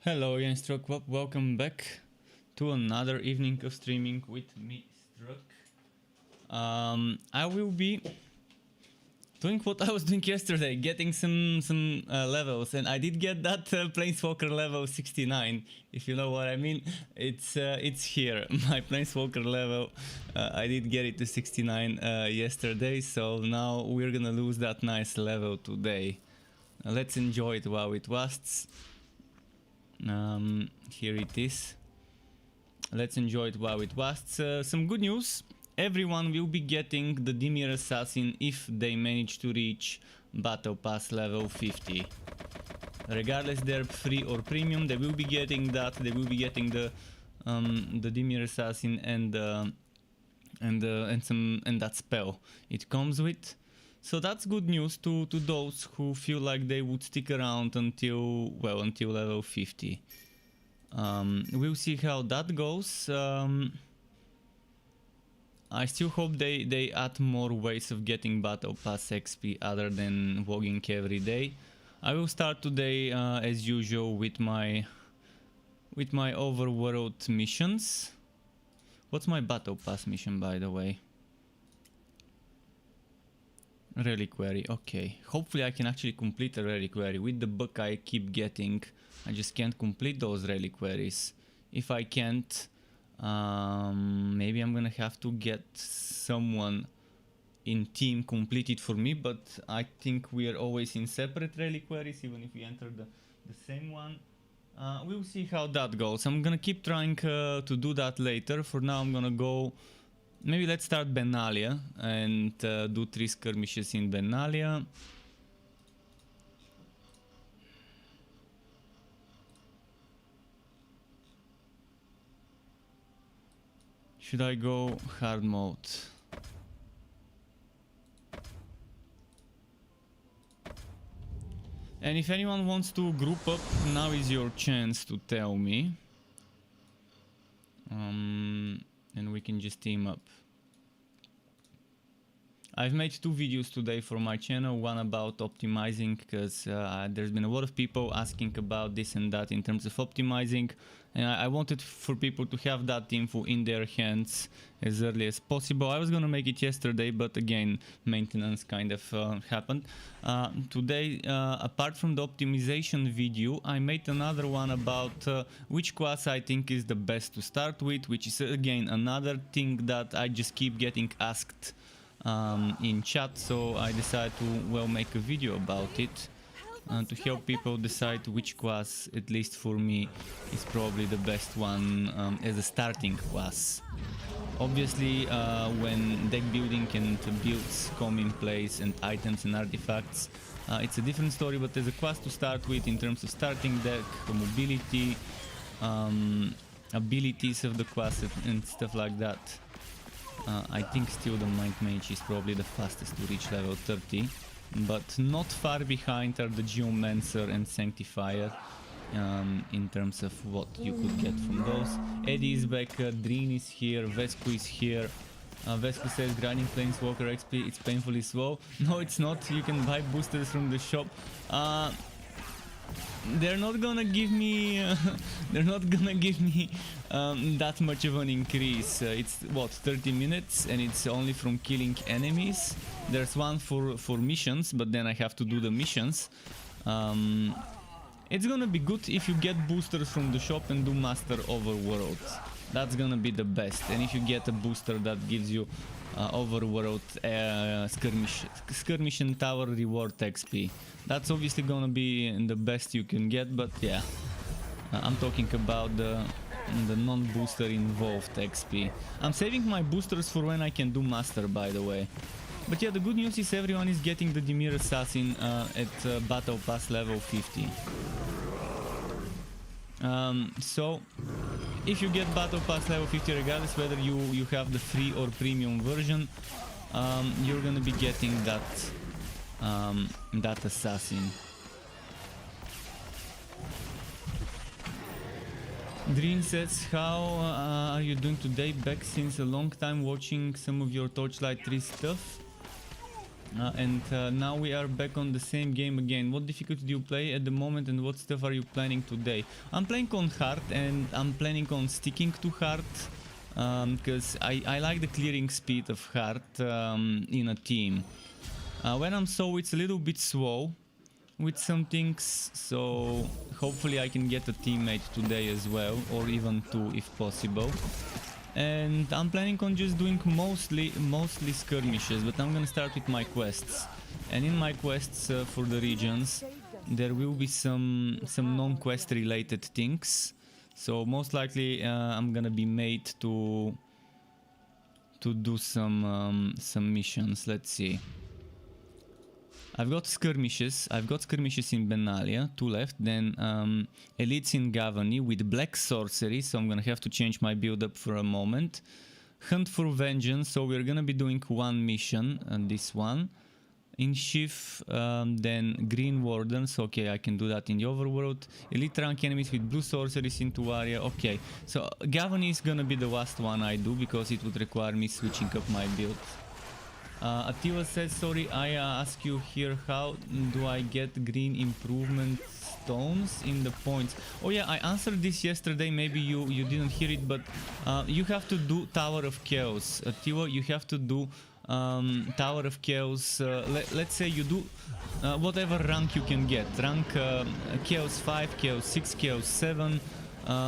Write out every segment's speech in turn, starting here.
Hello, Jan Struck. Welcome back to another evening of streaming with me, Struck. I will be doing what I was doing yesterday, getting some levels, and I did get that Plainswalker level 69. If you know what I mean, it's here. My Plainswalker level. I did get it to 69 yesterday, so now we're gonna lose that nice level today. Let's enjoy it while it lasts. Here it is. Let's enjoy it while it lasts. Some good news. Everyone will be getting the Dimir Assassin if they manage to reach Battle Pass level 50. Regardless they're free or premium, they will be getting that. They will be getting the Dimir Assassin and that spell it comes with. So that's good news to those who feel like they would stick around until level 50. We'll see how that goes. I still hope they add more ways of getting Battle Pass XP other than voguing every day. I will start today as usual with my overworld missions. What's my Battle Pass mission, by the way? Reliquary, okay. Hopefully I can actually complete a reliquary. With the book I keep getting, I just can't complete those reliquaries. If I can't, maybe I'm gonna have to get someone in team complete it for me, but I think we are always in separate reliquaries, even if we enter the same one. We'll see how that goes. I'm gonna keep trying to do that later. For now I'm gonna go. Maybe let's start Benalia and do 3 skirmishes in Benalia. Should I go hard mode? And if anyone wants to group up, now is your chance to tell me. And we can just team up. I've made 2 videos today for my channel, one about optimizing, because there's been a lot of people asking about this and that in terms of optimizing, and I wanted for people to have that info in their hands as early as possible. I was gonna make it yesterday, but again, maintenance kind of happened. Today, apart from the optimization video, I made another one about which class I think is the best to start with, which is again another thing that I just keep getting asked in chat, so I decided to make a video about it to help people decide which class, at least for me, is probably the best one as a starting class. Obviously, when deck building and builds come in place and items and artifacts, it's a different story, but as a class to start with in terms of starting deck, mobility, abilities of the class and stuff like that. I think still the Might Mage is probably the fastest to reach level 30, but not far behind are the Geomancer and Sanctifier in terms of what you could get from those. Eddie is back, Dreen is here, Vesku is here. Vesku says grinding Plainswalker XP, it's painfully slow. No, it's not, you can buy boosters from the shop. They're not gonna give me that much of an increase. It's what, 30 minutes, and it's only from killing enemies. There's one for missions, but then I have to do the missions. It's gonna be good if you get boosters from the shop and do Master Overworld. That's gonna be the best. And if you get a booster that gives you Overworld skirmish and tower reward XP, that's obviously gonna be the best you can get. But yeah, I'm talking about the non-booster involved XP. I'm saving my boosters for when I can do Master, by the way. But yeah, the good news is everyone is getting the Dimir Assassin at Battle Pass level 50. So if you get Battle Pass level 50, regardless whether you have the free or premium version, you're gonna be getting that assassin. Dream says, how are you doing today? Back since a long time watching some of your Torchlight 3 stuff. Now we are back on the same game again. What difficulty do you play at the moment and what stuff are you planning today? I'm playing on hard and I'm planning on sticking to hard because I like the clearing speed of hard in a team. When I'm solo it's a little bit slow with some things, so hopefully I can get a teammate today as well, or even two if possible. And I'm planning on just doing mostly skirmishes, but I'm gonna start with my quests. And in my quests for the regions, there will be some non-quest related things. So most likely I'm gonna be made to do some missions. Let's see. I've got skirmishes. I've got skirmishes in Benalia, 2 left. Then elites in Gavani with black sorcery, so I'm gonna have to change my build up for a moment. Hunt for vengeance, so we're gonna be doing 1 mission, and this one. In Shift, then green wardens, okay, I can do that in the overworld. Elite rank enemies with blue sorceries into area, okay. So Gavani is gonna be the last one I do, because it would require me switching up my build. Attila says, sorry, I ask you here, how do I get green improvement stones in the points? Oh yeah, I answered this yesterday, maybe you didn't hear it, but you have to do Tower of Chaos. Attila, you have to do Tower of Chaos, let's say you do whatever rank you can get. Rank Chaos 5, Chaos 6, Chaos 7,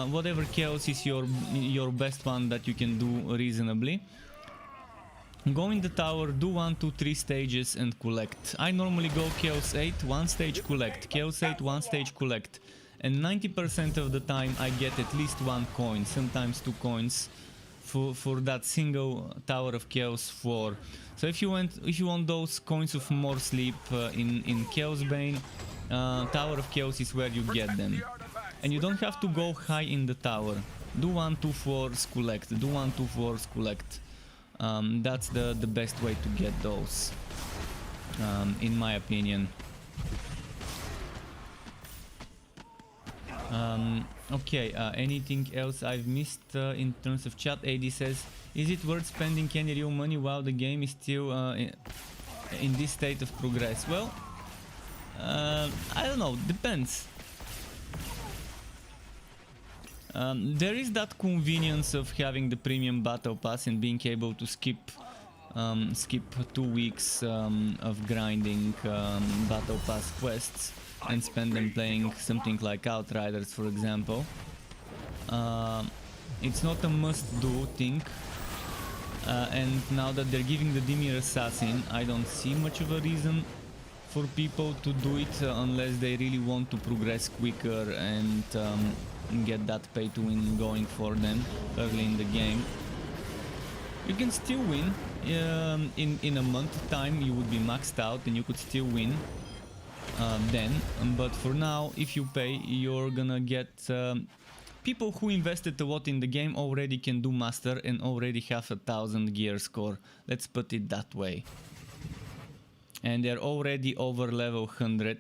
whatever Chaos is your best one that you can do reasonably. Go in the tower, do 1, 2, 3 stages and collect. I normally go Chaos 8, 1 stage collect, Chaos 8, 1 stage collect. And 90% of the time I get at least 1 coin, sometimes 2 coins for that single Tower of Chaos floor. So if you want those coins of more sleep in Chaos Bane, Tower of Chaos is where you get them. And you don't have to go high in the tower. Do 1, 2 floors, collect, do 1, 2 floors, collect. That's the best way to get those, in my opinion. Okay, anything else I've missed in terms of chat? AD says, is it worth spending any real money while the game is still in this state of progress? Well, I don't know, depends. There is that convenience of having the premium battle pass and being able to skip 2 weeks of grinding battle pass quests and spend them playing something like Outriders, for example. It's not a must-do thing, and now that they're giving the Dimir Assassin, I don't see much of a reason for people to do it unless they really want to progress quicker and get that pay to win going for them early in the game. You can still win. In a month time you would be maxed out and you could still win then, but for now, if you pay, you're gonna get people who invested a lot in the game already can do master and already have 1,000 gear score, let's put it that way. And they're already over level 100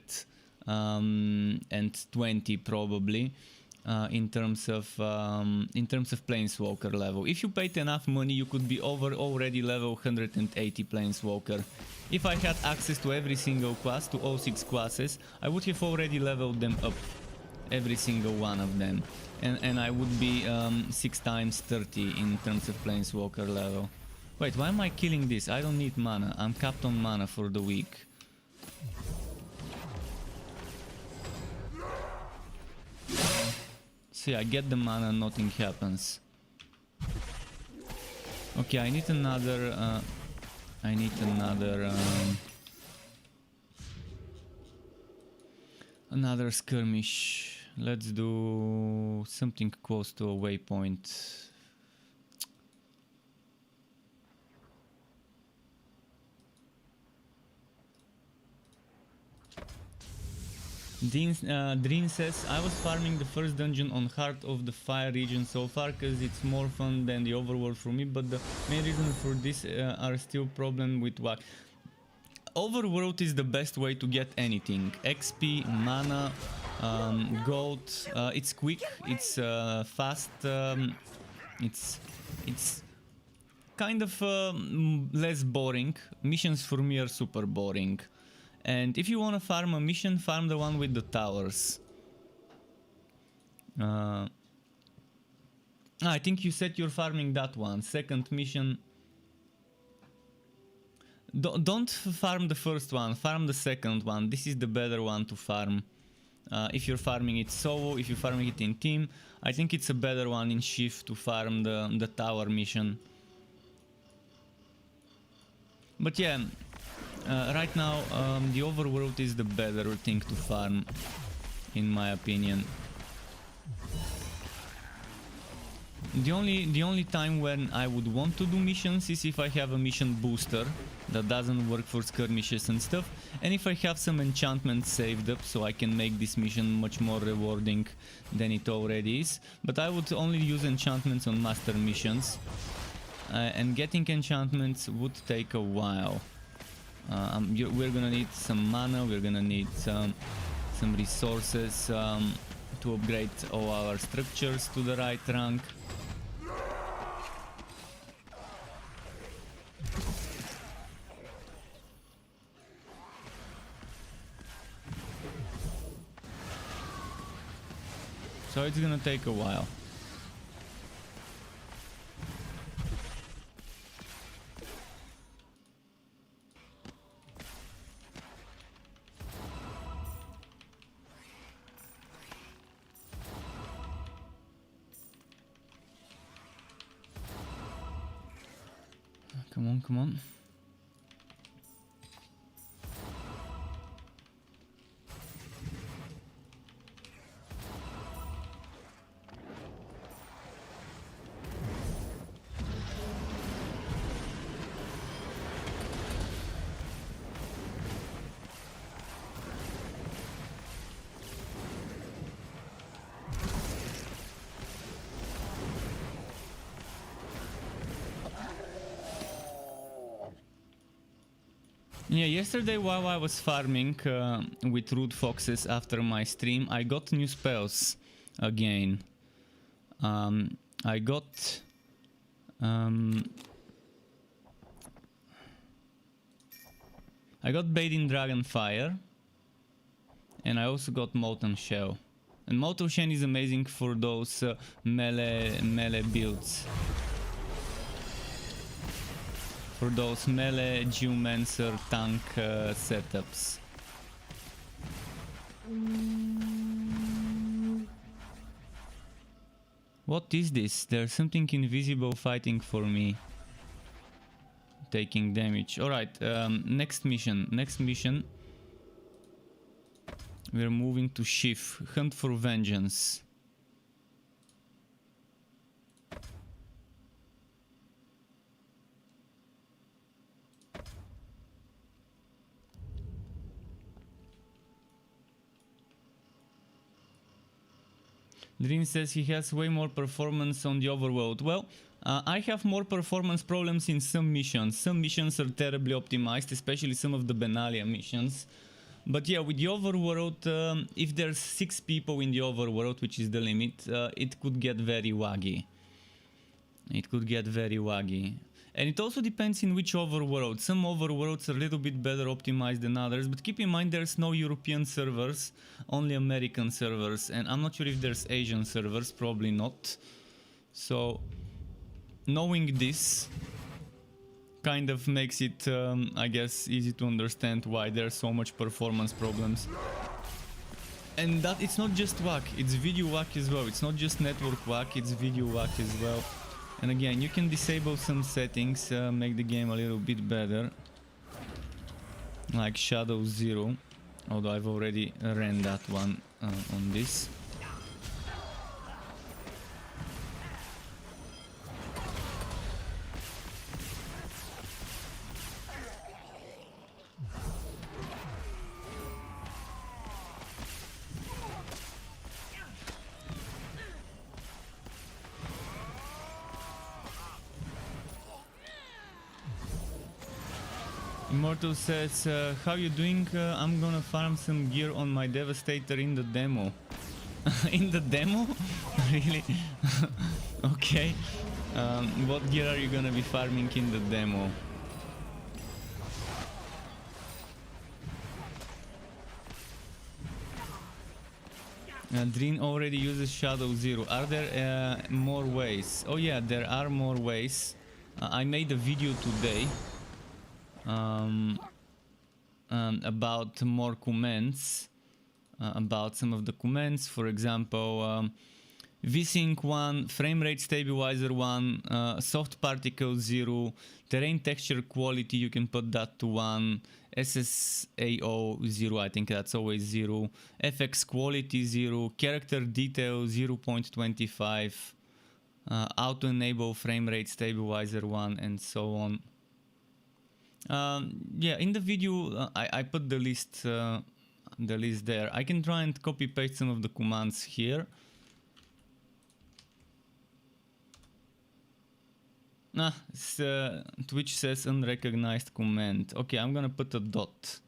and 20 probably. In terms of Plainswalker level. If you paid enough money, you could be over already level 180 Plainswalker. If I had access to every single class, to all 6 classes, I would have already leveled them up, every single one of them. And I would be 6 times 30 in terms of Plainswalker level. Wait, why am I killing this? I don't need mana. I'm capped on mana for the week. See, I get the mana, nothing happens. Okay, I need another another skirmish. Let's do something close to a waypoint. Dream says, I was farming the first dungeon on Heart of the Fire region so far because it's more fun than the overworld for me, but the main reason for this are still problem with what. Overworld is the best way to get anything. XP, mana, gold, it's quick, it's fast, it's kind of less boring. Missions for me are super boring. And if you want to farm a mission, farm the one with the towers. I think you said you're farming that one. Second mission. Don't farm the first one, farm the second one. This is the better one to farm. If you're farming it solo, if you're farming it in team, I think it's a better one in shift to farm the tower mission. But yeah, right now the overworld is the better thing to farm, in my opinion. The only time when I would want to do missions is if I have a mission booster that doesn't work for skirmishes and stuff, and if I have some enchantments saved up so I can make this mission much more rewarding than it already is. But I would only use enchantments on master missions, and getting enchantments would take a while. We're gonna need some mana, we're gonna need some resources to upgrade all our structures to the right rank. So it's gonna take a while. Come on, come on. Yeah, yesterday while I was farming with root foxes after my stream, I got new spells again. I got Baiting Dragonfire, and I also got Molten Shell. And Molten Shell is amazing for those melee builds. For those melee Geomancer tank setups. What is this? There's something invisible fighting for me. Taking damage. Alright, next mission. We're moving to Shift. Hunt for Vengeance. Dream says he has way more performance on the overworld. Well, I have more performance problems in some missions. Some missions are terribly optimized, especially some of the Benalia missions. But yeah, with the overworld, if there's 6 people in the overworld, which is the limit, it could get very waggy. And it also depends in which overworld. Some overworlds are a little bit better optimized than others, but keep in mind there's no European servers, only American servers, and I'm not sure if there's Asian servers, probably not. So knowing this kind of makes it, I guess, easy to understand why there's so much performance problems. And that it's not just WAC, it's video WAC as well. It's not just network WAC, it's video WAC as well. And again, you can disable some settings, make the game a little bit better, like Shadow 0, although I've already ran that one on this. Immortal says, how you doing? I'm gonna farm some gear on my Devastator in the demo. In the demo? Really? Okay. What gear are you gonna be farming in the demo? Drin already uses Shadow Zero. Are there more ways? Oh yeah, there are more ways. I made a video today about more commands, about some of the commands. For example, VSync 1, frame rate stabilizer 1, soft particle 0, terrain texture quality, you can put that to 1, SSAO 0, I think that's always 0, FX quality 0, character detail 0.25, auto enable frame rate stabilizer 1, and so on. Yeah, in the video I put the list there. I can try and copy paste some of the commands here. Twitch says unrecognized command. Okay, I'm gonna put a dot.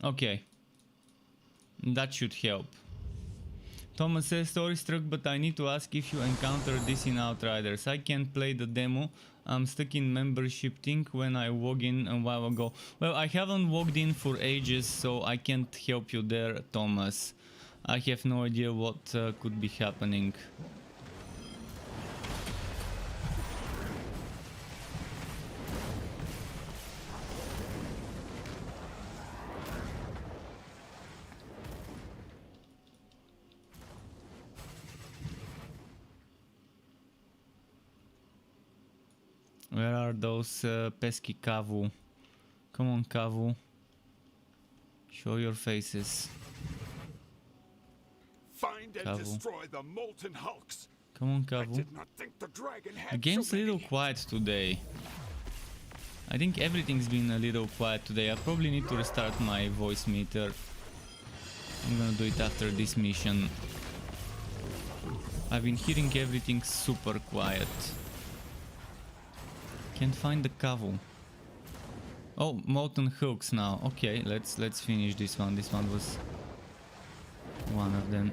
Okay, that should help. Thomas says, story struck, but I need to ask if you encounter this in Outriders. I can't play the demo. I'm stuck in membership thing when I logged in a while ago. Well, I haven't logged in for ages, so I can't help you there, Thomas. I have no idea what could be happening. Where are those pesky Kavu? Come on, Kavu. Show your faces. Find and destroy the molten hulks. Come on, Kavu. The game's a little quiet today. I think everything's been a little quiet today. I probably need to restart my voice meter. I'm gonna do it after this mission. I've been hearing everything super quiet. Can't find the Kavu. Oh, molten hooks now. Okay, let's finish this one. This one was one of them.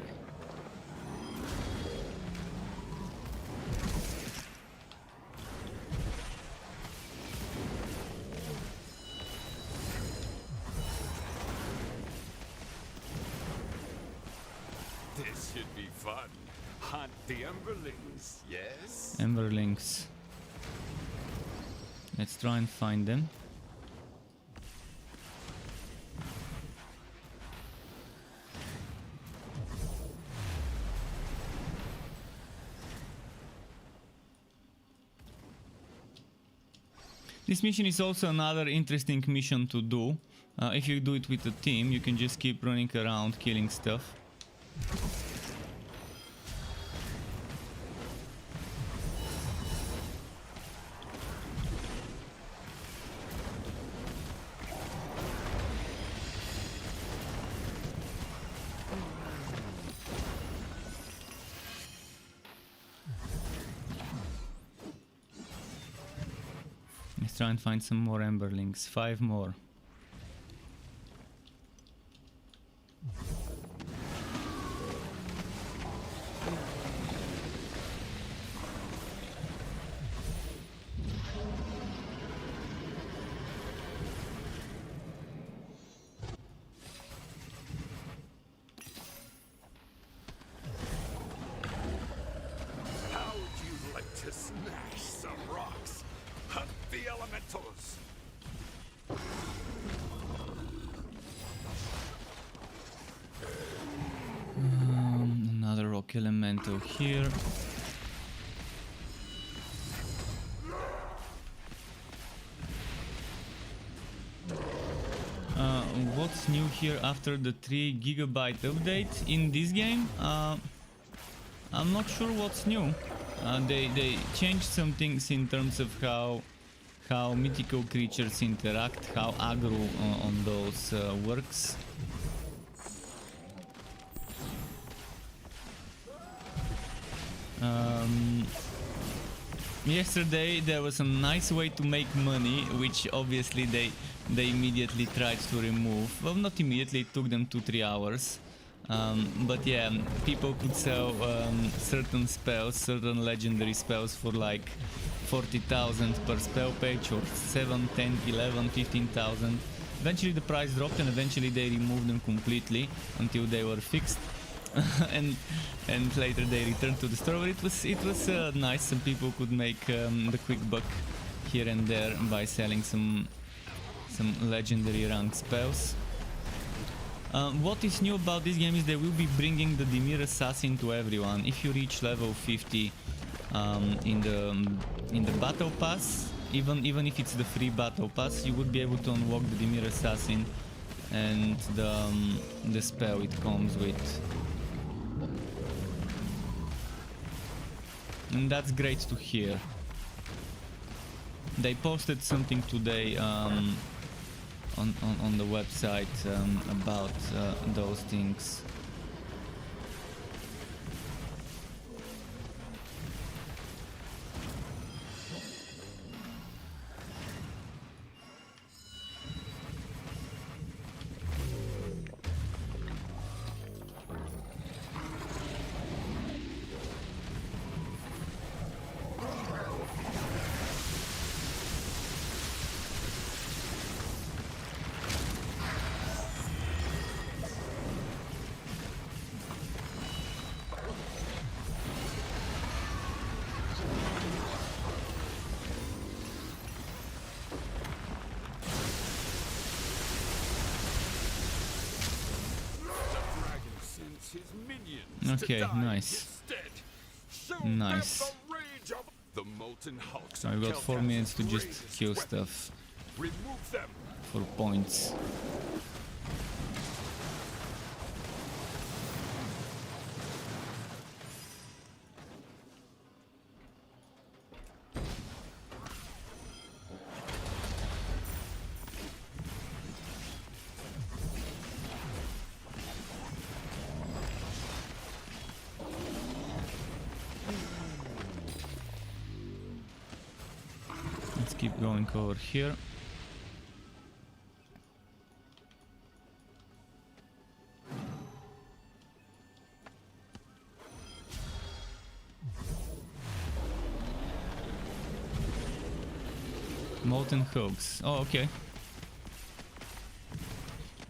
This should be fun. Hunt the Emberlings, yes? Emberlings. Let's try and find them. This mission is also another interesting mission to do. If you do it with a team, you can just keep running around killing stuff. Let's try and find some more Emberlings. 5 more. How would you like to smash some rocks? Hunt the elementals. Another rock elemental here. What's new here after the 3 GB update in this game? I'm not sure what's new. They changed some things in terms of how mythical creatures interact, how aggro on those works. Yesterday there was a nice way to make money, which obviously they immediately tried to remove. Well, not immediately, it took them 2-3 hours. But yeah, people could sell certain spells, certain legendary spells for like 40,000 per spell page, or 7, 10, 11, 15,000. Eventually the price dropped and eventually they removed them completely until they were fixed. and later they returned to the store. But it was nice. Some people could make the quick buck here and there by selling some legendary rank spells. What is new about this game is they will be bringing the Dimir Assassin to everyone. If you reach level 50 in the battle pass, even if it's the free battle pass, you would be able to unlock the Dimir Assassin and the spell it comes with. And that's great to hear. They posted something today on the website about those things. Okay, nice. Nice. So I've got 4 minutes to just kill stuff for points. Keep going over here. Molten Hogs. Oh, okay.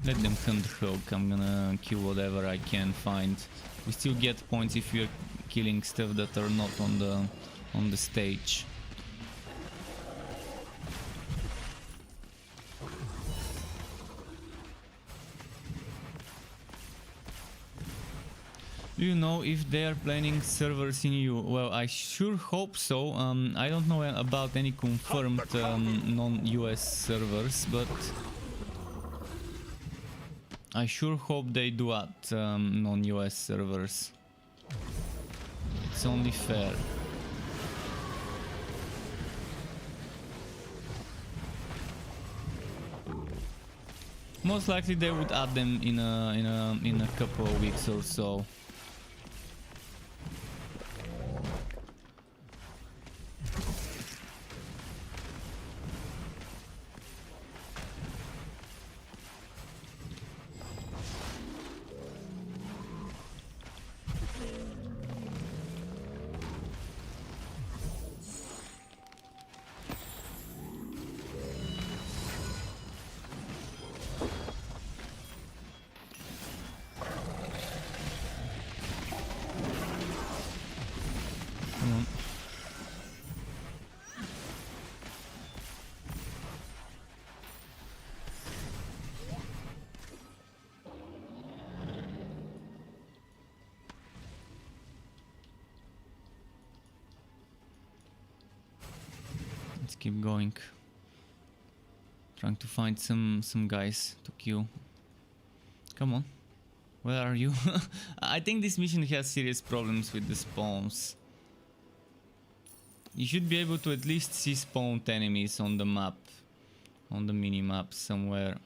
Let them hunt Hog. I'm gonna kill whatever I can find. We still get points if we're killing stuff that are not on the stage. Do you know if they are planning servers in EU? Well, I sure hope so. I don't know about any confirmed non-US servers, but I sure hope they do at non-US servers. It's only fair. Most likely they would add them in a couple of weeks or so. Let's keep going. Trying to find some guys to kill. Come on. Where are you? I think this mission has serious problems with the spawns. You should be able to at least see spawned enemies on the map. On the mini-map somewhere.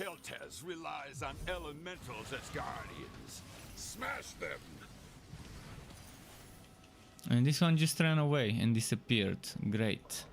Keltez relies on elementals as guardians. Smash them! And this one just ran away and disappeared. Great.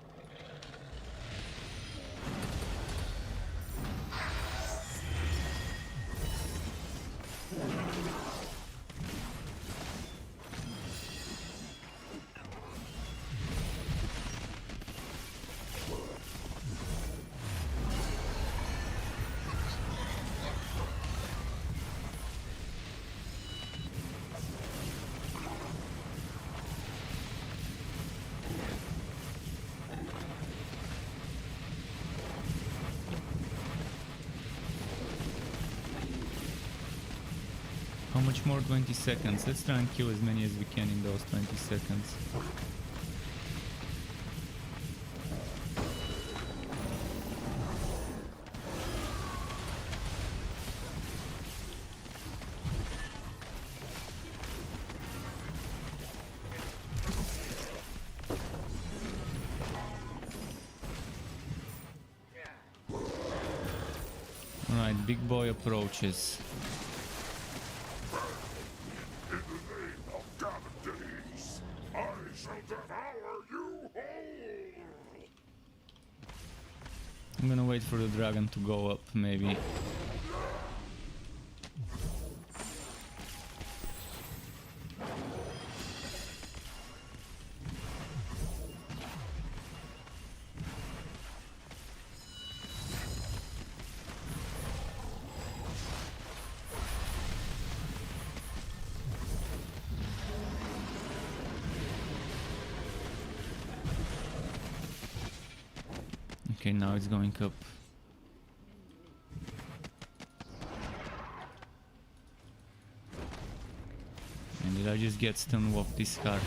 How much more? 20 seconds. Let's try and kill as many as we can in those 20 seconds. Alright, big boy approaches. I'm gonna wait for the dragon to go up, maybe. Okay, now it's going up. And did I just get stonewalk this card?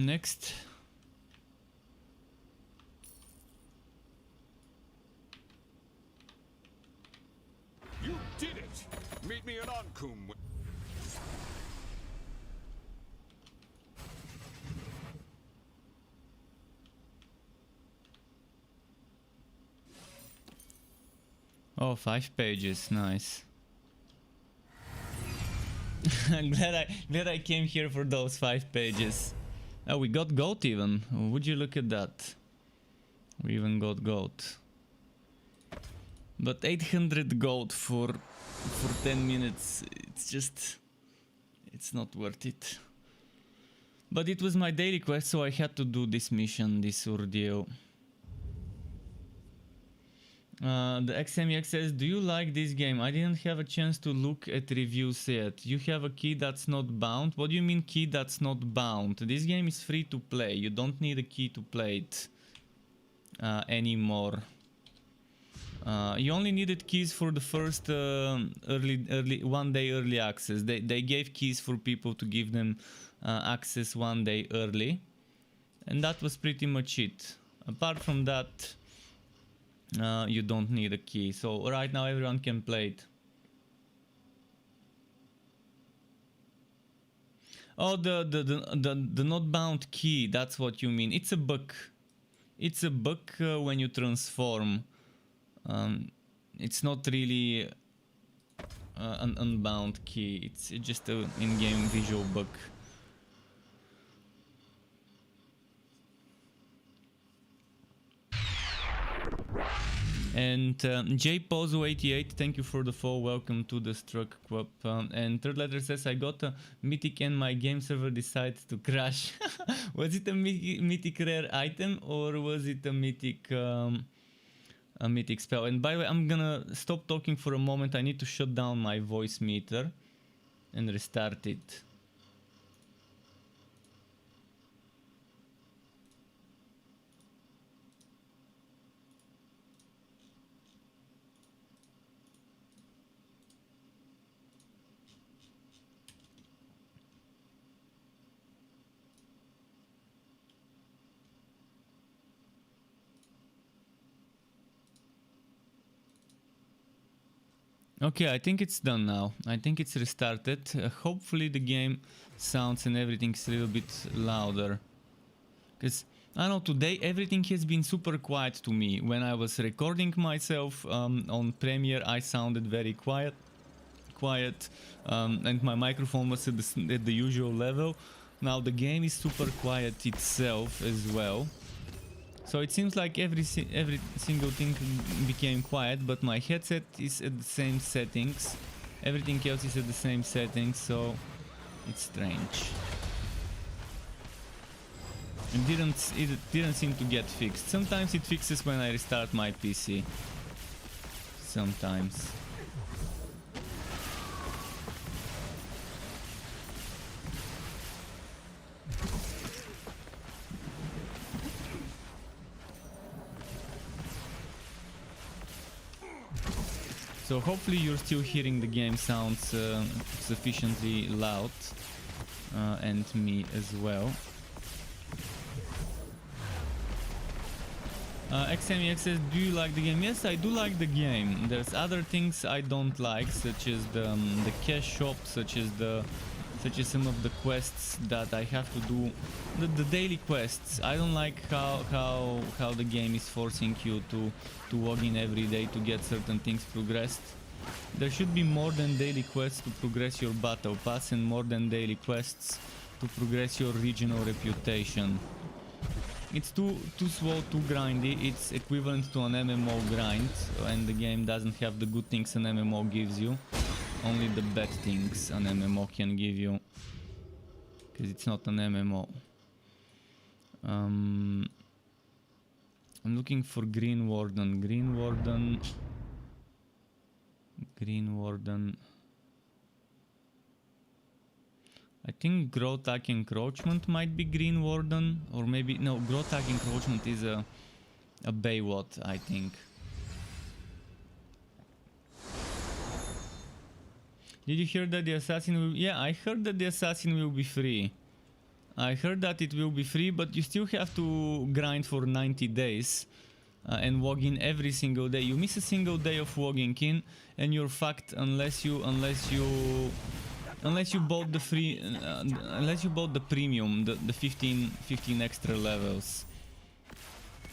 Next. You did it! Meet me at Ancum. Oh, 5 pages, nice. I'm glad I came here for those 5 pages. Oh, we got goat even. Would you look at that? We even got goat. But 800 gold for 10 minutes, it's not worth it. But it was my daily quest, so I had to do this mission, this ordeal. The XMEX says, do you like this game? I didn't have a chance to look at reviews yet. You have a key that's not bound? What do you mean key that's not bound? This game is free to play. You don't need a key to play it anymore. You only needed keys for the first early 1 day early access. They gave keys for people to give them access 1 day early. And that was pretty much it. Apart from that, you don't need a key, so right now everyone can play it. Oh, the not bound key, that's what you mean. It's a bug. It's a bug when you transform. It's not really an unbound key. It's just an in-game visual bug. And JPozo88, thank you for the follow, welcome to the Struck Club. And Third Letter says, I got a mythic and my game server decided to crash. Was it a mythic rare item or was it a mythic spell? And by the way, I'm gonna stop talking for a moment. I need to shut down my voice meter and restart it. Okay, I think it's done now. I think it's restarted. Hopefully the game sounds and everything's a little bit louder. Because, I don't know, today everything has been super quiet to me. When I was recording myself on Premiere, I sounded very quiet. And my microphone was at the usual level. Now the game is super quiet itself as well. So it seems like every single thing became quiet, but my headset is at the same settings. Everything else is at the same settings, so it's strange. It didn't seem to get fixed. Sometimes it fixes when I restart my PC. Sometimes. So hopefully you're still hearing the game sounds sufficiently loud, and me as well. XMEX says, do you like the game? Yes, I do like the game. There's other things I don't like, such as the cash shop, such as some of the quests that I have to do, the daily quests. I don't like how the game is forcing you to log in every day to get certain things progressed. There should be more than daily quests to progress your battle pass, and more than daily quests to progress your regional reputation. It's too slow, too grindy. It's equivalent to an MMO grind, and the game doesn't have the good things an MMO gives you. Only the bad things an MMO can give you, because it's not an MMO. I'm looking for Green Warden. Green Warden. I think Growth Encroachment might be Green Warden, or maybe no. Growth Encroachment is a Baywat, I think. Did you hear that the assassin will... Yeah, I heard that the assassin will be free. I heard that it will be free, but you still have to grind for 90 days and log in every single day. You miss a single day of logging in and you're fucked unless you bought the free unless you bought the premium, the 15 extra levels.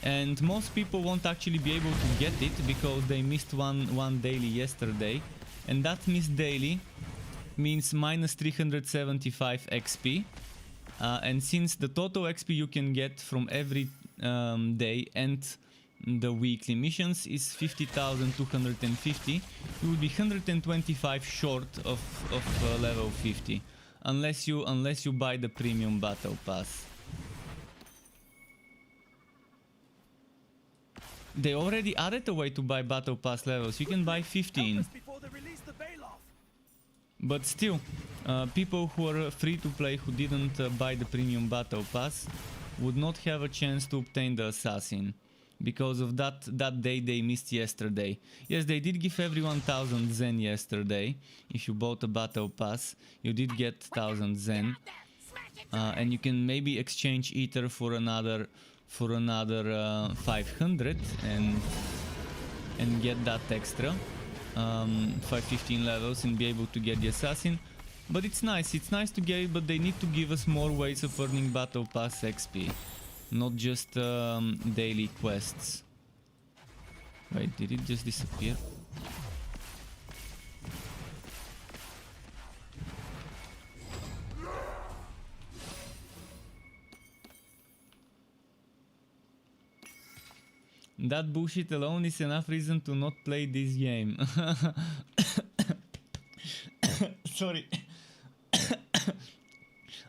And most people won't actually be able to get it because they missed one daily yesterday. And that missed daily means minus 375 XP. And since the total XP you can get from every day and the weekly missions is 50,250, you will be 125 short of level 50, unless you buy the premium battle pass. They already added a way to buy battle pass levels. You can buy 15. But still, people who are free to play who didn't buy the premium battle pass would not have a chance to obtain the assassin because of that day they missed yesterday. Yes, they did give everyone 1000 Zen yesterday. If you bought a battle pass, you did get 1000 Zen, and you can maybe exchange Ether for another 500 and get that extra 515 levels and be able to get the assassin. But it's nice to get it, but they need to give us more ways of earning battle pass XP, not just daily quests. Wait, did it just disappear? That bullshit alone is enough reason to not play this game. Sorry.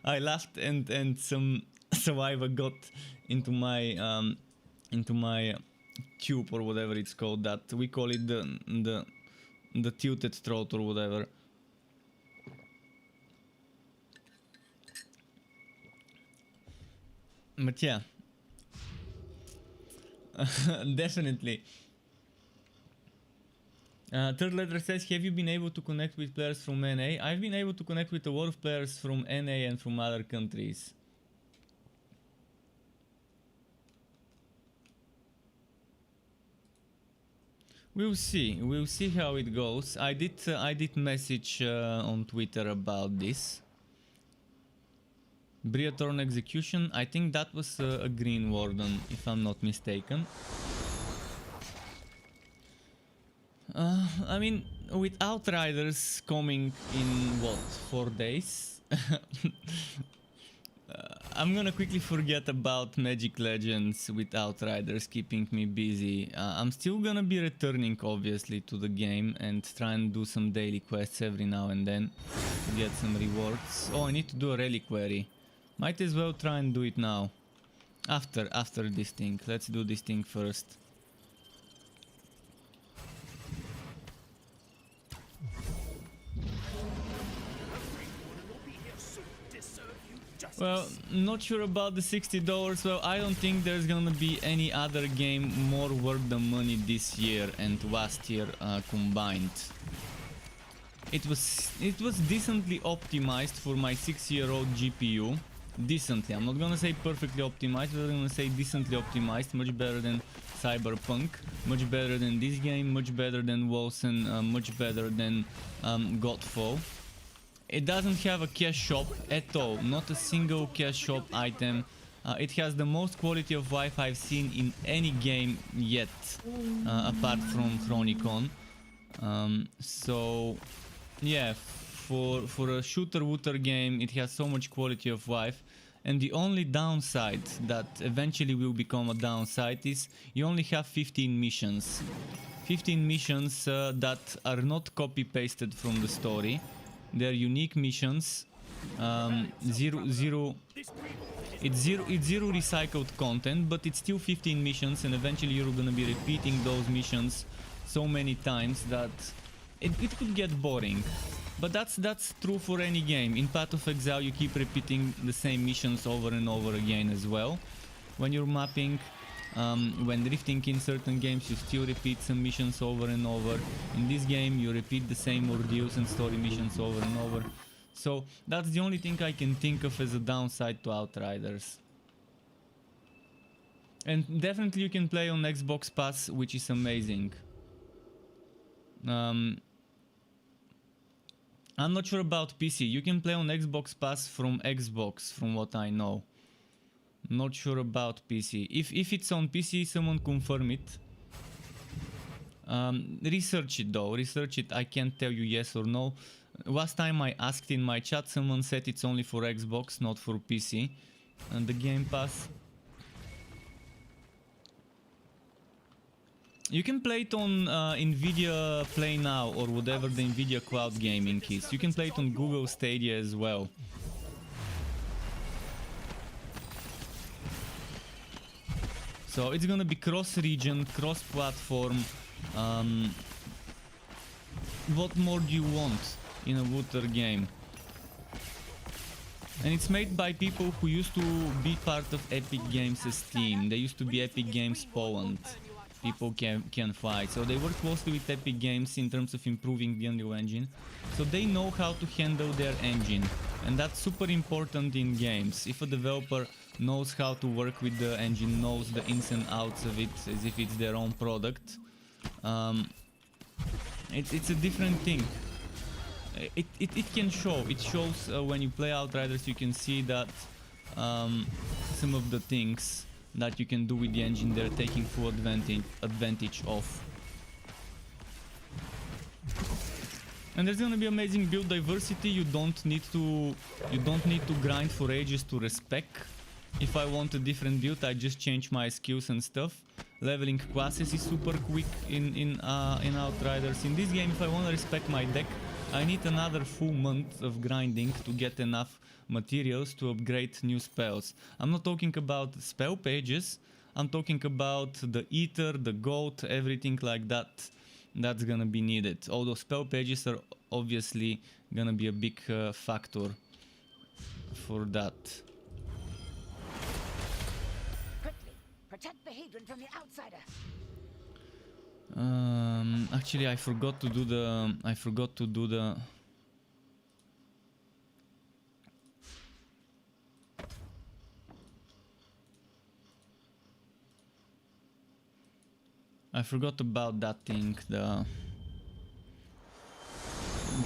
I laughed and some saliva got into my tube or whatever it's called. That we call it the tilted throat or whatever. But yeah. Definitely. Third letter says, have you been able to connect with players from NA? I've been able to connect with a lot of players from NA and from other countries. We'll see how it goes. I did message on Twitter about this. Briathorn execution, I think that was a green warden, if I'm not mistaken. I mean, with Outriders coming in what, 4 days? I'm gonna quickly forget about Magic Legends with Outriders keeping me busy. I'm still gonna be returning obviously to the game and try and do some daily quests every now and then to get some rewards. Oh, I need to do a reliquary. Might as well try and do it now. After this thing. Let's do this thing first. Well, not sure about the $60. Well, I don't think there's gonna be any other game more worth the money this year and last year combined. It was decently optimized for my 6-year-old GPU. Decently, I'm not gonna say perfectly optimized, but I'm gonna say decently optimized. Much better than Cyberpunk, much better than this game, much better than Wolfen, much better than Godfall. It doesn't have a cash shop at all, not a single cash shop item. It has the most quality of Wi-Fi I've seen in any game yet, apart from Chronicon. So yeah, for a shooter-wooter game, it has so much quality of life. And the only downside that eventually will become a downside is you only have 15 missions. 15 missions that are not copy-pasted from the story. They're unique missions. It's zero recycled content, but it's still 15 missions, and eventually you're gonna be repeating those missions so many times that it could get boring. But that's true for any game. In Path of Exile you keep repeating the same missions over and over again as well. When you're mapping, when drifting in certain games you still repeat some missions over and over. In this game you repeat the same ordeals and story missions over and over. So that's the only thing I can think of as a downside to Outriders. And definitely you can play on Xbox Pass, which is amazing. I'm not sure about PC. You can play on Xbox Pass from Xbox, from what I know. Not sure about PC. If it's on PC, someone confirm it. Research it though. Research it. I can't tell you yes or no. Last time I asked in my chat, someone said it's only for Xbox, not for PC. And the Game Pass. You can play it on Nvidia Play Now or whatever the Nvidia Cloud Gaming is. You can play it on Google Stadia as well. So it's gonna be cross-region, cross-platform. What more do you want in a Wooter game? And it's made by people who used to be part of Epic Games' team. They used to be Epic Games Poland. People can fight. So they work closely with Epic Games in terms of improving the Unreal Engine. So they know how to handle their engine. And that's super important in games. If a developer knows how to work with the engine, knows the ins and outs of it as if it's their own product, it's a different thing. It can show. It shows when you play Outriders. You can see that some of the things that you can do with the engine, they're taking full advantage of. And there's gonna be amazing build diversity. You don't need to grind for ages to respec. If I want a different build, I just change my skills and stuff. Leveling classes is super quick in Outriders. In this game, if I want to respec my deck, I need another full month of grinding to get enough materials to upgrade new spells. I'm not talking about spell pages, I'm talking about the ether, the gold, everything like that. That's gonna be needed. Although spell pages are obviously gonna be a big factor for that. Quickly, protect the Hadron from the outsider. Actually, I forgot to do the. I forgot about that thing, the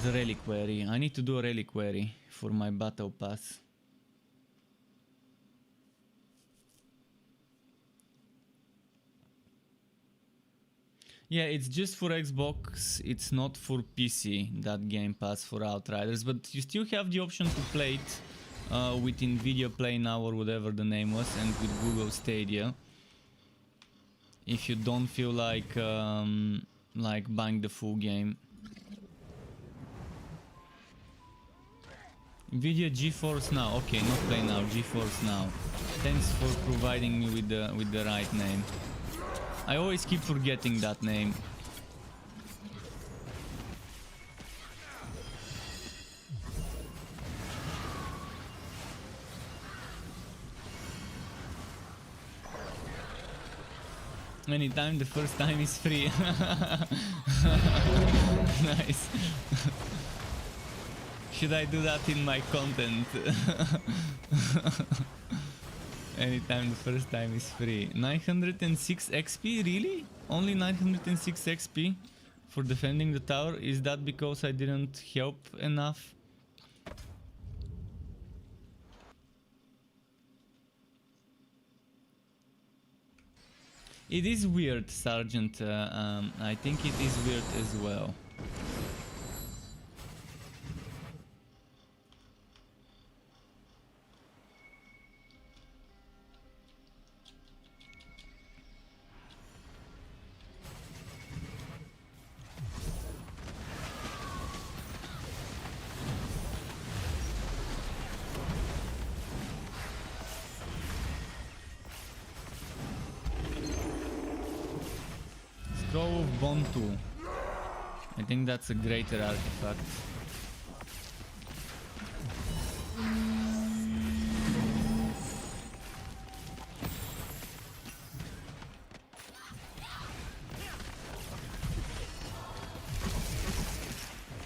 reliquary. I need to do a reliquary for my battle pass. Yeah, it's just for Xbox, it's not for PC, that Game Pass for Outriders, but you still have the option to play it with Nvidia Play Now or whatever the name was, and with Google Stadia. If you don't feel like buying the full game. Nvidia GeForce Now, okay, not Play Now, GeForce Now. Thanks for providing me with the right name. I always keep forgetting that name. Anytime, the first time is free. Nice. Should I do that in my content? Anytime, the first time is free. 906 XP, really? Only 906 XP for defending the tower? Is that because I didn't help enough? It is weird, Sergeant. I think it is weird as well. Scroll of Bontu. I think that's a greater artifact.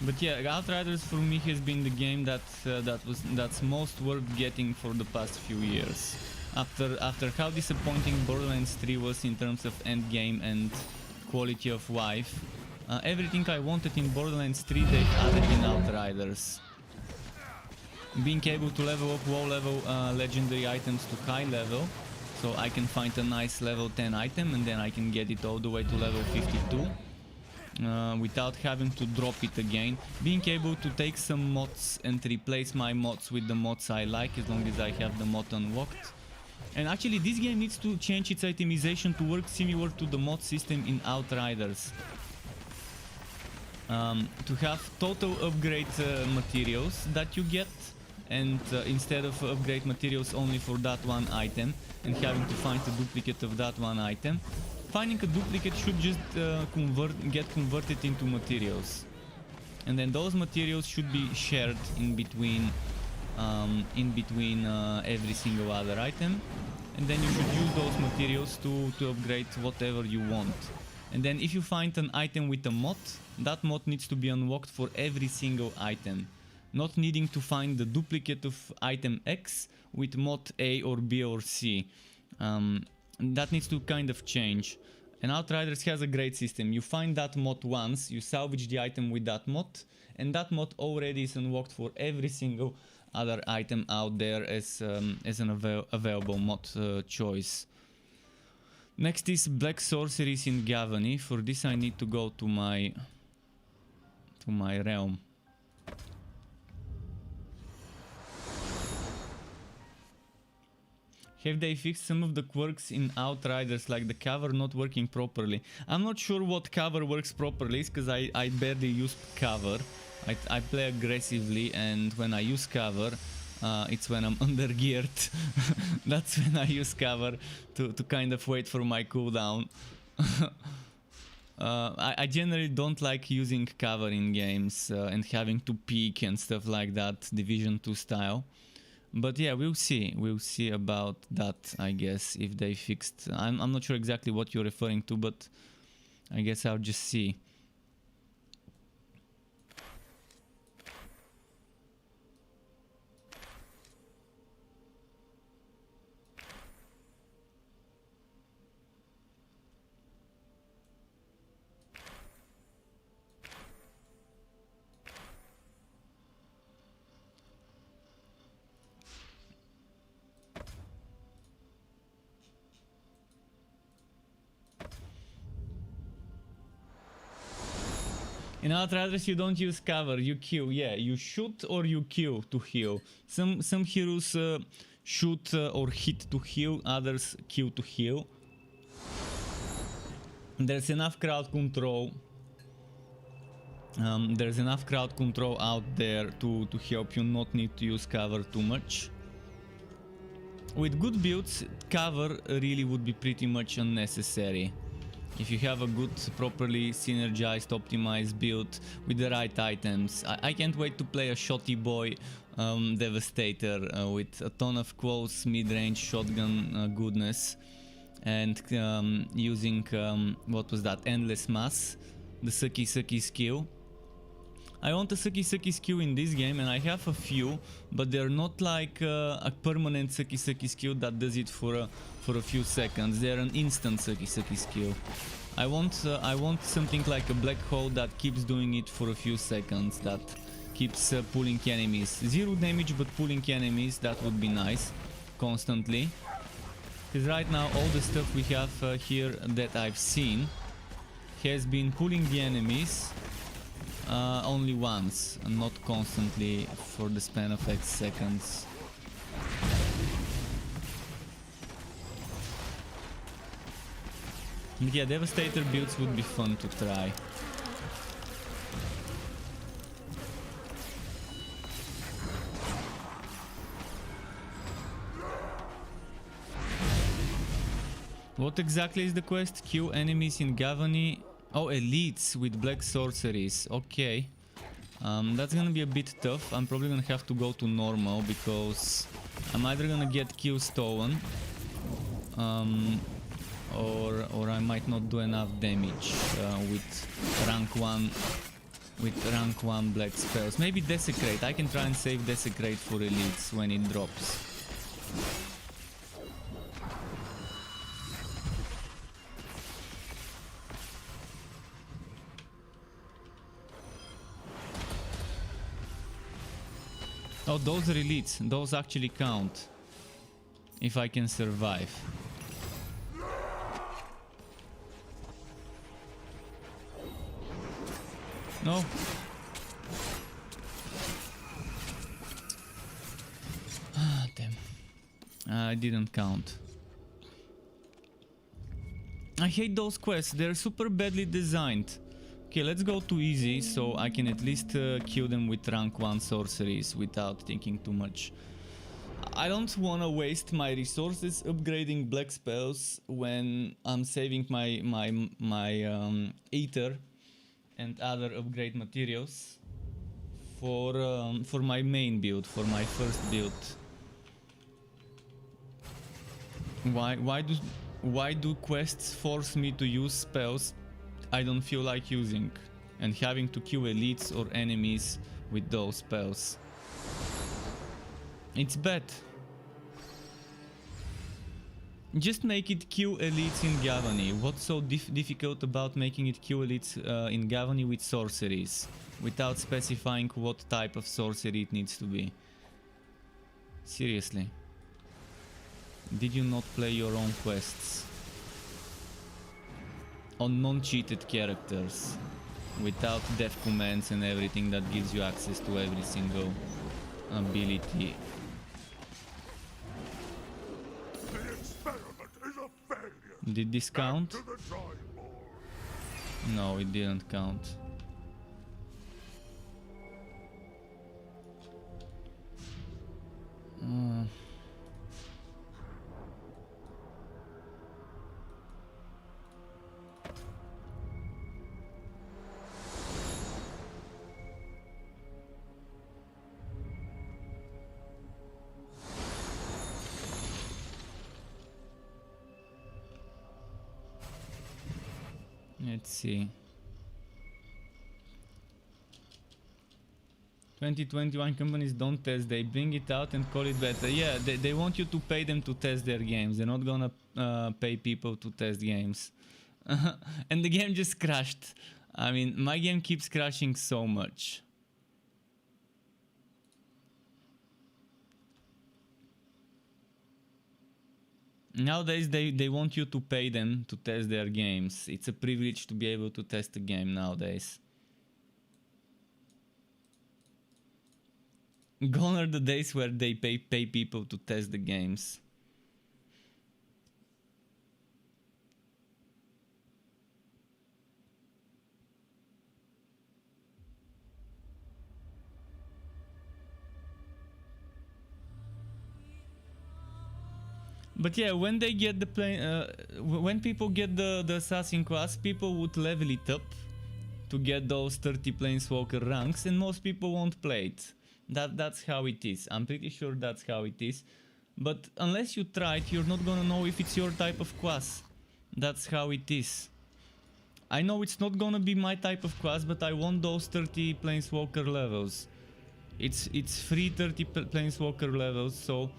But yeah, Outriders for me has been the game that's most worth getting for the past few years. After how disappointing Borderlands 3 was in terms of endgame and quality of life, everything I wanted in Borderlands 3 they added in Outriders. Being able to level up low level legendary items to high level, so I can find a nice level 10 item and then I can get it all the way to level 52. Without having to drop it again. Being able to take some mods and replace my mods with the mods I like, as long as I have the mod unlocked. And actually this game needs to change its itemization to work similar to the mod system in Outriders. To have total upgrade materials that you get, and instead of upgrade materials only for that one item and having to find a duplicate of that one item, finding a duplicate should just get converted into materials, and then those materials should be shared in between every single other item, and then you should use those materials to upgrade whatever you want. And then if you find an item with a mod, that mod needs to be unlocked for every single item, not needing to find the duplicate of item X with mod A or B or C. That needs to kind of change. And Outriders has a great system. You find that mod once, you salvage the item with that mod, and that mod already is unlocked for every single other item out there as an available mod choice. Next is Black Sorceries in Gavany. For this I need to go to my realm. Have they fixed some of the quirks in Outriders, like the cover not working properly? I'm not sure what cover works properly, because I barely use cover. I play aggressively, and when I use cover, it's when I'm undergeared. That's when I use cover to kind of wait for my cooldown. I generally don't like using cover in games and having to peek and stuff like that, Division 2 style. But yeah, we'll see about that, I guess, if they fixed. I'm not sure exactly what you're referring to, but I guess I'll just see. In Outriders you don't use cover, you kill. Yeah, you shoot or you kill to heal. Some heroes shoot or hit to heal, others kill to heal. There's enough crowd control. There's enough crowd control out there to help you not need to use cover too much. With good builds, cover really would be pretty much unnecessary. If you have a good, properly synergized, optimized build with the right items. I can't wait to play a shotty boy Devastator with a ton of close, mid-range shotgun goodness. And using, what was that, Endless Mass, the sucky skill. I want a sucky skill in this game, and I have a few, but they're not like a permanent sucky skill that does it for a few seconds. They're an instant sucky skill. I want something like a black hole that keeps doing it for a few seconds, that keeps pulling enemies. 0 damage but pulling enemies, that would be nice, constantly. Because right now all the stuff we have here that I've seen has been pulling the enemies only once, and not constantly for the span of X seconds. But yeah, Devastator builds would be fun to try. What exactly is the quest? Kill enemies in Gavany. Oh, elites with black sorceries. Okay. That's gonna be a bit tough. I'm probably gonna have to go to normal because I'm either gonna get kill stolen or I might not do enough damage with rank 1 black spells. Maybe Desecrate. I can try and save Desecrate for elites when it drops. Oh, those are elites. Those actually count. If I can survive. No. Ah, damn. I didn't count. I hate those quests. They're super badly designed. Okay, let's go to easy so I can at least kill them with rank 1 sorceries without thinking too much. I don't want to waste my resources upgrading black spells when I'm saving my ether and other upgrade materials for my main build, for my first build. Why do quests force me to use spells I don't feel like using and having to kill elites or enemies with those spells? It's bad. Just make it kill elites in Gavany. What's so difficult about making it kill elites in Gavany with sorceries, without specifying what type of sorcery it needs to be? Seriously. Did you not play your own quests? On non-cheated characters, without dev commands and everything that gives you access to every single ability. The experiment is a failure. Did this count? To the drawing board. No, it didn't count. Let's see. 2021 companies don't test, they bring it out and call it better. Yeah, they want you to pay them to test their games. They're not gonna pay people to test games. And the game just crashed. I mean, my game keeps crashing so much. Nowadays they want you to pay them to test their games. It's a privilege to be able to test a game nowadays. Gone are the days where they pay people to test the games. But yeah, when they get the when people get the assassin class, people would level it up to get those 30 Plainswalker ranks, and most people won't play it. That's how it is. I'm pretty sure that's how it is. But unless you try it, you're not gonna know if it's your type of class. That's how it is. I know it's not gonna be my type of class, but I want those 30 Plainswalker levels. It's free 30 Plainswalker levels, so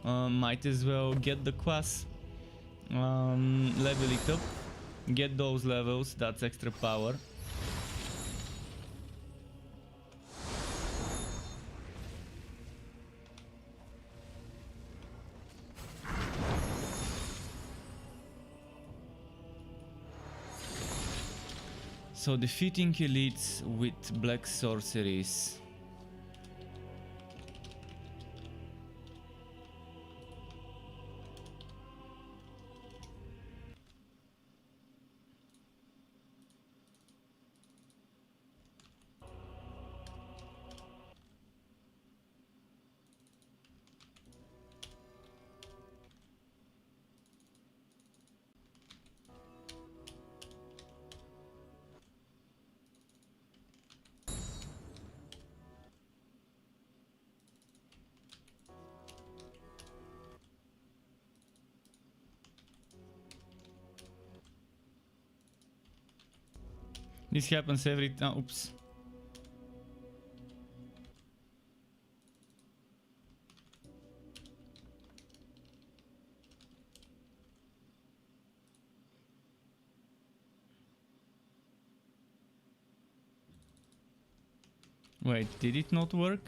might as well get the class, level it up, get those levels. That's extra power. So defeating elites with black sorceries. This happens every time. Oops. Wait, did it not work?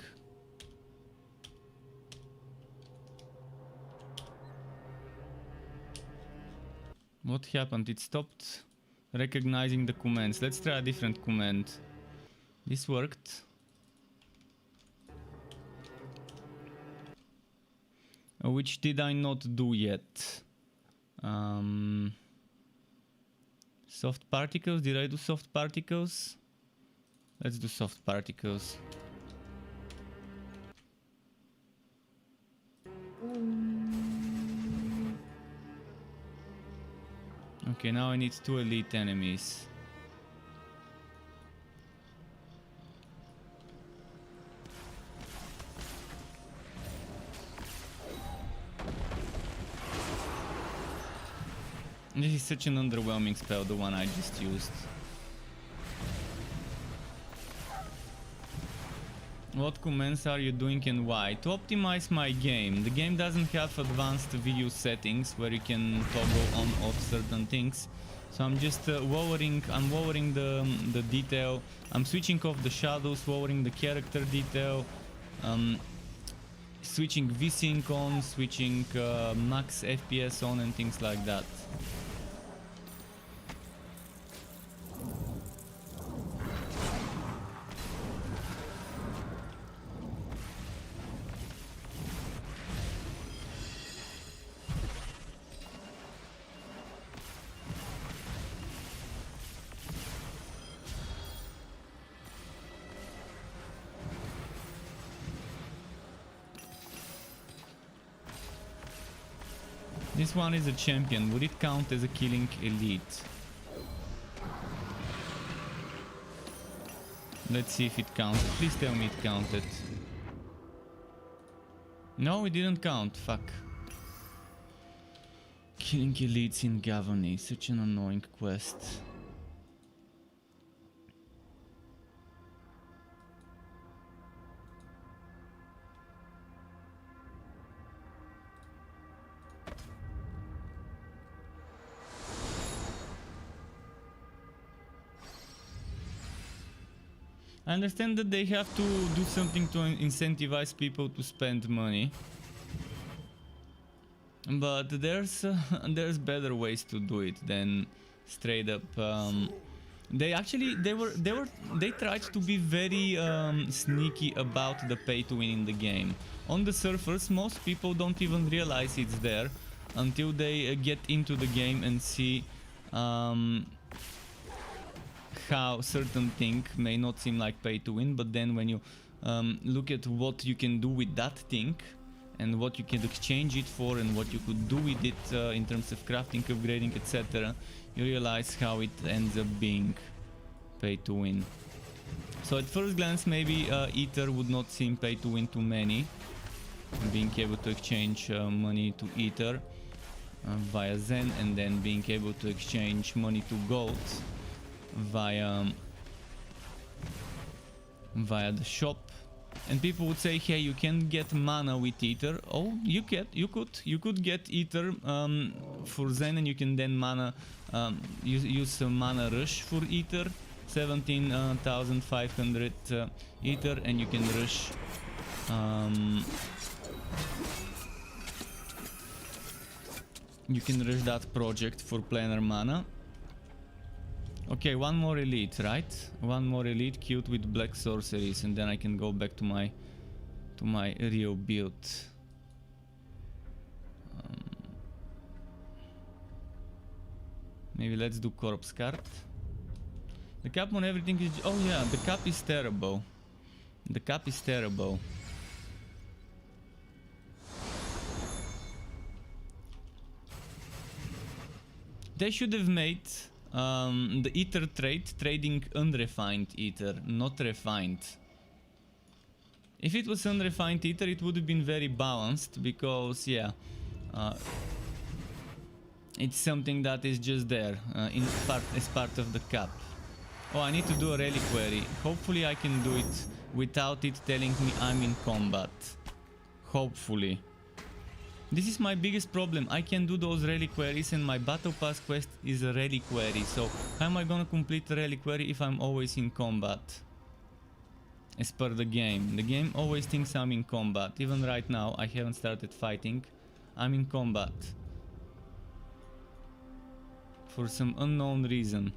What happened? It stopped recognizing the commands. Let's try a different command. This worked. Which did I not do yet? Soft particles. Did I do soft particles? Let's do soft particles. Okay, now I need 2 elite enemies. This is such an underwhelming spell, the one I just used. What commands are you doing and why? To optimize my game. The game doesn't have advanced view settings where you can toggle on off certain things. So I'm just lowering the detail. I'm switching off the shadows, lowering the character detail, switching VSync on, switching max FPS on and things like that. This one is a champion. Would it count as a killing elite? Let's see if it counts. Please tell me it counted. No, it didn't count. Fuck. Killing elites in Gavony. Such an annoying quest. I understand that they have to do something to incentivize people to spend money, but there's better ways to do it than straight up They tried to be very sneaky about the pay to win in the game. On the surface, most people don't even realize it's there until they get into the game and see how certain thing may not seem like pay to win, but then when you look at what you can do with that thing and what you can exchange it for and what you could do with it in terms of crafting, upgrading, etc., you realize how it ends up being pay to win. So at first glance maybe Ether would not seem pay to win to many, being able to exchange money to Ether via Zen, and then being able to exchange money to gold via the shop. And people would say, hey, you can get mana with Ether. Oh, you could get Ether for Zen, and you can then mana use mana rush for Ether, 17,500 Ether, and you can rush that project for planar mana. Okay, one more elite, right? One more elite queued with black sorceries, and then I can go back to my real build. Maybe let's do corpse card. The cap on everything is... oh yeah, the cap is terrible. The cap is terrible. They should have made the Ether trade trading unrefined Ether, not refined. If it was unrefined Ether, it would have been very balanced, because yeah, it's something that is just there as part of the cap. Oh, I need to do a reliquary. Hopefully I can do it without it telling me I'm in combat. Hopefully. This is my biggest problem. I can do those reliquaries and my battle pass quest is a reliquary. So how am I gonna complete the reliquary if I'm always in combat? As per the game. The game always thinks I'm in combat. Even right now, I haven't started fighting. I'm in combat. For some unknown reason.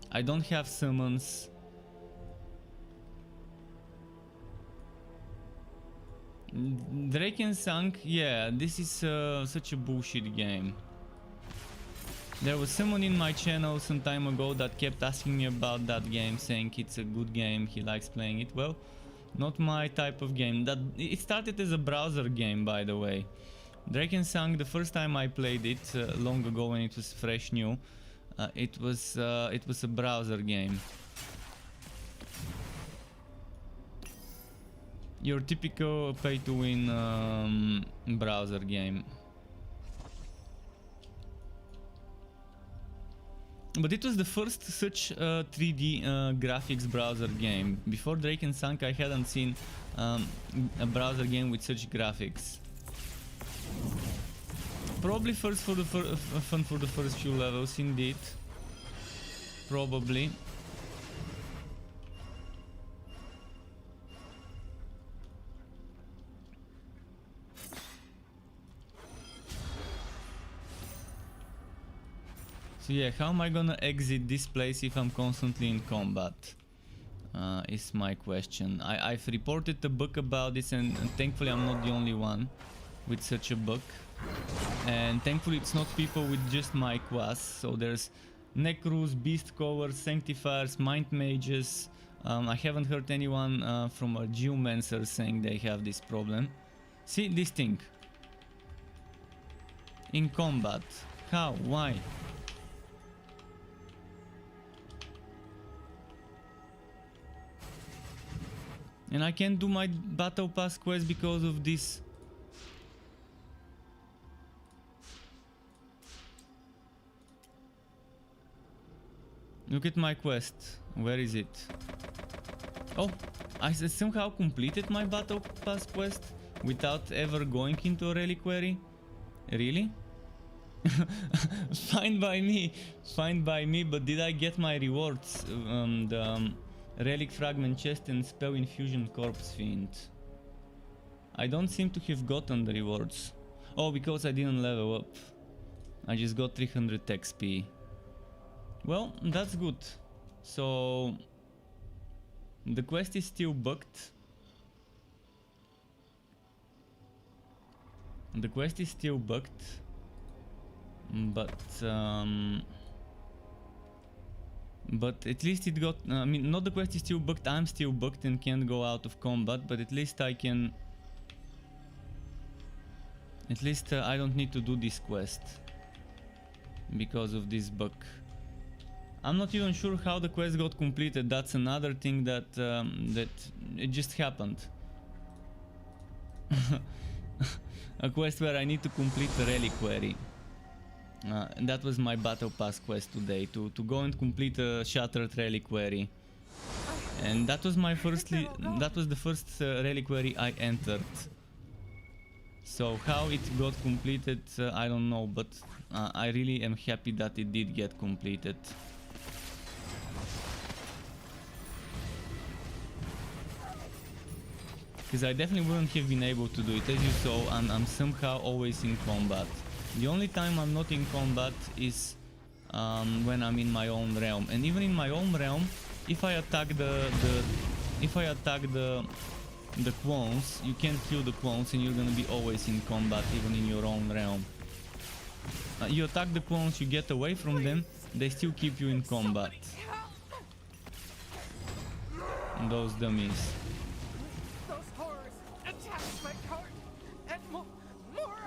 I don't have summons. Drakensang, yeah, this is such a bullshit game. There was someone in my channel some time ago that kept asking me about that game, saying it's a good game, he likes playing it. Well, not my type of game. It started as a browser game, by the way. Drakensang, the first time I played it, long ago when it was fresh new, it was a browser game. Your typical pay-to-win browser game. But it was the first such 3D graphics browser game. Before Drakensang, I hadn't seen a browser game with such graphics. Probably first for the fun for the first few levels, indeed. Probably. So yeah, how am I gonna exit this place if I'm constantly in combat? Is my question. I've reported a book about this, and thankfully I'm not the only one with such a book. And thankfully it's not people with just my class. So there's Necrus, Beast Callers, Sanctifiers, Mind Mages. I haven't heard anyone from a Geomancer saying they have this problem. See this thing. In combat. How? Why? And I can't do my battle pass quest because of this. Look at my quest. Where is it? Oh, I somehow completed my battle pass quest without ever going into a reliquary. Really? Fine by me. Fine by me, but did I get my rewards? Relic Fragment Chest and Spell Infusion Corpse Fiend. I don't seem to have gotten the rewards. Oh, because I didn't level up. I just got 300 XP. Well, that's good. So the quest is still bugged. The quest is still bugged, but at least it got, I mean, not the quest is still bugged, I'm still bugged and can't go out of combat, but at least I can, at least I don't need to do this quest because of this bug. I'm not even sure how the quest got completed. That's another thing that that it just happened. A quest where I need to complete the reliquary. And that was my battle pass quest today, to go and complete a shattered reliquary. And that was my that was the first reliquary I entered. So how it got completed, I don't know, but I really am happy that it did get completed. Because I definitely wouldn't have been able to do it. As you saw, I'm somehow always in combat. The only time I'm not in combat is when I'm in my own realm. And even in my own realm, if I attack the clones, you can't kill the clones and you're gonna be always in combat even in your own realm. You attack the clones, you get away from them, they still keep you in combat. And those dummies.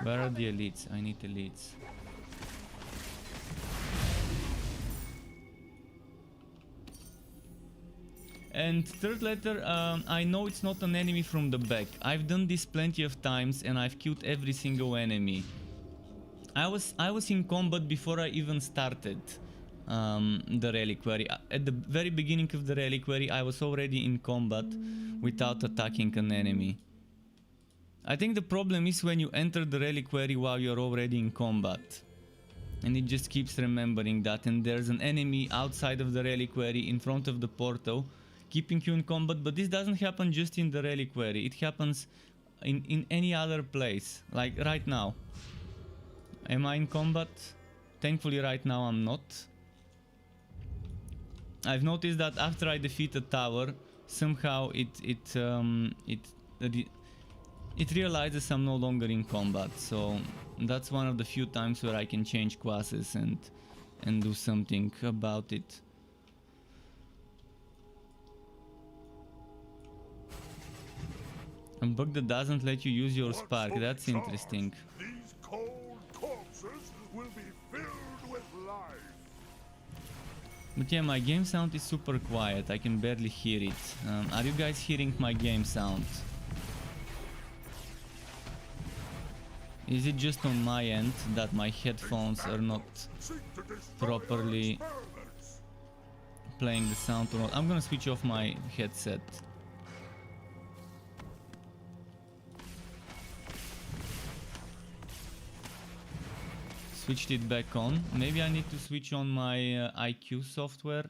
Where are the elites? I need elites. And third letter, I know it's not an enemy from the back. I've done this plenty of times and I've killed every single enemy. I was in combat before I even started the reliquary. At the very beginning of the reliquary, I was already in combat without attacking an enemy. I think the problem is when you enter the reliquary while you're already in combat. And it just keeps remembering that, and there's an enemy outside of the reliquary in front of the portal keeping you in combat, but this doesn't happen just in the reliquary, it happens in any other place, like right now. Am I in combat? Thankfully right now I'm not. I've noticed that after I defeat a tower, somehow it realizes I'm no longer in combat, so that's one of the few times where I can change classes and do something about it. A bug that doesn't let you use your spark, that's interesting. These cold corpses will be filled with life. But yeah, my game sound is super quiet, I can barely hear it. Are you guys hearing my game sound? Is it just on my end that my headphones are not properly playing the sound or not? I'm gonna switch off my headset. Switched it back on. Maybe I need to switch on my IQ software.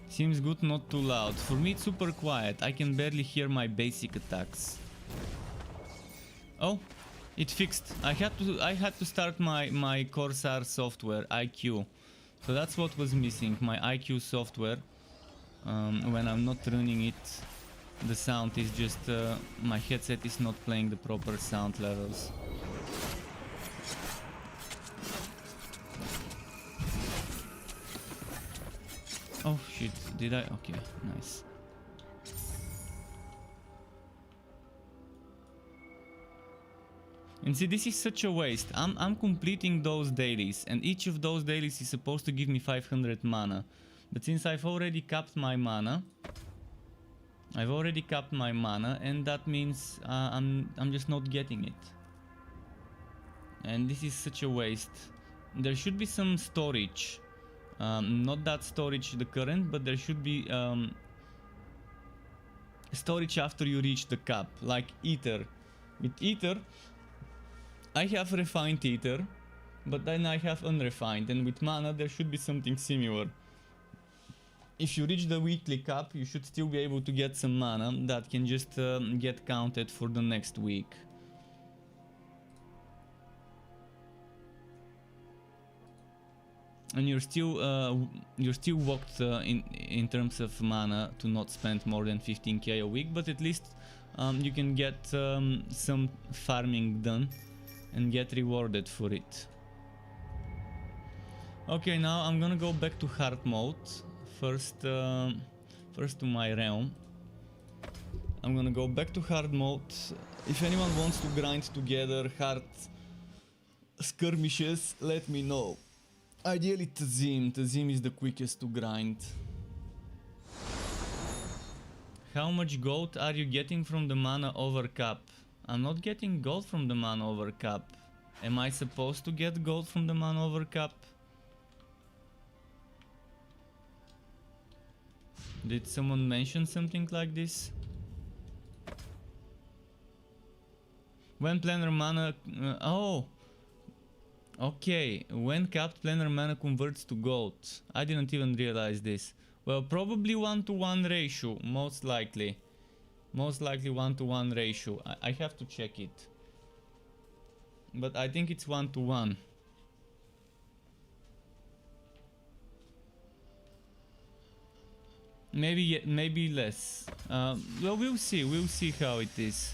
Seems good, not too loud. For me it's super quiet, I can barely hear my basic attacks. Oh, it fixed. I had to start my Corsair software, IQ. So that's what was missing, my IQ software. When I'm not running it, the sound is just, my headset is not playing the proper sound levels. Oh shit, did I? Okay, nice. And see, this is such a waste. I'm completing those dailies, and each of those dailies is supposed to give me 500 mana. But since I've already capped my mana, and that means I'm just not getting it. And this is such a waste. There should be some storage. Not that storage the current, but there should be storage after you reach the cap, like ether. With ether, I have refined ether, but then I have unrefined, and with mana there should be something similar. If you reach the weekly cap, you should still be able to get some mana that can just get counted for the next week. and you're still walked in terms of mana to not spend more than 15k a week, but at least you can get some farming done and get rewarded for it. Okay, now I'm gonna go back to hard mode. First to my realm. I'm gonna go back to hard mode. If anyone wants to grind together hard skirmishes, let me know. Ideally Tazim is the quickest to grind. How much gold are you getting from the mana over cap? I'm not getting gold from the mana over cap. Am I supposed to get gold from the mana over cap? Did someone mention something like this? When planar mana... oh! Okay, when capped planar mana converts to gold. I didn't even realize this. Well, probably 1-to-1 ratio, most likely. Most likely 1-to-1 ratio. I have to check it. But I think it's 1-to-1. Maybe less. Well, we'll see how it is.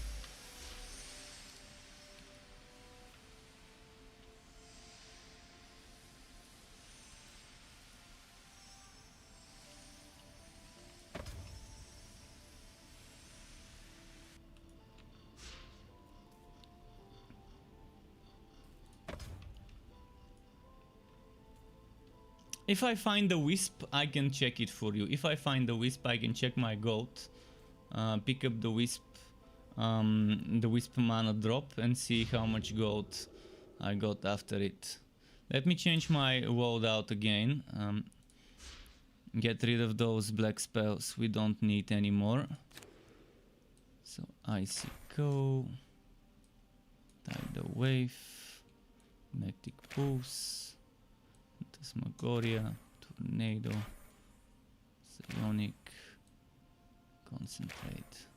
If I find the wisp, I can check it for you. If I find the wisp, I can check my gold, pick up the wisp mana drop, and see how much gold I got after it. Let me change my world out again. Get rid of those black spells we don't need anymore. So Icy Go, Tidal Wave, Magnetic Pulse, Phantasmagoria, Tornado, Psionic, Concentrate.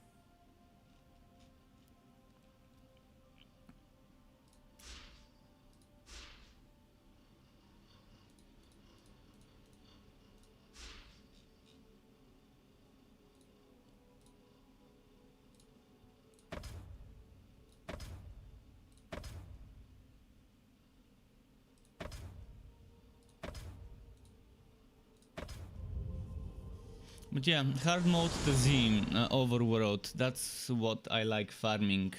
But yeah, hard mode Tazim, overworld, that's what I like farming.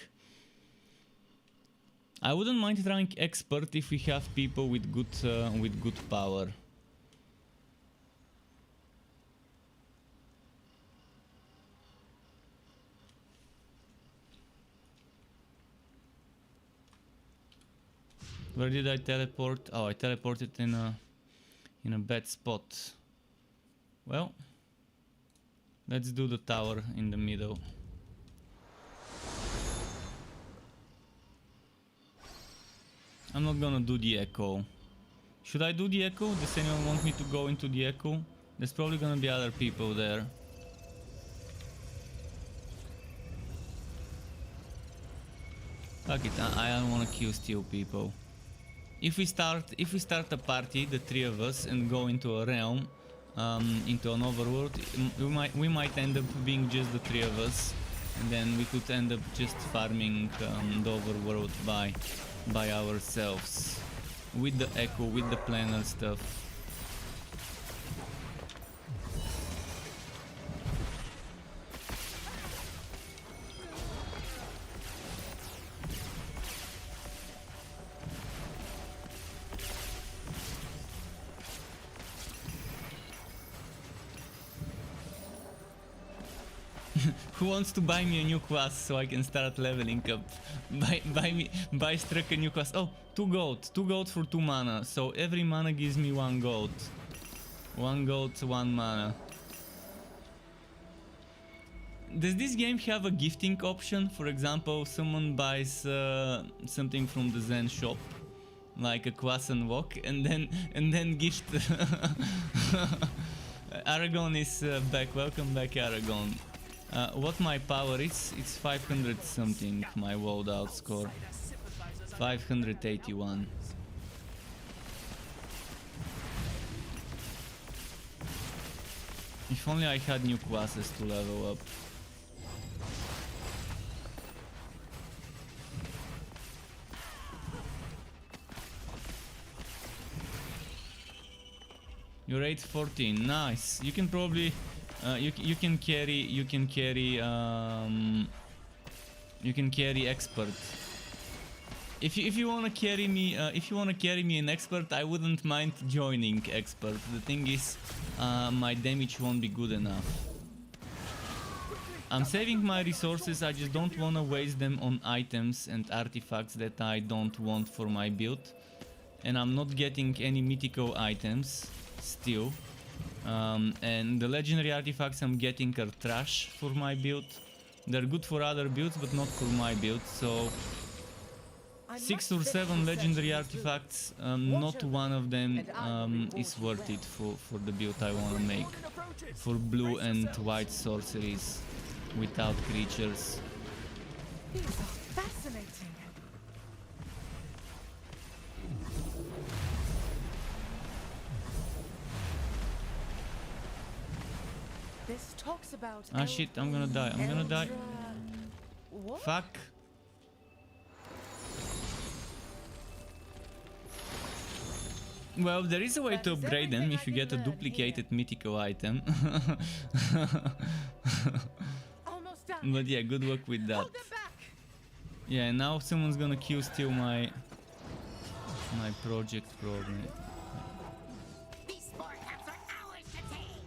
I wouldn't mind trying expert if we have people with good power. Where did I teleport? Oh, I teleported in a bad spot. Well, let's do the tower in the middle. I'm not gonna do the echo. Should I do the echo? Does anyone want me to go into the echo? There's probably gonna be other people there. Fuck it, I don't wanna kill steel people. If we start a party, the three of us, and go into a realm, into an overworld, we might end up being just the three of us, and then we could end up just farming the overworld by ourselves with the echo, with the planar stuff. Who wants to buy me a new class so I can start leveling up? Buy Struck a new class. Oh, 2 gold. 2 gold for 2 mana. So every mana gives me 1 gold. 1 gold, 1 mana. Does this game have a gifting option? For example, someone buys something from the Zen shop, like a class and walk, and then gift. Aragon is back. Welcome back, Aragon. What my power is, it's 500 something, my world out score. 581. If only I had new classes to level up. You're 814, nice. You can probably you can carry expert. If you wanna carry me in expert, I wouldn't mind joining expert. The thing is, my damage won't be good enough. I'm saving my resources. I just don't wanna waste them on items and artifacts that I don't want for my build. And I'm not getting any mythical items still. And the legendary artifacts I'm getting are trash for my build. They're good for other builds, but not for my build. So 6 or 7 legendary artifacts, not one of them is worth it for the build I want to make. For blue and white sorceries without creatures. These are fascinating. This talks about Ah shit, I'm gonna die, I'm gonna die. What? Fuck. Well, there is a way to upgrade them if you get a duplicated mythical item. Almost done. But yeah, good luck with that. Hold them back. Yeah, now someone's gonna steal my project probably. These spore caps are ours to take.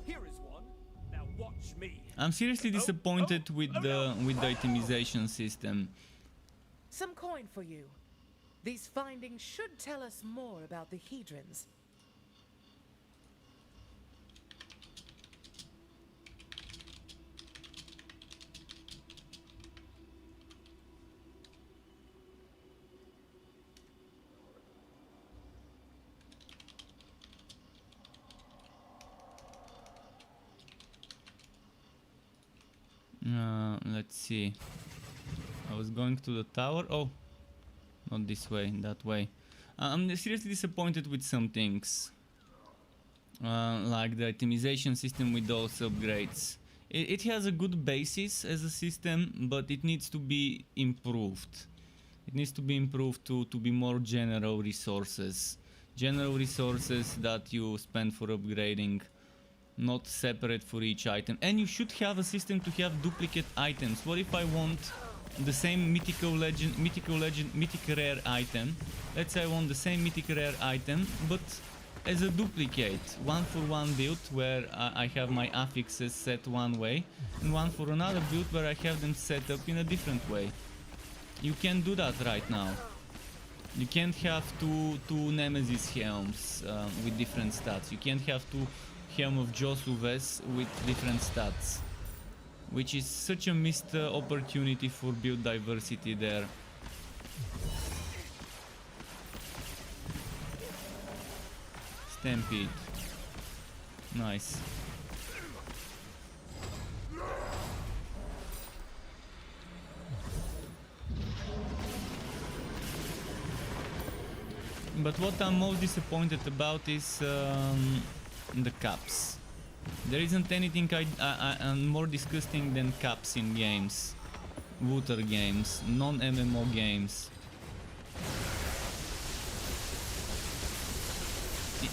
Here is one. Now watch me. I'm seriously disappointed with the itemization system. Some coin for you. These findings should tell us more about the Hedrons. Let's see. I was going to the tower. Oh, not this way, that way. I'm seriously disappointed with some things. Like the itemization system with those upgrades. It has a good basis as a system, but it needs to be improved. It needs to be improved to be more general resources. General resources that you spend for upgrading, not separate for each item. And you should have a system to have duplicate items. What if I want the same mythic rare item? Let's say I want the same mythic rare item, but as a duplicate. One for one build where I have my affixes set one way, and one for another build where I have them set up in a different way. You can't do that right now. You can't have two Nemesis helms with different stats. You can't have two Helm of Josuves with different stats, which is such a missed opportunity for build diversity there. Stampede. Nice. But what I'm most disappointed about is the caps. There isn't anything more disgusting than caps in games. Water games, non-MMO games.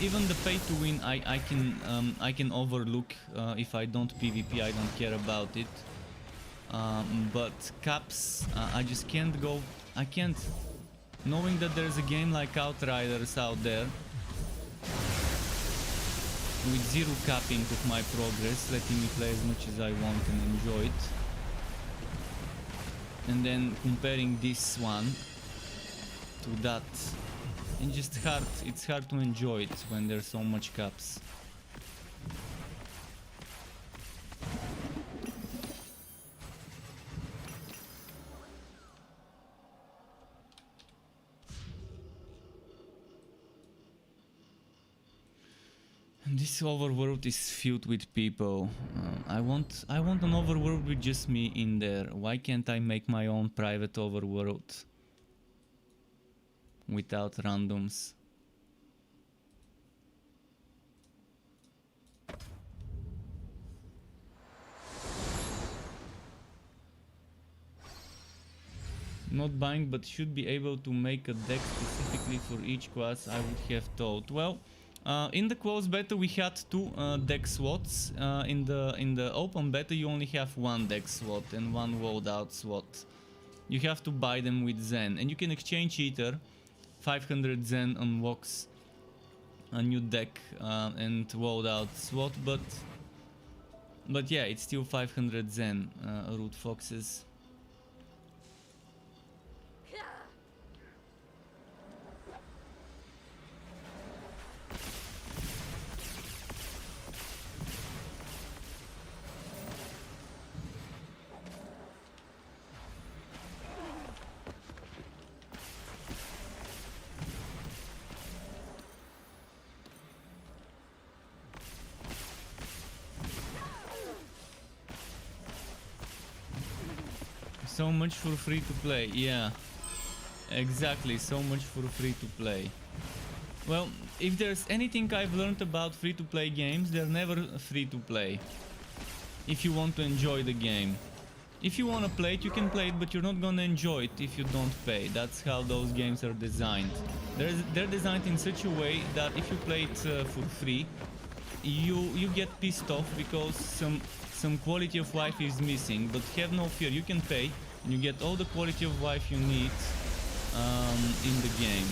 Even the pay to win I can overlook if I don't PvP, I don't care about it. But caps, I just can't go, I can't. Knowing that there's a game like Outriders out there with zero capping of my progress, letting me play as much as I want and enjoy it, and then comparing this one to that, it's hard to enjoy it when there's so much caps. This overworld is filled with people. I want an overworld with just me in there. Why can't I make my own private overworld without randoms? Not buying, but should be able to make a deck specifically for each class, I would have thought. Well, in the closed beta we had 2 deck slots. In the open beta you only have 1 deck slot and 1 loadout slot. You have to buy them with Zen, and you can exchange either 500 Zen unlocks a new deck and loadout slot, but yeah, it's still 500 Zen root foxes. So much for free to play, yeah, exactly, so much for free to play. Well, if there's anything I've learned about free to play games, they're never free to play. If you want to enjoy the game. If you want to play it, you can play it, but you're not gonna enjoy it if you don't pay. That's how those games are designed. They're designed in such a way that if you play it for free, you get pissed off because some quality of life is missing. But have no fear, you can pay and you get all the quality of life you need in the game.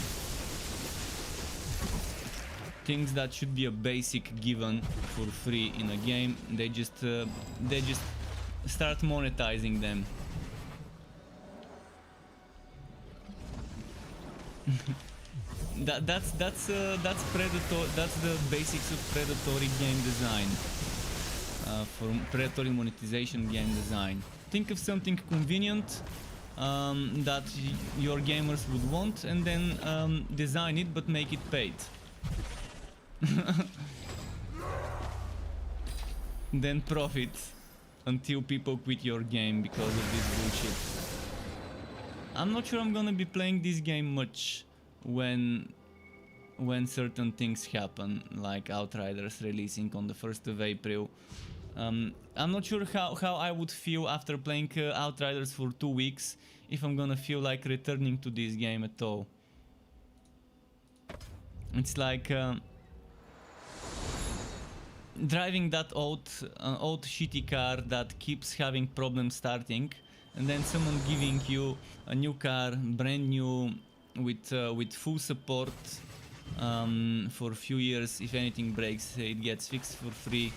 Things that should be a basic given for free in a game, they just start monetizing them. That's predator. That's the basics of predatory game design. For predatory monetization game design. Think of something convenient that your gamers would want, and then design it, but make it paid. Then profit until people quit your game because of this bullshit. I'm not sure I'm gonna be playing this game much when certain things happen, like Outriders releasing on the 1st of April. I'm not sure how I would feel after playing Outriders for 2 weeks, if I'm gonna feel like returning to this game at all. It's like driving that old shitty car that keeps having problems starting, and then someone giving you a new car, brand new, with full support for a few years. If anything breaks, it gets fixed for free.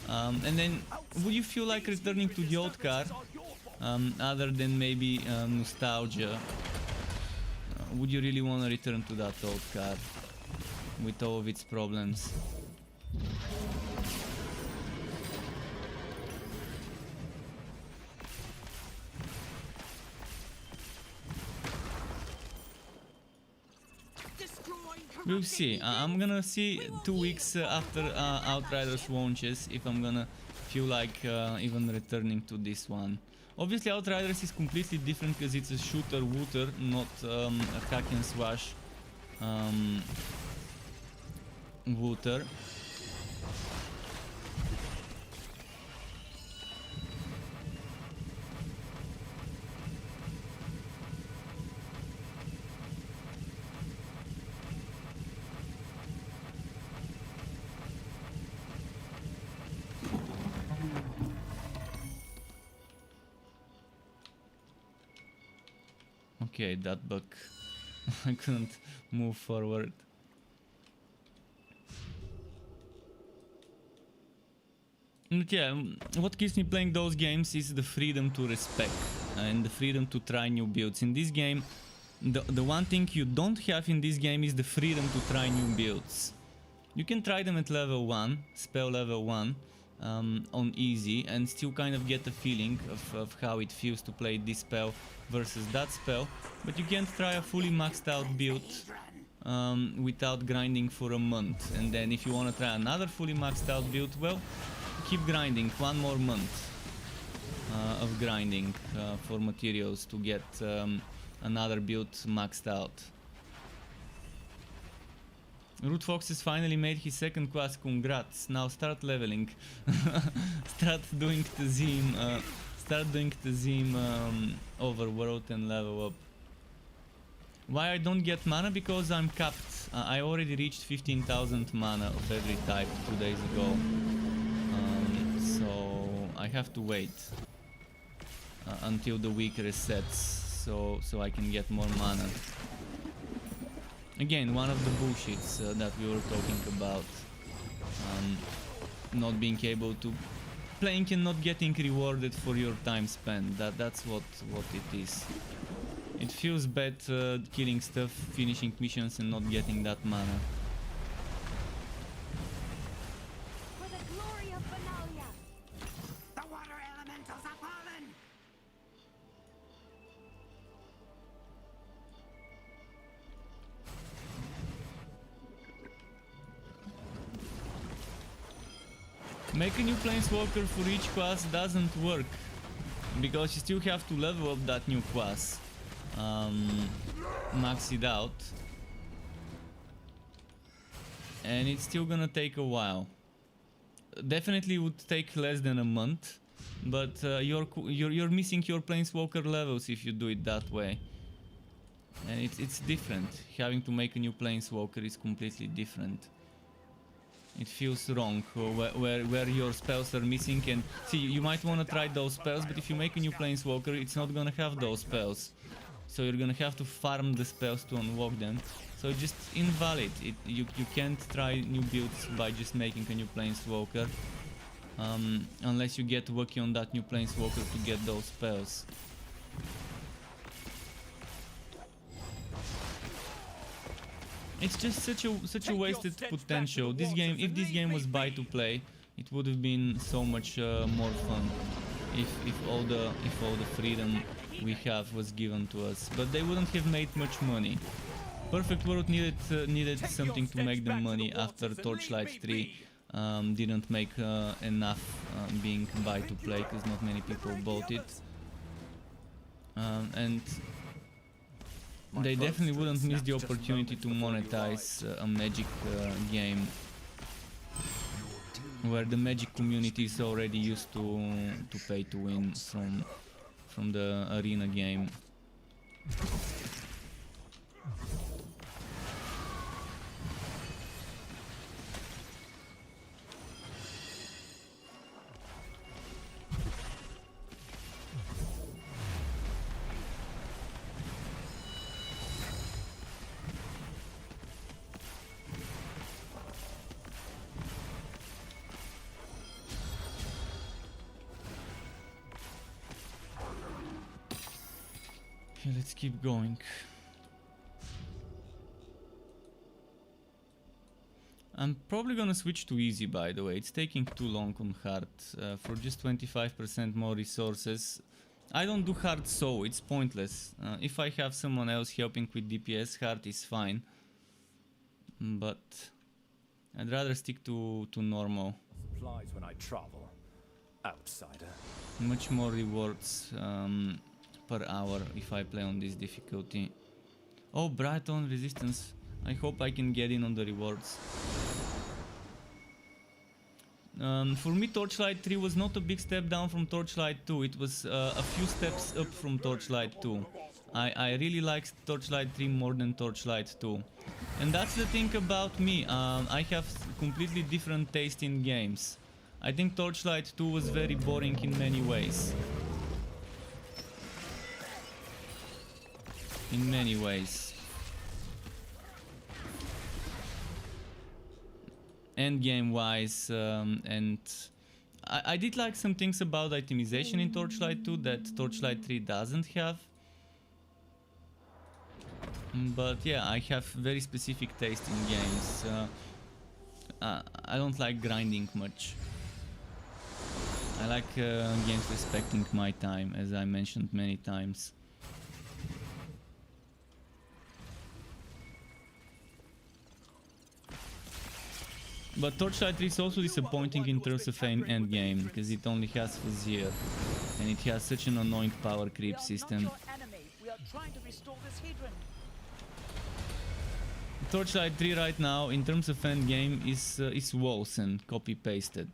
And then would you feel like returning to the old car, other than maybe nostalgia? Would you really want to return to that old car with all of its problems? We'll see. I'm gonna see 2 weeks after Outriders launches if I'm gonna feel like even returning to this one. Obviously Outriders is completely different because it's a shooter-wooter, not a hack and slash wooter. Okay, that bug. I couldn't move forward. But yeah, what keeps me playing those games is the freedom to respec and the freedom to try new builds. In this game, the one thing you don't have in this game is the freedom to try new builds. You can try them at level 1, spell level 1, on easy, and still kind of get a feeling of how it feels to play this spell versus that spell, but you can't try a fully maxed out build without grinding for a month. And then if you want to try another fully maxed out build, well, keep grinding 1 more month of grinding for materials to get another build maxed out. Root Fox has finally made his second quest, congrats. Now start leveling. Start doing the Zim overworld and level up. Why I don't get mana? Because I'm capped. I already reached 15,000 mana of every type 2 days ago. So I have to wait until the week resets so I can get more mana. Again, one of the bullshits that we were talking about. Not being able to... Playing and not getting rewarded for your time spent. That's what it is. It feels bad killing stuff, finishing missions and not getting that mana. For the glory of Benalia! The water elementals have fallen! Make a new Plainswalker for each class doesn't work, because you still have to level up that new class. Max it out. And it's still gonna take a while. Definitely would take less than a month, but you're missing your Plainswalker levels if you do it that way. And it's different. Having to make a new Plainswalker is completely different. It feels wrong where your spells are missing, and see, you might want to try those spells, but if you make a new Plainswalker, it's not gonna have those spells. So you're gonna have to farm the spells to unlock them. So it's just invalid. You can't try new builds by just making a new Plainswalker. Unless you get lucky on that new Plainswalker to get those spells. It's just such a wasted potential. This game, if this game was buy to play, it would have been so much more fun. If all the freedom we have was given to us, but they wouldn't have made much money. Perfect World needed something to make them money after Torchlight 3 didn't make enough being buy to play, because not many people bought it. And they definitely wouldn't miss the opportunity to monetize a Magic game where the Magic community is already used to pay to win from the arena game. Okay, let's keep going. I'm probably gonna switch to easy, by the way. It's taking too long on hard. For just 25% more resources. I don't do hard, so it's pointless. If I have someone else helping with DPS, hard is fine. But I'd rather stick to normal. Supplies when I travel. Outsider. Much more rewards per hour if I play on this difficulty. Oh, Brighton resistance. I hope I can get in on the rewards. For me, Torchlight 3 was not a big step down from Torchlight 2. It was a few steps up from Torchlight 2. I really like Torchlight 3 more than Torchlight 2. And that's the thing about me. I have completely different taste in games. I think Torchlight 2 was very boring in many ways. In many ways. Endgame wise, and I did like some things about itemization in Torchlight 2 that Torchlight 3 doesn't have. But yeah, I have very specific taste in games. I don't like grinding much. I like games respecting my time, as I mentioned many times. But Torchlight 3 is also disappointing in terms of endgame, because it only has Fuzzier, and it has such an annoying power creep system. We are trying to restore this hydrant. Torchlight 3 right now, in terms of endgame, is Wolsen, copy-pasted.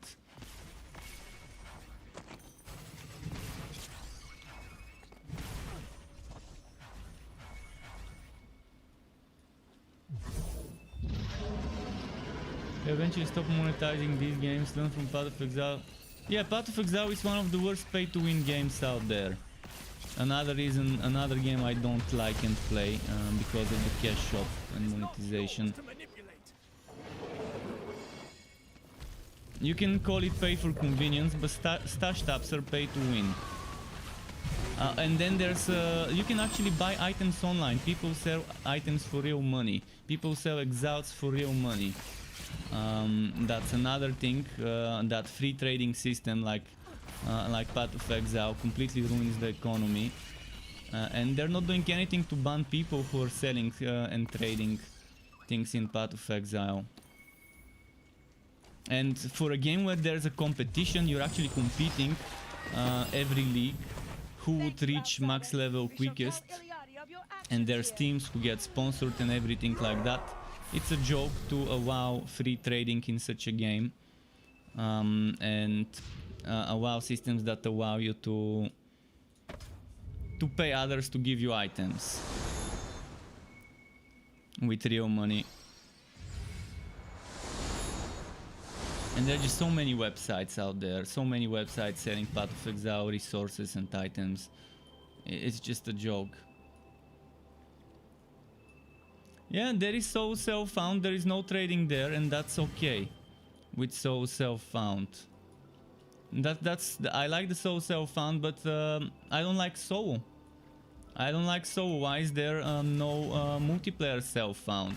Eventually stop monetizing these games, learn from Path of Exile. Yeah, Path of Exile is one of the worst pay-to-win games out there. Another reason, another game I don't like and play because of the cash shop and monetization. You can call it pay for convenience, but stash tabs are pay to win. And then there's you can actually buy items online. People sell items for real money. People sell exiles for real money. That's another thing. That free trading system, like Path of Exile, completely ruins the economy. And they're not doing anything to ban people who are selling and trading things in Path of Exile. And for a game where there's a competition, you're actually competing every league who would reach max level quickest, and there's teams who get sponsored and everything like that. It's a joke to allow free trading in such a game, and allow systems that allow you to pay others to give you items with real money. And there are just so many websites out there, so many websites selling Path of Exile resources and items. It's just a joke. Yeah, there is Soul Self-Found, there is no trading there, and that's okay with Soul Self-Found. I like the Soul Self-Found, but I don't like Soul. I don't like Soul. Why is there no multiplayer Self-Found?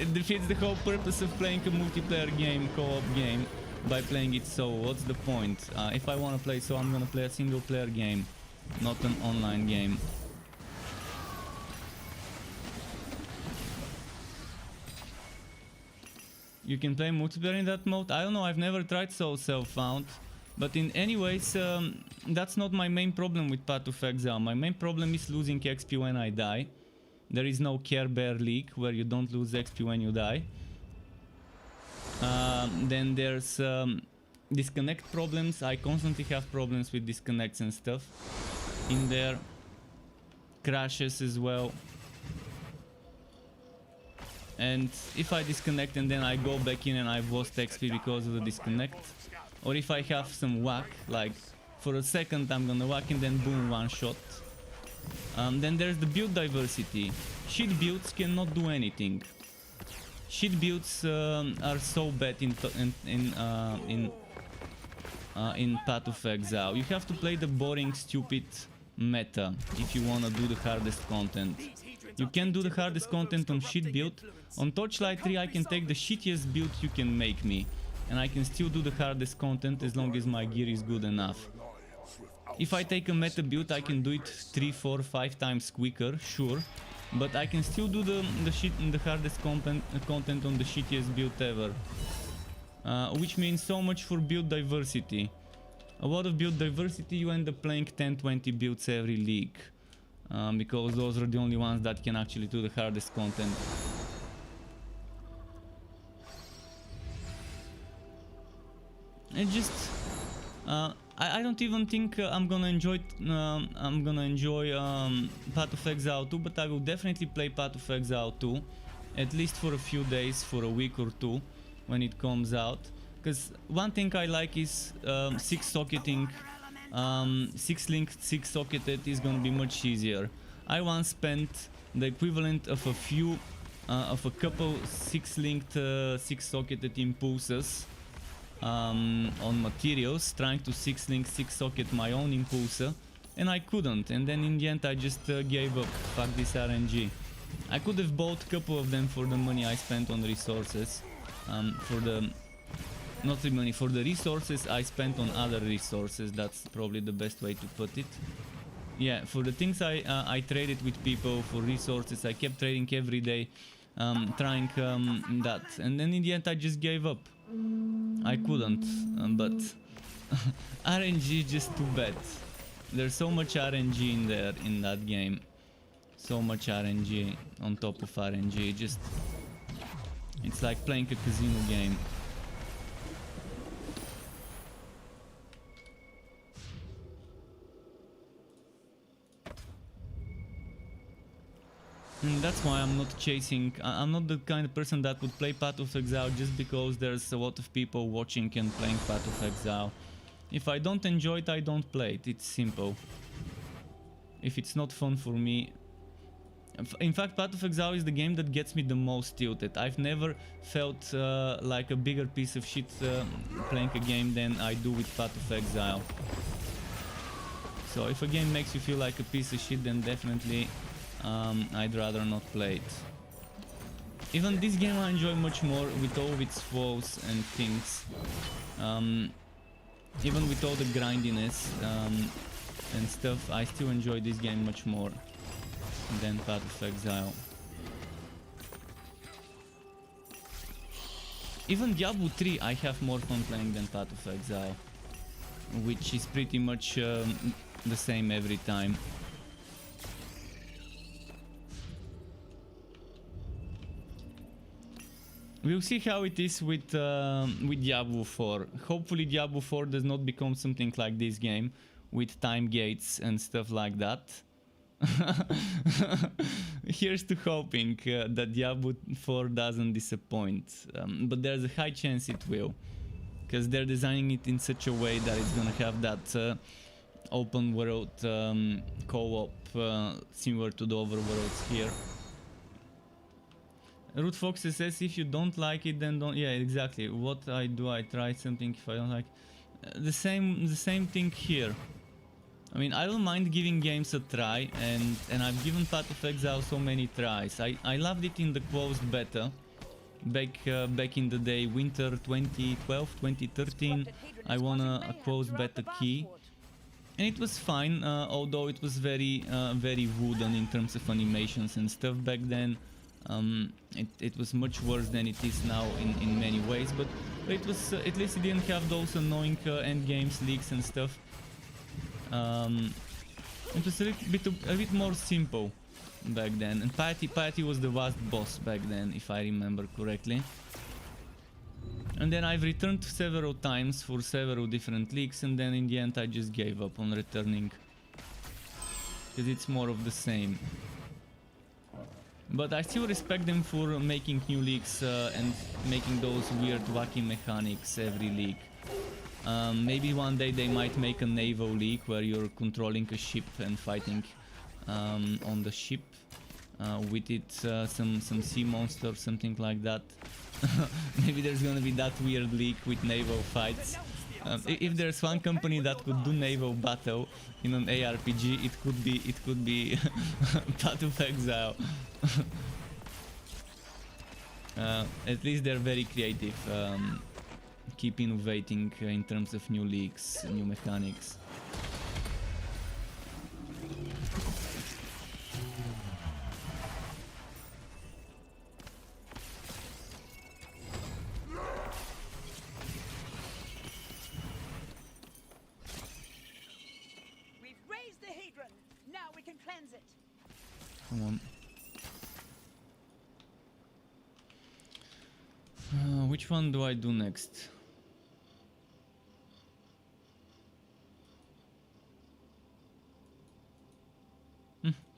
It defeats the whole purpose of playing a multiplayer game, co-op game, by playing it solo. What's the point? If I want to play solo, I'm gonna play a single player game, not an online game. You can play multiplayer in that mode? I don't know, I've never tried Soul Self-Found. But in any ways, that's not my main problem with Path of Exile. My main problem is losing XP when I die. There is no Care Bear League where you don't lose XP when you die. Then there's disconnect problems. I constantly have problems with disconnects and stuff in there. Crashes as well. And if I disconnect and then I go back in and I've lost XP because of the disconnect, or if I have some whack, like for a second I'm gonna whack and then boom, one shot. Then there's the build diversity. Shit builds cannot do anything. Shit builds are so bad in Path of Exile. You have to play the boring, stupid meta if you wanna do the hardest content. You can do the hardest content on shit build. On Torchlight 3 I can take the shittiest build you can make me, and I can still do the hardest content as long as my gear is good enough. If I take a meta build, I can do it 3, 4, 5 times quicker, sure, but I can still do the hardest content on the shittiest build ever. Which means so much for build diversity. A lot of build diversity, you end up playing 10-20 builds every league, because those are the only ones that can actually do the hardest content. And just I don't even think I'm gonna enjoy Path of Exile 2, but I will definitely play Path of Exile 2, at least for a few days, for a week or two, when it comes out. Because one thing I like is 6 socketing. 6 linked, 6 socketed is gonna be much easier. I once spent the equivalent of a couple 6 linked, 6 socketed impulses on materials, trying to 6 link, 6 socket my own impulser, and I couldn't, and then in the end I just gave up. Fuck this RNG. I could have bought a couple of them for the money I spent on resources, for the resources I spent on other resources. That's probably the best way to put it. Yeah, for the things I traded with people for resources, I kept trading every day. trying that, and then in the end I just gave up. I couldn't, but RNG is just too bad. There's so much RNG in there in that game, so much RNG on top of RNG. Just it's like playing a casino game. And that's why I'm not chasing. I'm not the kind of person that would play Path of Exile just because there's a lot of people watching and playing Path of Exile. If I don't enjoy it, I don't play it. It's simple. If it's not fun for me. In fact, Path of Exile is the game that gets me the most tilted. I've never felt like a bigger piece of shit playing a game than I do with Path of Exile. So if a game makes you feel like a piece of shit, then definitely I'd rather not play it. Even this game I enjoy much more with all its flaws and things. Even with all the grindiness and stuff, I still enjoy this game much more than Path of Exile. Even Diablo 3 I have more fun playing than Path of Exile, which is pretty much the same every time. We'll see how it is with Diablo 4. Hopefully Diablo 4 does not become something like this game, with time gates and stuff like that. Here's to hoping that Diablo 4 doesn't disappoint. But there's a high chance it will, because they're designing it in such a way that it's gonna have that open world co-op similar to the overworlds here. Root Fox says if you don't like it, then don't. Yeah, exactly. What I do, I try something. If I don't like, the same thing here. I mean, I don't mind giving games a try, and I've given Path of Exile so many tries. I loved it in the closed beta, back in the day, winter 2012, 2013. I won a closed beta key, and it was fine. Although it was very wooden in terms of animations and stuff back then. It was much worse than it is now in many ways, but it was at least it didn't have those annoying end games leaks and stuff. It was a bit more simple back then, and Piety was the last boss back then, if I remember correctly. And then I've returned several times for several different leaks, and then in the end I just gave up on returning, because it's more of the same. But I still respect them for making new leaks and making those weird wacky mechanics every leak. Maybe one day they might make a naval leak where you're controlling a ship and fighting on the ship with it some sea monster or something like that. Maybe there's gonna be that weird leak with naval fights. If there's one company that could do naval battle in an ARPG, it could be Path of Exile. At least they're very creative. Keep innovating in terms of new leaks, new mechanics. We've raised the Hadron. Now we can cleanse it. Come on. Which one do I do next?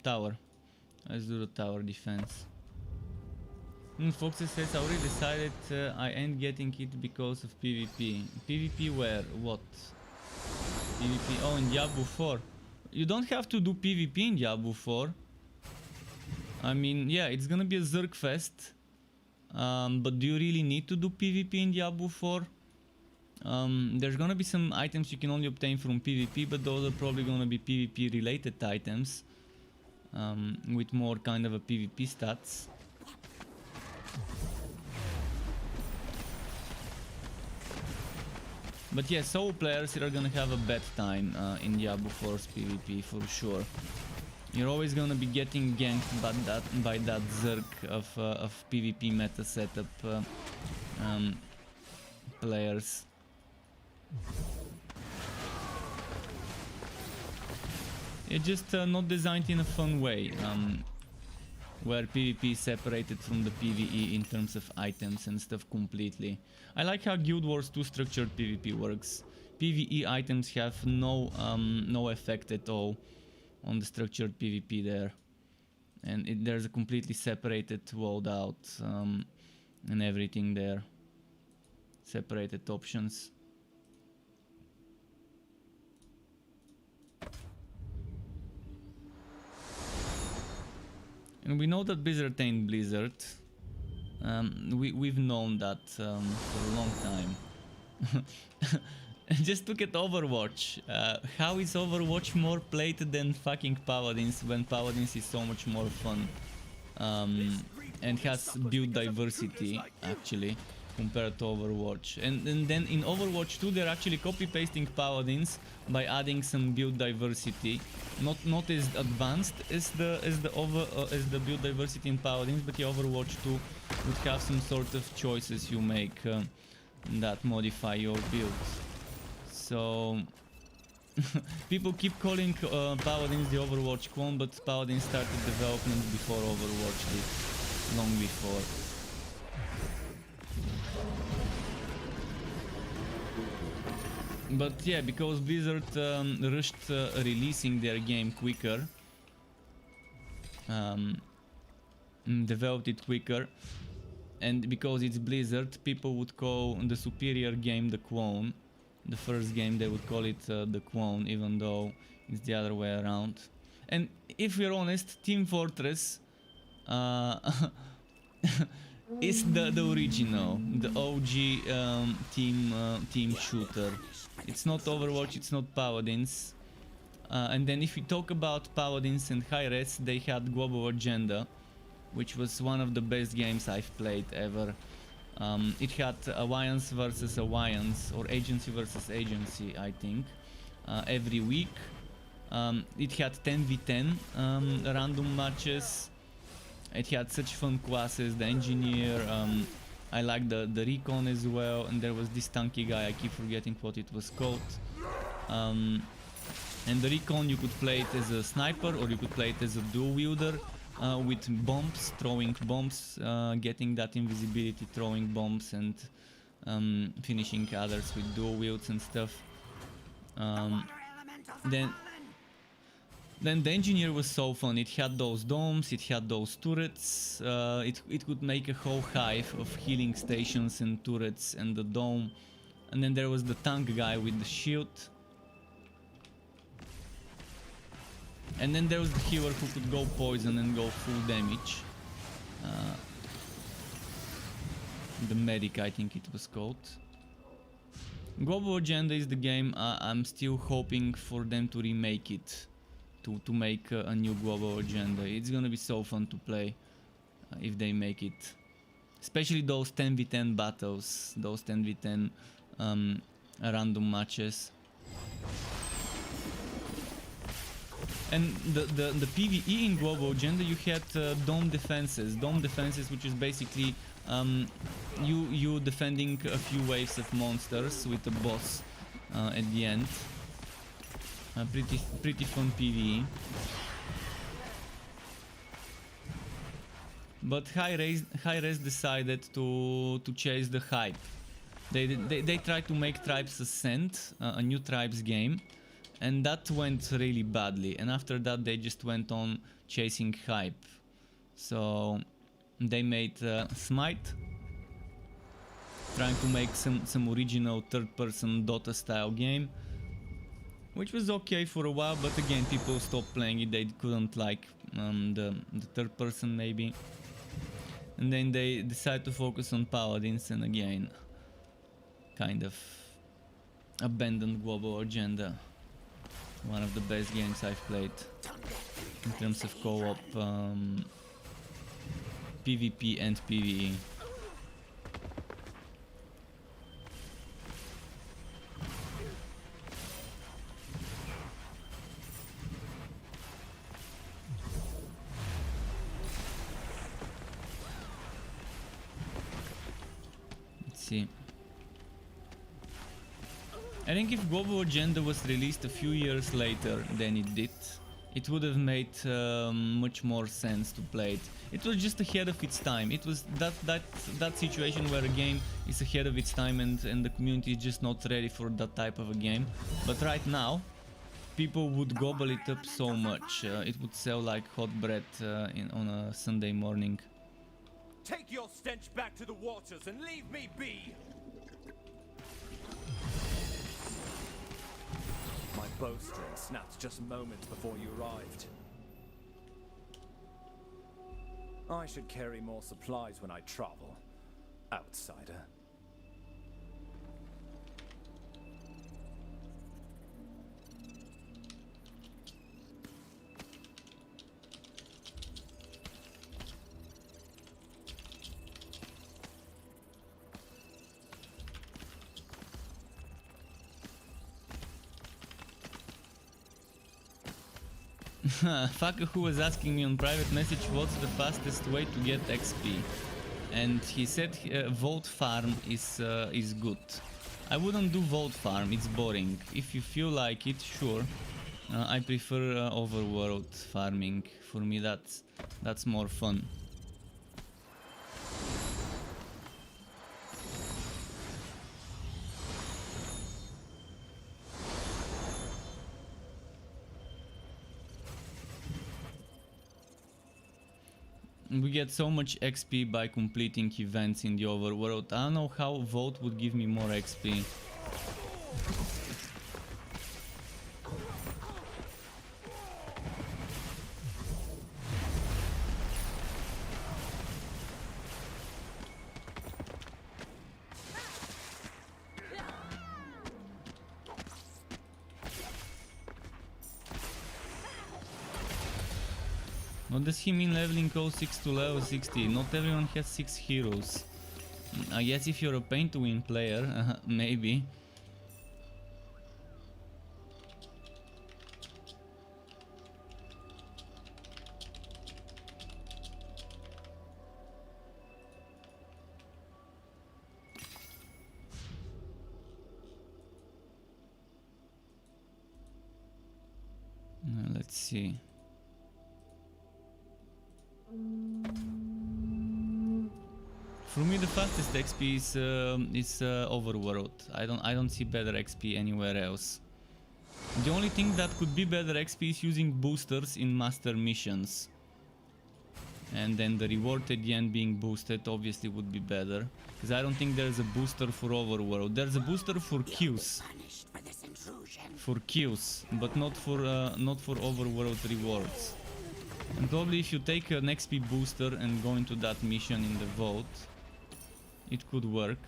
Tower. Let's do the tower defense. Foxy says I already decided I ain't getting it because of PvP. PvP where? What? PvP? Oh, in Diablo 4. You don't have to do PvP in Diablo 4. I mean, yeah, it's gonna be a Zerg fest. But do you really need to do PvP in Diablo 4? There's gonna be some items you can only obtain from PvP, but those are probably gonna be PvP related items. With more kind of a PvP stats. But yeah, solo players are gonna have a bad time in Diablo 4's PvP for sure. you're always gonna be getting ganked by that Zerg of PvP meta setup players. It's just not designed in a fun way, where PvP is separated from the PvE in terms of items and stuff completely. I like how Guild Wars 2 structured PvP works. PvE items have no effect at all on the structured PvP there, and there's a completely separated loadout and everything there, separated options. And we know that Blizzard ain't Blizzard. We've known that for a long time. Just look at Overwatch. How is Overwatch more played than fucking Paladins when Paladins is so much more fun and has build diversity actually compared to Overwatch. And then in Overwatch 2 they're actually copy pasting Paladins by adding some build diversity. Not as advanced as the build diversity in Paladins, but yeah, Overwatch 2 would have some sort of choices you make that modify your build. So people keep calling Paladins the Overwatch clone, but Paladins started development before Overwatch did, long before. But yeah, because Blizzard rushed releasing their game quicker, developed it quicker, and because it's Blizzard, people would call the superior game the clone. The first game they would call it the clone, even though it's the other way around. And if we're honest, Team Fortress is the original, the OG team shooter. It's not Overwatch, it's not Paladins. And then if we talk about Paladins and Hi-Res, they had Global Agenda, which was one of the best games I've played ever. It had Alliance versus Alliance, or Agency versus Agency, I think, every week. It had 10v10 random matches. It had such fun classes, the Engineer, I like the Recon as well, and there was this tanky guy, I keep forgetting what it was called. And the Recon, you could play it as a sniper, or you could play it as a dual wielder. With bombs, throwing bombs, getting that invisibility, throwing bombs, and finishing others with dual wields and stuff. Then the Engineer was so fun. It had those domes, it had those turrets. It could make a whole hive of healing stations and turrets and the dome. And then there was the tank guy with the shield. And then there was the healer who could go poison and go full damage. The medic, I think it was called. Global Agenda is the game I'm still hoping for them to remake it. To make a new Global Agenda. It's gonna be so fun to play if they make it. Especially those 10v10 battles, those 10v10 random matches. And the PvE in Global Agenda, you had dome defenses. Dome defenses, which is basically you defending a few waves of monsters with a boss at the end. Pretty fun PvE. But Hi-Res decided to chase the hype. They tried to make Tribes Ascent, a new Tribes game. And that went really badly, and after that they just went on chasing hype. So they made Smite, trying to make some original third-person Dota style game, which was okay for a while, but again people stopped playing it. They couldn't like the third person maybe, and then they decided to focus on Paladins, and again kind of abandoned Global Agenda. One of the best games I've played in terms of co-op, PvP and PvE. see. I think if Global Agenda was released a few years later than it did, it would have made much more sense to play it. It was just ahead of its time. It was that situation where a game is ahead of its time and the community is just not ready for that type of a game. But right now, people would gobble it up so much. It would sell like hot bread on a Sunday morning. Take your stench back to the waters and leave me be! My bowstring snapped just moments before you arrived. I should carry more supplies when I travel, outsider. Fucker who was asking me on private message what's the fastest way to get XP, and he said Vault Farm is good. I wouldn't do Vault Farm, it's boring. If you feel like it, sure. I prefer overworld farming. For me that's more fun. We get so much XP by completing events in the overworld. I don't know how Vault would give me more XP. What does he mean leveling code 6 to level 60? Not everyone has 6 heroes. I guess if you're a pain to win player, maybe. Let's see. For me, the fastest XP is overworld. I don't see better XP anywhere else. The only thing that could be better XP is using boosters in master missions, and then the reward at the end being boosted obviously would be better. Because I don't think there's a booster for overworld. There's a booster for kills. For kills, but not for overworld rewards. And probably if you take an XP booster and go into that mission in the vault, it could work.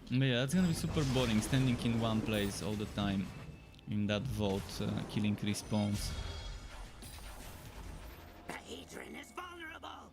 But yeah, that's gonna be super boring, standing in one place all the time in that vault, killing respawns. The Hedron is vulnerable.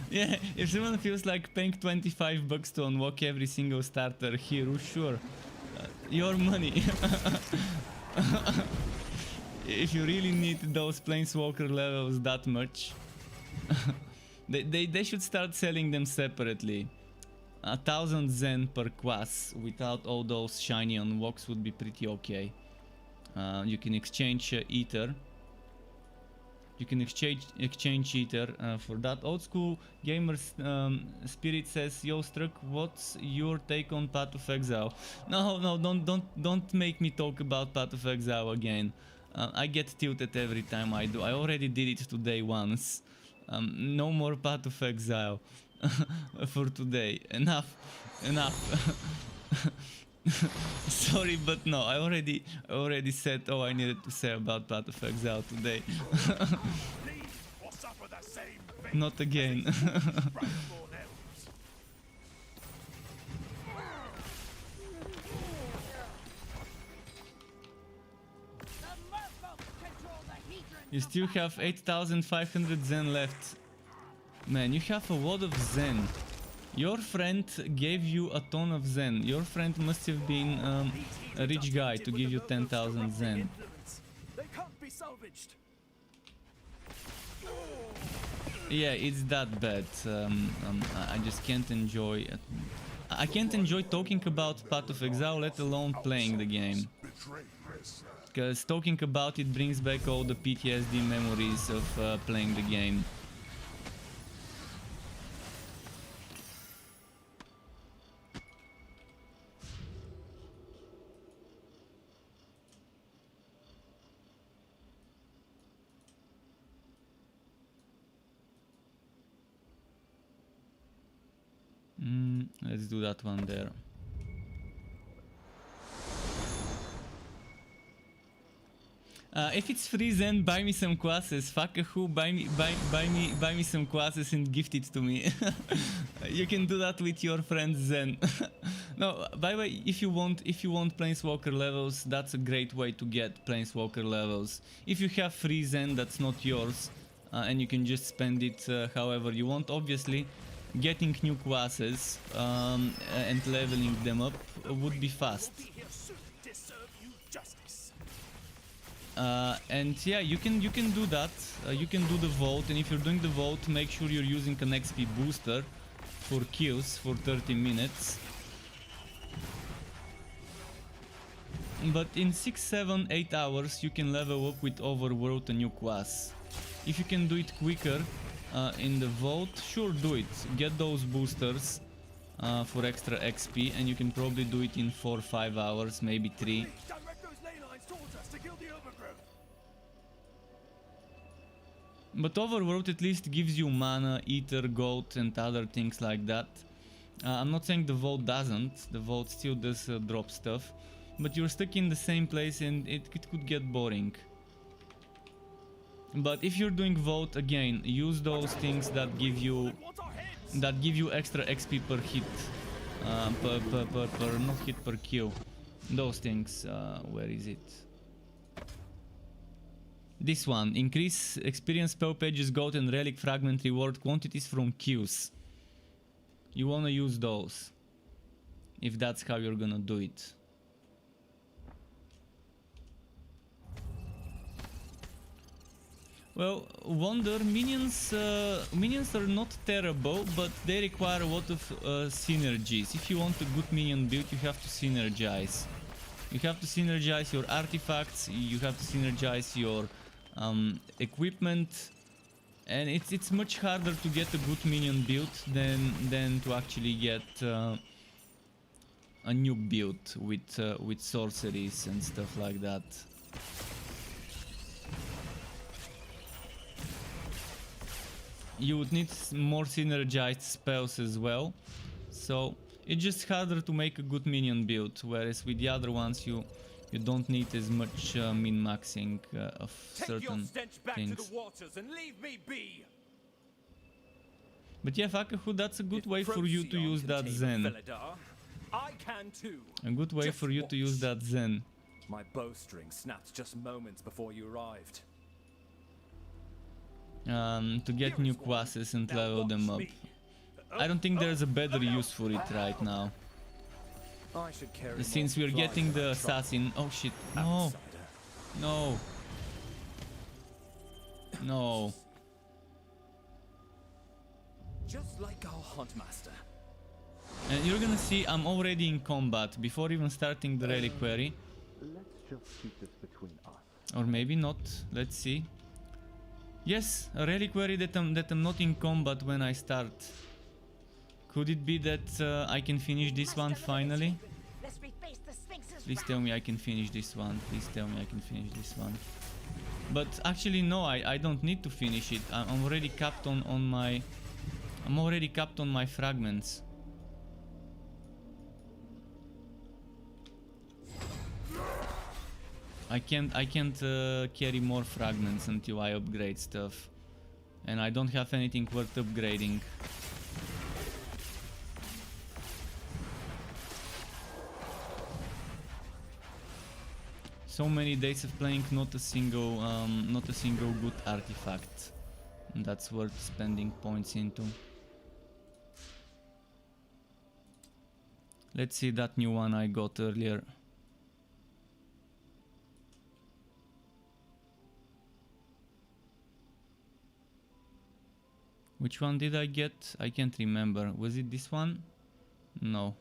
Yeah, if someone feels like paying $25 to unlock every single starter hero, sure, your money. If you really need those Plainswalker levels that much, they should start selling them separately. 1000 Zen per quest without all those shiny unlocks would be pretty okay. You can exchange ether. You can exchange ether for that. Old school gamer spirit says, "Yo, Struck, what's your take on Path of Exile?" No, don't make me talk about Path of Exile again. I get tilted every time I do. I already did it today once. No more Path of Exile for today. Enough. Sorry, but no, I already said all I needed to say about Path of Exile today. Leave or suffer the same fate. Not again. Dragonborn elves. The merfolk control the Hedron. You still have 8,500 Zen left. Man, you have a lot of Zen. Your friend gave you a ton of Zen. Your friend must have been a rich guy to give you 10,000 Zen. They can't be salvaged. Yeah, it's that bad. I just can't enjoy it. I can't enjoy talking about Path of Exile, let alone playing the game. Because talking about it brings back all the PTSD memories of playing the game. Let's do that one there. If it's free, then buy me some classes. Fuck who, buy me some classes and gift it to me. You can do that with your friends Zen. No, by the way, if you want Plainswalker levels, that's a great way to get Plainswalker levels. If you have free Zen, that's not yours, and you can just spend it however you want. Obviously, getting new classes and leveling them up would be fast. And yeah, you can do that. You can do the vote, and if you're doing the vote, make sure you're using an XP booster for kills for 30 minutes. But in 6, 7, 8 hours you can level up with Overworld a new class. If you can do it quicker in the vote, sure, do it. Get those boosters for extra XP, and you can probably do it in 4 or 5 hours, maybe 3. But Overworld at least gives you mana, ether, gold and other things like that. I'm not saying the vote doesn't, the vote still does drop stuff, but you're stuck in the same place and it could get boring. But if you're doing vote, again, use those things that give you extra XP per hit, not hit, per kill. Those things, where is it? This one, increase experience, spell pages, gold and relic fragment reward quantities from queues. You wanna use those, if that's how you're gonna do it. Well, Wonder, minions are not terrible, but they require a lot of synergies. If you want a good minion build, you have to synergize. You have to synergize your artifacts, you have to synergize your equipment, and it's much harder to get a good minion build than to actually get a new build with sorceries and stuff like that. You would need more synergized spells as well, so it's just harder to make a good minion build, whereas with the other ones you don't need as much min-maxing of certain things. But yeah, Fakahu, that's a good way for you to use that Zen. A good way for you to use that Zen. My bowstring snapped just moments before you arrived. To get new classes and level them up. I don't think there's a better use for it right now. Since we're getting the assassin. Oh shit. No. No. No. Just like our huntmaster. And you're gonna see I'm already in combat before even starting the reliquary. Let's just keep this between us. Or maybe not. Let's see. Yes, a reliquary that I'm not in combat when I start. Could it be that I can finish this one finally? Please tell me I can finish this one. Please tell me I can finish this one. But actually no, I don't need to finish it. I'm already capped on my fragments. I can't carry more fragments until I upgrade stuff. And I don't have anything worth upgrading. So many days of playing, not a single good artifact that's worth spending points into. Let's see that new one I got earlier. Which one did I get? I can't remember. Was it this one? No.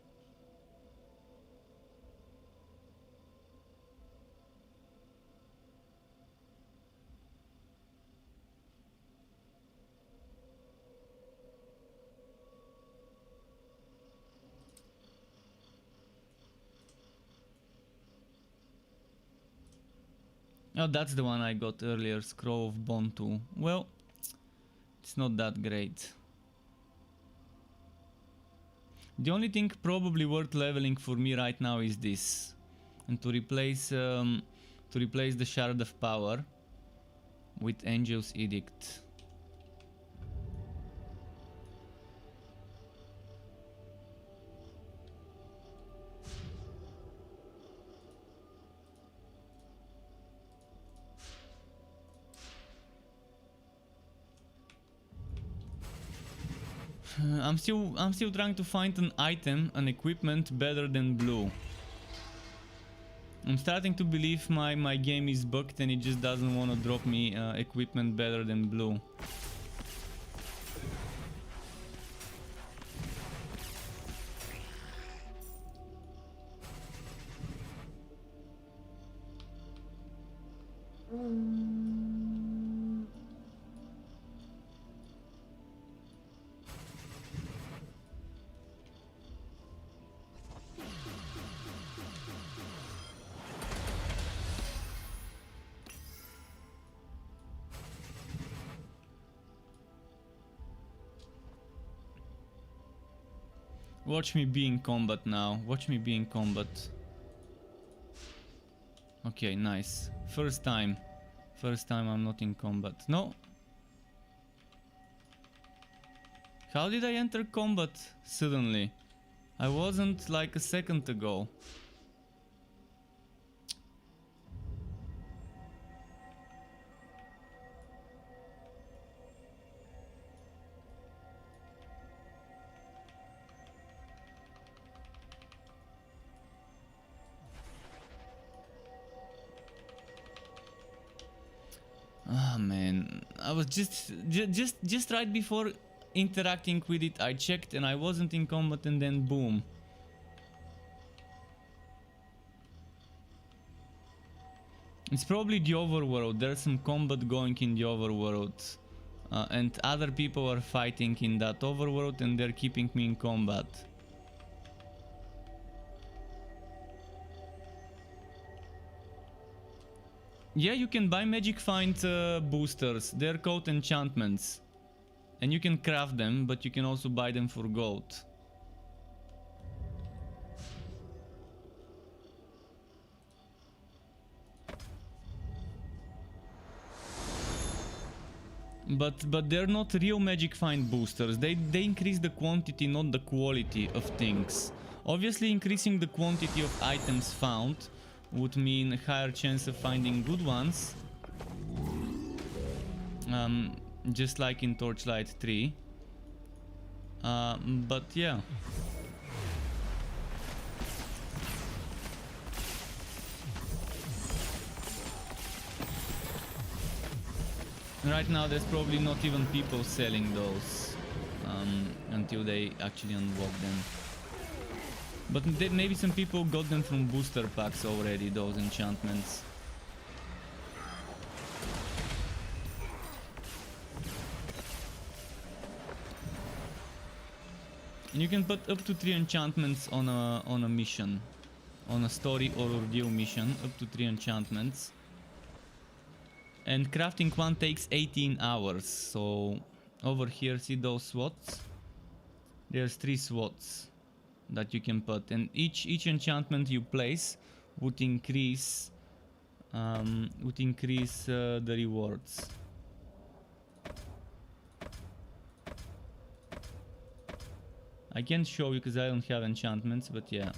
Oh, that's the one I got earlier, Scroll of Bone 2. Well, it's not that great. The only thing probably worth leveling for me right now is this. And to replace the Shard of Power with Angel's Edict. I'm still trying to find an item, an equipment better than blue. I'm starting to believe my game is bugged and it just doesn't want to drop me equipment better than blue. Watch me be in combat now. Watch me be in combat. Okay, nice. First time I'm not in combat. No. How did I enter combat suddenly? I wasn't like a second ago. Ah man, I was just right before interacting with it, I checked and I wasn't in combat and then boom. It's probably the overworld. There's some combat going in the overworld. And other people are fighting in that overworld and they're keeping me in combat. Yeah, you can buy magic find boosters. They're called enchantments. And you can craft them, but you can also buy them for gold. But they're not real magic find boosters. They increase the quantity, not the quality of things. Obviously, increasing the quantity of items found would mean a higher chance of finding good ones. Just like in Torchlight 3. But yeah. Right now there's probably not even people selling those until they actually unlock them. But maybe some people got them from booster packs already, those enchantments. And you can put up to 3 enchantments on a mission. On a story or ordeal mission, up to 3 enchantments. And crafting one takes 18 hours. So over here, see those slots? There's 3 slots that you can put, and each enchantment you place would increase the rewards. I can't show you because I don't have enchantments, but yeah.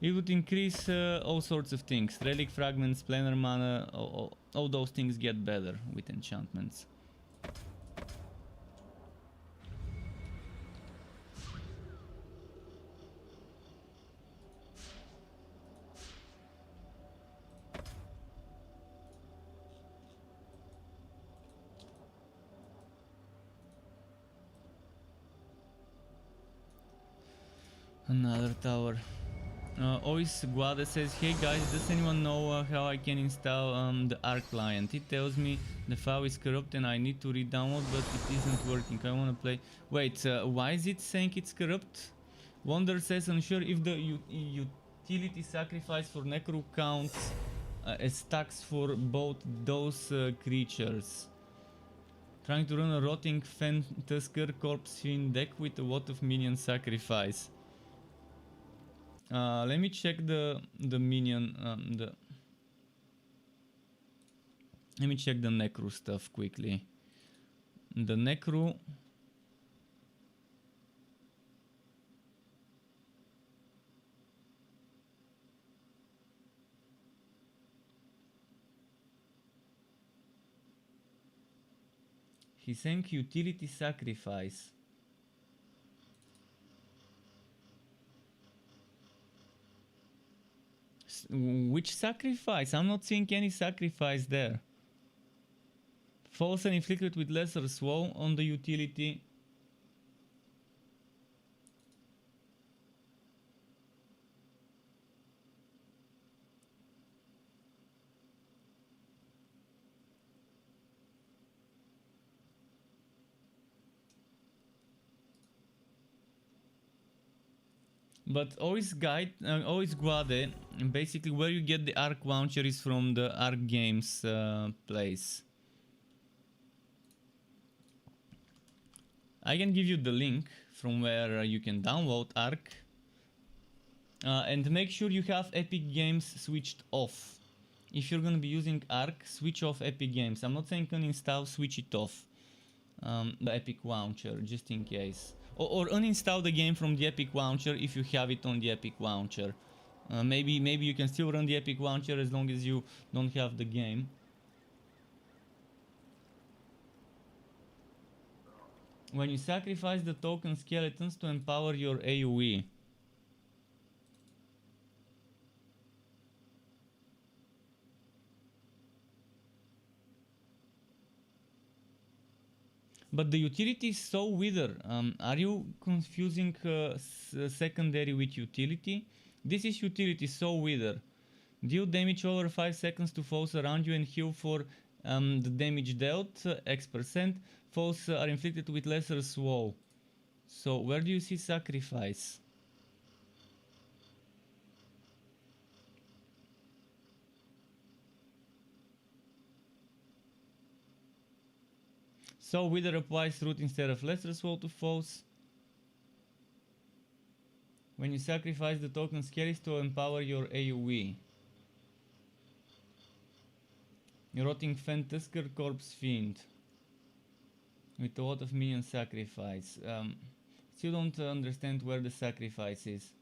It would increase all sorts of things. Relic fragments, planar mana, all those things get better with enchantments. Another tower. Ois Guada says, hey guys, does anyone know how I can install the Arc client? It tells me the file is corrupt and I need to re-download, but it isn't working. I wanna play... Wait, why is it saying it's corrupt? Wonder says, unsure if the utility sacrifice for necro counts as stacks for both those creatures. Trying to run a rotting Fen Tusker corpse fiend deck with a lot of minion sacrifice. Let me check the minion, let me check the necro stuff quickly. The necro... He's saying utility sacrifice. Which sacrifice? I'm not seeing any sacrifice there. False and inflicted with lesser swow on the utility. But always Guade, basically where you get the Arc launcher is from the Arc Games place. I can give you the link from where you can download Arc. And make sure you have Epic Games switched off. If you're gonna be using Arc, switch off Epic Games. I'm not saying uninstall, switch it off. The Epic launcher, just in case. Or uninstall the game from the Epic launcher if you have it on the Epic launcher. Maybe you can still run the Epic launcher as long as you don't have the game. When you sacrifice the token skeletons to empower your AoE. But the utility is so wither. Are you confusing secondary with utility? This is utility, so wither. Deal damage over 5 seconds to foes around you and heal for the damage dealt X%. Foes are inflicted with lesser swow. So where do you see sacrifice? So wither applies root instead of lesser swow to foes. When you sacrifice the token skeletons to empower your AoE. Rotting Fen Tusker Corpse Fiend. With a lot of minion sacrifice. Still don't understand where the sacrifice is.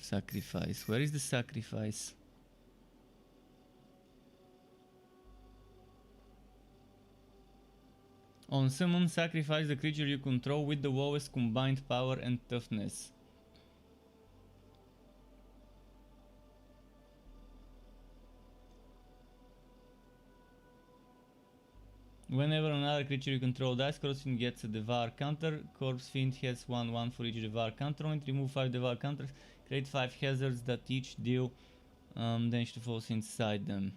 Sacrifice. Where is the sacrifice? On summon, sacrifice the creature you control with the lowest combined power and toughness. Whenever another creature you control dies, Corpse Fiend gets a Devour counter. Corpse Fiend has 1/1 for each Devour counter on it. Remove 5 Devour counters. Create 5 hazards that each deal damage to foes inside them.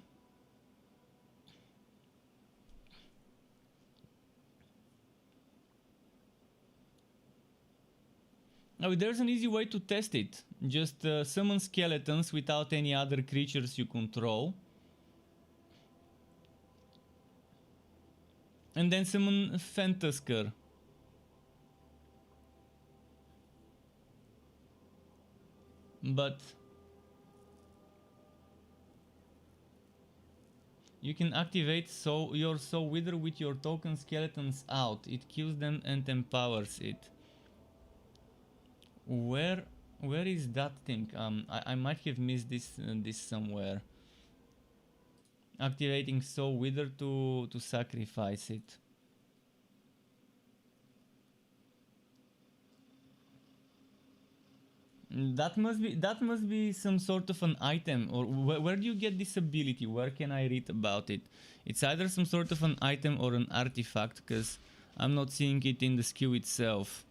Now there's an easy way to test it. Just summon skeletons without any other creatures you control. And then summon Fentusker. But you can activate your Soul Wither with your token skeletons out. It kills them and empowers it. Where is that thing? I might have missed this somewhere. Activating Soul Wither to sacrifice it. That must be some sort of an item, or where do you get this ability? Where can I read about it? It's either some sort of an item or an artifact, because I'm not seeing it in the skill itself.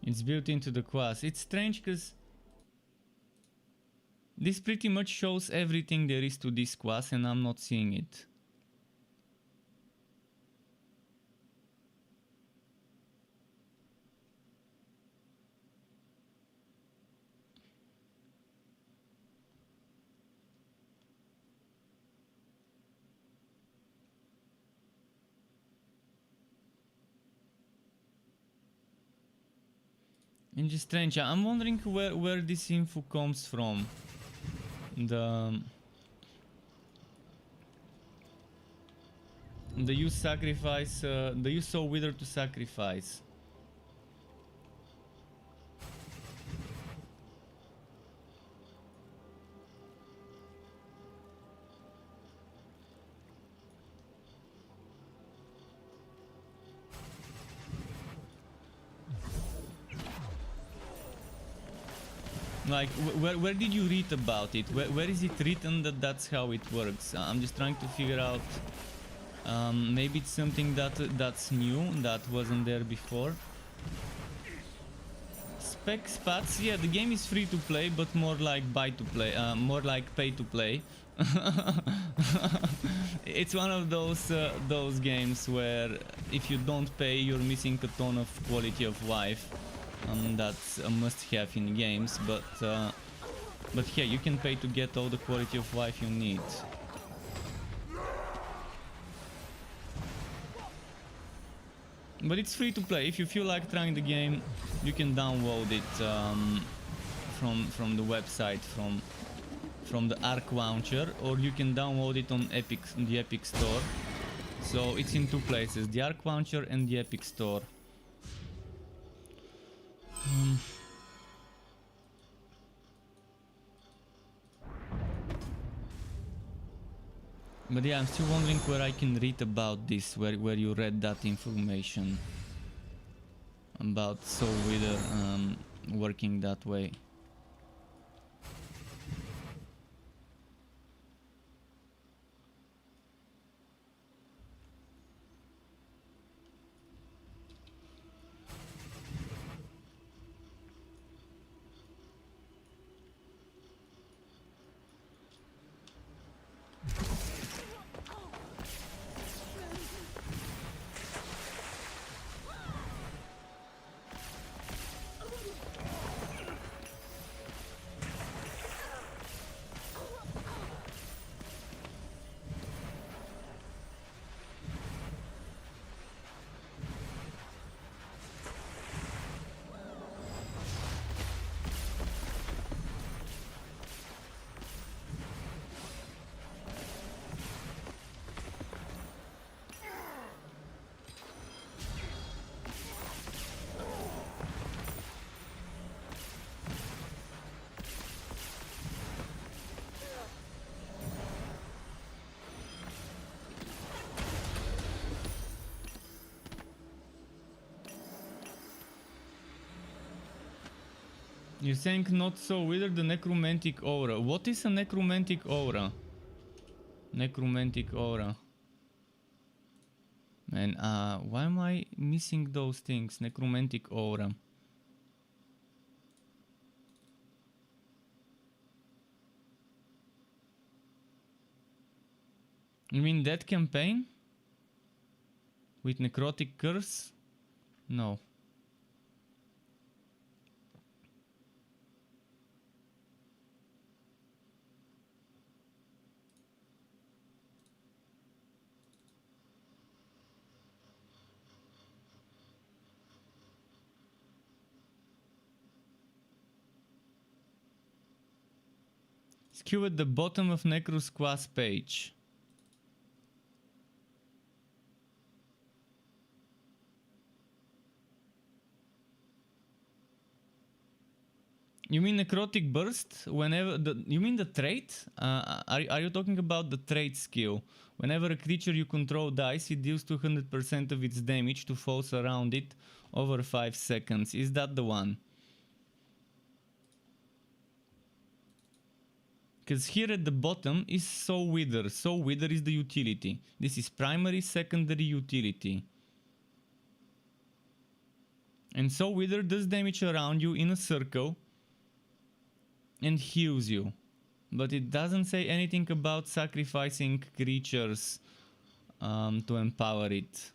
It's built into the quest. It's strange because this pretty much shows everything there is to this quest and I'm not seeing it. And just strange. I'm wondering where this info comes from. The use sacrifice, the use Soul Wither to sacrifice. Like, where did you read about it? Where is it written that that's how it works? I'm just trying to figure out. Maybe it's something that's new, that wasn't there before. Spec spats, yeah, the game is free to play, but more like buy to play, more like pay to play. It's one of those games where if you don't pay, you're missing a ton of quality of life. That's a must-have in games, but yeah, you can pay to get all the quality of life you need. But it's free to play. If you feel like trying the game, you can download it from the website, from the Arc launcher, or you can download it on the Epic Store. So it's in two places: the Arc launcher and the Epic Store. But yeah, I'm still wondering where I can read about this, where you read that information about Soul Wither working that way. You're saying not so wither, the necromantic aura. What is a necromantic aura? Necromantic aura. Man, why am I missing those things? Necromantic aura. You mean that campaign? With necrotic curse? No. Skew at the bottom of Necro's quest page. You mean necrotic burst? Whenever you mean the trait? Are you talking about the trait skill? Whenever a creature you control dies, it deals 200% of its damage to foes around it over 5 seconds. Is that the one? Because here at the bottom is Soul Wither. Soul Wither is the utility. This is primary, secondary utility. And Soul Wither does damage around you in a circle and heals you. But it doesn't say anything about sacrificing creatures to empower it.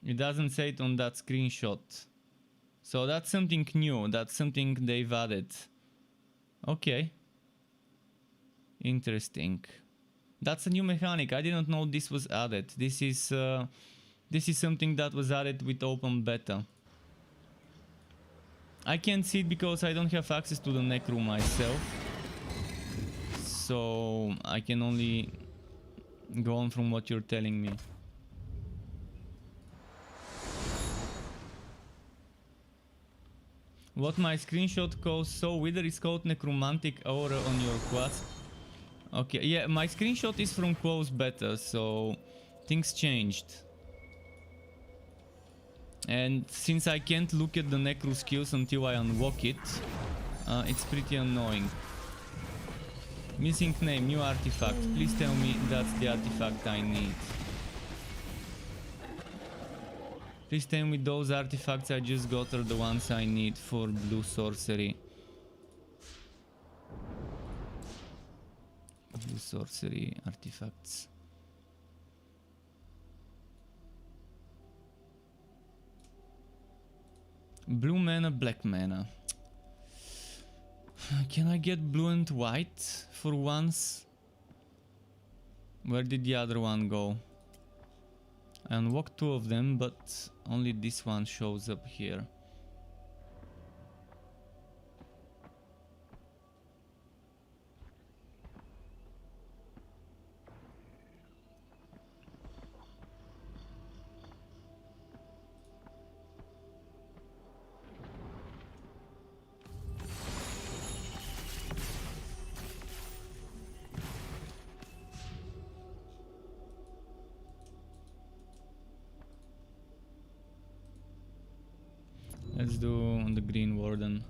It doesn't say it on that screenshot. So that's something new. That's something they've added. Okay. Interesting. That's a new mechanic. I didn't know this was added. This is something that was added with open beta. I can't see it because I don't have access to the Necro myself. So I can only go on from what you're telling me. What my screenshot calls Soul Wither is called Necromantic Aura on your quest. Okay, yeah, my screenshot is from closed beta, so things changed. And since I can't look at the Necro skills until I unlock it, it's pretty annoying. Missing name, new artifact. Please tell me that's the artifact I need. Please tell me those artifacts I just got are the ones I need for blue sorcery. Blue sorcery artifacts. Blue mana, black mana. Can I get blue and white for once? Where did the other one go? I unlocked 2 of them, but only this one shows up here. Let's do the Green Warden.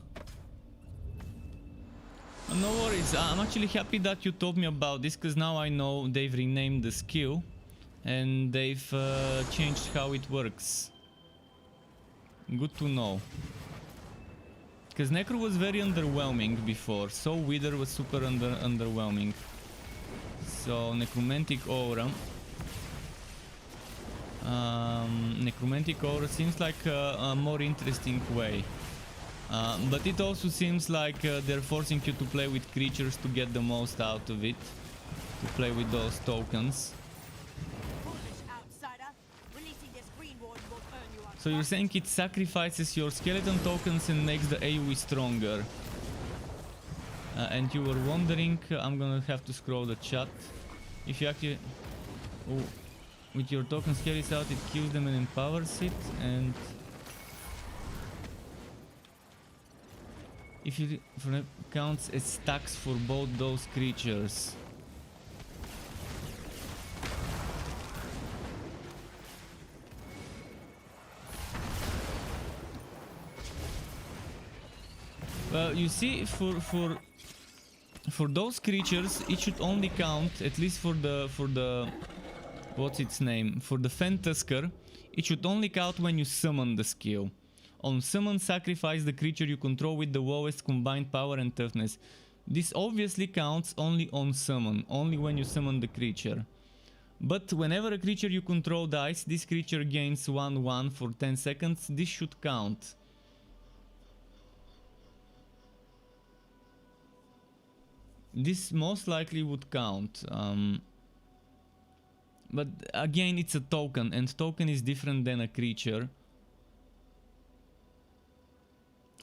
No worries, I'm actually happy that you told me about this, because now I know they've renamed the skill and they've changed how it works. Good to know. Because Necro was very underwhelming before, so Wither was super underwhelming. So Necromantic Aura. Necromantic Aura seems like a more interesting way. But it also seems like they're forcing you to play with creatures to get the most out of it. To play with those tokens. So you're saying it sacrifices your skeleton tokens and makes the AoE stronger. And you were wondering, I'm gonna have to scroll the chat. If you actually... Oh, with your tokens carries out, it kills them and empowers it, and... If it counts as stacks for both those creatures. Well, you see, for those creatures, it should only count, at least for the what's its name, for the Fentusker, it should only count when you summon the skill. On summon, sacrifice the creature you control with the lowest combined power and toughness. This obviously counts only on summon, only when you summon the creature. But whenever a creature you control dies, this creature gains 1/1 for 10 seconds. This should count. This most likely would count. But again, it's a token, and token is different than a creature.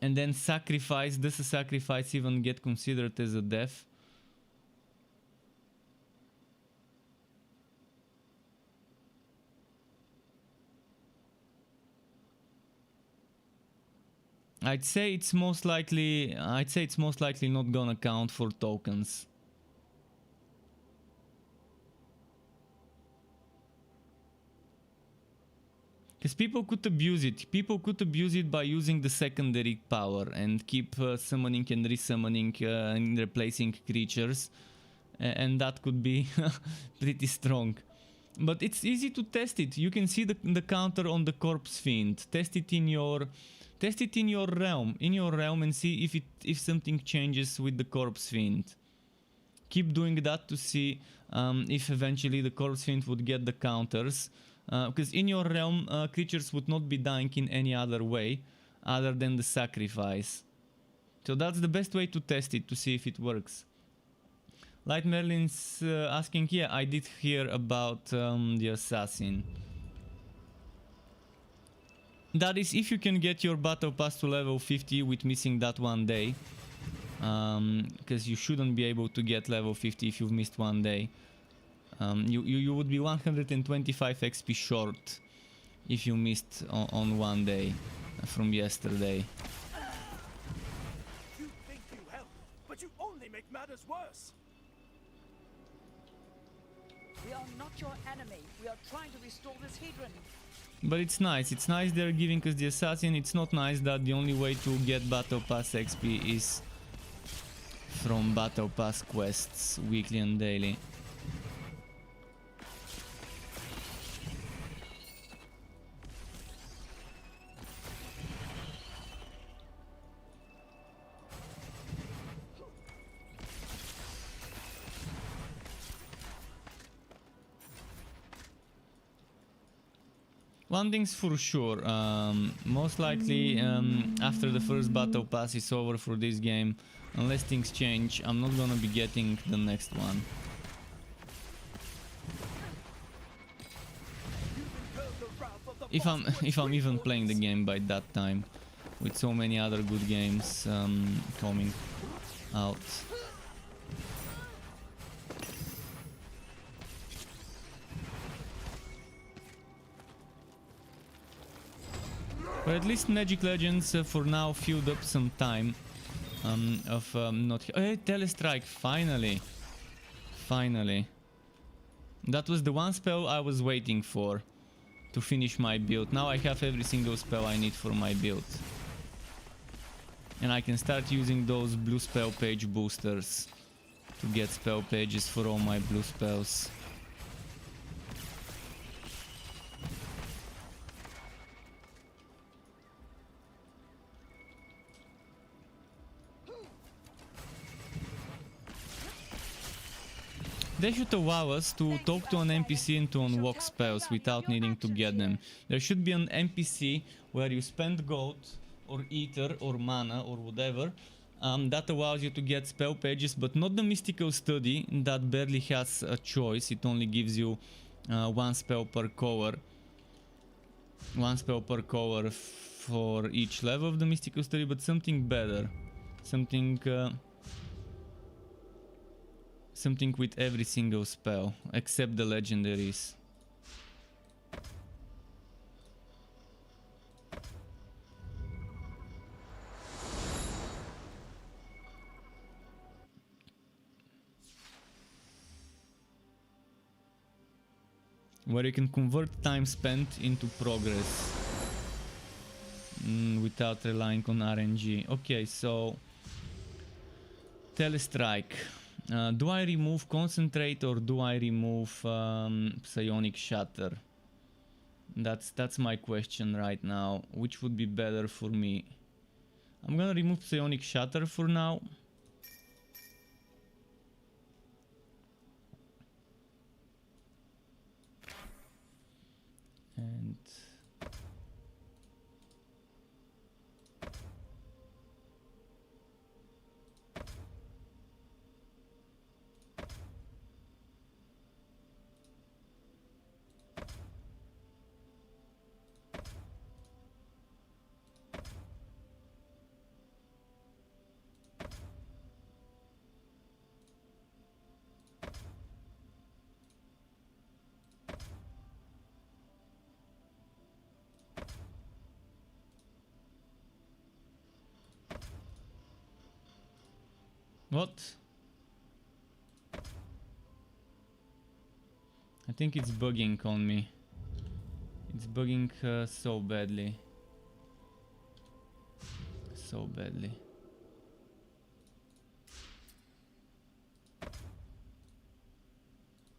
And then sacrifice, does a sacrifice even get considered as a death? I'd say it's most likely not gonna count for tokens. Because people could abuse it. People could abuse it by using the secondary power and keep summoning and resummoning and replacing creatures. And that could be pretty strong. But it's easy to test it. You can see the counter on the Corpse Fiend. Test it in your realm. In your realm and see if something changes with the Corpse Fiend. Keep doing that to see if eventually the Corpse Fiend would get the counters. Because in your realm, creatures would not be dying in any other way other than the sacrifice. So that's the best way to test it, to see if it works. Light Merlin's asking, yeah, I did hear about the assassin. That is, if you can get your battle pass to level 50 with missing that one day. Because you shouldn't be able to get level 50 if you've missed one day. You would be 125 XP short if you missed on one day from yesterday. You think you help, but you only make matters worse. We are not your enemy. We are trying to restore this Hedron. But it's nice they're giving us the assassin. It's not nice that the only way to get battle pass XP is from battle pass quests, weekly and daily. One thing's for sure, most likely after the first battle pass is over for this game, unless things change, I'm not gonna be getting the next one. If I'm even playing the game by that time, with so many other good games coming out. But at least Magic Legends for now filled up some time of not... Hey, Telestrike, finally! Finally. That was the one spell I was waiting for to finish my build. Now I have every single spell I need for my build. And I can start using those blue spell page boosters to get spell pages for all my blue spells. They should allow us to talk to an NPC and to unlock spells without needing to get them. There should be an NPC where you spend gold or ether or mana or whatever that allows you to get spell pages, but not the mystical study that barely has a choice. It only gives you one spell per color. One spell per color for each level of the mystical study, but something better. Something with every single spell, except the legendaries. Where you can convert time spent into progress without relying on RNG. Okay, so Telestrike. Do I remove Concentrate or do I remove Psionic Shatter? That's my question right now. Which would be better for me? I'm gonna remove Psionic Shatter for now. And what? I think it's bugging on me. It's bugging so badly. So badly.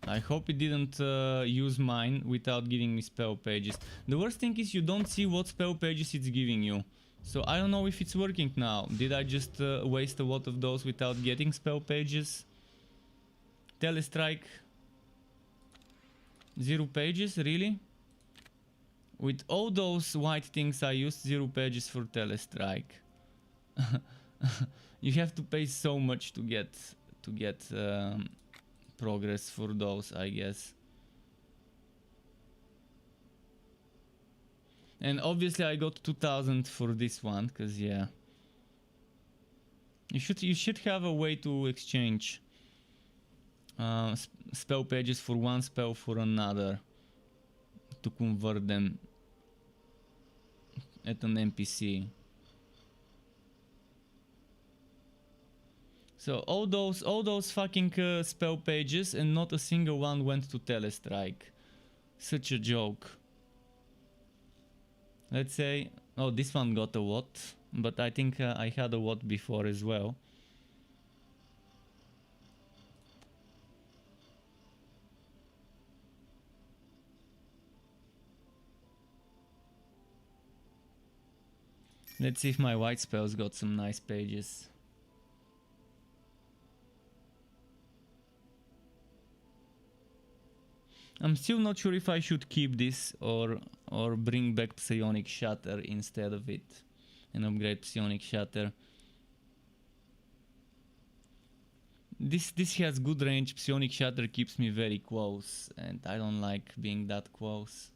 I hope it didn't use mine without giving me spell pages. The worst thing is you don't see what spell pages it's giving you. So I don't know if it's working now. Did I just waste a lot of those without getting spell pages? Telestrike. 0 pages, really? With all those white things I used 0 pages for Telestrike. You have to pay so much to get progress for those, I guess. And obviously I got 2000 for this one, cause yeah. You should have a way to exchange spell pages for one spell for another to convert them at an NPC. So all those fucking spell pages and not a single one went to Telestrike. Such a joke. Let's say, oh, this one got a watt, but I think I had a watt before as well. Let's see if my white spells got some nice pages. I'm still not sure if I should keep this or bring back Psionic Shatter instead of it and upgrade Psionic Shatter. This has good range. Psionic Shatter keeps me very close and I don't like being that close.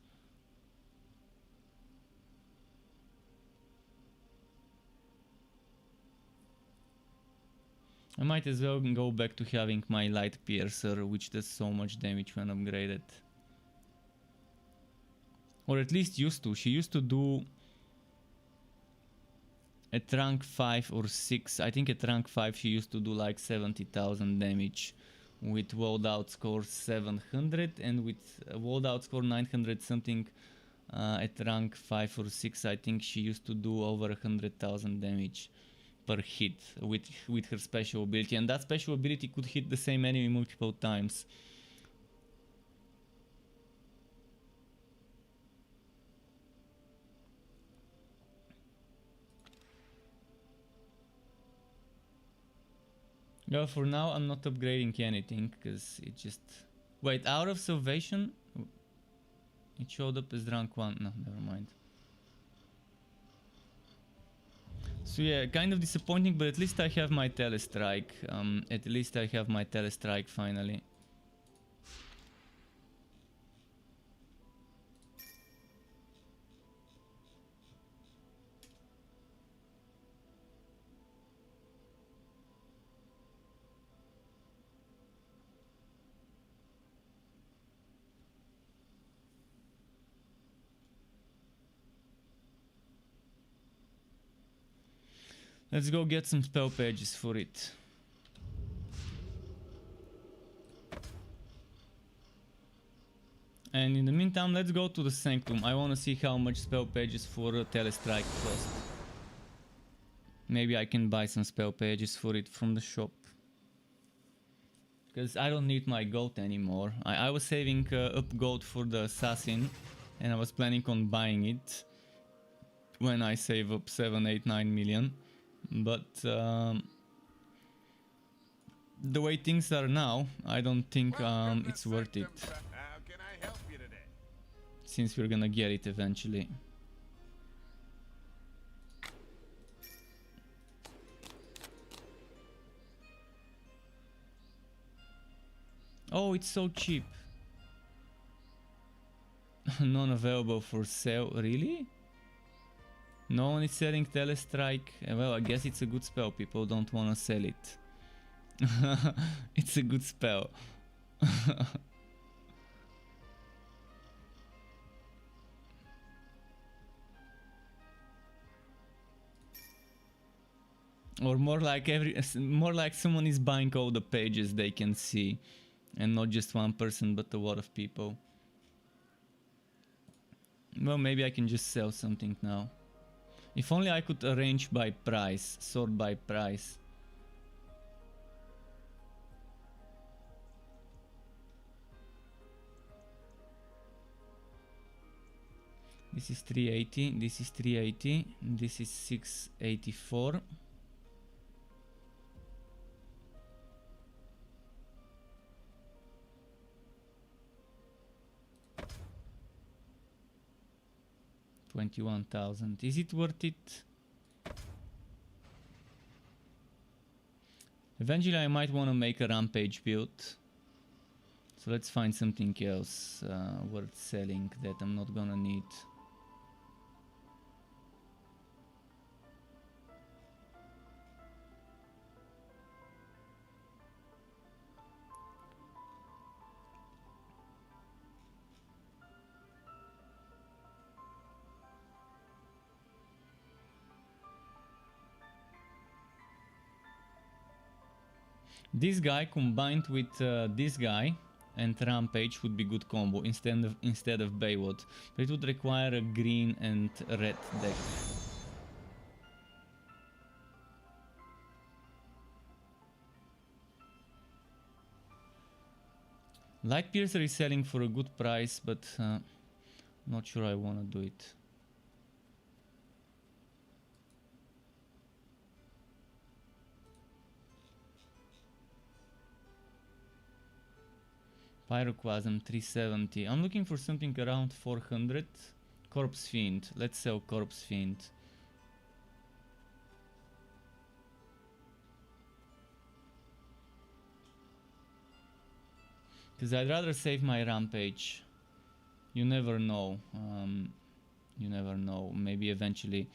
I might as well go back to having my Light Piercer, which does so much damage when upgraded. Or at least used to. She used to do at rank 5 or 6. I think at rank 5 she used to do like 70,000 damage with walled out score 700 and with walled out score 900 something at rank 5 or 6 I think she used to do over 100,000 damage per hit with her special ability, and that special ability could hit the same enemy multiple times. Yeah, for now I'm not upgrading anything because it just... Wait, Hour of Salvation? It showed up as rank 1. No, never mind. So yeah, kind of disappointing, but at least I have my Telestrike. At least I have my Telestrike finally. Let's go get some spell pages for it. And in the meantime, let's go to the Sanctum. I want to see how much spell pages for Telestrike cost. Maybe I can buy some spell pages for it from the shop. because I don't need my gold anymore. I was saving up gold for the assassin, and I was planning on buying it when I save up 7, 8, 9 million. But the way things are now, I don't think it's worth it, How can I help you today? since we're gonna get it eventually. Oh, it's so cheap. Non-available for sale, really? No one is selling Telestrike. Well, I guess it's a good spell. People don't want to sell it. It's a good spell. Or more like someone is buying all the pages they can see, and not just one person, but a lot of people. Well, maybe I can just sell something now. If only I could arrange by price, sort by price. This is 380, this is 380, this is 684. $21,000. Is it worth it? Eventually I might want to make a rampage build. So let's find something else worth selling that I'm not gonna need. This guy combined with this guy and Rampage would be good combo instead of Bayward, but it would require a green and red deck. Light Piercer is selling for a good price, but not sure I wanna do it. Pyroquasm 370. I'm looking for something around 400. Corpse Fiend. Let's sell Corpse Fiend. Because I'd rather save my Rampage. You never know. You never know. Maybe eventually,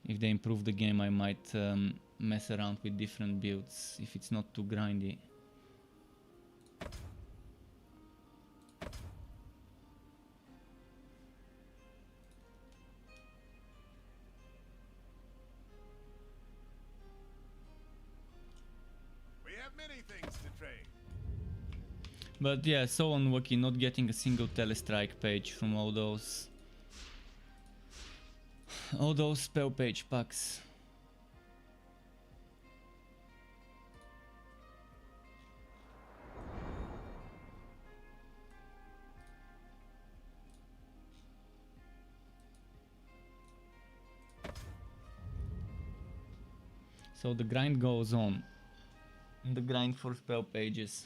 if they improve the game, I might mess around with different builds if it's not too grindy. Many things to trade. But yeah, so unlucky not getting a single Telestrike page from all those spell page packs. So the grind goes on. The grind for spell pages.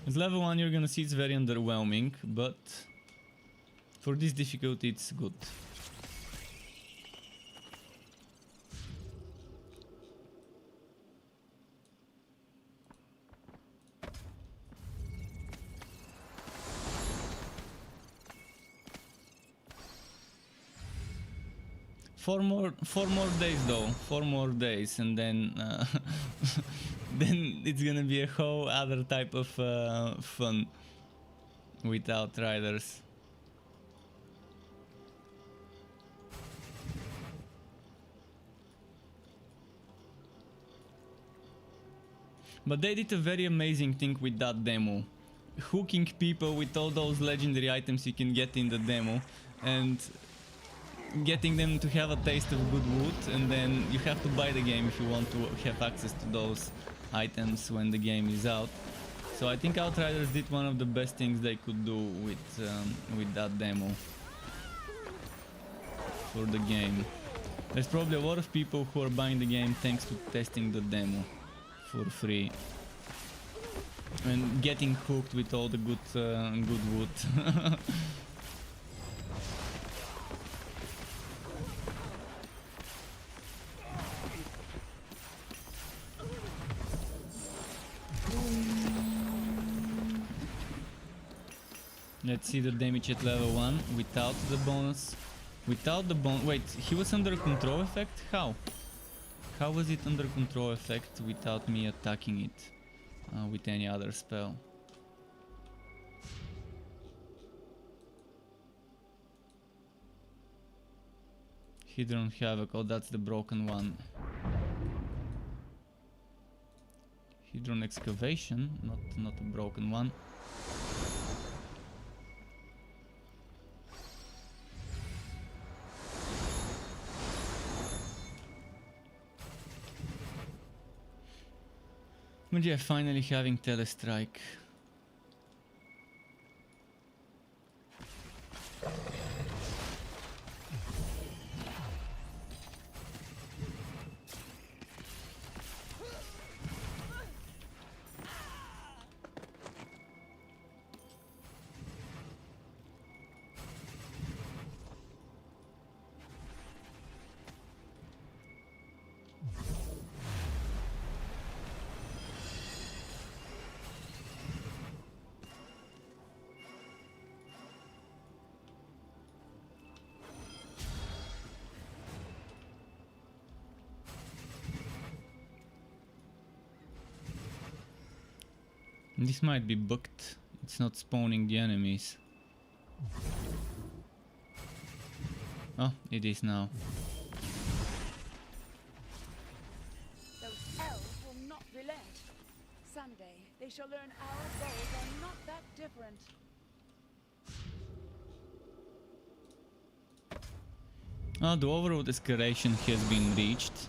As level 1 you're gonna see it's very underwhelming, but for this difficulty it's good. Four more days though. 4 more days, and then then it's gonna be a whole other type of fun with Outriders. But they did a very amazing thing with that demo. hooking people with all those legendary items you can get in the demo and getting them to have a taste of good loot, and then you have to buy the game if you want to have access to those items when the game is out. So I think Outriders did one of the best things they could do with that demo for the game. There's probably a lot of people who are buying the game thanks to testing the demo for free and getting hooked with all the good loot. Let's see the damage at level 1 without the bonus. Without the bonus. Wait, he was under control effect? How? How was it under control effect without me attacking it with any other spell? Hydron Havoc. Oh, that's the broken one. Hydron Excavation, not a broken one. But yeah, finally having Telestrike. This might be booked. It's not spawning the enemies. Oh, it is now. Those elves will not relent. Someday they shall learn our goals are not that different. Oh, the overall escalation has been reached.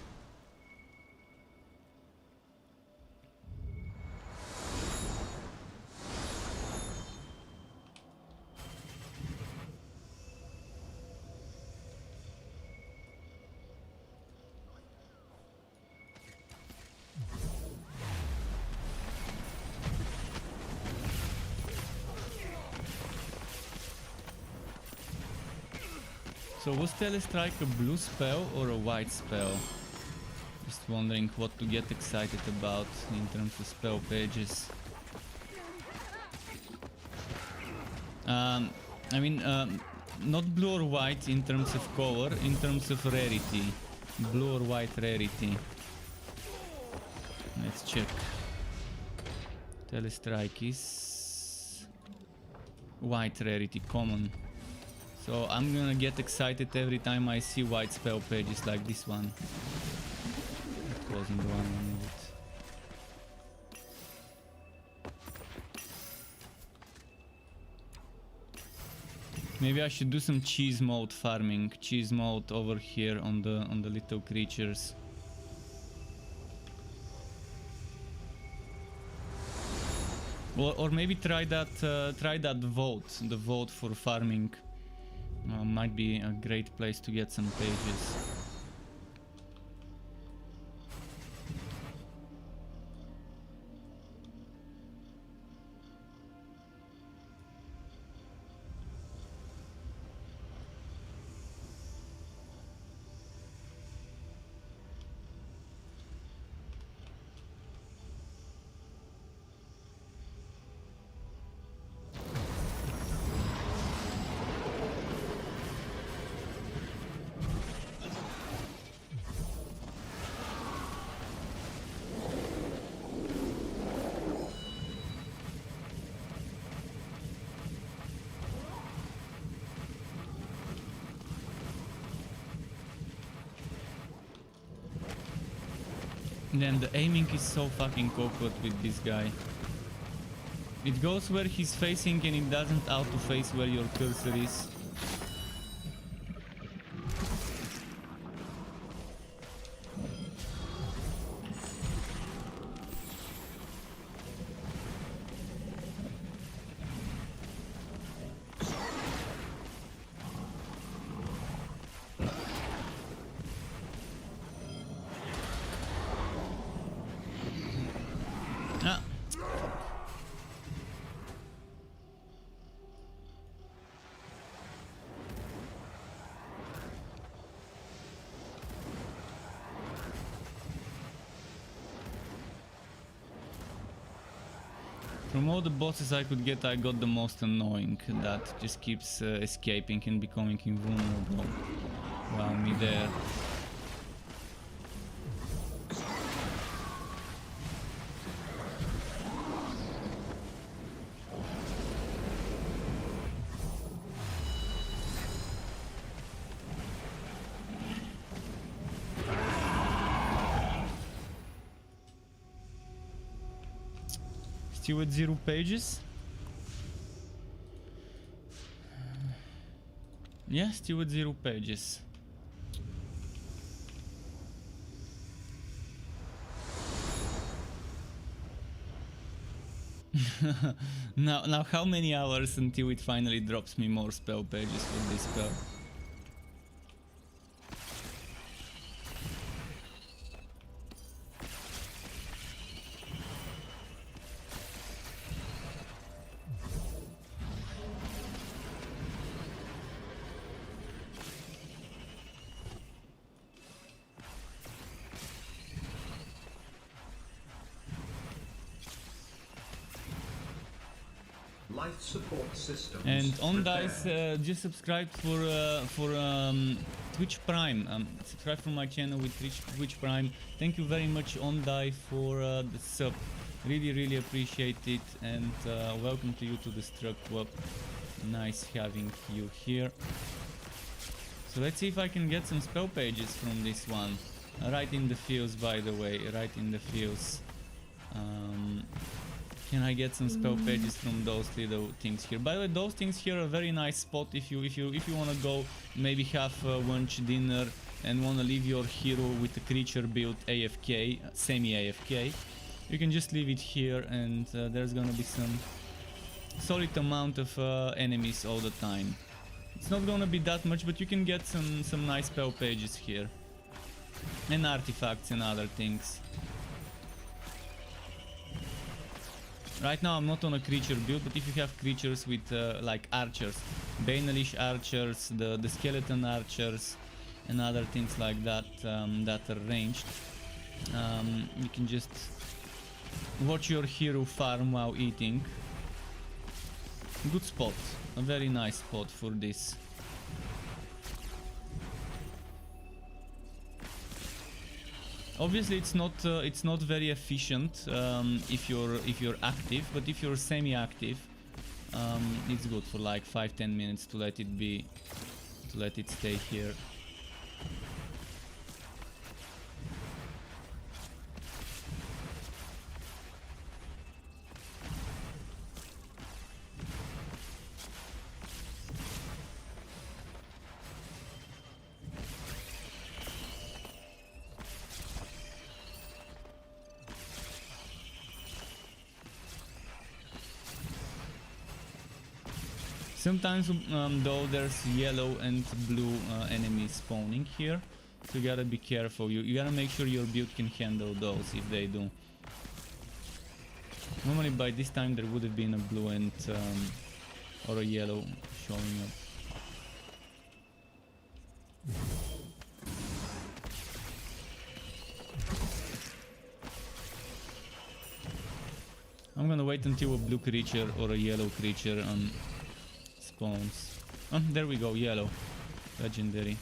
So was Telestrike a blue spell or a white spell? Just wondering what to get excited about in terms of spell pages. I mean, not blue or white in terms of color, in terms of rarity. Blue or white rarity. Let's check. Telestrike is white rarity, common. So I'm gonna get excited every time I see white spell pages like this one. It wasn't the one I needed. Maybe I should do some cheese mode farming. Cheese mode over here on the little creatures. Or maybe try that vote. The vote for farming. Might be a great place to get some pages. Then the aiming is so fucking awkward with this guy. It goes where he's facing and it doesn't auto face where your cursor is. Ah. From all the bosses I could get, I got the most annoying. That just keeps escaping and becoming invulnerable while me there. Still at 0 pages? Yeah, still at 0 pages. Now how many hours until it finally drops me more spell pages for this spell? Life support systems. And on prepared. Dice, just subscribe for Twitch Prime. Subscribe for my channel with Twitch Prime. Thank you very much, On Die, for the sub. Really appreciate it, and welcome to you to the Struck Club. Nice having you here. So let's see if I can get some spell pages from this one. Right in the fields, by the way. Right in the fields. Can I get some spell pages from those little things here? By the way, those things here are a very nice spot if you want to go maybe have lunch, dinner, and want to leave your hero with a creature build AFK, semi-AFK. You can just leave it here, and there's gonna be some solid amount of enemies all the time. It's not gonna be that much, but you can get some nice spell pages here, and artifacts and other things. Right now I'm not on a creature build, but if you have creatures with like archers, Banelish archers, the skeleton archers, and other things like that that are ranged, you can just watch your hero farm while eating. Good spot, a very nice spot for this. Obviously it's not very efficient if you're active, but if you're semi-active, it's good for like 5-10 minutes to let it stay here. Sometimes though there's yellow and blue enemies spawning here, so you gotta be careful. You gotta make sure your build can handle those if they do. Normally by this time there would have been a blue and or a yellow showing up. I'm gonna wait until a blue creature or a yellow creature spawns. Oh, there we go, yellow. Legendary.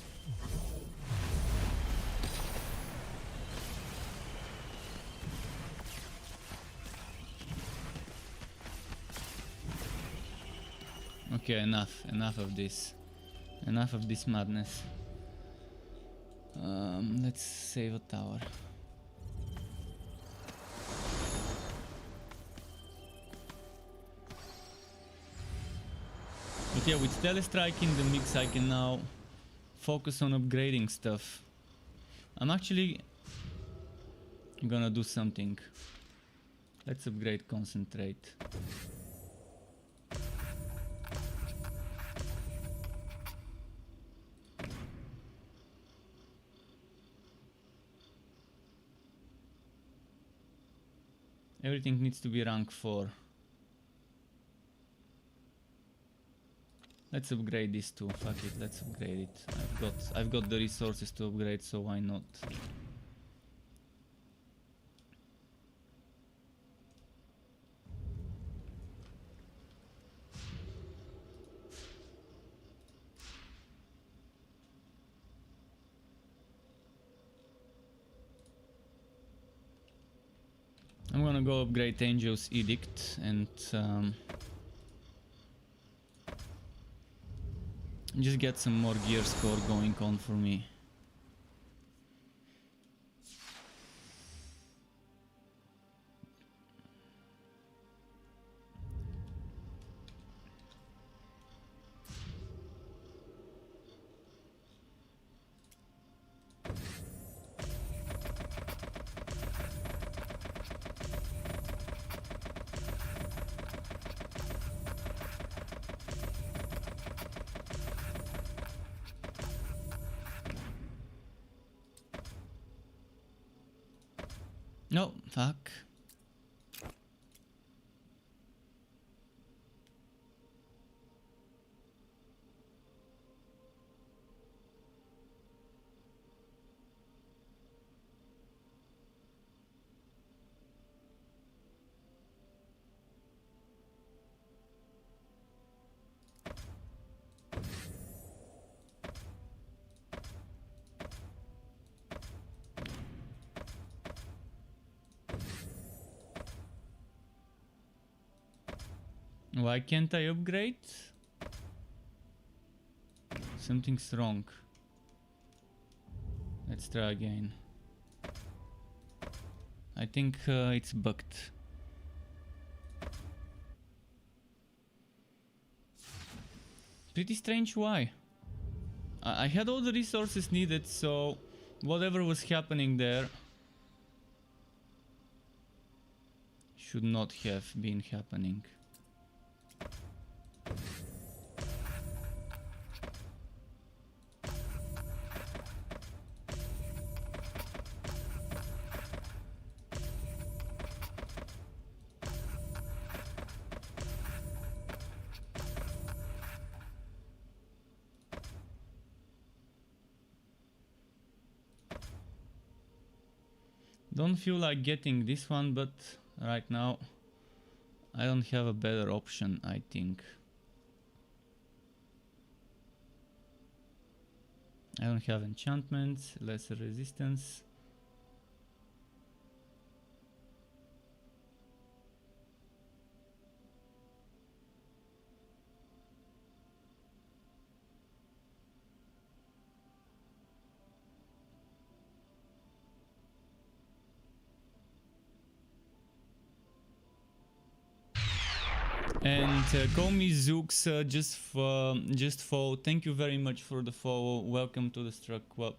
Okay, enough of this. Enough of this madness. Let's save a tower. yeah, with Telestrike in the mix, I can now focus on upgrading stuff. I'm actually gonna do something. Let's upgrade Concentrate. Everything needs to be rank 4. Let's upgrade this too. Fuck it, let's upgrade it. I've got the resources to upgrade, so why not? I'm gonna go upgrade Angel's Edict and just get some more gear score going on for me. No, fuck. Why can't I upgrade? Something's wrong. Let's try again. I think it's bugged. Pretty strange why. I had all the resources needed, so whatever was happening there should not have been happening. Don't feel like getting this one, but right now I don't have a better option, I think. I don't have enchantments, lesser resistance. And call me Zooks, just follow. Thank you very much for the follow. Welcome to the Struck Club.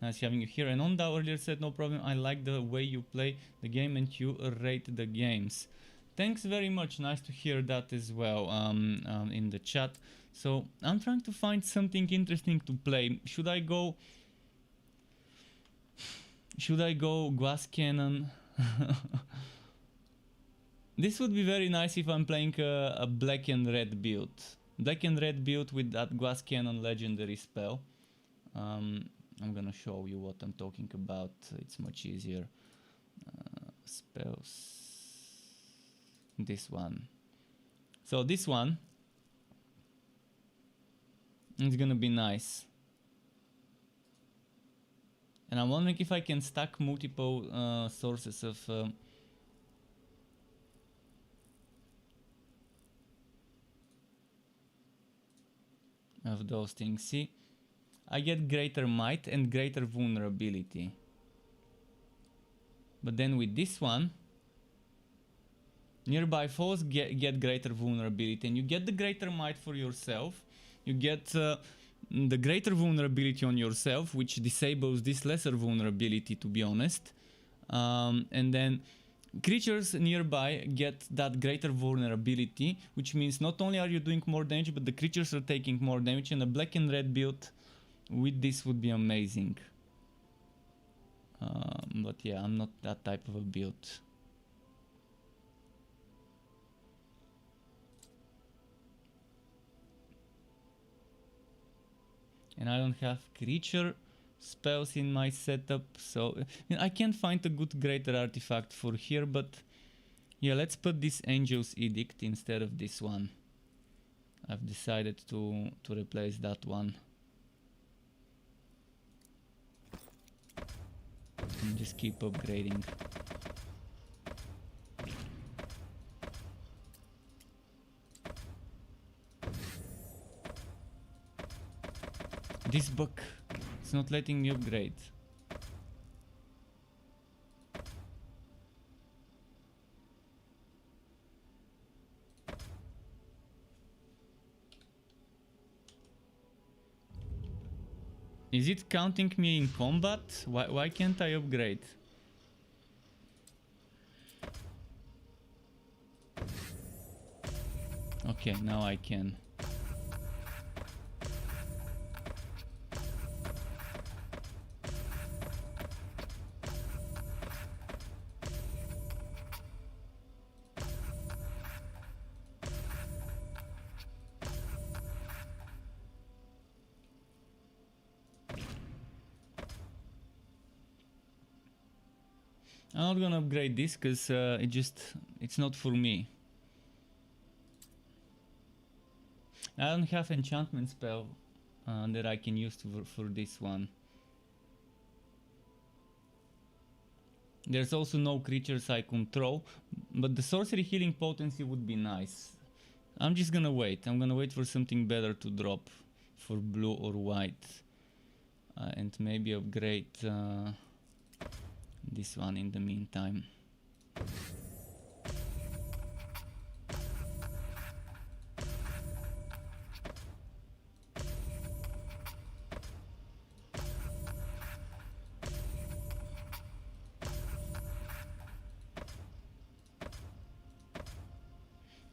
Nice having you here. And Onda earlier said no problem. I like the way you play the game and you rate the games. Thanks very much. Nice to hear that as well in the chat. So I'm trying to find something interesting to play. Should I go Glass Cannon? This would be very nice if I'm playing a black and red build. Black and red build with that Glass Cannon legendary spell. I'm gonna show you what I'm talking about. It's much easier. Spells. This one. So this one is gonna be nice. And I'm wondering if I can stack multiple sources of those things. See, I get greater might and greater vulnerability, but then with this one Nearby foes get greater vulnerability, and you get the greater might for yourself. You get the greater vulnerability on yourself, which disables this lesser vulnerability, to be honest. And then creatures nearby get that greater vulnerability, which means not only are you doing more damage, but the creatures are taking more damage, and a black and red build with this would be amazing. But yeah, I'm not that type of a build. And I don't have creature spells in my setup, so I can't find a good greater artifact for here, but yeah, let's put this Angel's Edict instead of this one. I've decided to replace that one. And just keep upgrading. This book, it's not letting me upgrade. Is it counting me in combat? Why can't I upgrade? Okay, now I can. I'm not gonna upgrade this because it's not for me. I don't have enchantment spell that I can use for this one. There's also no creatures I control, but the sorcery healing potency would be nice. I'm just gonna wait. I'm gonna wait for something better to drop for blue or white, and maybe upgrade this one in the meantime.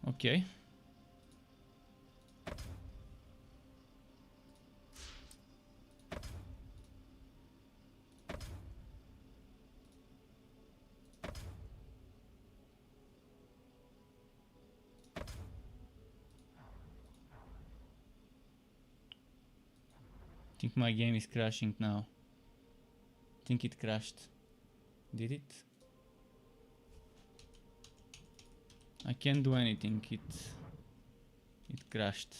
Okay. I think my game is crashing now. I think it crashed. Did it? I can't do anything. It crashed.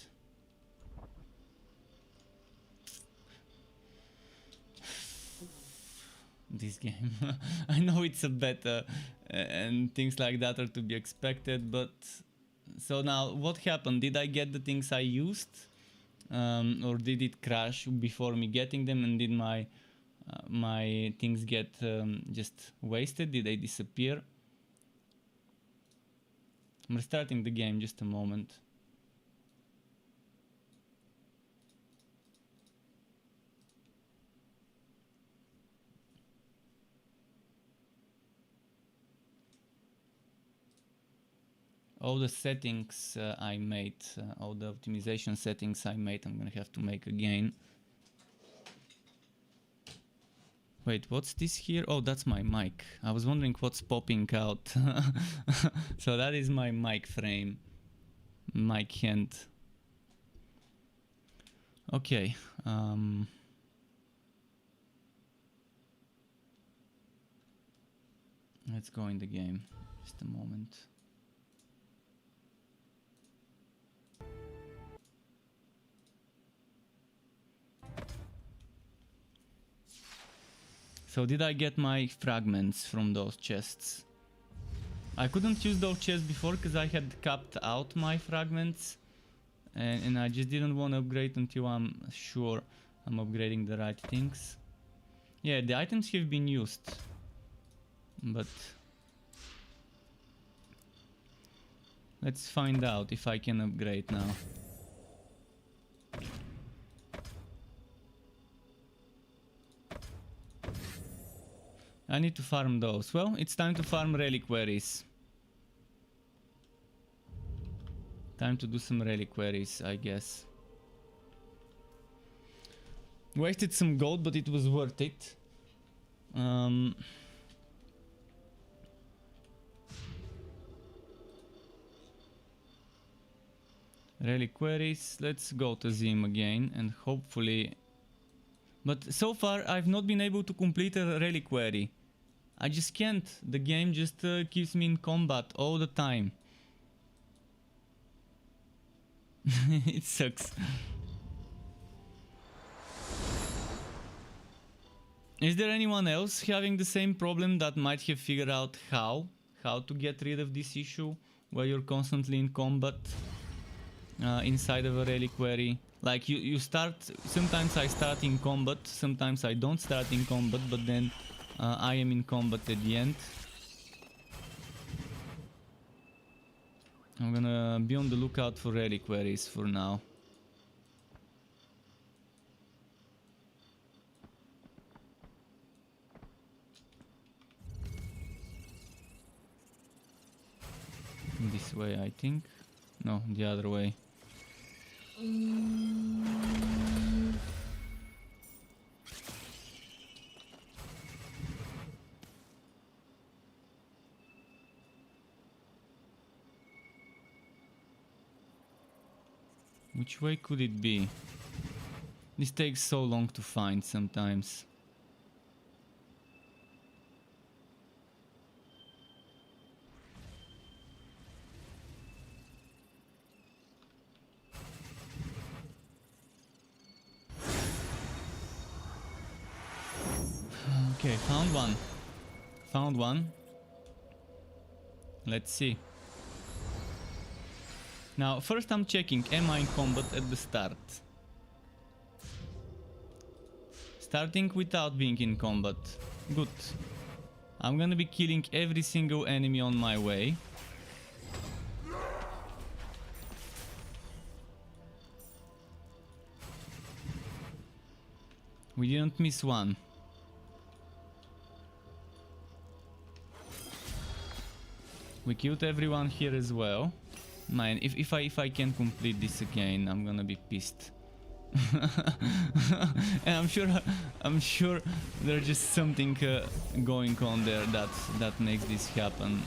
This game. I know it's a beta and things like that are to be expected, but so now what happened? Did I get the things I used? Or did it crash before me getting them, and did my my things get just wasted? Did they disappear? I'm restarting the game, just a moment. All the settings I made, all the optimization settings I made, I'm gonna have to make again. Wait, what's this here? Oh, that's my mic. I was wondering what's popping out. So that is my mic frame, mic hand. Okay. Let's go in the game. Just a moment. So did I get my fragments from those chests? I couldn't use those chests before because I had capped out my fragments, and I just didn't want to upgrade until I'm sure I'm upgrading the right things. Yeah, the items have been used, but Let's find out if I can upgrade now. I need to farm those. Well, it's time to farm reliquaries. Time to do some reliquaries, I guess. Wasted some gold, but it was worth it. Reliquaries, let's go to Zim again and hopefully... But so far I've not been able to complete a reliquary. I just can't. The game just keeps me in combat all the time. It sucks. Is there anyone else having the same problem that might have figured out how to get rid of this issue where you're constantly in combat inside of a reliquary? Like you start, sometimes I start in combat, sometimes I don't start in combat, but then I am in combat at the end. I'm gonna be on the lookout for reliquaries for now. This way, I think. No, the other way. Which way could it be? This takes so long to find sometimes. Okay, found one. Found one. Let's see. Now, first I'm checking, am I in combat at the start? Starting without being in combat. Good. I'm gonna be killing every single enemy on my way. We didn't miss one. We killed everyone here as well. Man, if I can complete this again, I'm gonna be pissed. And I'm sure there's just something going on there that makes this happen.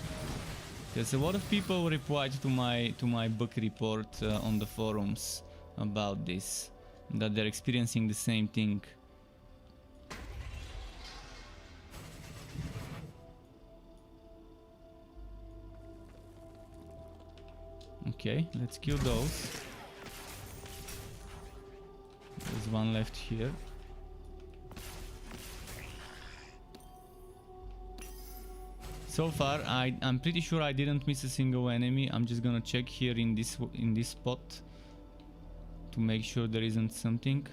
Because a lot of people replied to my book report on the forums about this, that they're experiencing the same thing. Okay, let's kill those. There's one left here. So far, I'm pretty sure I didn't miss a single enemy. I'm just gonna check here in this spot to make sure there isn't something.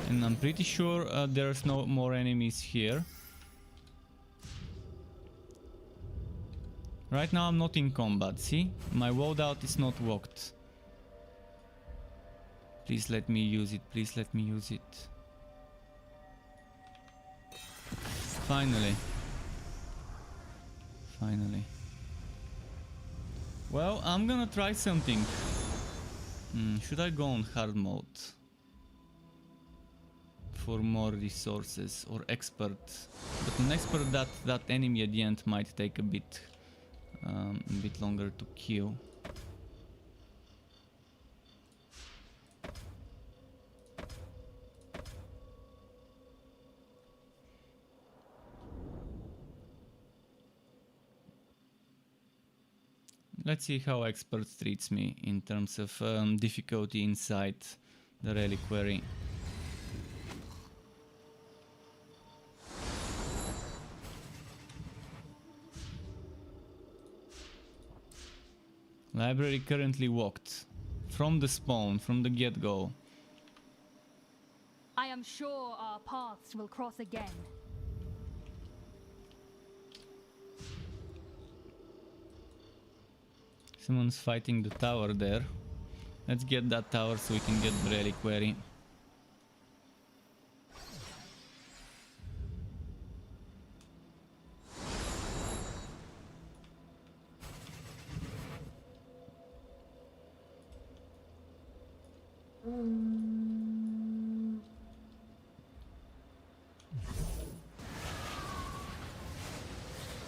And I'm pretty sure there's no more enemies here. Right now I'm not in combat, see? My loadout is not locked. Please let me use it, please let me use it. Finally. Finally. Well, I'm gonna try something. Should I go on hard mode? For more resources, or expert, but an expert that enemy at the end might take a bit longer to kill. Let's see how expert treats me in terms of difficulty inside the reliquary. Library currently locked. From the spawn, from the get-go. I am sure our paths will cross again. Someone's fighting the tower there. Let's get that tower so we can get the reliquary.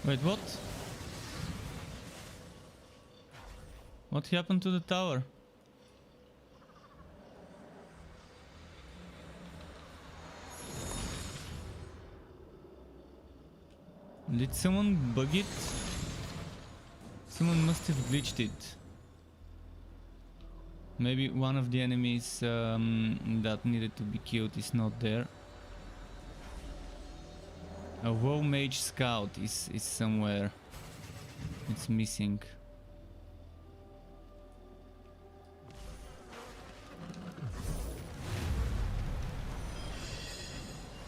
Wait, what? What happened to the tower? Did someone bug it? Someone must have glitched it. Maybe one of the enemies that needed to be killed is not there. A WoW mage scout is somewhere. It's missing.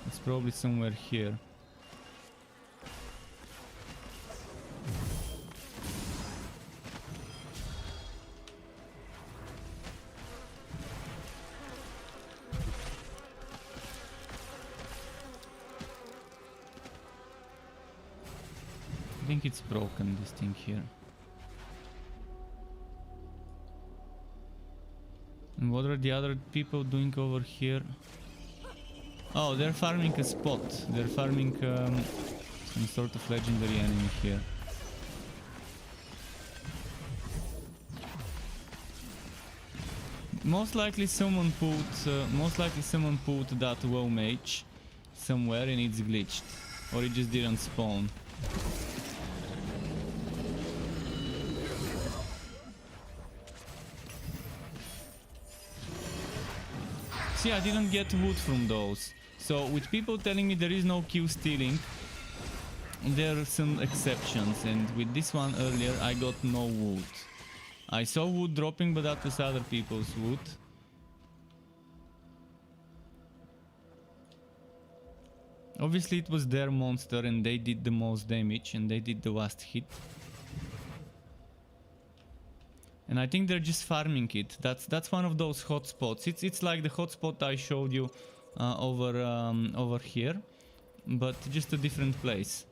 It's probably somewhere here. I think it's broken, this thing here. And what are the other people doing over here? Oh, they're farming a spot. They're farming some sort of legendary enemy here. Most likely someone put that WoW mage somewhere and it's glitched, or it just didn't spawn. See, I didn't get wood from those. So with people telling me there is no queue stealing, there are some exceptions, and with this one earlier I got no wood. I saw wood dropping, but that was other people's wood. Obviously it was their monster and they did the most damage and they did the last hit. And I think they're just farming it. That's one of those hotspots. It's like the hotspot I showed you over here, but just a different place,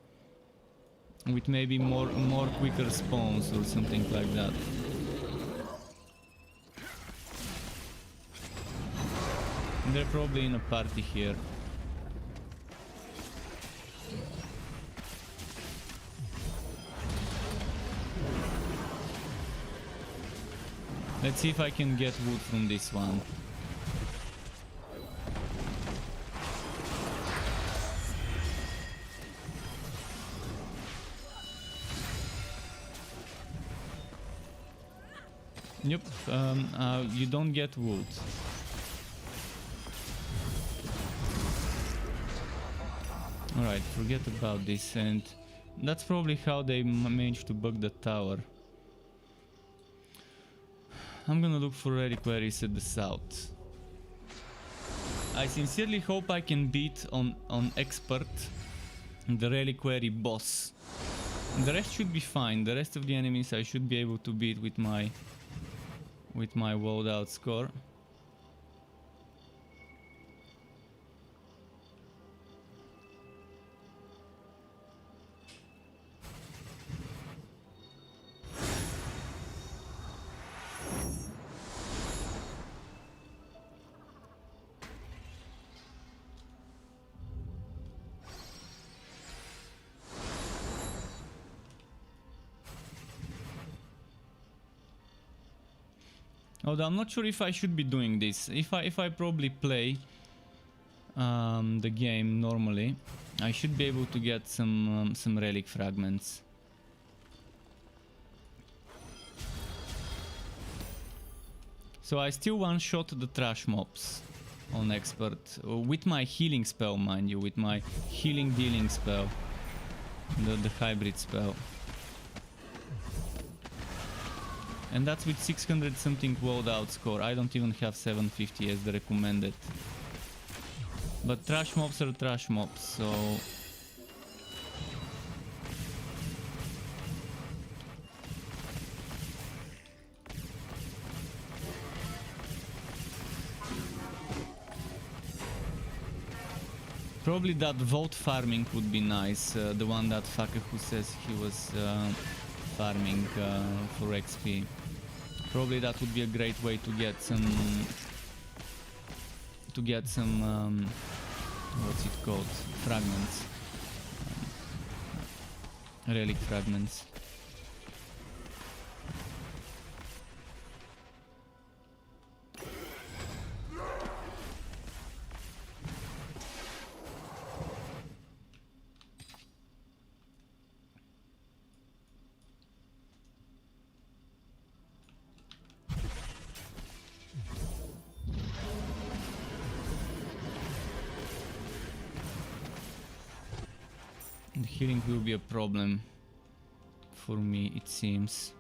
with maybe more quicker spawns or something like that. And they're probably in a party here. Let's see if I can get wood from this one. Yep, you don't get wood. Alright, forget about this, and that's probably how they managed to bug the tower. I'm gonna look for reliquaries at the south. I sincerely hope I can beat on expert the reliquary boss. The rest should be fine. The rest of the enemies I should be able to beat with my loadout score. Although I'm not sure if I should be doing this. If I probably play the game normally, I should be able to get some relic fragments. So I still one-shot the trash mobs on expert with my healing spell, mind you, with my healing dealing spell, the hybrid spell. And that's with 600 something loadout score. I don't even have 750 as the recommended. But trash mobs are trash mobs, so... Probably that vote farming would be nice, the one that fucker who says he was farming for XP. Probably that would be a great way to get some... what's it called? Fragments. Relic fragments. The healing will be a problem for me, it seems.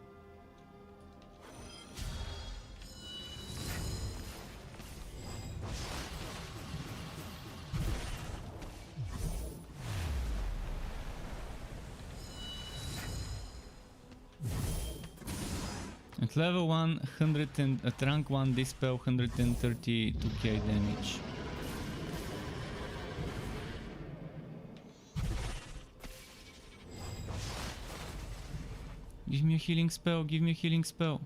At level 100 and at rank 1 dispel 132k damage. Give me a healing spell, give me a healing spell.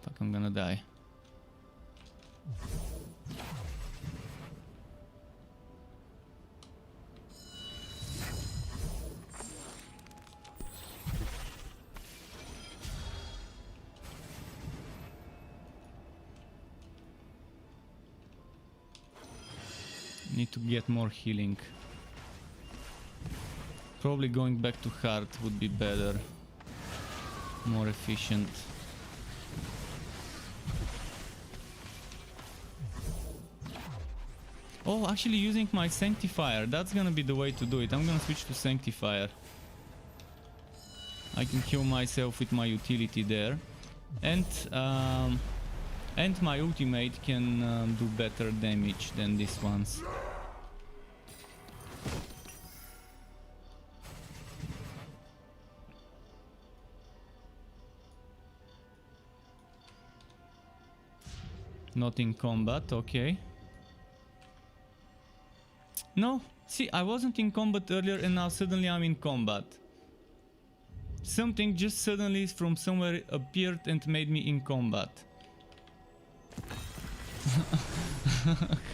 Fuck, I'm gonna die. Need to get more healing. Probably going back to heart would be better. More efficient. Oh, actually using my sanctifier. That's gonna be the way to do it. I'm gonna switch to sanctifier. I can heal myself with my utility there. And my ultimate can do better damage than these ones. Not in combat, okay. No, see, I wasn't in combat earlier and now suddenly I'm in combat. Something just suddenly from somewhere appeared and made me in combat.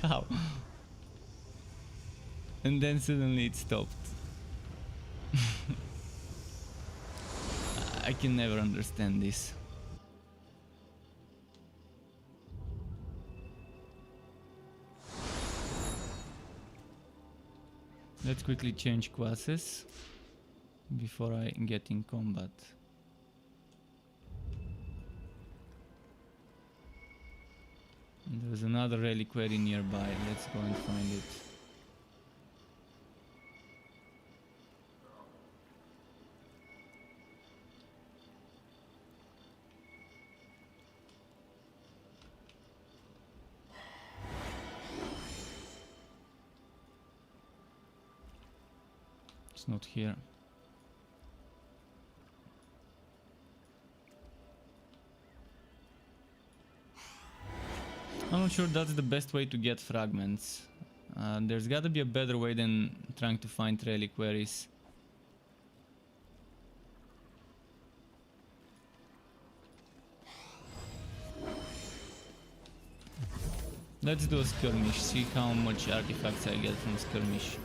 How? And then suddenly it stopped. I can never understand this. Let's quickly change classes before I get in combat. There's another reliquary nearby. Let's go and find it. It's not here. I'm not sure that's the best way to get fragments. There's gotta be a better way than trying to find reliquaries. Let's do a skirmish, see how much artifacts I get from skirmish.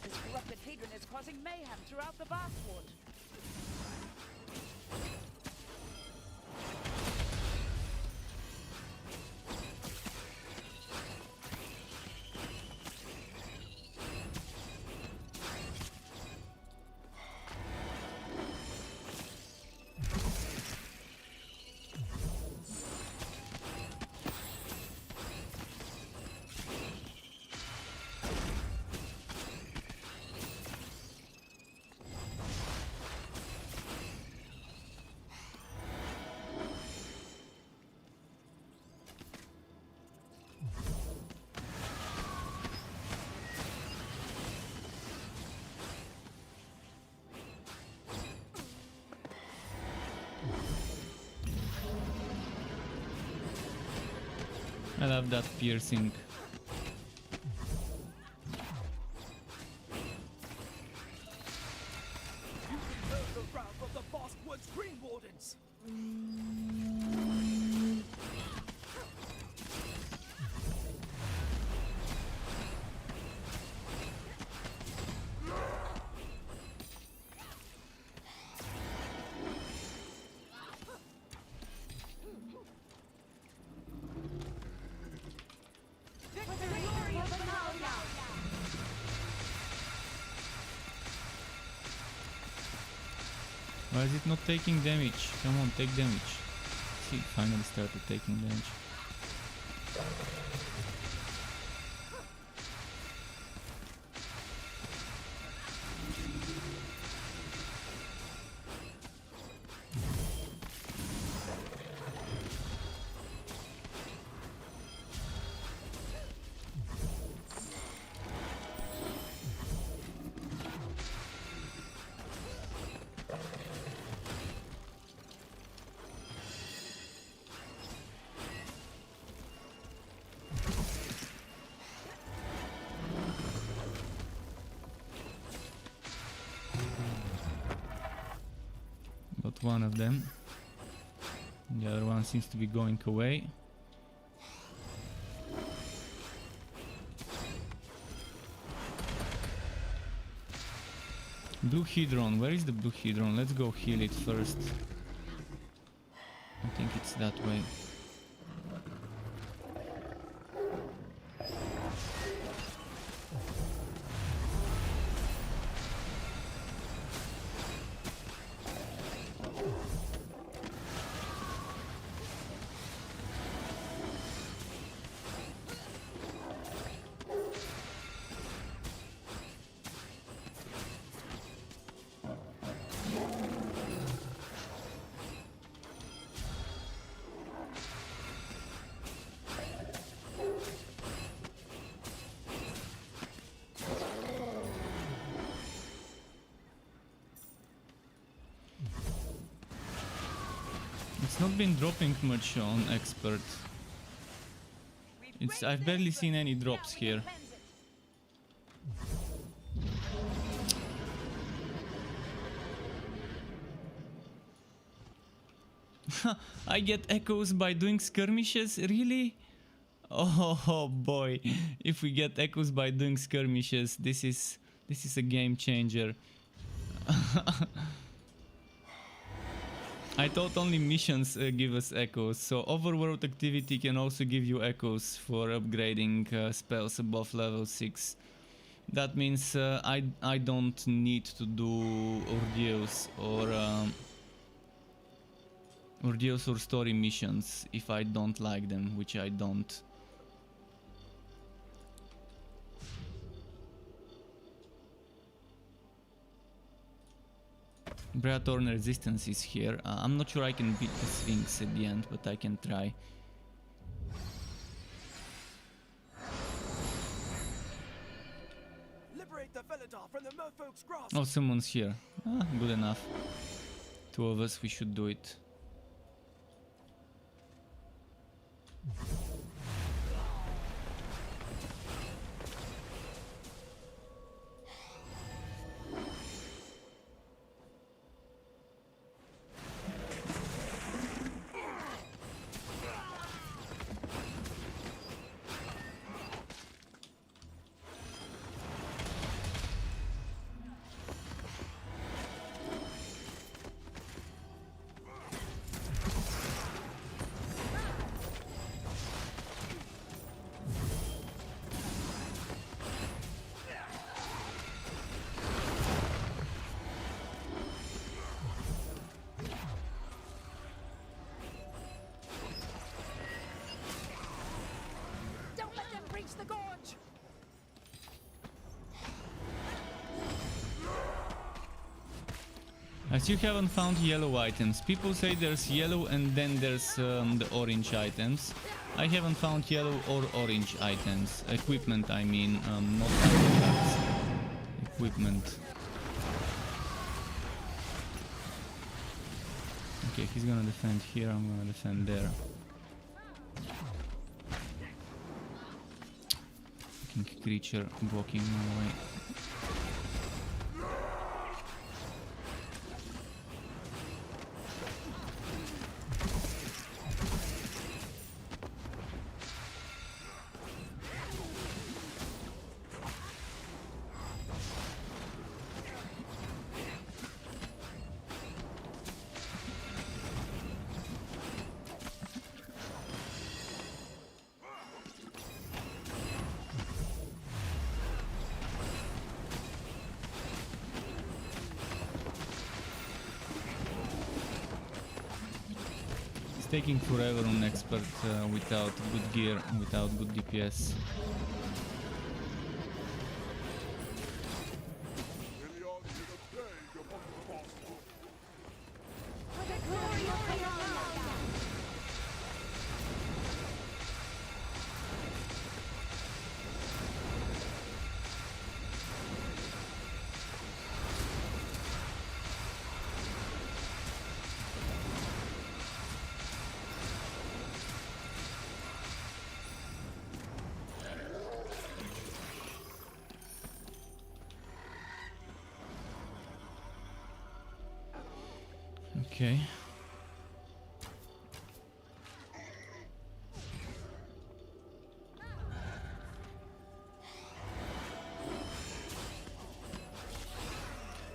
This corrupted Hadron is causing mayhem throughout the Bathward. I love that piercing. Heard the wrath of the Bosquood's Green Wardens. For the glory of Benalia! Why is it not taking damage? Come on, take damage. See, it finally started taking damage. Got one of them. The other one seems to be going away. Blue Hedron, where is the Blue Hedron? Let's go heal it first. I think it's that way. It's not been dropping much on expert. I've barely seen any drops here. I get echoes by doing skirmishes? Really? Oh boy, if we get echoes by doing skirmishes, this is a game changer. I thought only missions give us echoes, so overworld activity can also give you echoes for upgrading spells above level 6. That means I don't need to do ordeals or story missions if I don't like them, which I don't. Breathorn resistance is here. I'm not sure I can beat the Sphinx at the end, but I can try. Liberate the Felidar from the merfolk's grasp. Oh, someone's here. Good enough. Two of us, we should do it. Don't let them reach the gorge! As you haven't found yellow items, people say there's yellow and then there's the orange items. I haven't found yellow or orange items. Equipment, I mean, not artifacts. Equipment. Okay, he's gonna defend here, I'm gonna defend there. fucking creature blocking my way. Taking forever on expert without good gear, without good DPS. For the glory of Vanalia! Okay.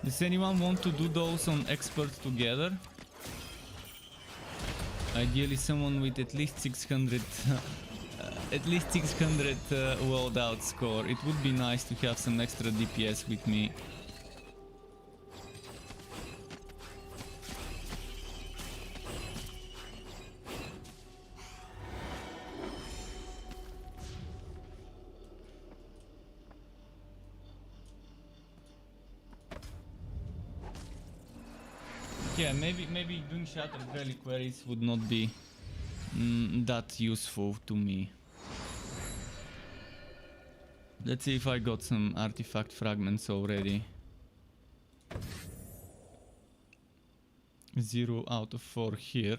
Does anyone want to do those on expert together? Ideally someone with at least 600 world out score. It would be nice to have some extra DPS with me. Yeah, maybe doing shattered reliquaries would not be that useful to me. Let's see if I got some artifact fragments already. 0 out of 4 here.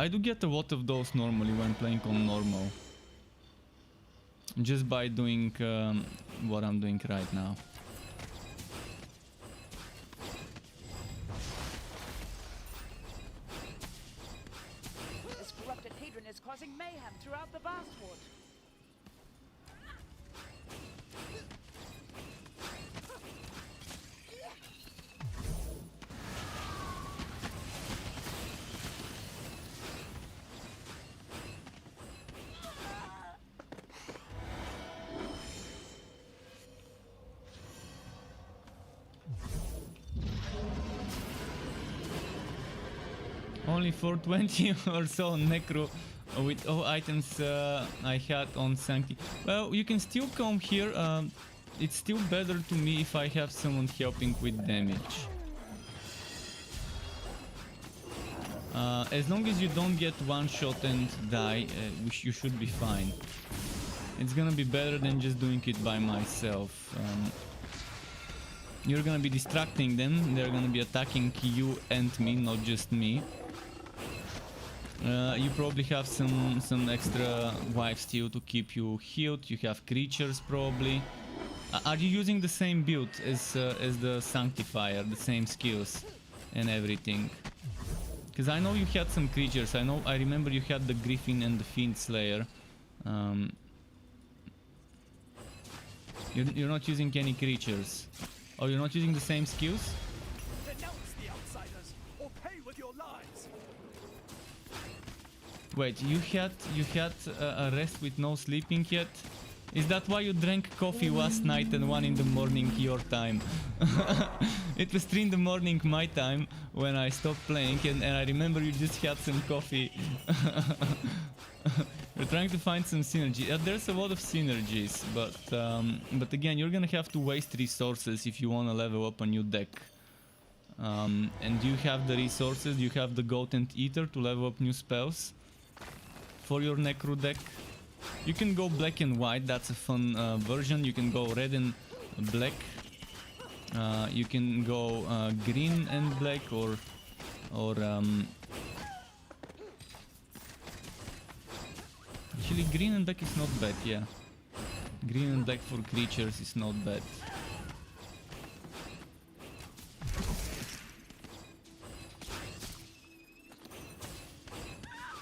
I do get a lot of those normally when playing on normal. Just by doing what I'm doing right now. This corrupted Hadron is causing mayhem throughout the Vastwood. Only 420 or so on Necro with all items I had on Sancti. Well, you can still come here. It's still better to me if I have someone helping with damage. As long as you don't get one shot and die, you should be fine. It's gonna be better than just doing it by myself. You're gonna be distracting them. They're gonna be attacking you and me, not just me. You probably have some extra wife steel to keep you healed. You have creatures probably. Are you using the same build as the Sanctifier, the same skills and everything? Because I know you had some creatures. I remember you had the Griffin and the Fiend Slayer. You're not using any creatures. Oh, you're not using the same skills? Denounce the outsiders, or pay with your lives. Wait, you had a rest with no sleeping yet? Is that why you drank coffee last night and 1 in the morning your time? It was 3 in the morning my time when I stopped playing, and I remember you just had some coffee. We're trying to find some synergy. There's a lot of synergies, but again, you're gonna have to waste resources if you want to level up a new deck. And do you have the resources? Do you have the Goat and Eater to level up new spells for your Necro deck? You can go black and white, that's a fun version. You can go red and black. You can go green and black, or Actually, green and black is not bad, yeah. Green and black for creatures is not bad.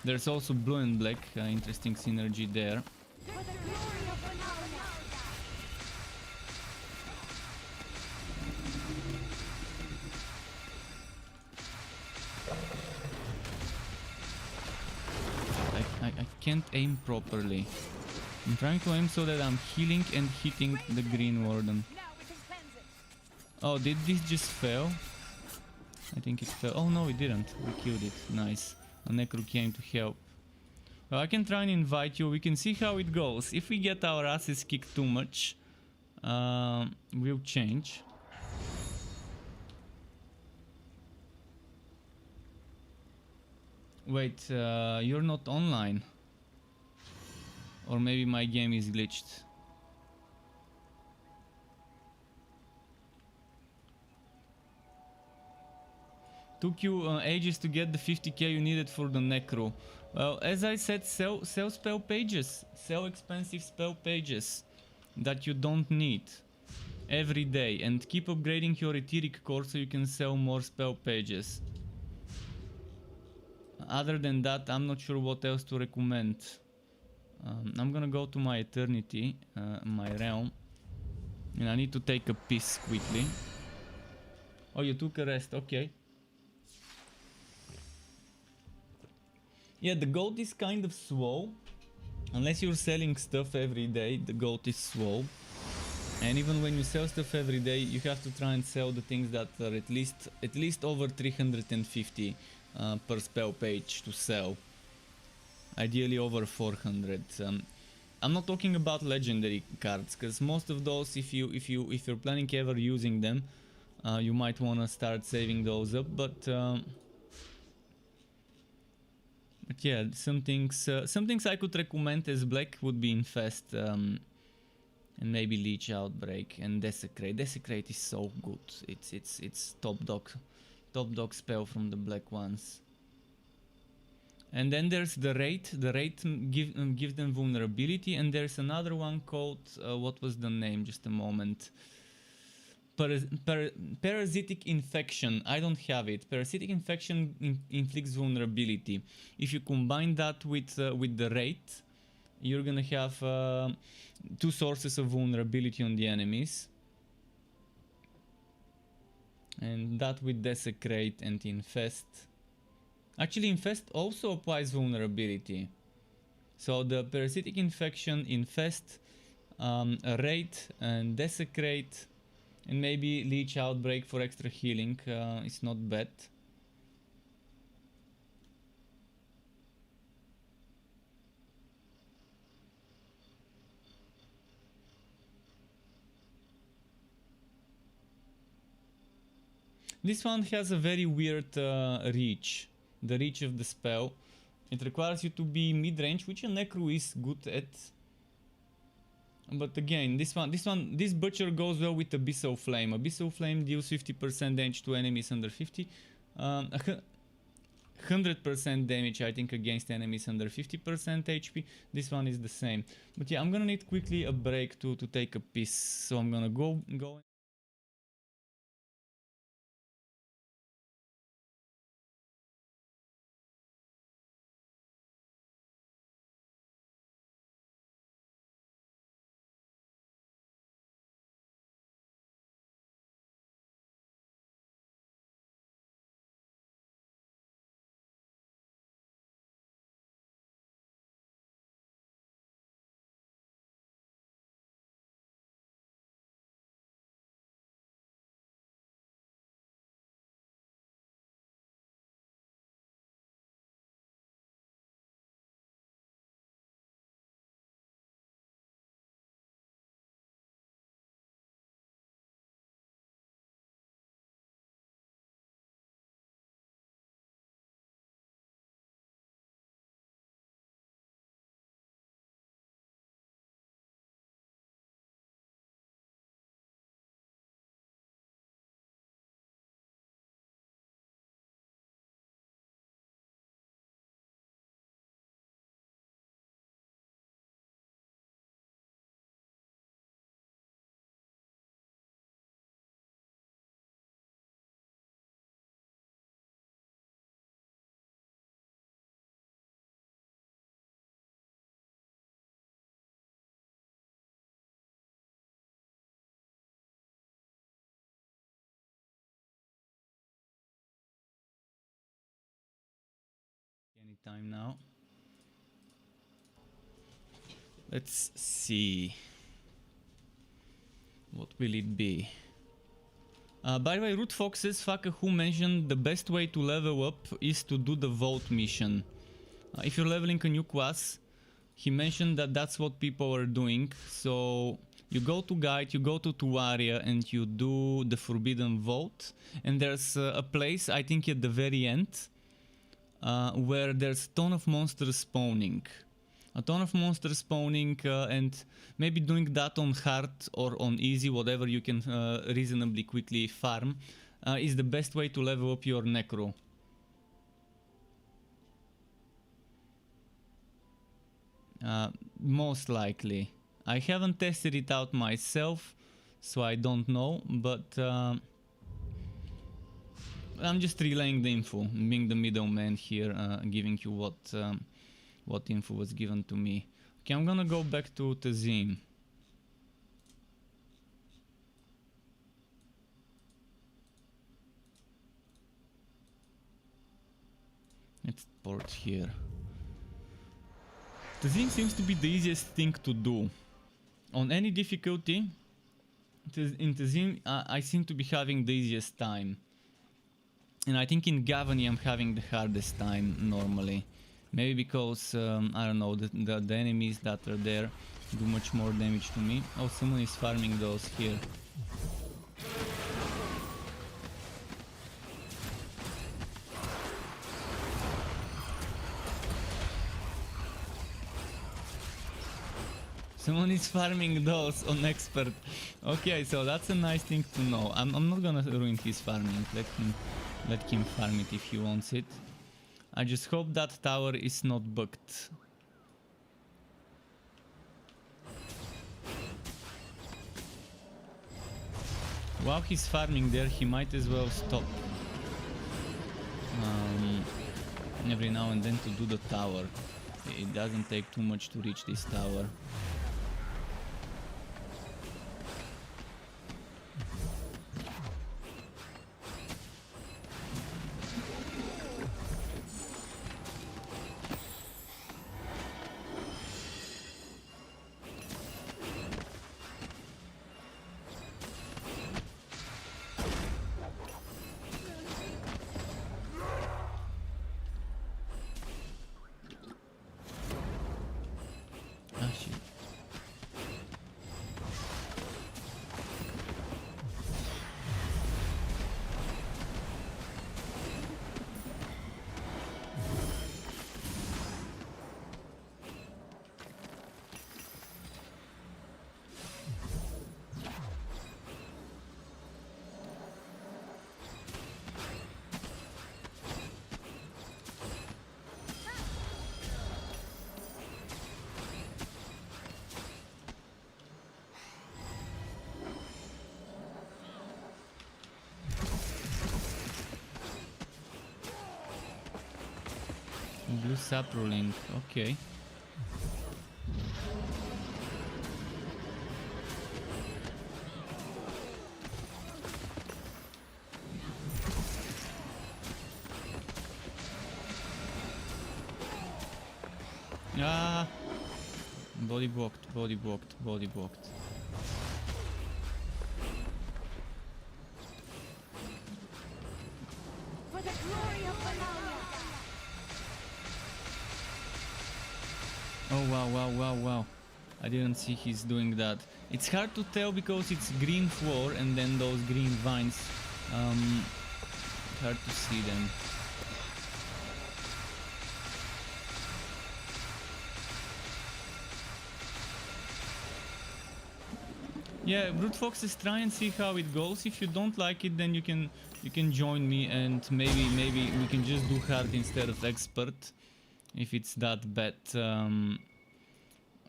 There's also blue and black, interesting synergy there. For the glory of Benalia. I can't aim properly. I'm trying to aim so that I'm healing and hitting the green warden. Now we can cleanse it. Oh, did this just fail? I think it fell. Oh no, it didn't. We killed it. Nice. A necro came to help. Well, I can try and invite you. We can see how it goes. If we get our asses kicked too much, we'll change. Wait, you're not online. Or maybe my game is glitched. Took you ages to get the 50k you needed for the necro. Well, as I said, sell spell pages. Sell expensive spell pages that you don't need every day, and keep upgrading your etheric core so you can sell more spell pages. Other than that, I'm not sure what else to recommend. I'm gonna go to my eternity, my realm, and I need to take a piss quickly. Oh, you took a rest, okay. Yeah, the gold is kind of slow. Unless you're selling stuff every day, the gold is slow. And even when you sell stuff every day, you have to try and sell the things that are at least over 350 per spell page to sell. Ideally over 400. I'm not talking about legendary cards, because most of those, if you're planning ever using them, you might want to start saving those up. But yeah, some things I could recommend as black would be Infest, and maybe Leech Outbreak and Desecrate. Desecrate is so good. It's top dog spell from the black ones. And then there's the Raid. The Raid gives them vulnerability, and there's another one called what was the name? Just a moment. Parasitic Infection. I don't have it. Parasitic Infection inflicts vulnerability. If you combine that with the Raid, you're gonna have 2 sources of vulnerability on the enemies. And that with Desecrate and Infest. Actually, Infest also applies vulnerability. So the Parasitic Infection, Infest, a Raid, and Desecrate, and maybe Leech Outbreak for extra healing. It's not bad. This one has a very weird reach. The reach of the spell. It requires you to be mid-range, which a necro is good at. But again, this butcher goes well with Abyssal Flame. Abyssal Flame deals 50% damage to enemies under 50. 100% damage, I think, against enemies under 50% HP. This one is the same. But yeah, I'm gonna need quickly a break to take a piss. So I'm gonna go time now. Let's see. What will it be? By the way, Root Foxes, Fucker who mentioned the best way to level up is to do the Vault mission. If you're leveling a new class, he mentioned that that's what people are doing. So you go to Guide, you go to Tuaria and you do the Forbidden Vault. And there's a place, I think at the very end, where there's a ton of monsters spawning. A ton of monsters spawning and maybe doing that on hard or on easy, whatever you can reasonably quickly farm, is the best way to level up your Necro. Most likely. I haven't tested it out myself, so I don't know, but I'm just relaying the info, being the middleman here, giving you what info was given to me. Okay, I'm gonna go back to Tazim. Let's port here. Tazim seems to be the easiest thing to do. On any difficulty, in Tazim, I seem to be having the easiest time. And I think in Gavany I'm having the hardest time normally. Maybe because, I don't know, the enemies that are there do much more damage to me. Oh, someone is farming those here. Someone is farming those on expert. Okay, so that's a nice thing to know. I'm not gonna ruin his farming. Let him farm it if he wants it. I just hope that tower is not bugged. While he's farming there, he might as well stop every now and then to do the tower. It doesn't take too much to reach this tower. Blue sapling, okay. Ah, body blocked, body blocked, body blocked. For the glory of Benalia! Oh wow, wow, wow, wow. I didn't see he's doing that. It's hard to tell because it's green floor and then those green vines. Hard to see them. Yeah, Brute Foxes, try and see how it goes. If you don't like it, then you can join me and maybe we can just do hard instead of expert. If it's that bad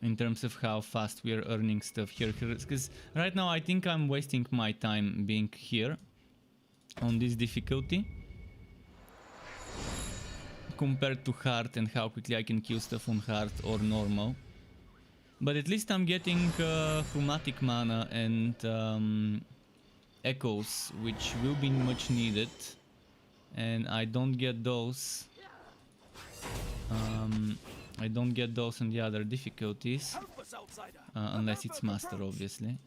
in terms of how fast we are earning stuff here. Because right now I think I'm wasting my time being here on this difficulty compared to hard and how quickly I can kill stuff on hard or normal. But at least I'm getting chromatic mana and echoes, which will be much needed. And I don't get those I don't get those in the other difficulties, Help us, outsider. unless it's master, obviously.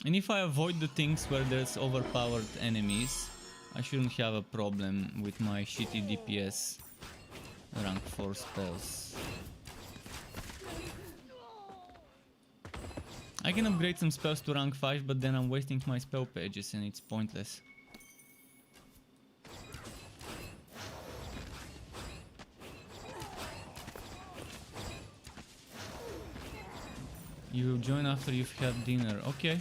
And if I avoid the things where there's overpowered enemies, I shouldn't have a problem with my shitty DPS rank 4 spells. I can upgrade some spells to rank 5, but then I'm wasting my spell pages and it's pointless. You will join after you've had dinner. Okay.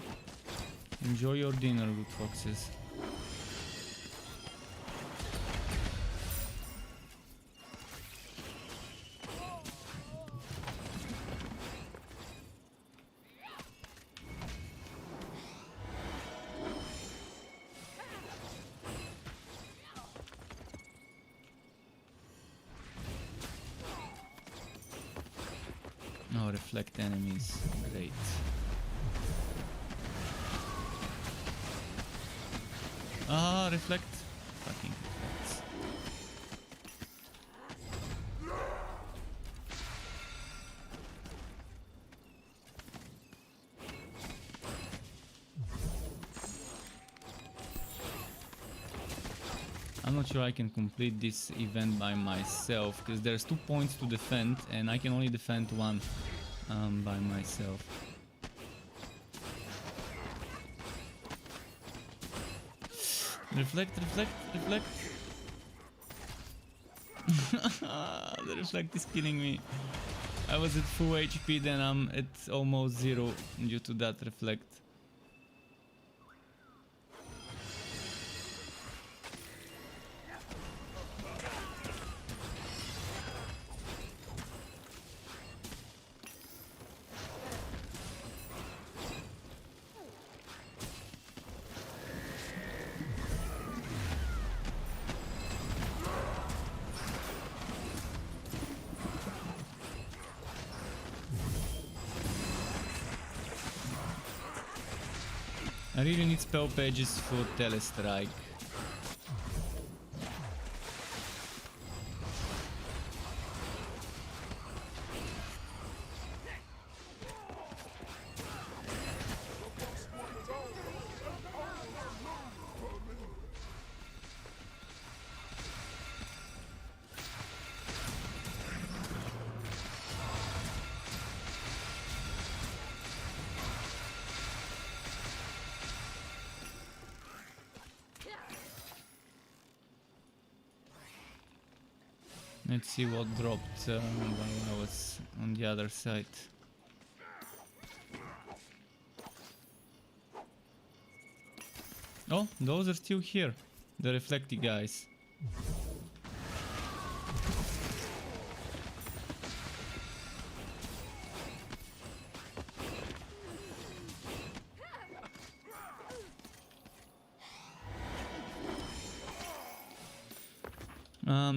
Enjoy your dinner, good foxes. Oh, reflect enemies. Great. Ah, reflect. Fucking reflects. I'm not sure I can complete this event by myself, because there's 2 points to defend and I can only defend one by myself. Reflect, reflect, reflect. The reflect is killing me. I was at full HP, then I'm at almost 0 due to that reflect. I really need spell pages for Telestrike. Let's see what dropped while I was on the other side. Oh, those are still here, the reflecty guys.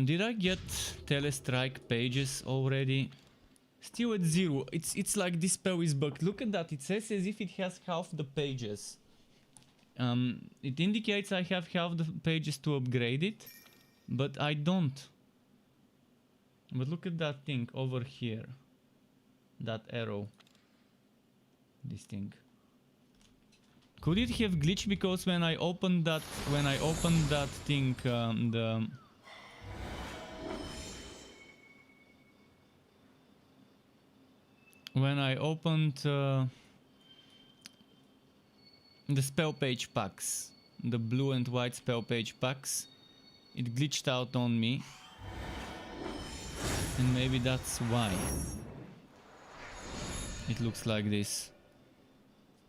Did I get Telestrike pages already? Still at 0. It's like this spell is bugged. Look at that. It says as if it has half the pages. It indicates I have half the pages to upgrade it, but I don't. But look at that thing over here. That arrow. This thing. Could it have glitched because when I opened that thing, when I opened the spell page packs, the blue and white spell page packs, it glitched out on me, and maybe that's why it looks like this.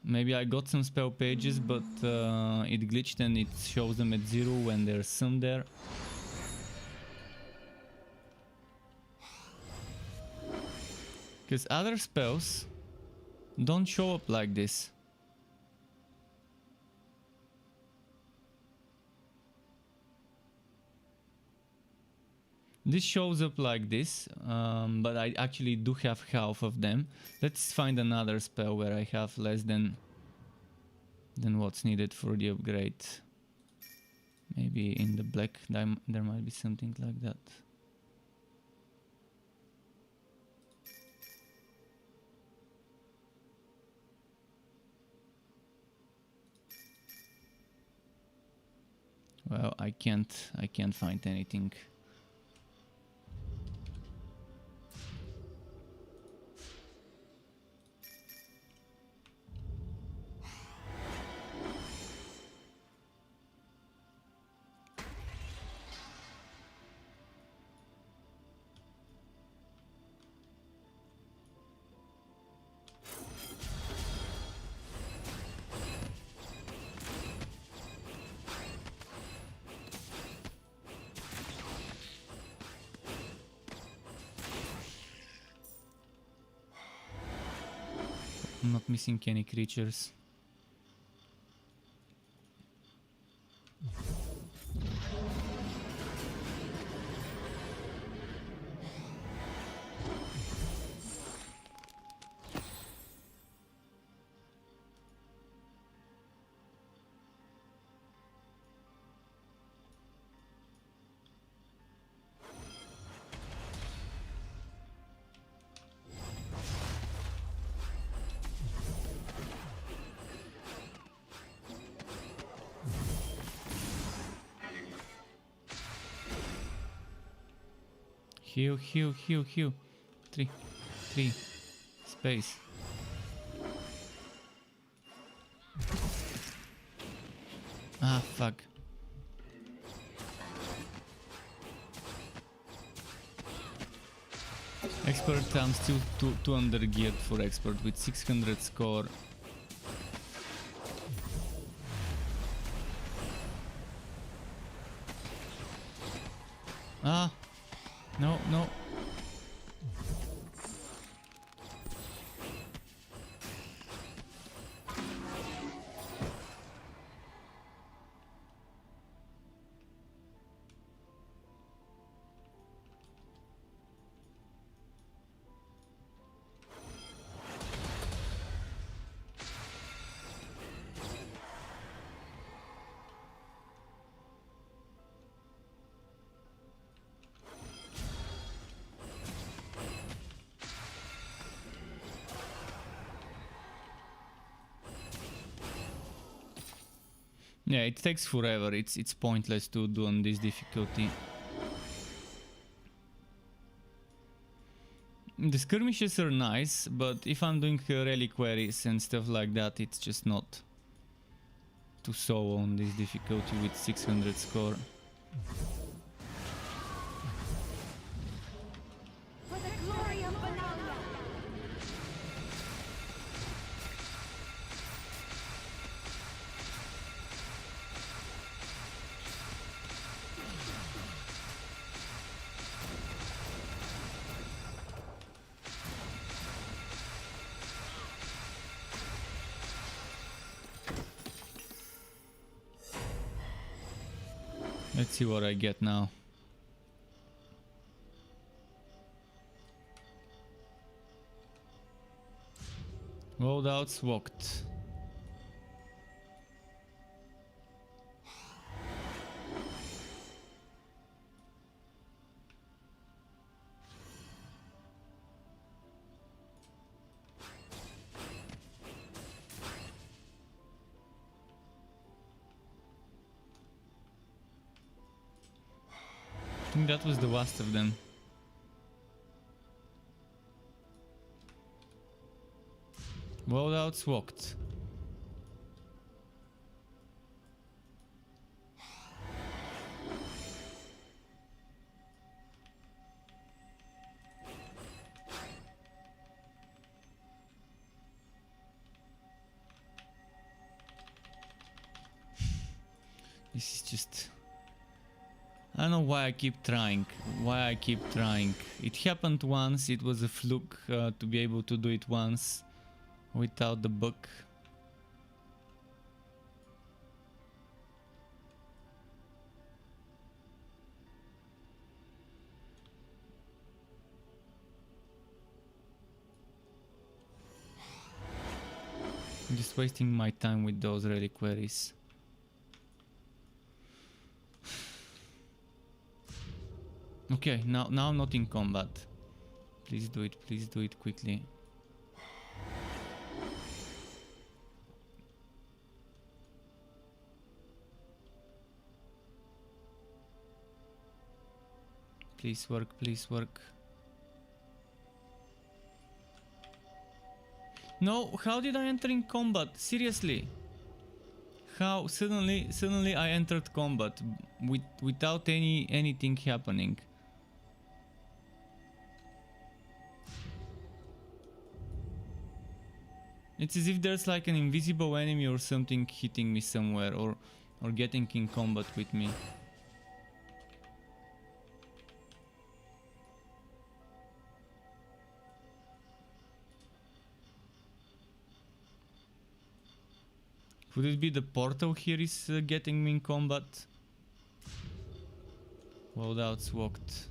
Maybe I got some spell pages, but it glitched and it shows them at 0 when there's some there. Because other spells don't show up like this. This shows up like this, but I actually do have half of them. Let's find another spell where I have less than than what's needed for the upgrade. Maybe in the black there might be something like that. Well, I can't find anything. I'm not missing any creatures. Heal, heal, heal, heal. Three. Space. Ah, fuck. Expert, I'm still too under geared for expert with 600 score. Ah, no. Yeah, it takes forever. It's pointless to do on this difficulty. The skirmishes are nice, but if I'm doing reliquaries and stuff like that, it's just not too so on this difficulty with 600 score. For the glory of Benalia! Let's see what I get now. Loadouts walked. I think that was the last of them. Loadouts walked. This is just... I don't know why I keep trying. It happened once, it was a fluke to be able to do it once without the book. just wasting my time with those reliquaries. Okay, now not in combat. Please do it quickly. Please work. No, how did I enter in combat? Seriously? How suddenly I entered combat without anything happening? It's as if there's like an invisible enemy or something hitting me somewhere or getting in combat with me. Could it be the portal here is getting me in combat? Loadouts walked.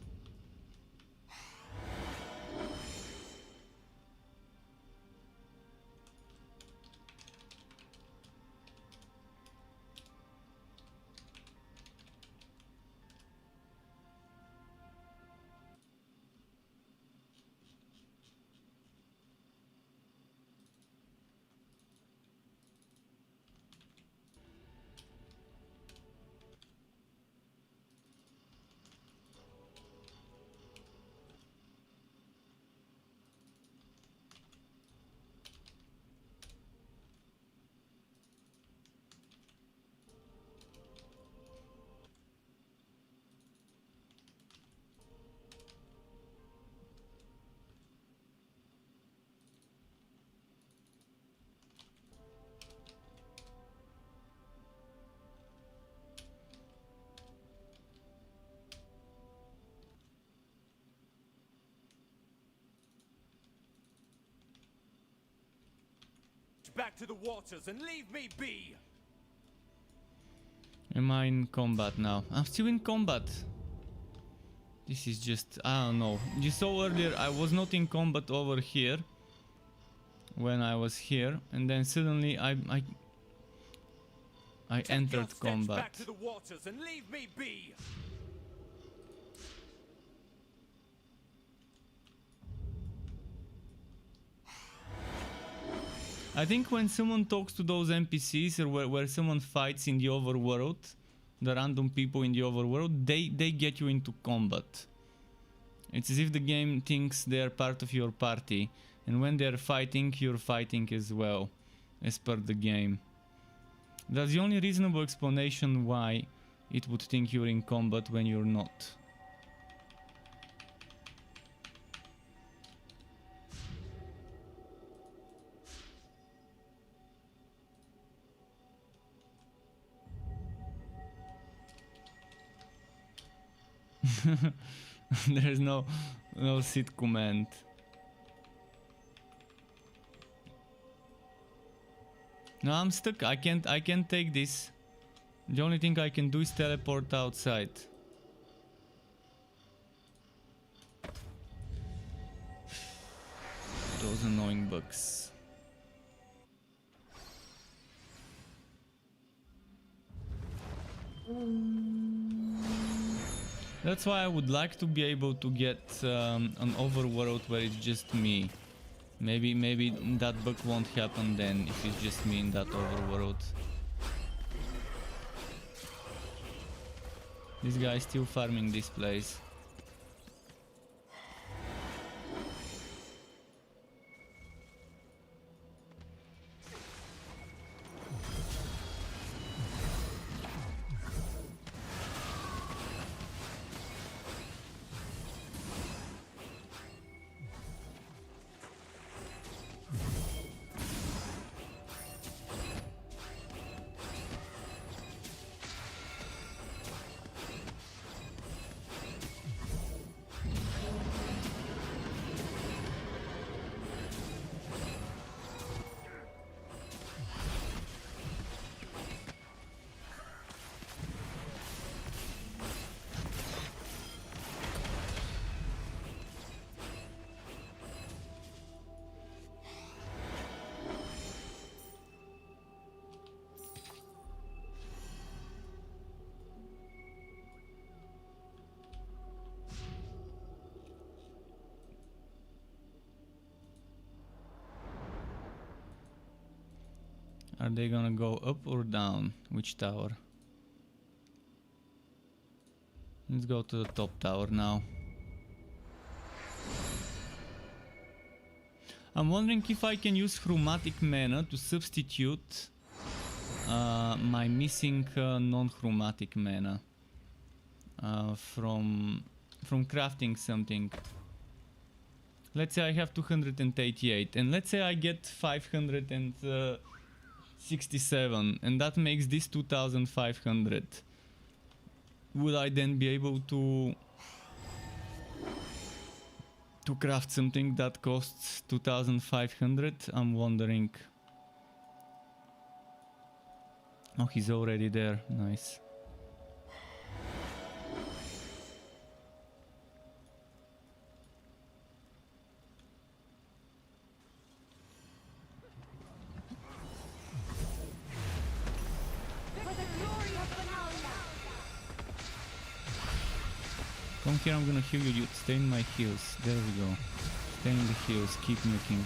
Back to the waters and leave me be! Am I in combat now? I'm still in combat. This is just, I don't know. You saw earlier I was not in combat over here when I was here, and then suddenly I entered combat. Back to the waters and leave me be! I think when someone talks to those NPCs or where someone fights in the overworld, the random people in the overworld, they get you into combat. It's as if the game thinks they're part of your party, and when they're fighting, you're fighting as well, as per the game. That's the only reasonable explanation why it would think you're in combat when you're not. There's no sit command. No, I'm stuck. I can't take this. The only thing I can do is teleport outside. Those annoying bugs. That's why I would like to be able to get an overworld where it's just me. Maybe that bug won't happen then if it's just me in that overworld. This guy is still farming this place. Are they gonna go up or down? Which tower? Let's go to the top tower now. I'm wondering if I can use chromatic mana to substitute my missing non-chromatic mana from crafting something. Let's say I have 288 and let's say I get 567 and that makes this 2500. Would I then be able to craft something that costs 2500? I'm wondering. Oh, he's already there. Nice. For the glory of Benalia! Come here, I'm gonna heal you, dude. Stay in my heals. There we go. Stay in the heals. Keep nuking.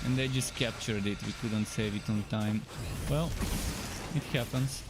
And they just captured it. We couldn't save it on time. Well, it happens.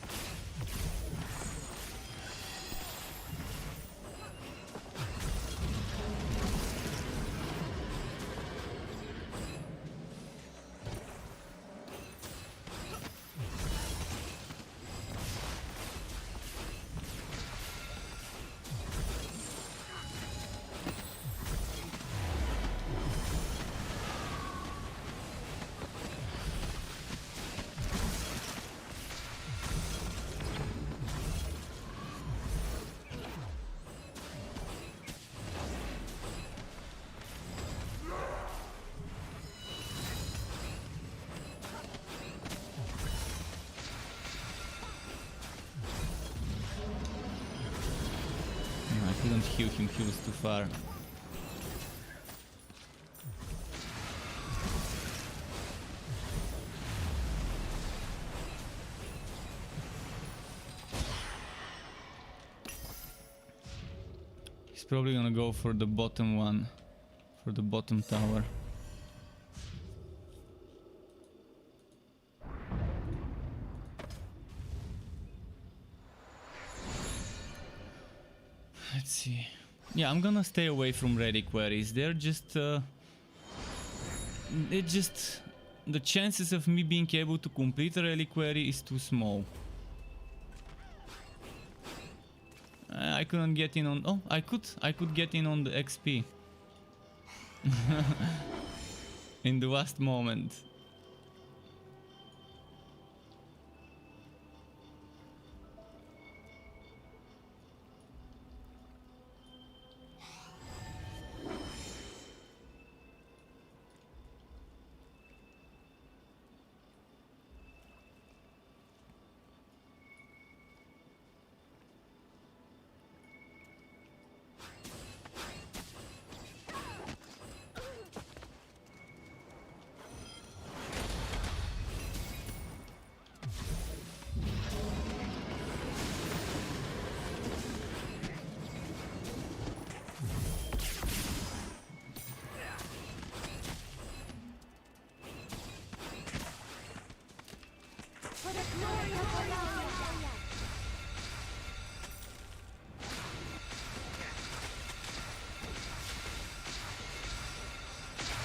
I couldn't heal him, he was too far. He's probably gonna go for the bottom one, for the bottom tower. Let's see. Yeah, I'm gonna stay away from reliquaries. They're just the chances of me being able to complete a reliquary is too small. I couldn't get in on. Oh, I could get in on the XP in the last moment. For the glory of Benalia!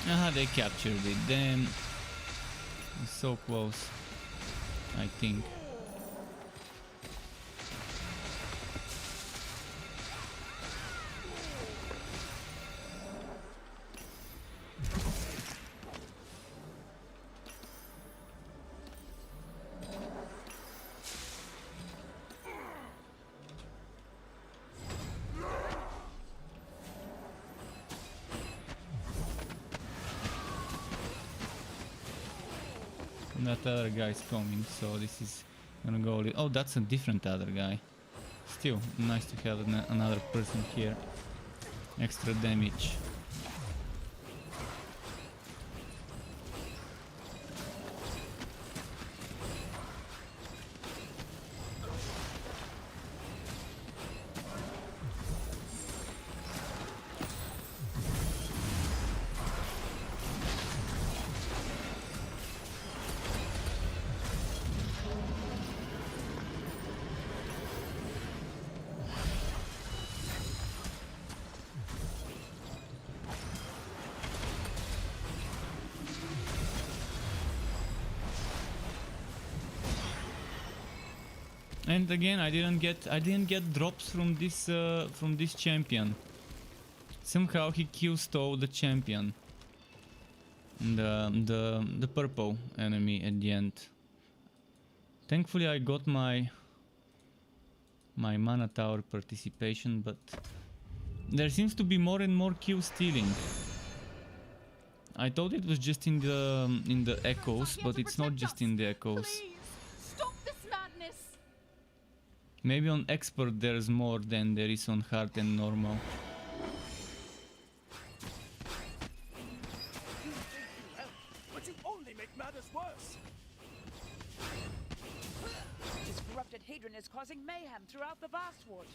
Ah, they captured it. Damn. It's so close, I think. That other guy's coming, so this is gonna go. Oh, that's a different other guy. Still, nice to have another person here. Extra damage. And again, I didn't get drops from this champion. Somehow he Q-stole the champion. The purple enemy at the end. Thankfully I got my mana tower participation, but there seems to be more and more Q stealing. I thought it was just in the echoes, but it's not just in the echoes. Please, stop this madness. Maybe on expert there's more than there is on hard and normal. But you only make matters worse. This corrupted Hadron is causing mayhem throughout the Vastwood.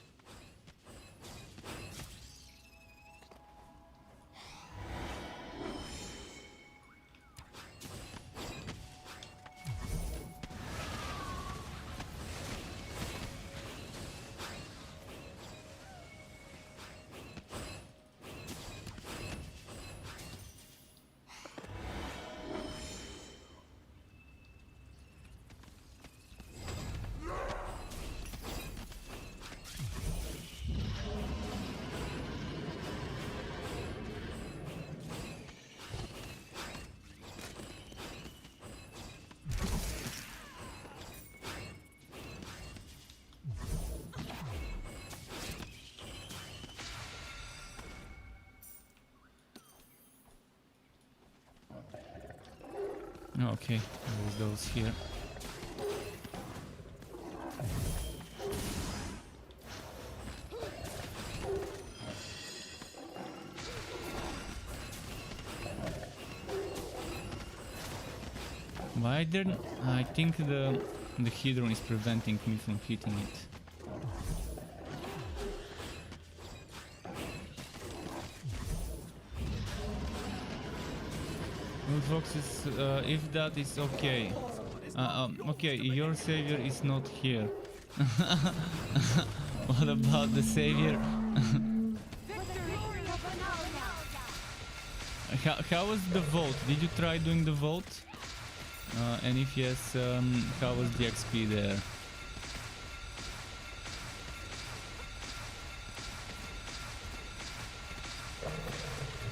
Okay, there's those here. Why didn't I think the Hedron is preventing me from hitting it? Foxes, if that is okay. Okay, your savior is not here. What about the savior? How was the vote? Did you try doing the vote? And if yes, how was the XP there?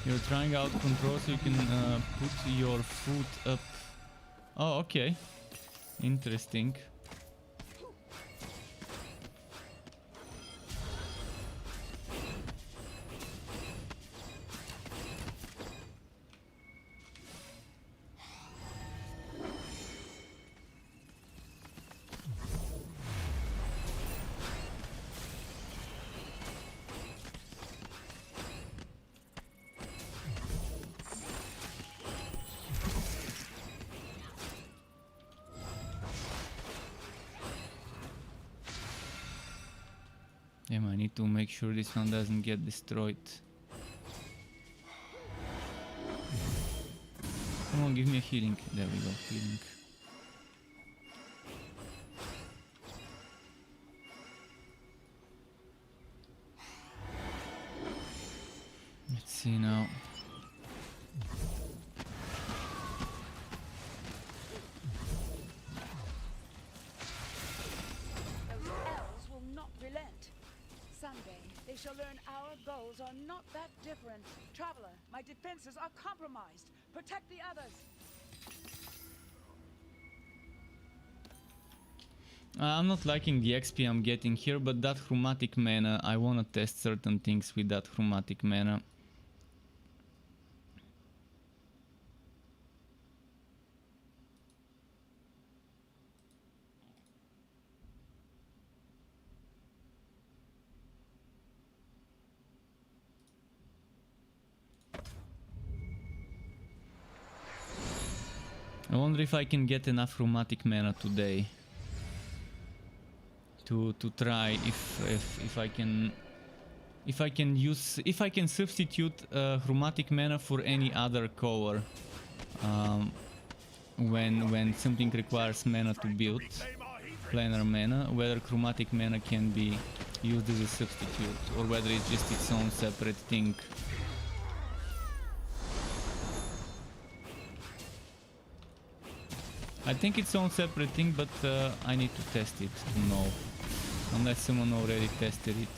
You're trying out control so you can put your foot up. Oh, okay. Interesting. Damn, I need to make sure this one doesn't get destroyed. Come on, give me a healing. There we go, healing. Let's see now. Those elves will not relent. Someday, they shall learn our goals are not that different. Traveler, my defenses are compromised. Protect the others. I'm not liking the XP I'm getting here, but that chromatic mana, I wanna test certain things with that chromatic mana. I wonder if I can get enough chromatic mana today to try if I can substitute chromatic mana for any other color when something requires mana to build planar mana, whether chromatic mana can be used as a substitute or whether it's just its own separate thing. I think it's its own separate thing, but I need to test it to know. Unless someone already tested it.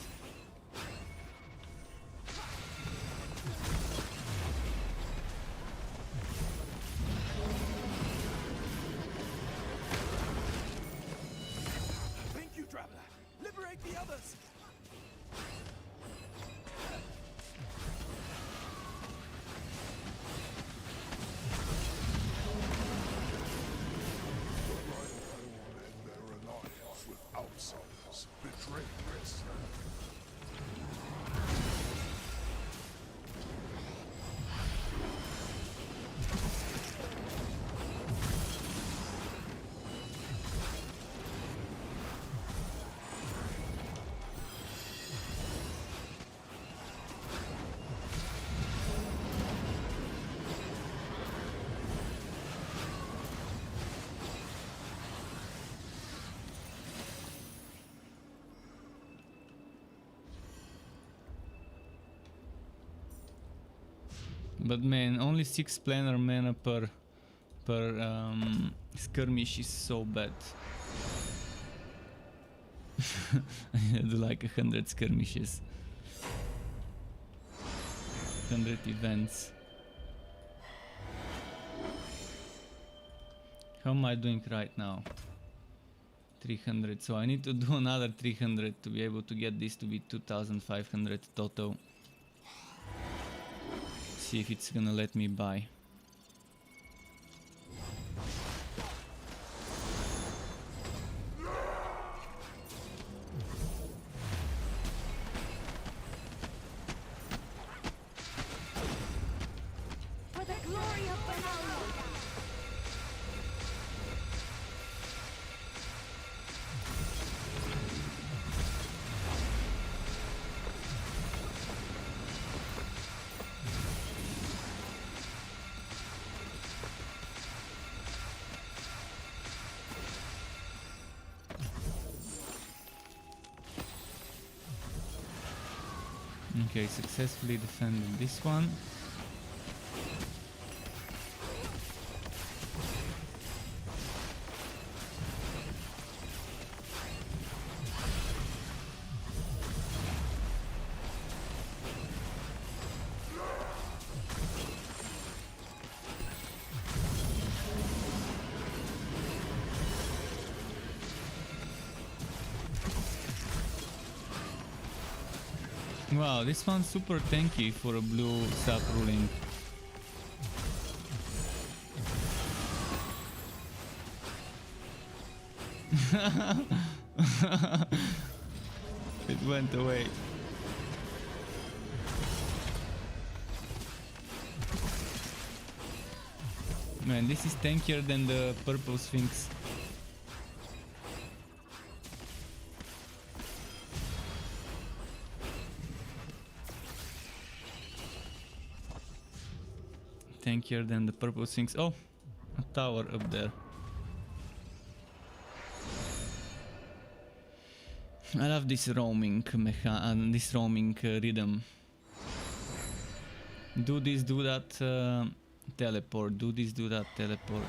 Thank you, Traveler. Liberate the others. But man, only 6 planar mana per skirmish is so bad. I had like 100 skirmishes, 100 events. How am I doing right now? 300, so I need to do another 300 to be able to get this to be 2500 total. See if it's gonna let me buy. For the glory of Benalia! Okay, successfully defended this one. Wow, this one's super tanky for a blue sap ruling. It went away. Man, this is tankier than the purple sphinx. Tankier than the purple sphinx. Oh, a tower up there. I love this roaming rhythm. Do this, do that, teleport. Do this, do that, teleport.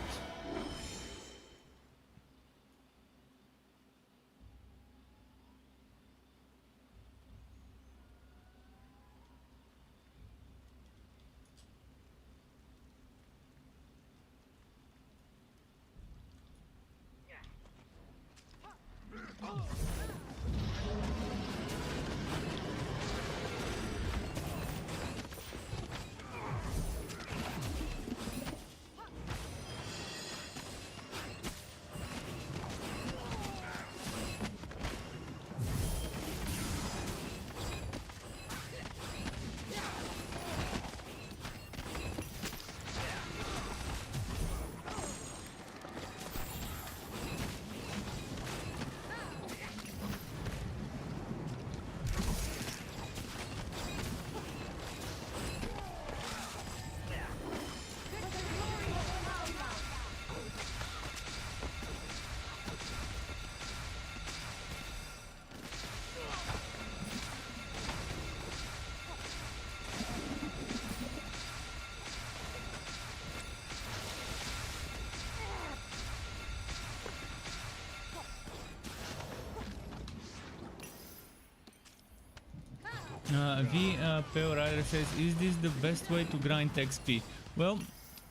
Peo Rider says, is this the best way to grind XP? Well,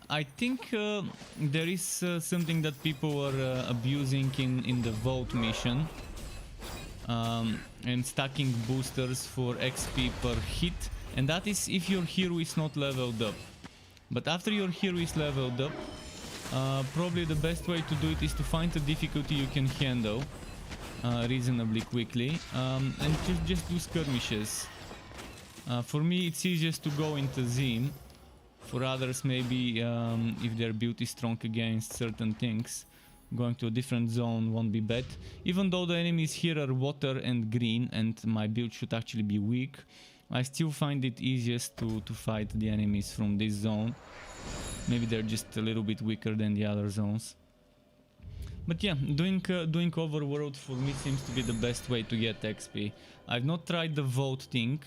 I think there is something that people are abusing in the Vault mission. And stacking boosters for XP per hit. And that is if your hero is not leveled up. But after your hero is leveled up, probably the best way to do it is to find a difficulty you can handle reasonably quickly. And just do skirmishes. For me, it's easiest to go into Zim. For others, maybe if their build is strong against certain things, going to a different zone won't be bad. Even though the enemies here are water and green and my build should actually be weak, I still find it easiest to fight the enemies from this zone. Maybe they're just a little bit weaker than the other zones. But yeah, doing overworld for me seems to be the best way to get XP. I've not tried the vote thing,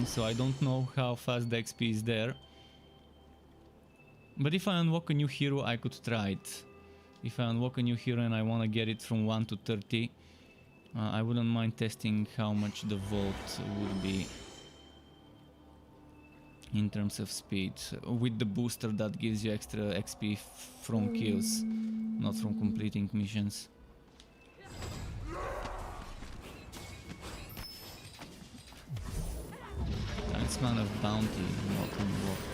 so I don't know how fast the XP is there. But if I unlock a new hero, I could try it. If I unlock a new hero and I want to get it from 1 to 30, I wouldn't mind testing how much the vault would be in terms of speed. With the booster that gives you extra XP from kills, not from completing missions. Talisman of Bounty, not unlocked.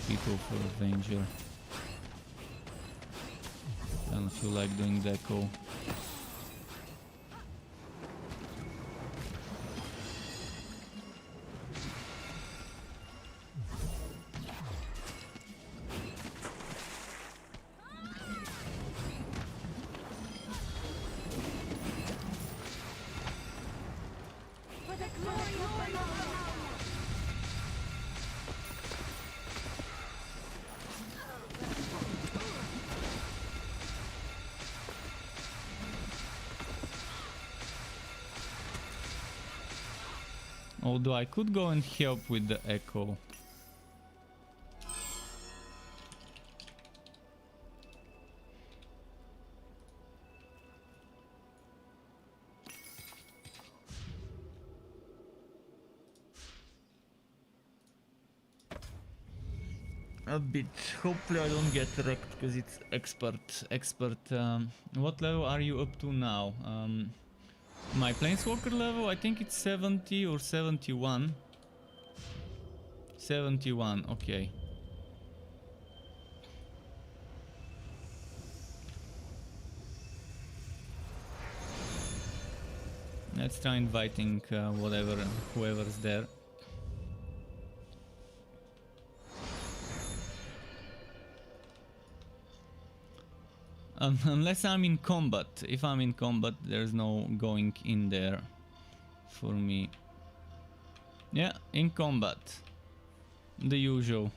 People for Avenger. I don't feel like doing deco. For the glory of Vanalia! Although I could go and help with the echo. A bit. Hopefully I don't get wrecked because it's expert. What level are you up to now? My Plainswalker level, I think it's 70 or 71. 71, okay. Let's try inviting whoever's there. Unless I'm in combat. If I'm in combat, there's no going in there for me. Yeah, in combat. The usual.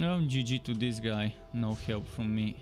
Oh, GG to this guy. No help from me.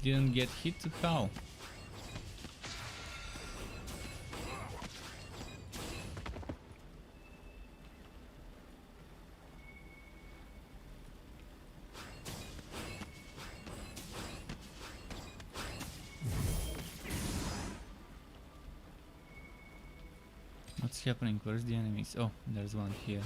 didn't get hit? How? What's happening? Where's the enemies? Oh, there's one here.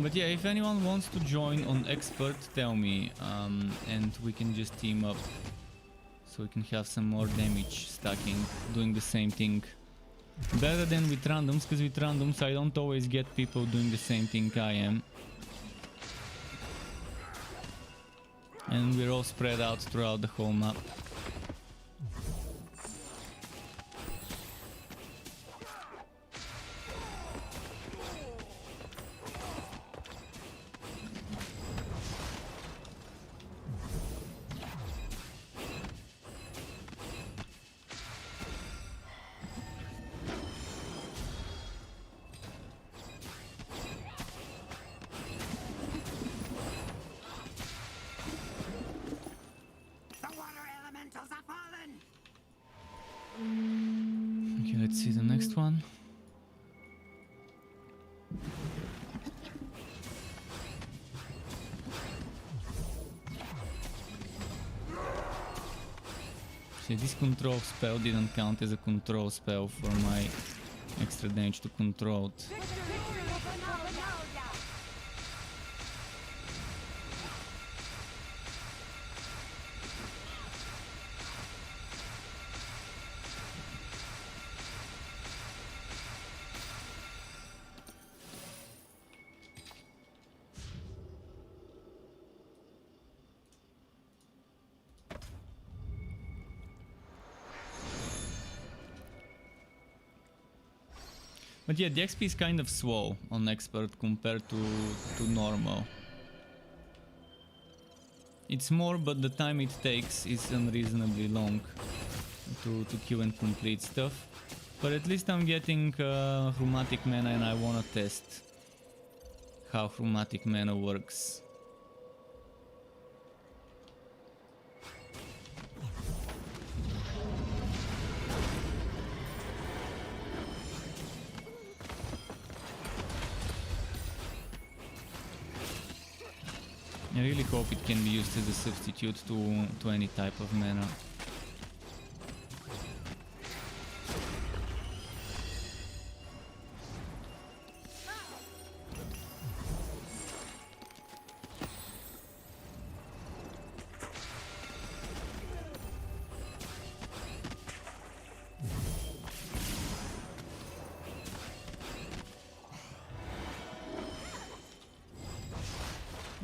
But yeah, if anyone wants to join on expert, tell me, and we can just team up, so we can have some more damage stacking, doing the same thing. Better than with randoms, because with randoms I don't always get people doing the same thing I am. And we're all spread out throughout the whole map. The water elementals are fallen! Okay, let's see the next one. See, this control spell didn't count as a control spell for my extra damage to control. But yeah, the XP is kind of slow on expert compared to normal. It's more, but the time it takes is unreasonably long to kill and complete stuff. But at least I'm getting chromatic mana, and I wanna test how chromatic mana works. I really hope it can be used as a substitute to any type of mana.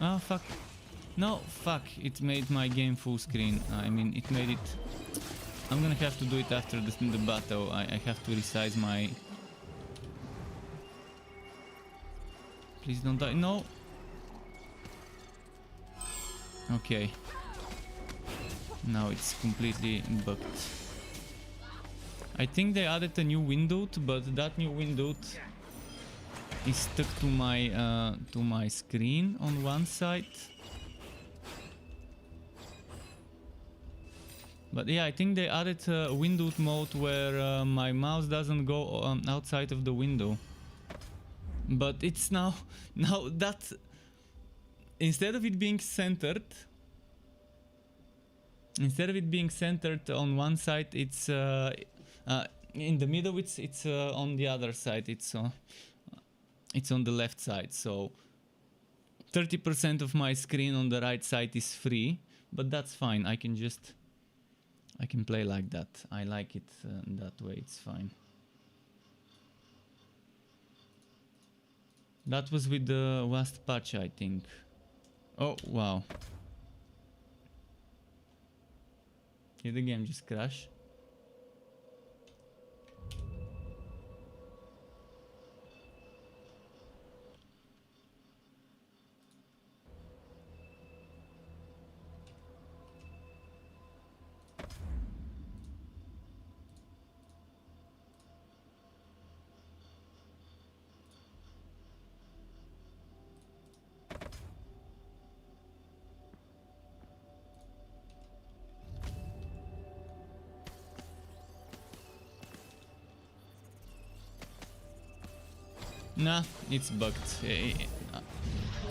Oh fuck. No, fuck. It made my game full screen. I mean, it made it... I'm gonna have to do it after the battle. I have to resize my... Please don't die. No! Okay. Now it's completely bugged. I think they added a new window, but that new window is stuck to my screen on one side. But yeah, I think they added a windowed mode where my mouse doesn't go outside of the window. But it's now that instead of it being centered on one side, it's in the middle. It's on the other side. It's on the left side. So 30% of my screen on the right side is free, but that's fine. I can play like that. I like it that way. It's fine. That was with the last patch, I think. Oh wow! Did the game just crash? Nah, it's bugged.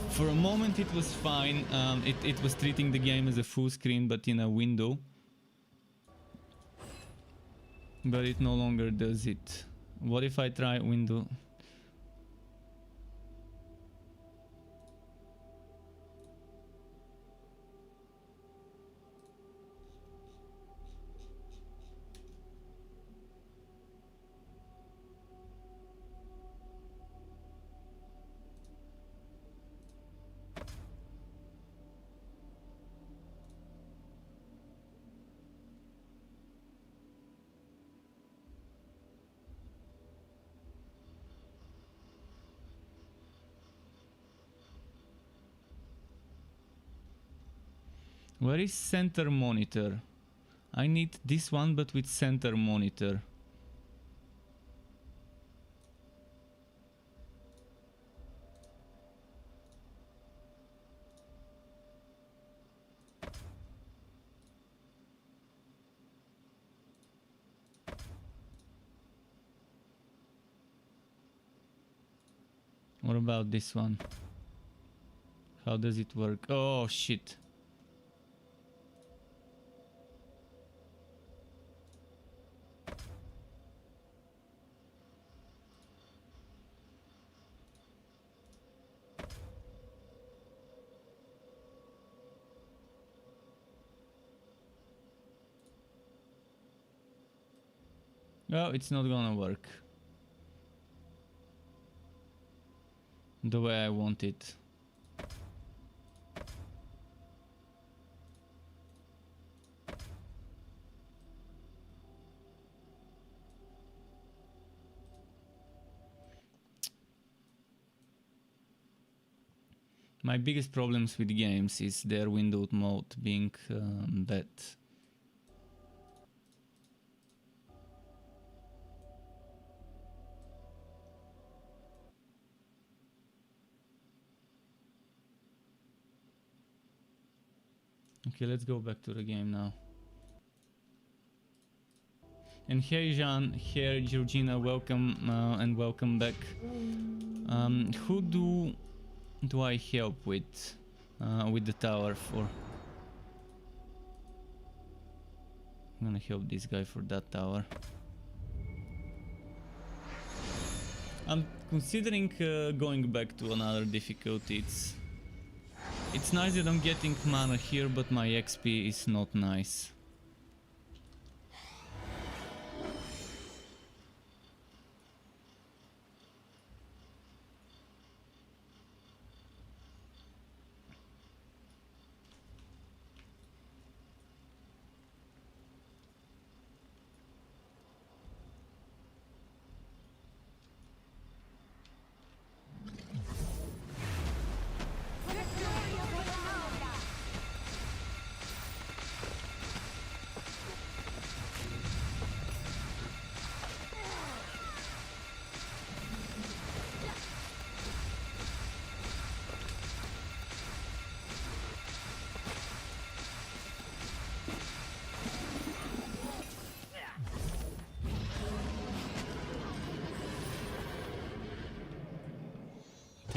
For a moment it was fine. It was treating the game as a full screen but in a window. But it no longer does it. What if I try window? Where is center monitor? I need this one but with center monitor. What about this one? How does it work? Oh shit. Oh, it's not gonna work the way I want it. My biggest problems with games is their windowed mode being bad. Okay, let's go back to the game now. And hey Jean, here Georgina, welcome and welcome back. Who do I help with the tower for? I'm gonna help this guy for that tower. I'm considering going back to another difficulty. It's nice that I'm getting mana here, but my XP is not nice.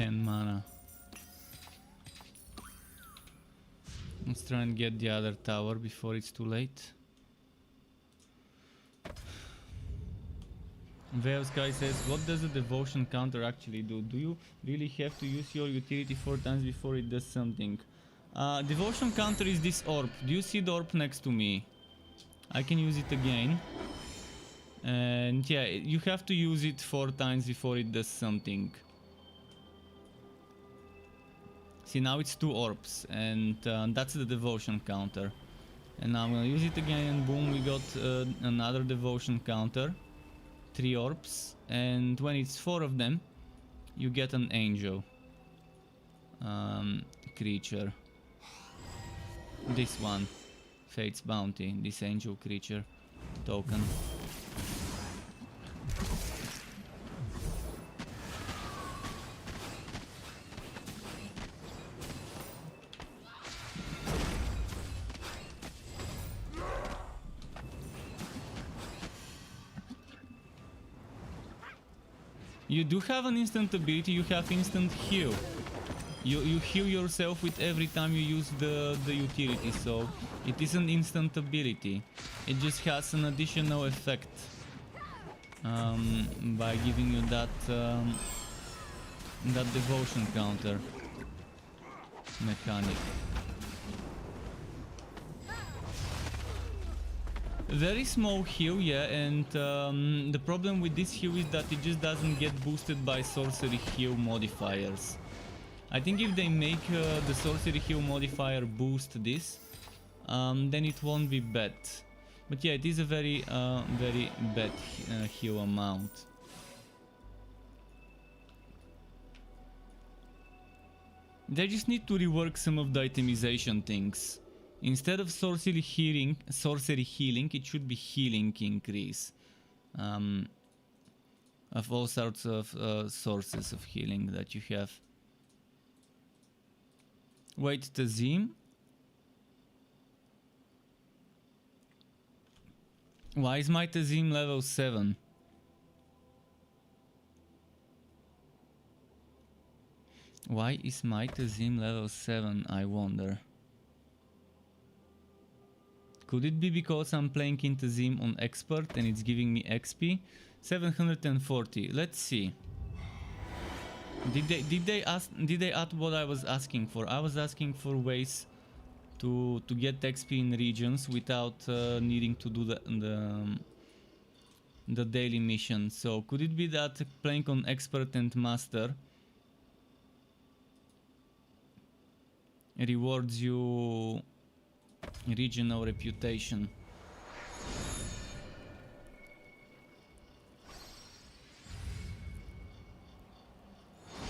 Mana. Let's try and get the other tower before it's too late. Veilsky says, what does a devotion counter actually do? Do you really have to use your utility 4 times before it does something? Devotion counter is this orb. Do you see the orb next to me? I can use it again. And yeah, you have to use it 4 times before it does something. See, now it's 2 orbs, and that's the devotion counter. And now I'm gonna use it again, and boom, we got another devotion counter. 3 orbs, and when it's 4 of them, you get an angel creature. This one, Fate's Bounty, this angel creature token. You do have an instant ability, you have instant heal. You heal yourself with every time you use the utility, so it is an instant ability. It just has an additional effect by giving you that that devotion counter mechanic. Very small heal, yeah, and the problem with this heal is that it just doesn't get boosted by sorcery heal modifiers. I think if they make the sorcery heal modifier boost this, then it won't be bad. But yeah, it is a very very bad heal amount. They just need to rework some of the itemization things. Instead of sorcery healing, it should be healing increase. Of all sorts of sources of healing that you have. Wait, Tazim? Why is my Tazim level 7? Why is my Tazim level 7, I wonder? Could it be because I'm playing in Tazim on expert and it's giving me XP? 740. Let's see. Did they add what I was asking for? I was asking for ways to get XP in regions without needing to do the daily mission. So could it be that playing on expert and master rewards you regional reputation?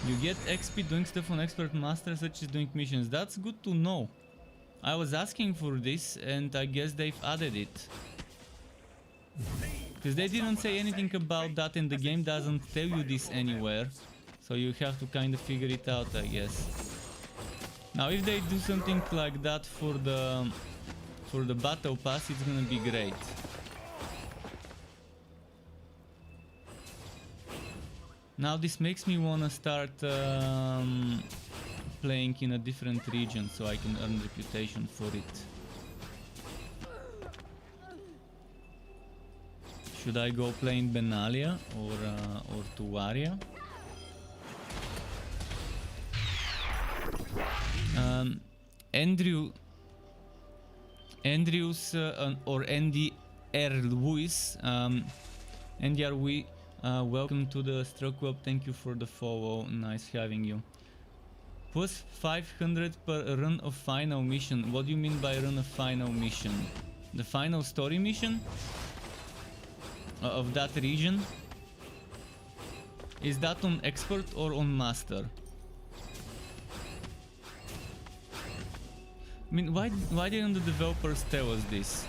You get XP doing stuff on expert master, such as doing missions. That's good to know. I was asking for this and I guess they've added it. Because they didn't say anything about that and the game doesn't tell you this anywhere. So you have to kind of figure it out, I guess. Now if they do something like that for the battle pass, it's gonna be great. Now this makes me wanna start playing in a different region so I can earn reputation for it. Should I go play in Benalia or Tuaria? Andrews or Andy R. Lewis, Andy R. Welcome to the Stroke Club. Thank you for the follow. Nice having you. Plus 500 per run of final mission. What do you mean by run of final mission? The final story mission of that region? Is that on expert or on master? I mean, why didn't the developers tell us this?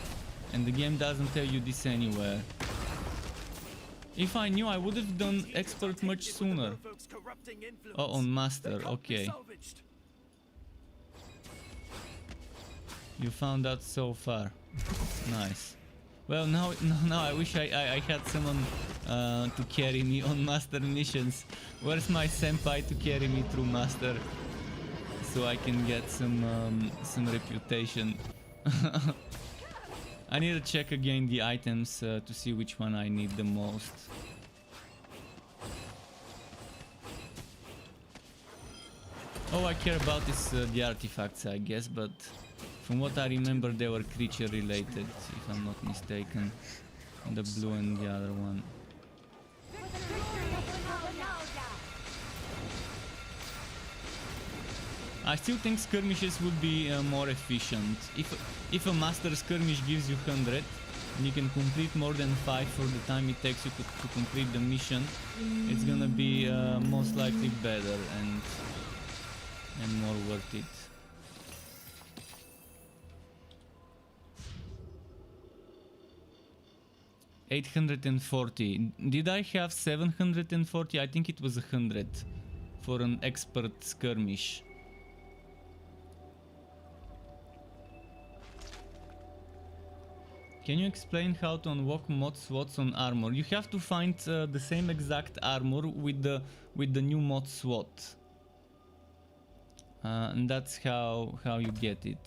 And the game doesn't tell you this anywhere. If I knew, I would have done expert much sooner. Oh, on master, okay. You found out so far. Nice. Well, now I wish I had someone to carry me on master missions. Where's my senpai to carry me through master? So I can get some reputation. I need to check again the items to see which one I need the most. All I care about is the artifacts, I guess, but from what I remember they were creature related, if I'm not mistaken. The blue and the other one. I still think skirmishes would be more efficient. If a master skirmish gives you 100 and you can complete more than 5 for the time it takes you to complete the mission, it's gonna be most likely better and more worth it. $840. Did I have 740? I think it was 100 for an expert skirmish. Can you explain how to unlock mod SWATs on armor? You have to find the same exact armor with the new mod SWAT. And that's how you get it.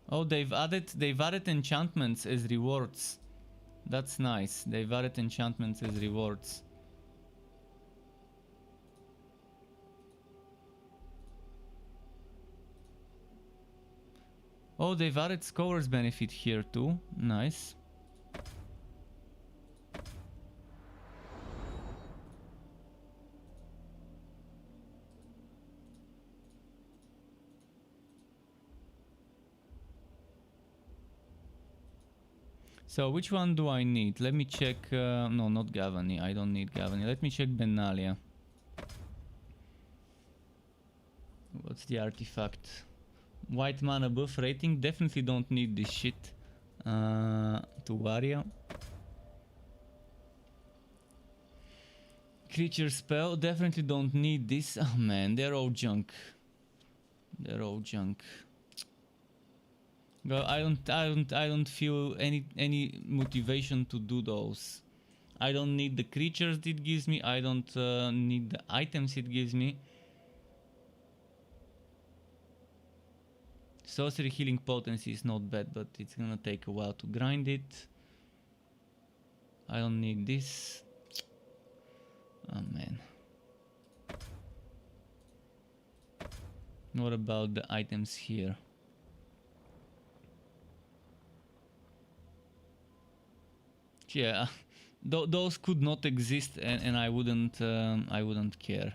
Oh, they've added enchantments as rewards. That's nice. They've added enchantments as rewards. Oh, they've added scorers benefit here too. Nice. So which one do I need? Let me check. No, not Gavani. I don't need Gavani. Let me check Benalia. What's the artifact? White mana buff rating. Definitely don't need this shit. To Waria. Creature spell. Definitely don't need this. Oh man, they're all junk. They're all junk. Well, I don't feel any motivation to do those. I don't need the creatures it gives me. I don't need the items it gives me. Sorcery healing potency is not bad, but it's gonna take a while to grind it. I don't need this. Oh man. What about the items here? Yeah, those could not exist, and I wouldn't care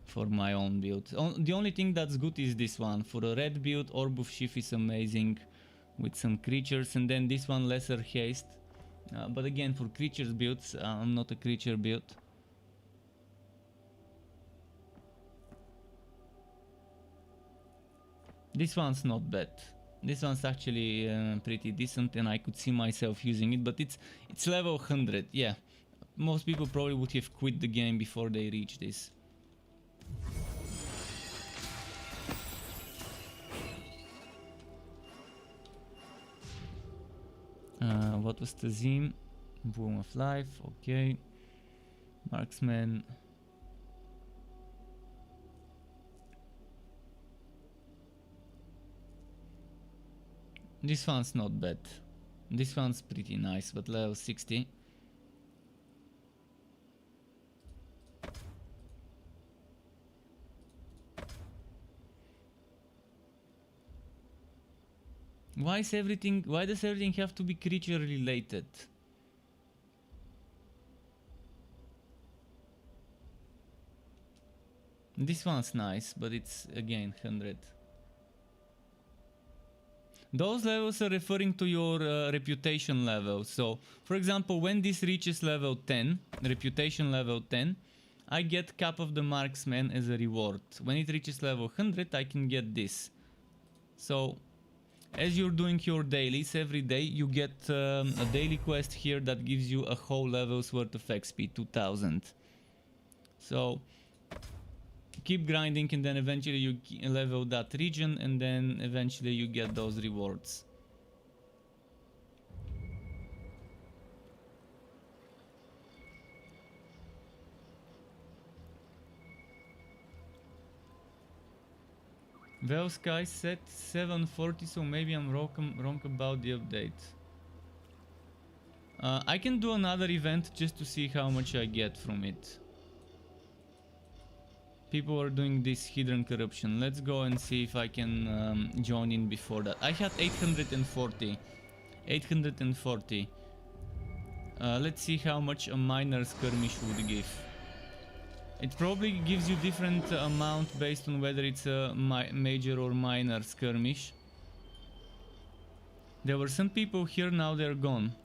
for my own build. The only thing that's good is this one. For a red build, Orb of Shift is amazing with some creatures, and then this one, Lesser Haste. But again, for creatures builds, I'm not a creature build. This one's not bad. This one's actually pretty decent, and I could see myself using it, but it's level 100. Yeah, most people probably would have quit the game before they reach this. What was the theme? Boom of Life, okay. Marksman. This one's not bad. This one's pretty nice, but level 60. Why does everything have to be creature related? This one's nice, but it's again 100. Those levels are referring to your reputation level. So, for example, when this reaches level 10, reputation level 10, I get Cap of the Marksman as a reward. When it reaches level 100, I can get this. So, as you're doing your dailies every day, you get a daily quest here that gives you a whole level's worth of XP, 2000. So, keep grinding, and then eventually you level that region, and then eventually you get those rewards. Well, Sky set 740, so maybe I'm wrong about the update. I can do another event just to see how much I get from it. People are doing this hidden corruption. Let's go and see if I can join in before that. I had 840. 840. Let's see how much a minor skirmish would give. It probably gives you different amount based on whether it's a major or minor skirmish. There were some people here, now they're gone.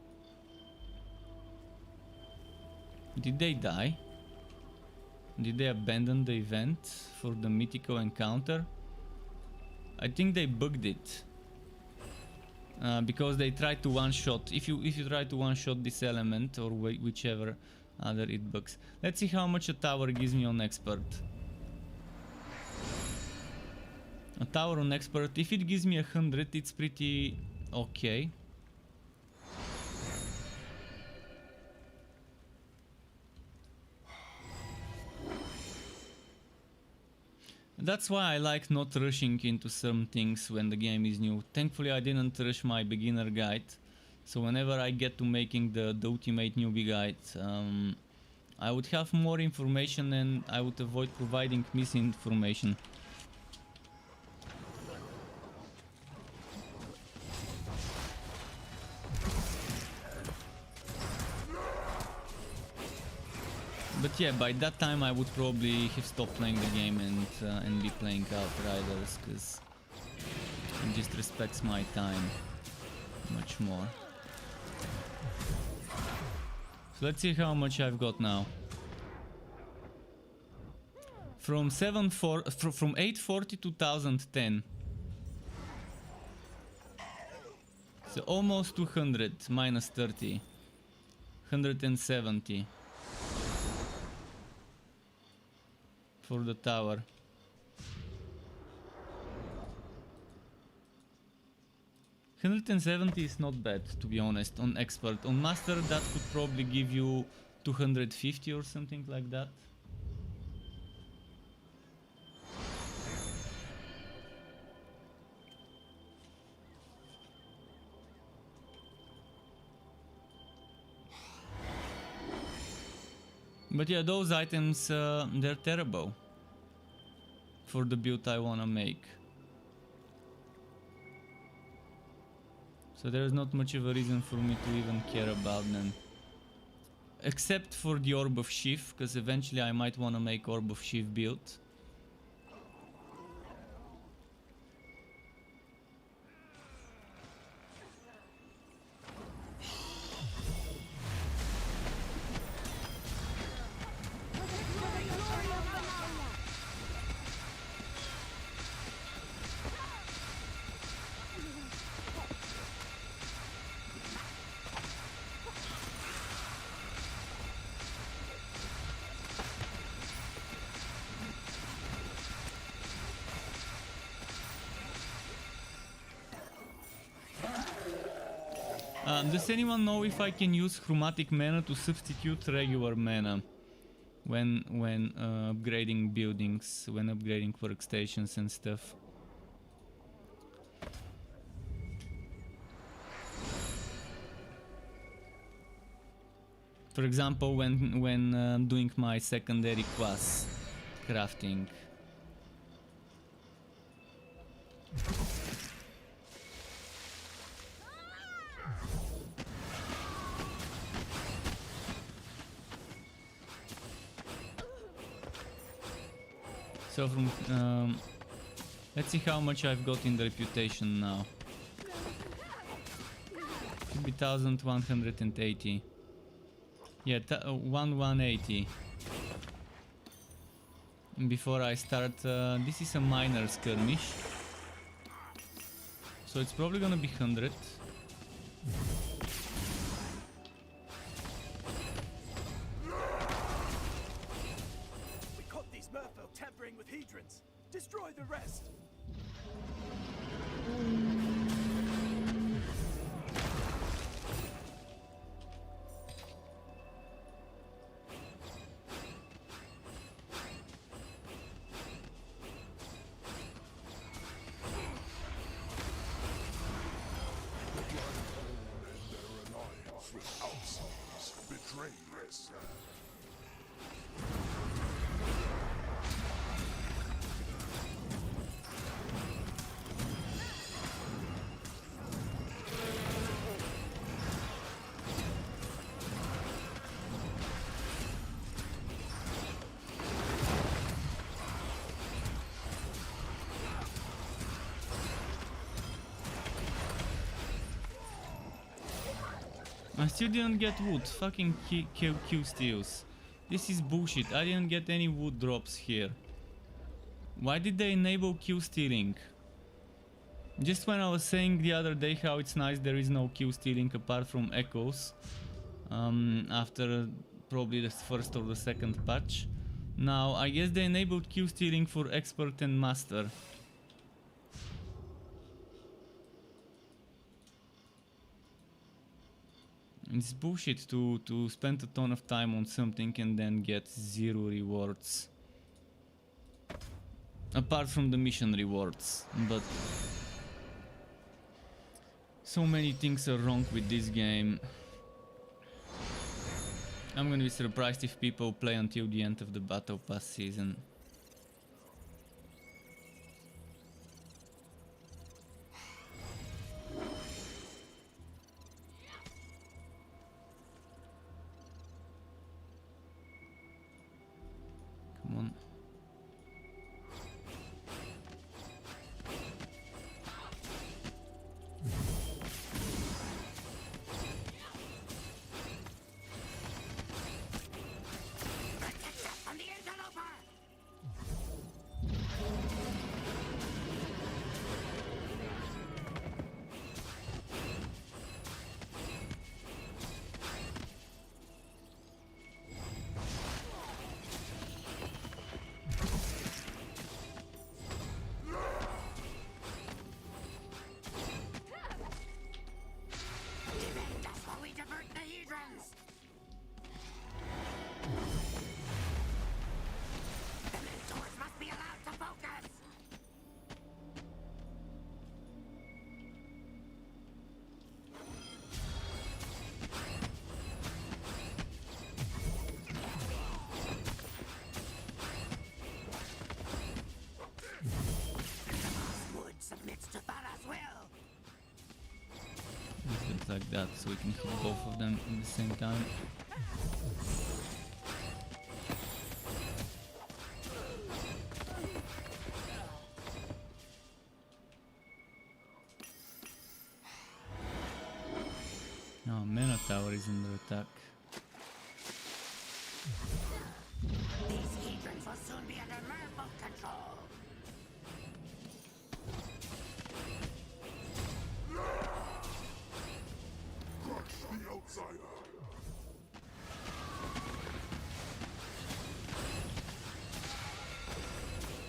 Did they die? Did they abandon the event for the mythical encounter? I think they bugged it. Because they tried to one-shot. If you try to one-shot this element or whichever other, it bugs. Let's see how much a tower gives me on expert. A tower on expert, if it gives me 100, it's pretty okay. That's why I like not rushing into some things when the game is new. Thankfully I didn't rush my beginner guide, so whenever I get to making the ultimate newbie guide, I would have more information and I would avoid providing misinformation. But yeah, by that time I would probably have stopped playing the game and be playing Outriders, because it just respects my time much more. So let's see how much I've got now. From 840 to 2010. So almost 200 minus 30. 170. For the tower. $170 is not bad, to be honest, on expert. On master that could probably give you 250 or something like that. But yeah, those items, they're terrible for the build I wanna make. So there's not much of a reason for me to even care about them. Except for the Orb of Sheaf, because eventually I might wanna make Orb of Sheaf build. Does anyone know if I can use chromatic mana to substitute regular mana when upgrading buildings, when upgrading workstations and stuff? For example, when doing my secondary class crafting. So from let's see how much I've got in the reputation now. Should be 1180. Yeah, 1180. Before I start, this is a minor skirmish, so it's probably gonna be 100. Tampering with Hedrons. Destroy the rest. I still didn't get wood. Fucking Q steals. This is bullshit. I didn't get any wood drops here. Why did they enable Q stealing? Just when I was saying the other day how it's nice there is no Q stealing apart from echoes. After probably the first or the second patch. Now I guess they enabled Q stealing for expert and master. It's bullshit to spend a ton of time on something and then get 0 rewards. Apart from the mission rewards, but so many things are wrong with this game. I'm gonna be surprised if people play until the end of the Battle Pass season. Come on. On the interloper! Defend us while we divert the Hedrons! The mentors must be allowed to focus! Wood submits to Thana's will! Let's do it like that so we can hit both of them at the same time. Oh, Mana Tower is under attack. These Hedrons will soon be under merfolk control! Crush the outsider.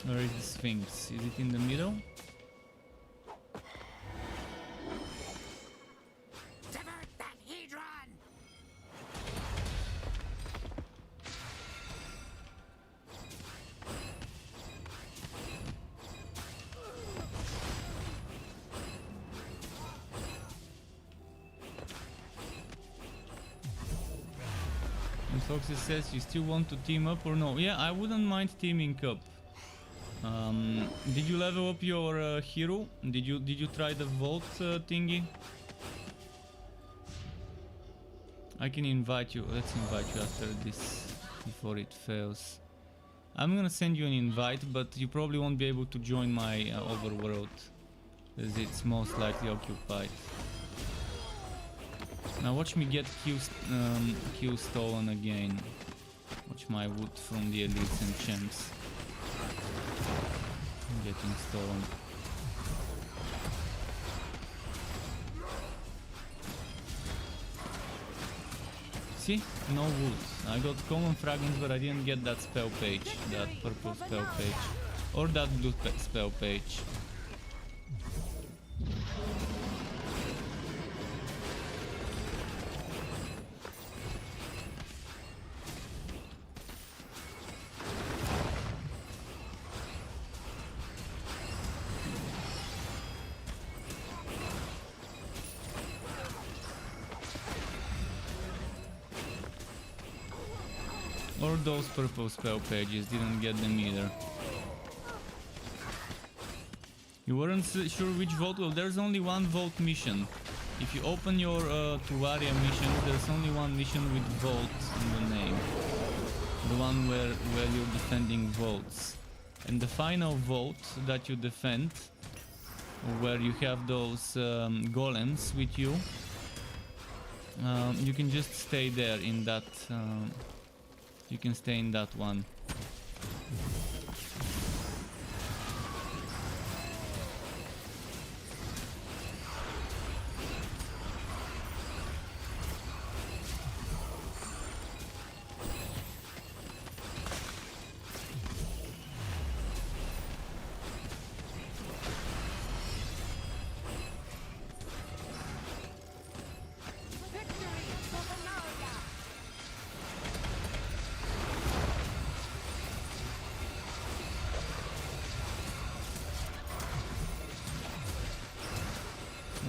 Where is the Sphinx? Is it in the middle? Divert that Hedron! And Foxy says you still want to team up or no? Yeah, I wouldn't mind teaming up. Did you level up your hero? Did you try the vault thingy? I can invite you. Let's invite you after this before it fails. I'm gonna send you an invite, but you probably won't be able to join my overworld, as it's most likely occupied. Now watch me get Q stolen again. Watch my wood from the elites and champs getting stolen. See? No wood. I got common fragments, but I didn't get that spell page, that purple spell page, or that blue spell page. Or those purple spell pages, didn't get them either. You weren't sure which vault? Well, there's only one vault mission. If you open your Tuaria mission, there's only one mission with vault in the name. The one where you're defending vaults. And the final vault that you defend, where you have those golems with you, you can just stay there in that... you can stay in that one. Victory for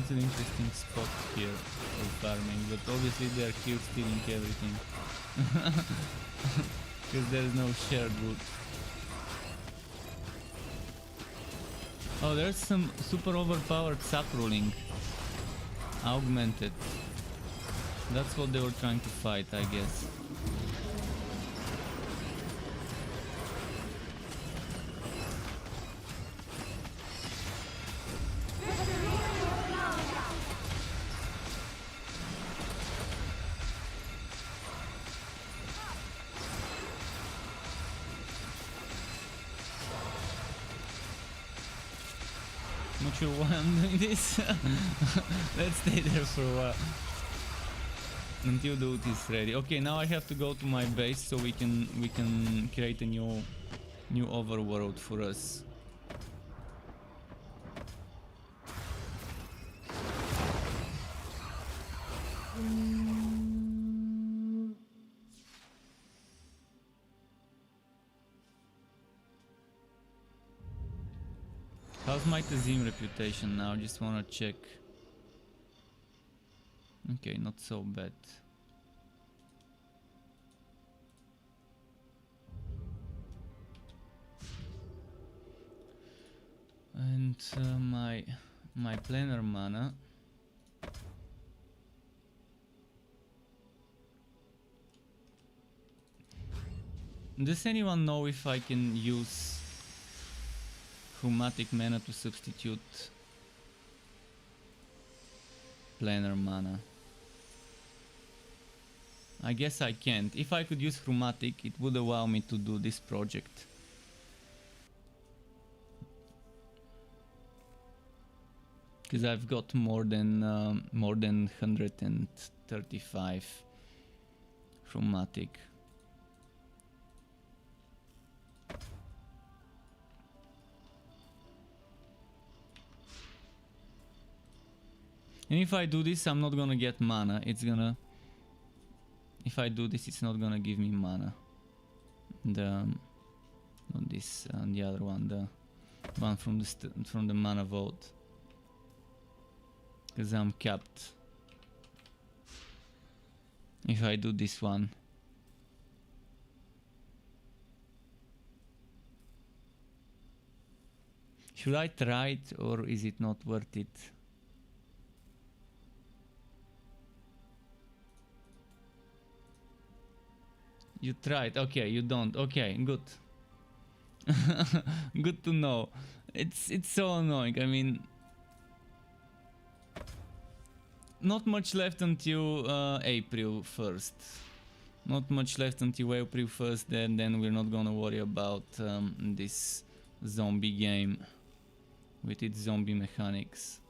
It's an interesting spot here for farming, but obviously they are here stealing everything. Because there's no shared loot. Oh, there's some super overpowered sap ruling. Augmented. That's what they were trying to fight, I guess. Not sure why I'm doing this. Let's stay there for a while until the ult is ready. Okay, now I have to go to my base so we can create a new overworld for us. How's my Tazim reputation now? Just wanna check. Okay, not so bad. And my planar mana. Does anyone know if I can use chromatic mana to substitute planar mana? I guess I can't. If I could use chromatic, it would allow me to do this project. Because I've got more than 135 chromatic. And if I do this, I'm not gonna get mana. It's gonna... If I do this, it's not gonna give me mana. The... Not this, the other one. The one from the mana vault. Because I'm capped. If I do this one. Should I try it, or is it not worth it? You tried, okay, you don't, okay, good. Good to know. It's so annoying, I mean... Not much left until April 1st. Not much left until April 1st, then we're not gonna worry about this zombie game with its zombie mechanics.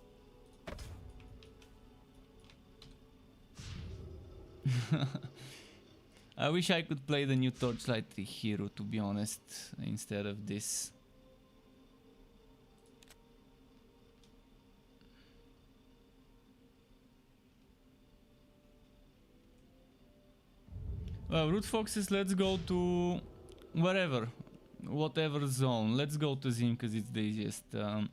I wish I could play the new Torchlight hero, to be honest, instead of this. Well, Root Foxes, let's go to wherever, whatever zone. Let's go to Zim because it's the easiest. I'm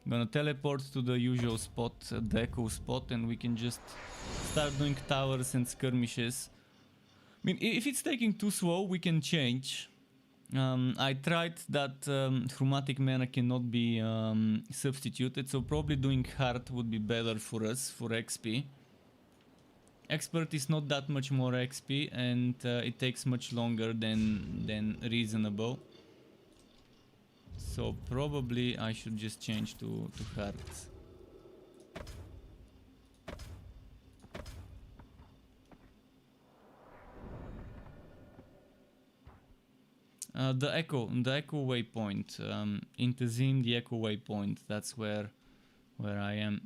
gonna teleport to the usual spot, the echo spot, and we can just start doing towers and skirmishes. I mean, if it's taking too slow, we can change. I tried that chromatic mana cannot be substituted, so probably doing hard would be better for us, for XP. Expert is not that much more XP, and it takes much longer than reasonable. So probably I should just change to hard. The echo waypoint. In Tazim, the echo waypoint. That's where I am.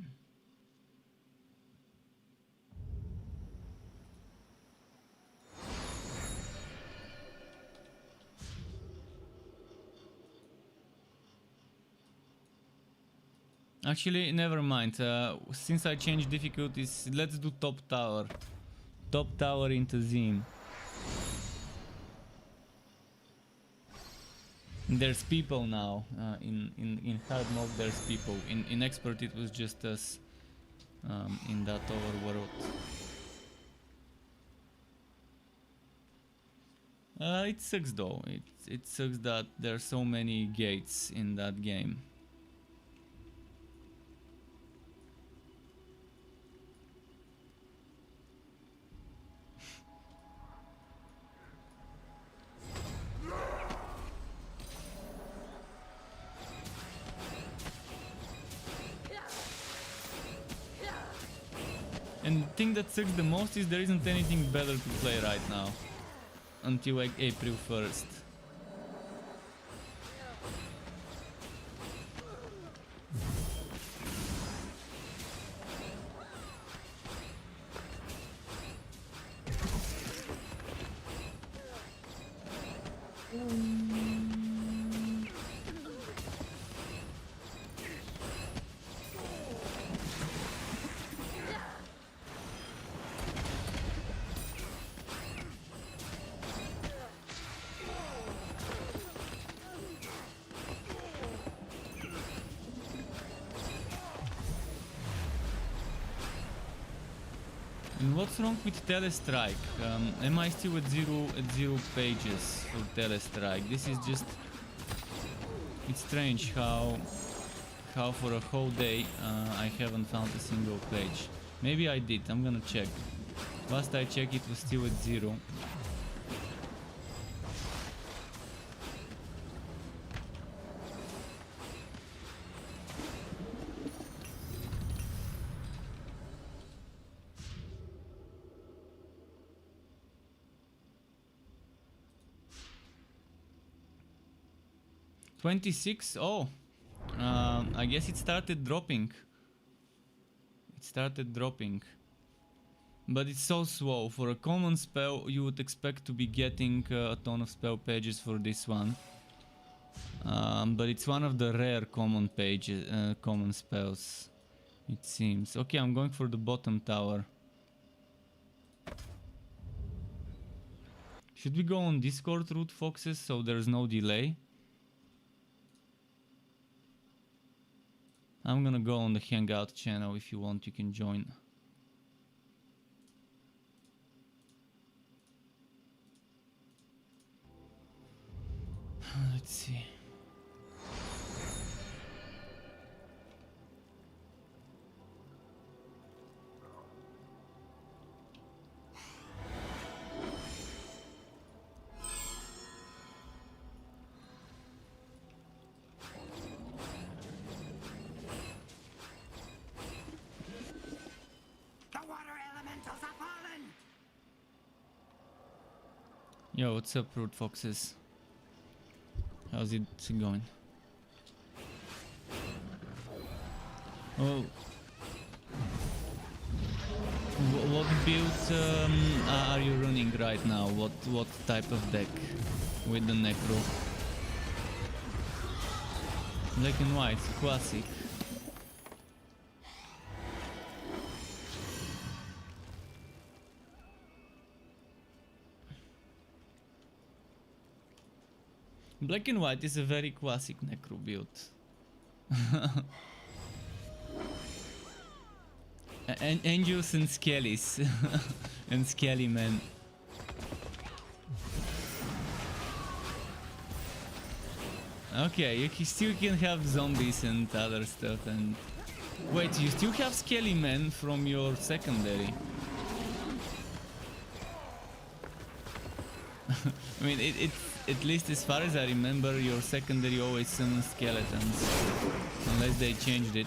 Actually, never mind. Since I changed difficulties, let's do top tower. Top tower in Tazim. There's people now. In hard mode there's people. In expert it was just us in that overworld. It sucks though. It sucks that there are so many gates in that game. And the thing that sucks the most is there isn't anything better to play right now. Until like April 1st. And what's wrong with Telestrike? Am I still at zero pages for Telestrike? This is just... It's strange how for a whole day I haven't found a single page. Maybe I did, I'm gonna check. Last I checked it was still at 0. $26? Oh, I guess it started dropping. But it's so slow. For a common spell you would expect to be getting a ton of spell pages for this one. But it's one of the rare common pages, common spells, it seems. Okay, I'm going for the bottom tower. Should we go on Discord, Root Foxes, so there's no delay? I'm gonna go on the Hangout channel. If you want, you can join. Let's see. Yo, what's up, Root Foxes? How's it going? Oh, what build are you running right now? What type of deck with the Necro? Black and white, classic. Black and white is a very classic Necro build. Angels and Skellies. And Skelly men. Okay, you still can have zombies and other stuff. And wait, you still have Skelly men from your secondary. I mean, at least as far as I remember, your secondary always summons skeletons, unless they changed it.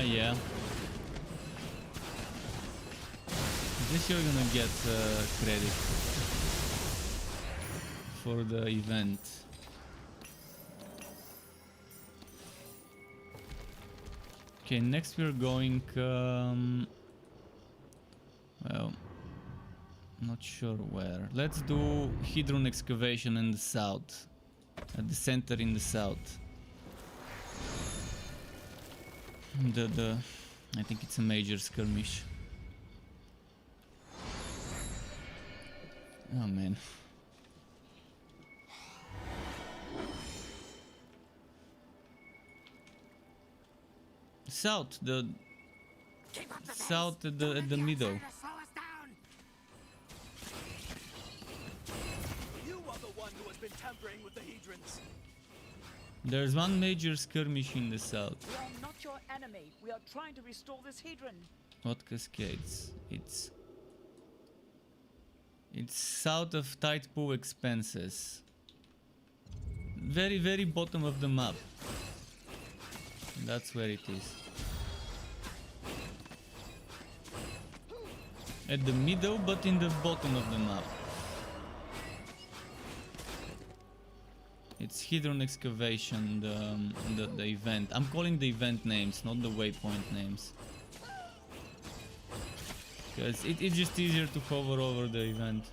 Yeah. I guess you're gonna get credit for the event. Okay, next we're going well, Not sure where. Let's do Hedron excavation in the south. At the center in the south. I think it's a major skirmish. Oh man. South, the south at the middle. You are the one who has been tampering with the Hedrons. There's one major skirmish in the south. We are not your enemy. We are trying to restore this Hedron. What cascades? It's south of Tide Pool Expenses. Very, very bottom of the map. That's where it is. At the middle, but in the bottom of the map. It's Hedron Excavation, the event. I'm calling the event names, not the waypoint names. Because it's just easier to hover over the event.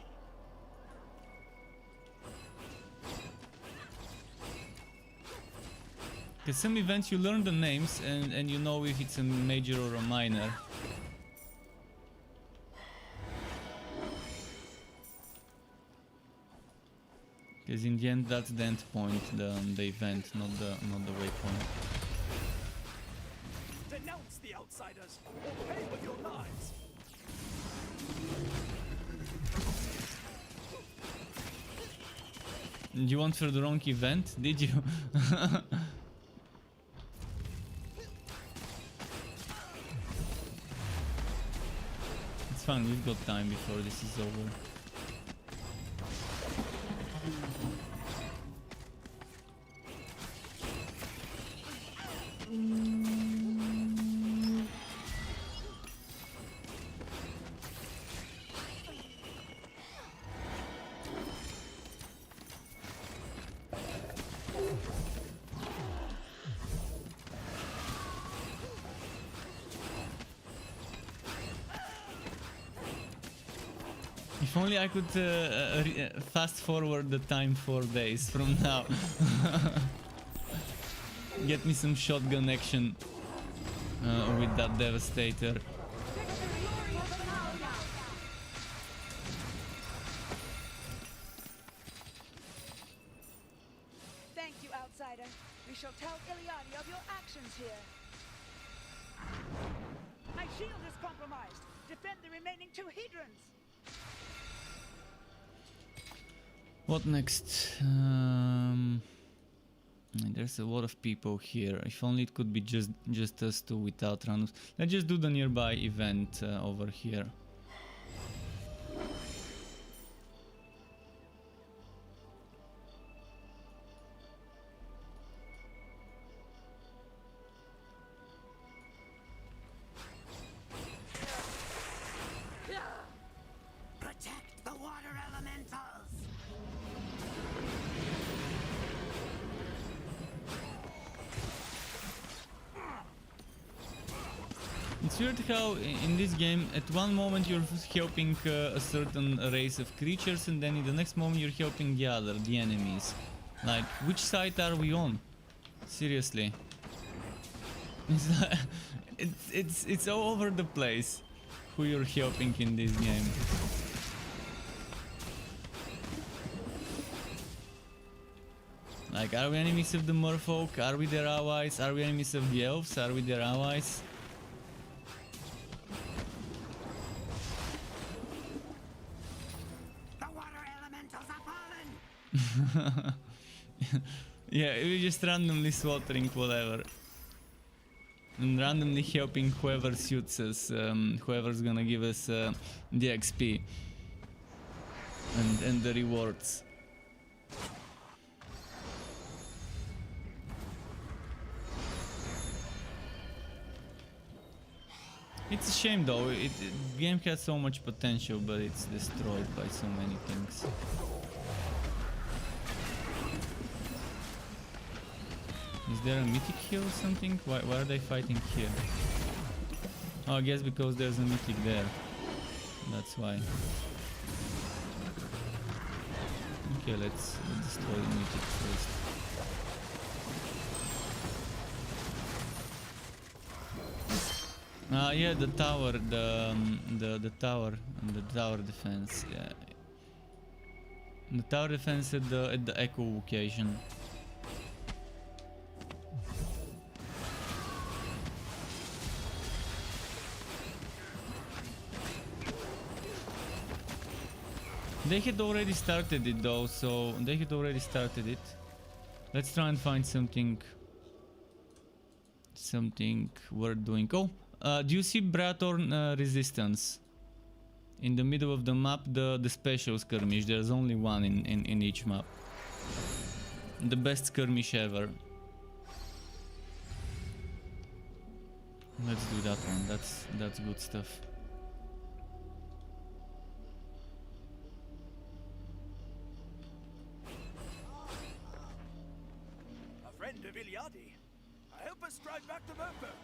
Because some events you learn the names and you know if it's a major or a minor. Because in the end that's the end point, the event, not the waypoint. Denounce the outsiders or pay with your lives. You went for the wrong event, did you? It's fine, we've got time before this is over. If only I could fast forward the time 4 days from now. Get me some shotgun action with that Devastator. Thank you, outsider. We shall tell Iliadi of your actions here. My shield is compromised. Defend the remaining 2 Hedrons. What next? There's a lot of people here. If only it could be just us two without randoms. Let's just do the nearby event over here. Protect the water elementals! It's weird how in this game at one moment you're helping a certain race of creatures and then in the next moment you're helping the enemies. Like, which side are we on? Seriously. It's like, it's all over the place who you're helping in this game. Like, are we enemies of the merfolk? Are we their allies? Are we enemies of the elves? Are we their allies? The water elementals are fallen! Yeah, we're just randomly slaughtering whatever. And randomly helping whoever suits us, whoever's gonna give us the XP. And the rewards. It's a shame though, the game has so much potential, but it's destroyed by so many things. Is there a mythic here or something? Why are they fighting here? Oh, I guess because there's a mythic there. That's why. Okay, let's destroy the mythic first. Yeah, the tower, the tower, and the tower defense. Yeah, the tower defense at the echo location. They had already started it though, so they had already started it. Let's try and find something worth doing. Oh, do you see Brathorn resistance? In the middle of the map, the special skirmish. There's only one in each map. The best skirmish ever. Let's do that one. That's good stuff. A friend of Iliadi. Help us drive back the Merfolk.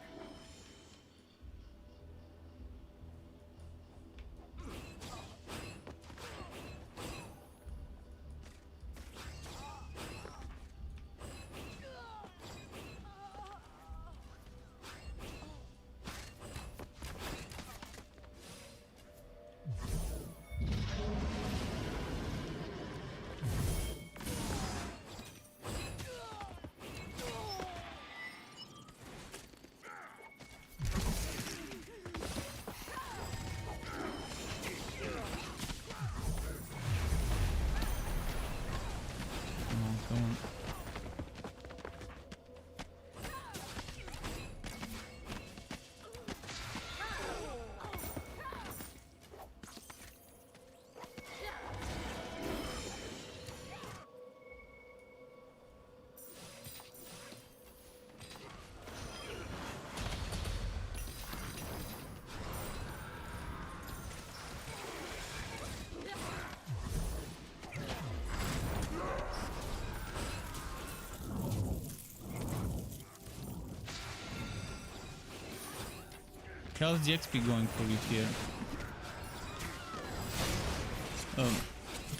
How's the XP going for you here?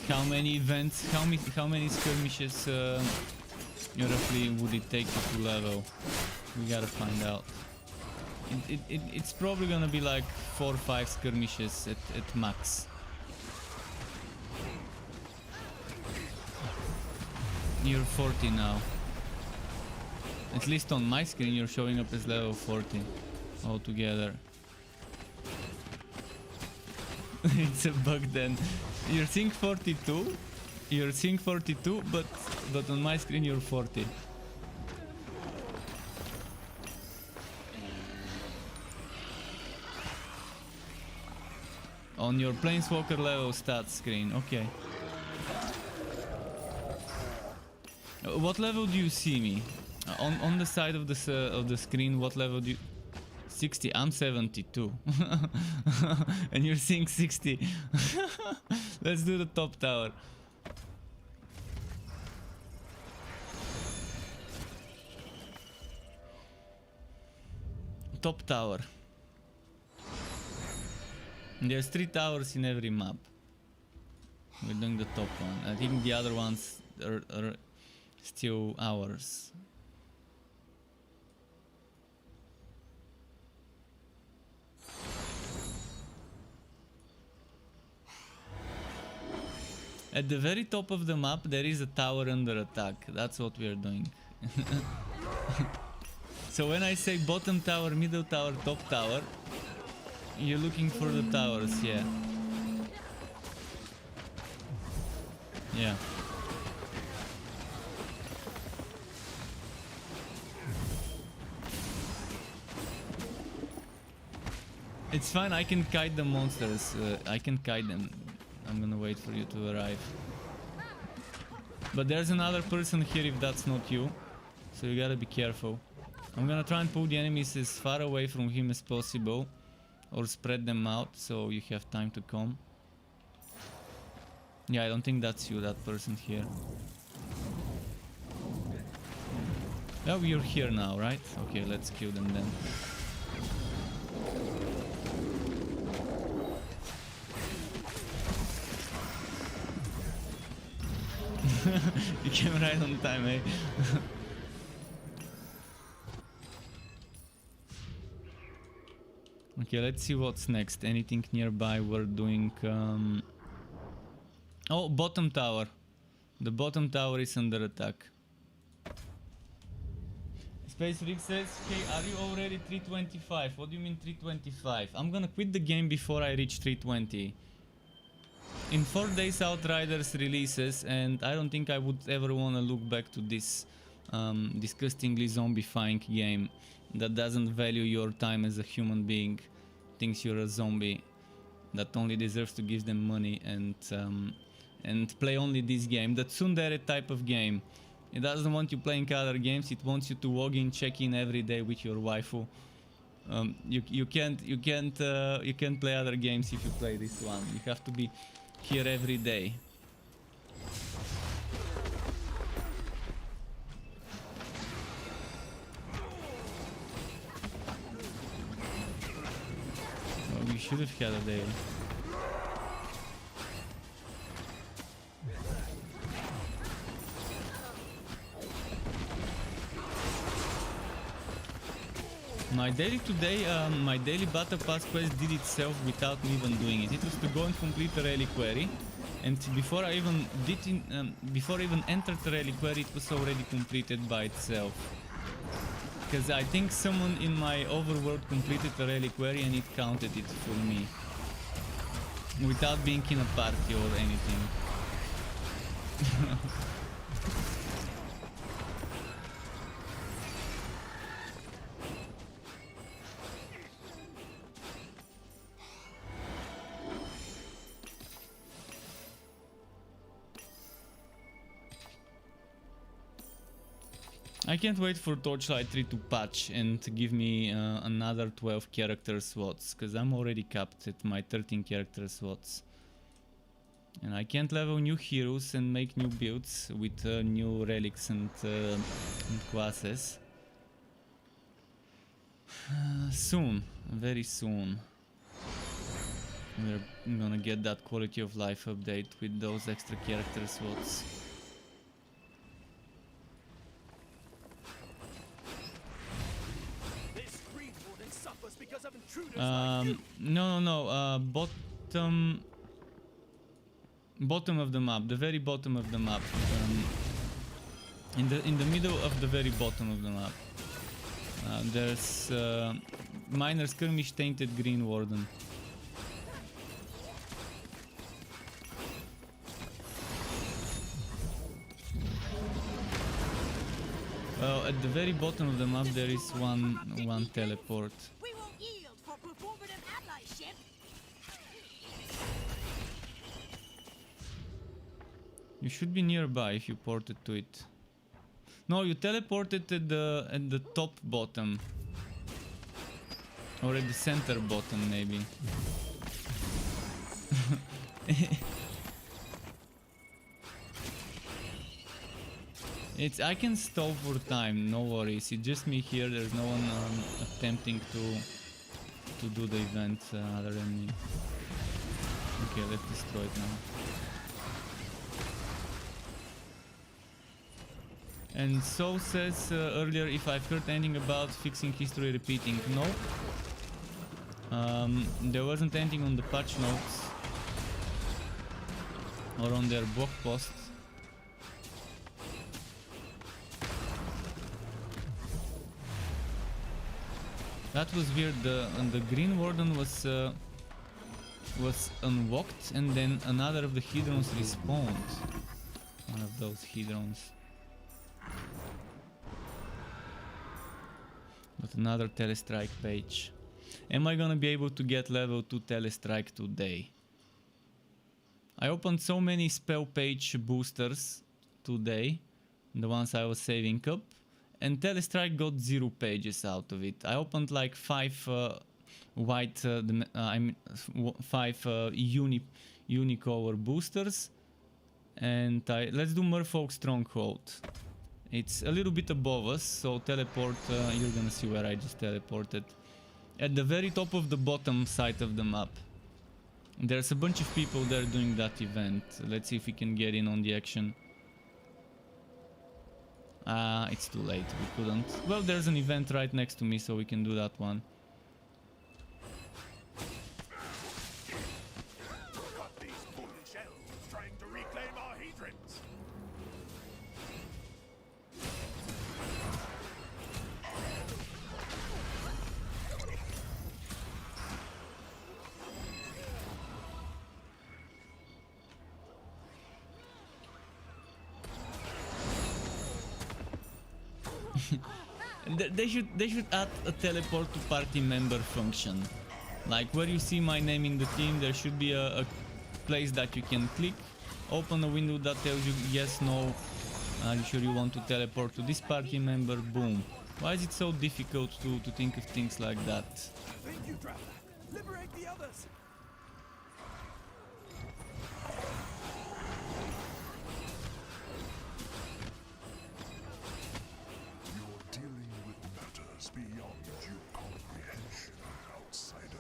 How many events, how many skirmishes roughly would it take you to level? We gotta find out. It's probably gonna be like 4 or 5 skirmishes at max. You're 40 now. At least on my screen you're showing up as level 40 altogether. It's a bug then. You're seeing 42. You're seeing 42, but on my screen you're 40. On your Plainswalker level stats screen, okay. What level do you see me? On the side of the screen, what level do you... 60, I'm 72. And you're seeing 60. Let's do the top tower. Top tower. There's 3 towers in every map. We're doing the top one. I think the other ones are still ours. At the very top of the map there is a tower under attack. That's what we are doing. So when I say bottom tower, middle tower, top tower, you're looking for the towers, yeah. Yeah. It's fine, I can kite the monsters. I can kite them. I'm gonna wait for you to arrive. But there's another person here if that's not you. So you gotta be careful. I'm gonna try and pull the enemies as far away from him as possible. Or spread them out so you have time to come. Yeah, I don't think that's you, that person here. Oh, you're here now, right? Okay, let's kill them then. You came right on time, eh? Okay, let's see what's next. Anything nearby? We're doing... Oh, bottom tower. The bottom tower is under attack. Space Rick says, hey, are you already 325? What do you mean 325? I'm gonna quit the game before I reach 320. In 4 days Outriders releases, and I don't think I would ever wanna look back to this disgustingly zombifying game that doesn't value your time as a human being, thinks you're a zombie that only deserves to give them money and play only this game. The tsundere type of game. It doesn't want you playing other games. It wants you to log in, check in every day with your waifu. You can't play other games if you play this one. You have to be here every day. Well, we should have had a day. My daily today, my daily battle pass quest did itself without me even doing it. It was to go and complete the reliquary, and before I even before I even entered the reliquary, it was already completed by itself. Because I think someone in my overworld completed the reliquary and it counted it for me, without being in a party or anything. I can't wait for Torchlight 3 to patch and to give me another 12 character slots, because I'm already capped at my 13 character slots. And I can't level new heroes and make new builds with new relics and classes. Soon, very soon. We're gonna get that quality of life update with those extra character slots. No, bottom of the map, the very bottom of the map, in the middle of the very bottom of the map, there's minor skirmish tainted green warden. Well, at the very bottom of the map there is one teleport. You should be nearby if you ported to it. No, you teleported at the top bottom. Or at the center bottom, maybe. I can stall for time, no worries. It's just me here, there's no one attempting to do the event other than me. Okay, let's destroy it now. And So says earlier if I've heard anything about fixing history repeating. No. There wasn't anything on the patch notes or on their blog post. That was weird. The Green Warden was unlocked, and then another of the Hedrons respawned. One of those Hedrons. But another Telestrike page. Am I gonna be able to get level 2 Telestrike today? I opened so many spell page boosters today, the ones I was saving up, and Telestrike got 0 pages out of it. I opened like 5 unicolor boosters, and let's do Merfolk Stronghold. It's a little bit above us, so teleport, you're gonna see where I just teleported. At the very top of the bottom side of the map. There's a bunch of people there doing that event. Let's see if we can get in on the action. It's too late, we couldn't. Well, there's an event right next to me, so we can do that one. Got these foolish elves trying to reclaim our hedrons. They should add a teleport to party member function. Like where you see my name in the team, there should be a place that you can click, open a window that tells you yes, no, are you sure you want to teleport to this party member, boom. Why is it so difficult to think of things like that? Thank you, Traveler. Liberate the others. You're dealing with matters beyond your comprehension, outsider.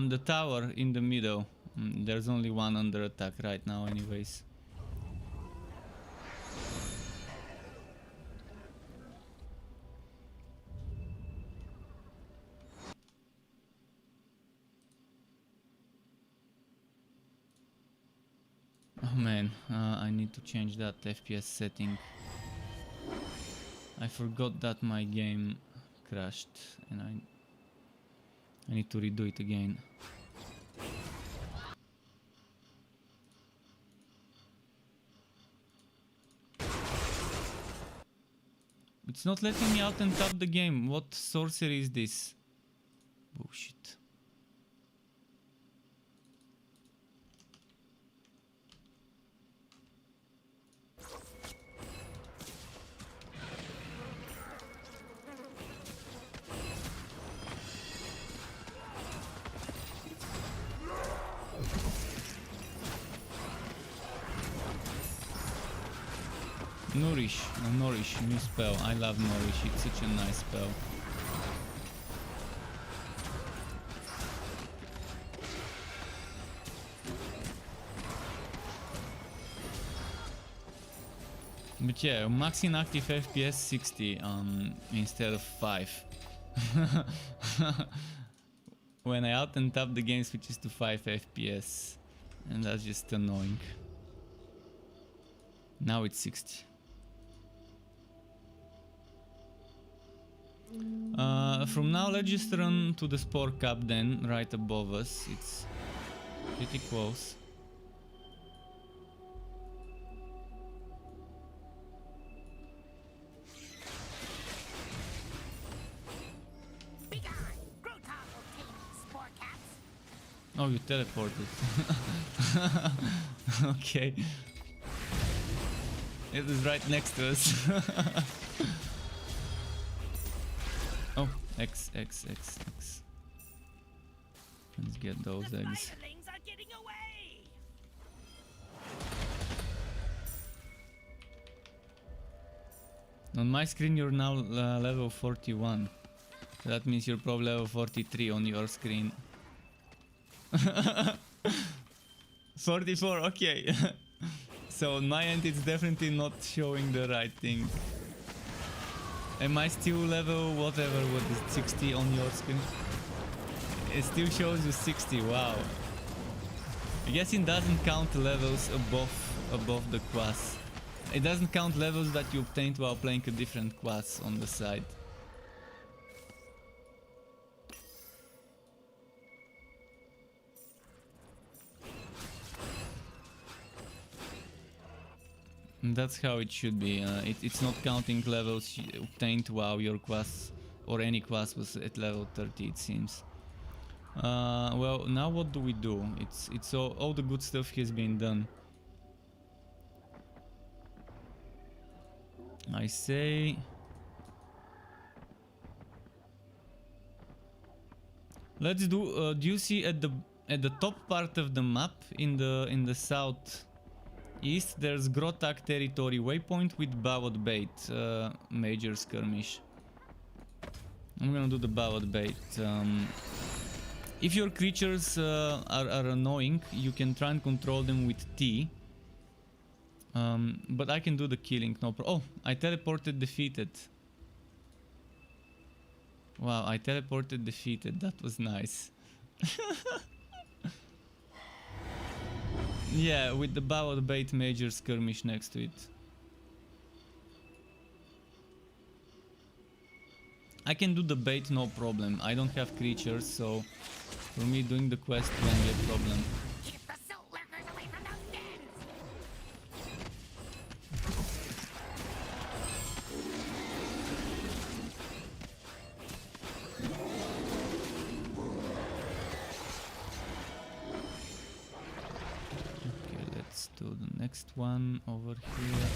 The tower in the middle. There's only one under attack right now anyways. Oh man, I need to change that FPS setting. I forgot that my game crashed and I need to redo it again. It's not letting me out and tap the game. What sorcery is this? Bullshit. Nourish, new spell. I love Nourish, it's such a nice spell. But yeah, max in active FPS 60 instead of 5. When I out and tap the game switches to 5 FPS and that's just annoying. Now it's 60. From now let's just run to the Spore Cap then, right above us. It's pretty close. Oh, you teleported. Okay. It is right next to us. Oh, X. Let's get those eggs. On my screen you're now level 41. That means you're probably level 43 on your screen. 44, okay. So on my end it's definitely not showing the right thing. Am I still level whatever, what is it, 60 on your screen? It still shows you 60, wow. I guess it doesn't count levels above the class. It doesn't count levels that you obtained while playing a different class on the side. And that's how it should be. It's not counting levels obtained while your class or any class was at level 30, it seems. Well, now what do we do? It's all the good stuff has been done. I say Let's do. Do you see at the top part of the map in the south east? There's Grotak territory waypoint with Bavot bait, major skirmish. I'm gonna do the Bavot bait. If your creatures are annoying, you can try and control them with T. But I can do the killing, no problem. Oh, I teleported defeated. Wow, I teleported defeated. That was nice. Yeah, with the Bavot bait major skirmish next to it. I can do the bait, no problem. I don't have creatures, so for me doing the quest won't be a problem. Keep the silt lurkers away from those dens! Okay, let's do the next one over here.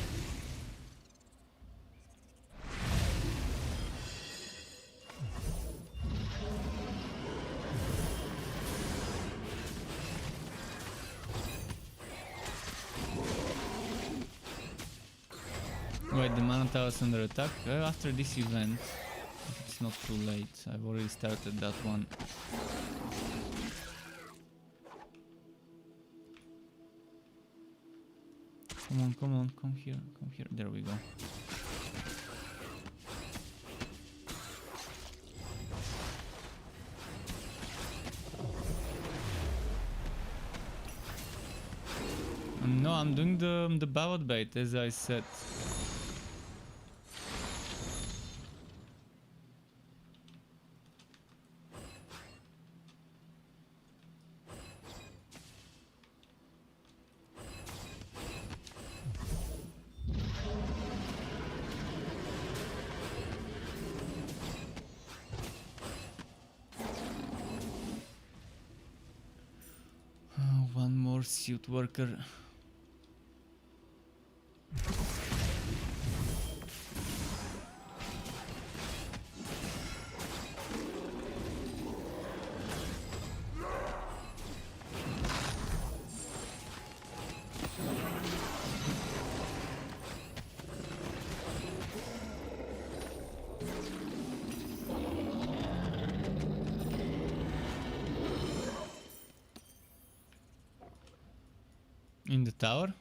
Wait, the mana tower is under attack? After this event, if it's not too late. I've already started that one. Come on, come on, come here, come here. There we go. No, I'm doing the Bavot bait, as I said. One more suit worker. In the tower?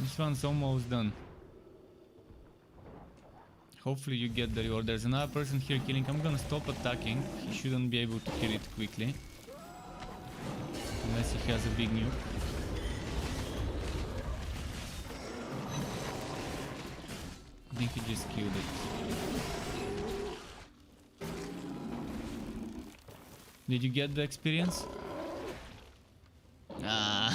This one's almost done. Hopefully you get the reward. There's another person here killing. I'm gonna stop attacking. He shouldn't be able to kill it quickly. Unless he has a big nuke. I think he just killed it. Did you get the experience? Ah.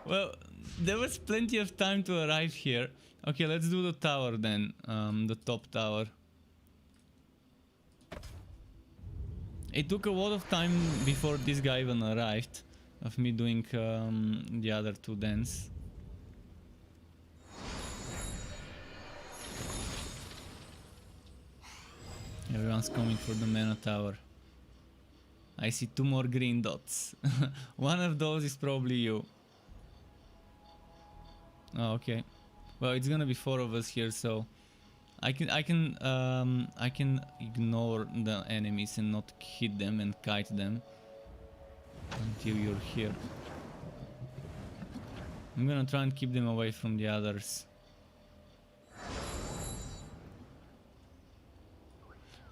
Well, there was plenty of time to arrive here. Okay, let's do the tower then. The top tower. It took a lot of time before this guy even arrived, of me doing the other two dens. Everyone's coming for the mana tower. I see two more green dots. One of those is probably you. Oh, okay. Well, it's gonna be four of us here, so I can ignore the enemies and not hit them and kite them until you're here. I'm gonna try and keep them away from the others.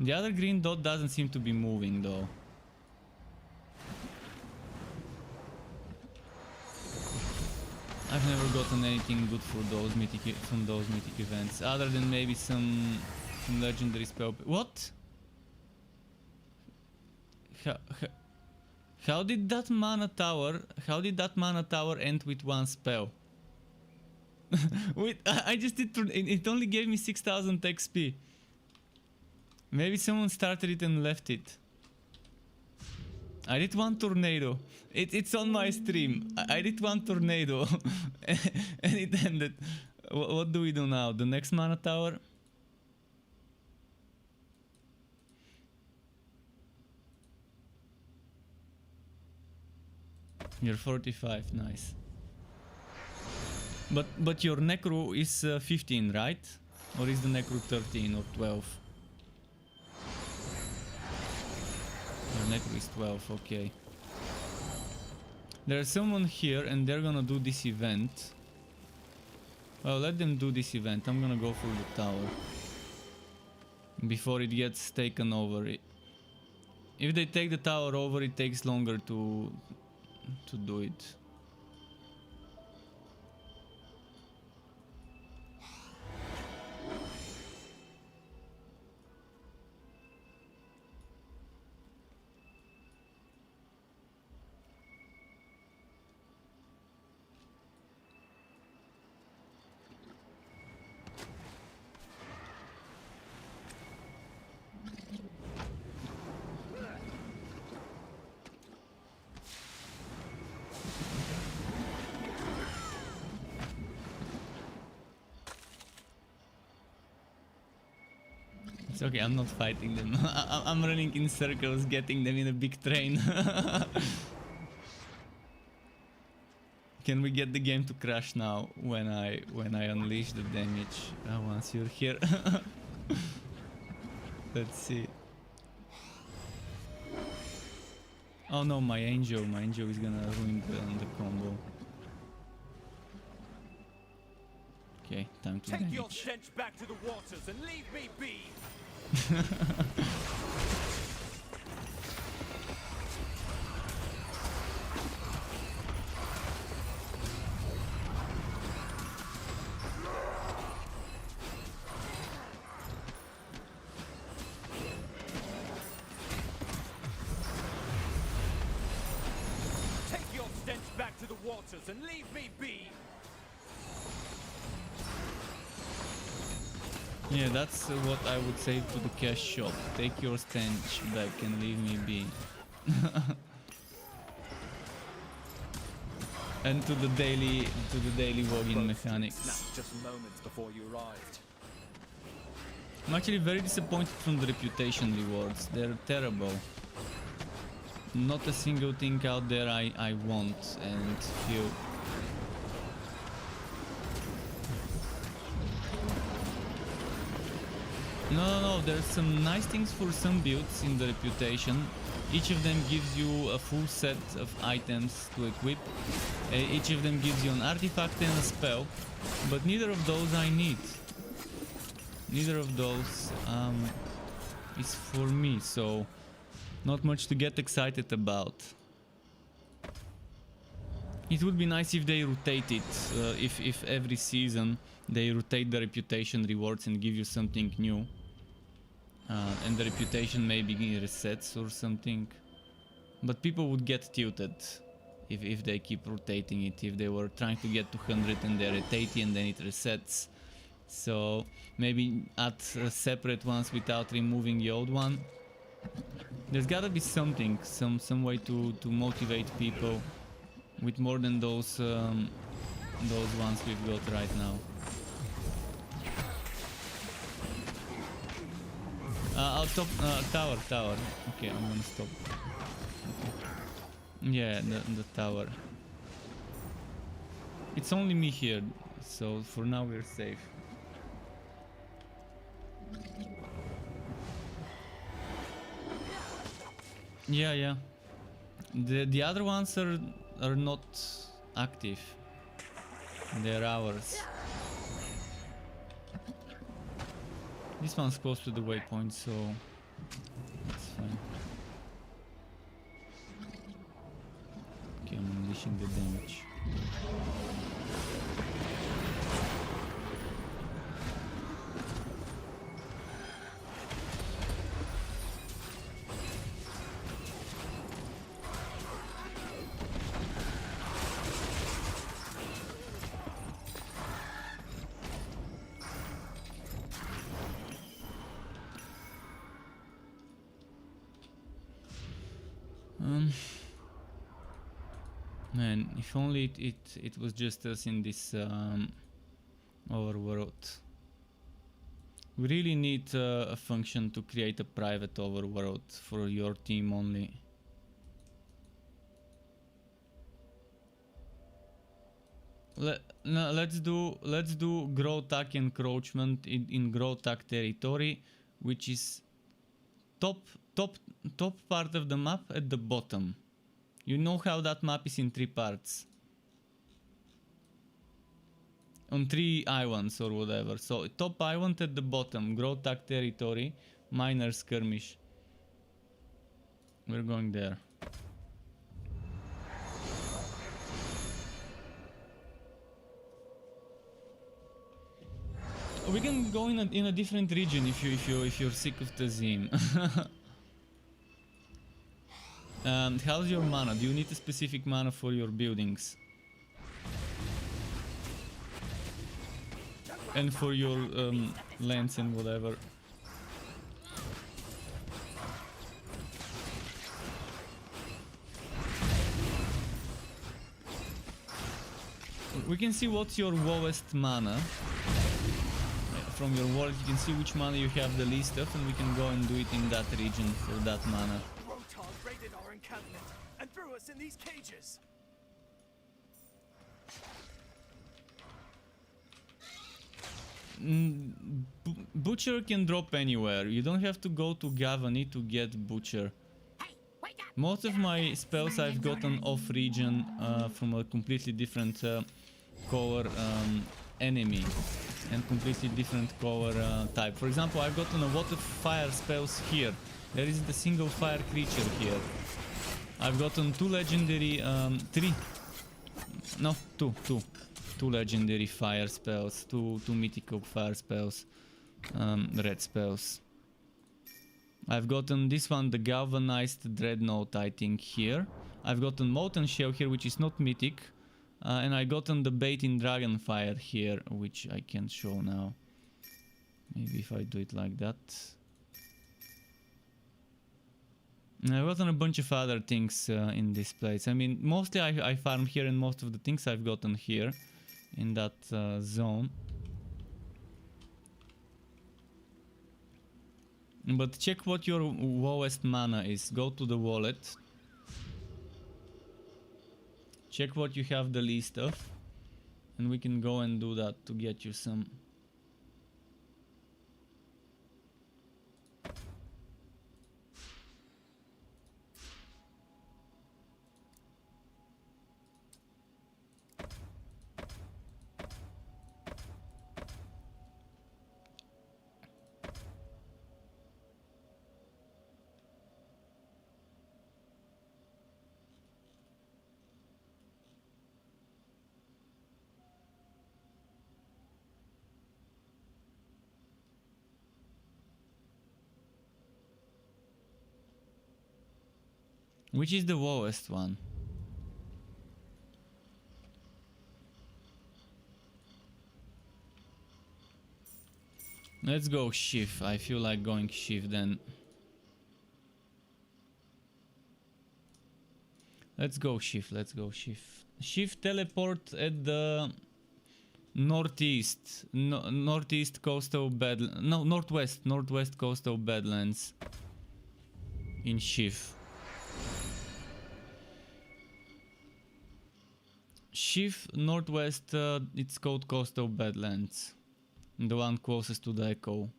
The other green dot doesn't seem to be moving though. I've never gotten anything good for those from those mythic events, other than maybe some legendary spell. What? How did that mana tower? How did that mana tower end with one spell? Wait, I just did. It only gave me 6,000 XP. Maybe someone started it and left it. I did one tornado. It's on my stream. I did one tornado. And it ended. What do we do now? The next mana tower? You're 45, nice. But your necro is 15, right? Or is the necro 13 or 12? Your necro is 12, okay. There's someone here and they're gonna do this event. Well, let them do this event. I'm gonna go for the tower before it gets taken over. If they take the tower over, it takes longer to do it. It's okay, I'm not fighting them. I'm running in circles, getting them in a big train. Can we get the game to crash now when I unleash the damage once you're here? Let's see. Oh no, my angel is gonna ruin the combo. Okay, time to Take damage. your stench back to the waters and leave me be. Take your stench back to the waters and leave me be. Yeah, that's what I would say to the cash shop. Take your stench back and leave me be. And to the daily login mechanics. Snapped just moments before you arrived. I'm actually very disappointed from the reputation rewards. They're terrible. Not a single thing out there I want, and few. No, there's some nice things for some builds in the reputation. Each of them gives you a full set of items to equip. Each of them gives you an artifact and a spell, but neither of those I need. Neither of those is for me, so not much to get excited about. It would be nice if they rotate it, if every season they rotate the reputation rewards and give you something new. And the reputation maybe resets or something. But people would get tilted if they keep rotating it, if they were trying to get to 100 and they're at 80 and then it resets. So maybe add separate ones without removing the old one. There's gotta be something, some way to motivate people with more than those ones we've got right now. I'll top tower. Okay, I'm gonna stop. Okay. Yeah, the tower. It's only me here, so for now we're safe. Yeah. The other ones are not active. They're ours. This one's close to the waypoint, so it's fine. Okay, I'm unleashing the damage. Man, if only it was just us in this overworld. We really need a function to create a private overworld for your team only. Let's do Growtak encroachment in Growtak territory, which is top part of the map at the bottom. You know how that map is in 3 parts. On 3 islands or whatever. So top island at the bottom, Growtak territory, minor skirmish. We're going there. We can go in a different region if you're sick of the Zim. How's your mana? Do you need a specific mana for your buildings? And for your lands and whatever. We can see what's your lowest mana. From your wallet you can see which mana you have the least of, and we can go and do it in that region for that mana. Rotar raided our encampment and threw us in these cages. Butcher can drop anywhere. You don't have to go to Gavany to get Butcher. Most of my spells I've gotten off region from a completely different color enemy and completely different color type. For example, I've gotten a lot of fire spells here. There isn't a single fire creature here. I've gotten 2 legendary, 3, no, 2 legendary fire spells, 2 mythical fire spells, red spells. I've gotten this one, the galvanized dreadnought, I think, here. I've gotten molten shell here, which is not mythic. And I gotten the bait in Dragonfire here, which I can't show now. Maybe if I do it like that. And I've gotten a bunch of other things in this place. I mean, mostly I farm here, and most of the things I've gotten here in that zone. But check what your lowest mana is. Go to the wallet. Check what you have the least of, and we can go and do that to get you some. Which is the lowest one? Let's go Shift. I feel like going Shift then. Let's go Shift. Let's go Shift. Shift teleport at the northeast. Northeast coastal Badlands. No, northwest coastal Badlands. In Shift. Shift northwest, it's called Coastal Badlands. The one closest to the Echo.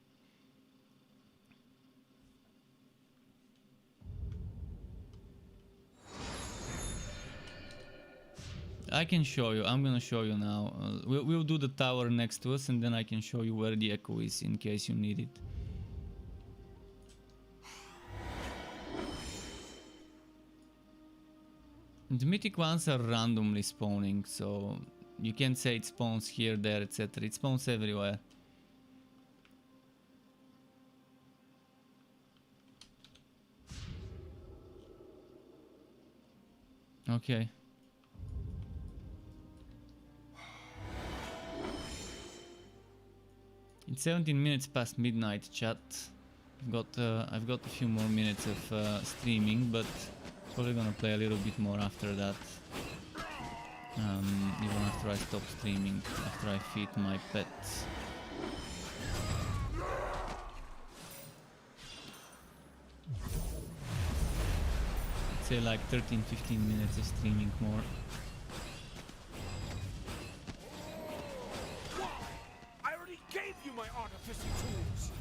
I can show you, I'm gonna show you now. We'll do the tower next to us, and then I can show you where the Echo is in case you need it. The mythic ones are randomly spawning, so you can't say it spawns here, there, etc. It spawns everywhere. Okay. It's 17 minutes past midnight, chat. I've got a few more minutes of streaming, but Probably gonna play a little bit more after that. Even after I stop streaming, after I feed my pets. I'd say like 13-15 minutes of streaming more. I already gave you my artificial tools.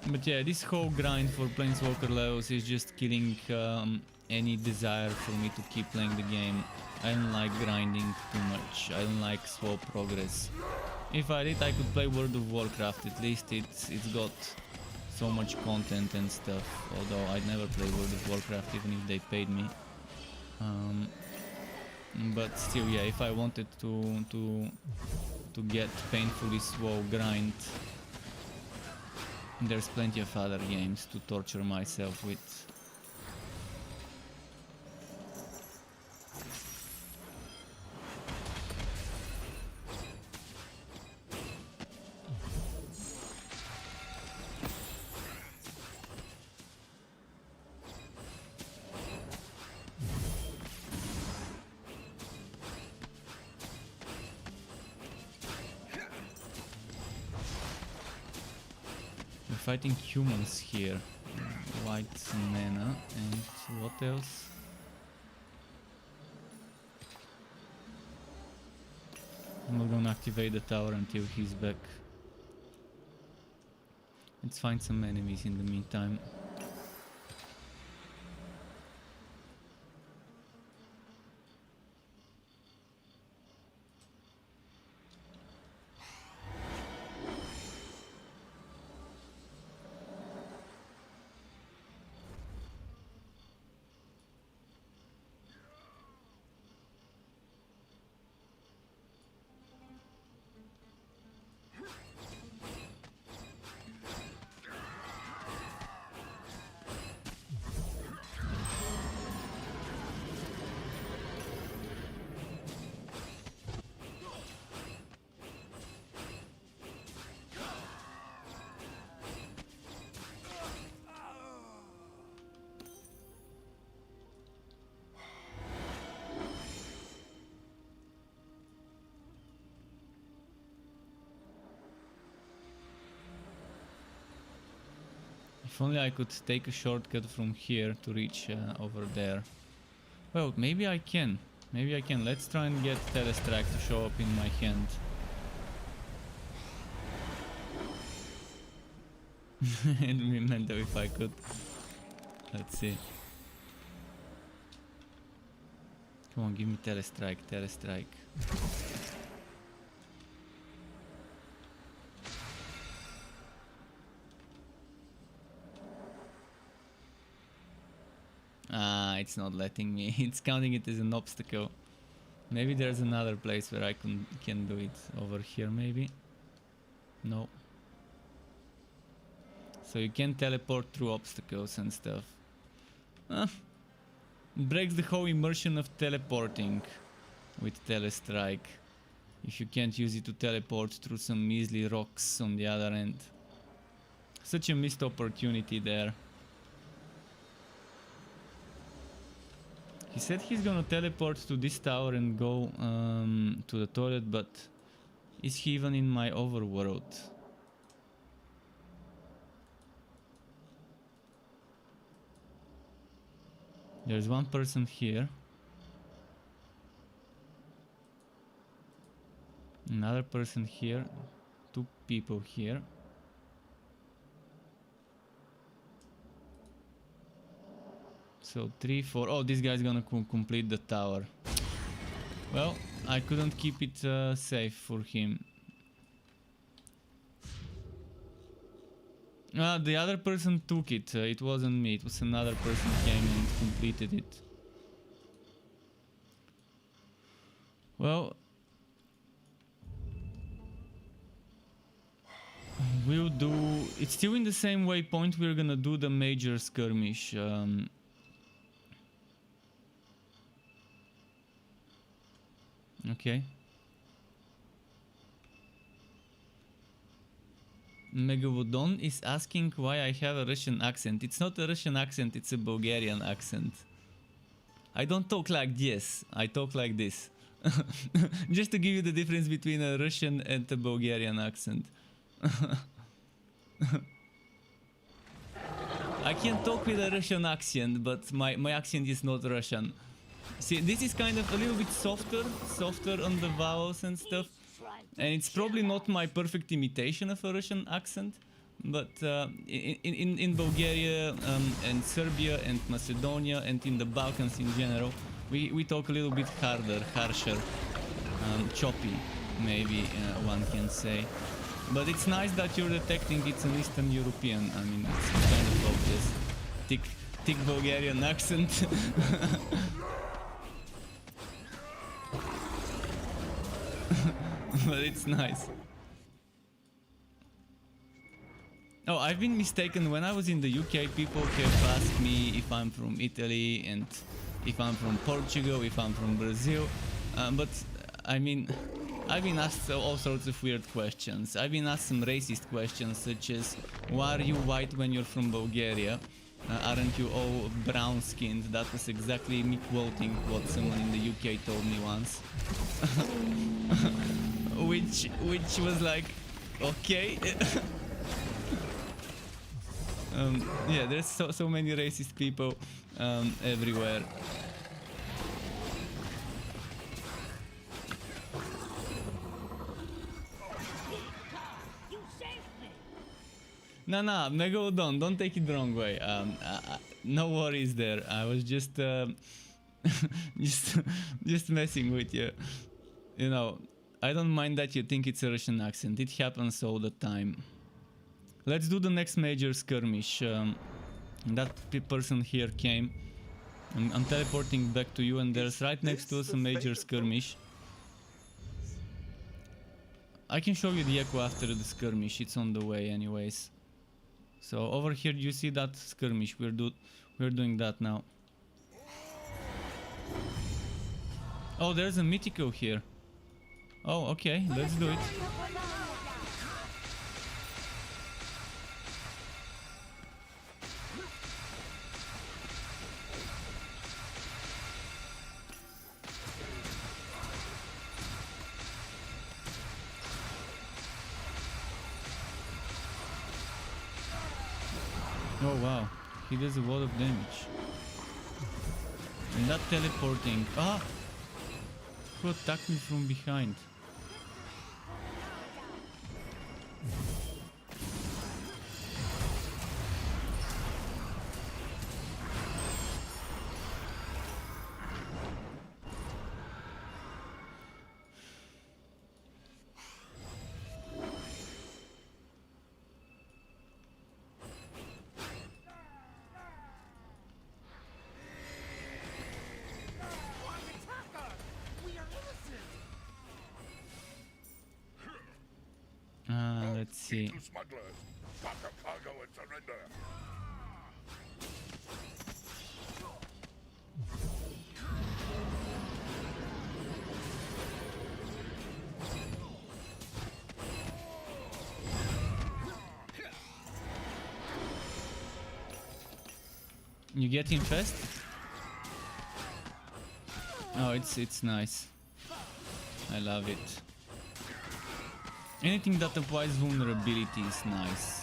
But yeah, this whole grind for Plainswalker levels is just killing any desire for me to keep playing the game. I don't like grinding too much, I don't like slow progress. If I did, I could play World of Warcraft, at least it's got so much content and stuff, although I'd never play World of Warcraft even if they paid me. But still, yeah, if I wanted to get painfully slow grind, there's plenty of other games to torture myself with. Fighting humans here. White mana and what else? I'm not gonna activate the tower until he's back. Let's find some enemies in the meantime. If only I could take a shortcut from here to reach over there. Well, maybe I can. Maybe I can. Let's try and get Telestrike to show up in my hand. And remember if I could. Let's see. Come on, give me Telestrike, Telestrike. It's not letting me. It's counting it as an obstacle. Maybe there's another place where I can do it. Over here maybe? No. So you can teleport through obstacles and stuff. Breaks the whole immersion of teleporting with Telestrike. If you can't use it to teleport through some measly rocks on the other end. Such a missed opportunity there. He said he's gonna teleport to this tower and go to the toilet, but is he even in my overworld? There's one person here. Another person here. Two people here. So 3, 4. Oh, this guy's gonna complete the tower. Well, I couldn't keep it safe for him. The other person took it. It wasn't me. It was another person who came and completed it. Well, we'll do. It's still in the same waypoint. We're gonna do the major skirmish. Okay. Megavodon is asking why I have a Russian accent. It's not a Russian accent, it's a Bulgarian accent. I don't talk like this, I talk like this. Just to give you the difference between a Russian and a Bulgarian accent. I can talk with a Russian accent, but my accent is not Russian. See, this is kind of a little bit softer on the vowels and stuff. And it's probably not my perfect imitation of a Russian accent. But in Bulgaria and Serbia and Macedonia and in the Balkans in general, we talk a little bit harder, harsher, choppy, maybe one can say. But it's nice that you're detecting it's an Eastern European. I mean, it's kind of obvious. Thick Bulgarian accent. But it's nice. Oh, I've been mistaken. When I was in the UK, people have asked me if I'm from Italy and if I'm from Portugal, if I'm from Brazil. But I mean, I've been asked all sorts of weird questions. I've been asked some racist questions such as, why are you white when you're from Bulgaria? Aren't you all brown skinned? That was exactly me quoting what someone in the UK told me once. which was like, okay. Yeah, there's so many racist people everywhere. No, Megalodon, don't take it the wrong way. No worries there. I was just just messing with you. You know, I don't mind that you think it's a Russian accent. It happens all the time. Let's do the next major skirmish. That person here came. I'm teleporting back to you, and there's right next to us a major skirmish. I can show you the echo after the skirmish. It's on the way anyways. So over here you see that skirmish. We're doing that now. Oh, there's a mythical here. Oh, okay, let's do it. Oh wow, he does a lot of damage. And that teleporting. Ah! Who attacked me from behind? Let's see. You get infest? Oh, it's nice. I love it. Anything that applies vulnerability is nice.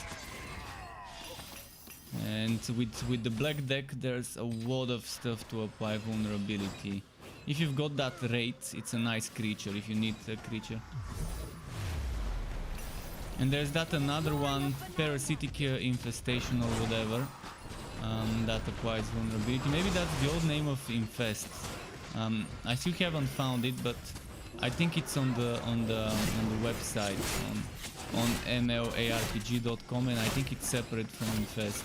And with the black deck there's a lot of stuff to apply vulnerability. If you've got that rate, it's a nice creature if you need a creature. And there's that another one, parasitic infestation or whatever, that applies vulnerability. Maybe that's the old name of infest. I still haven't found it, but I think it's on the website on mlarpg.com, and I think it's separate from infest.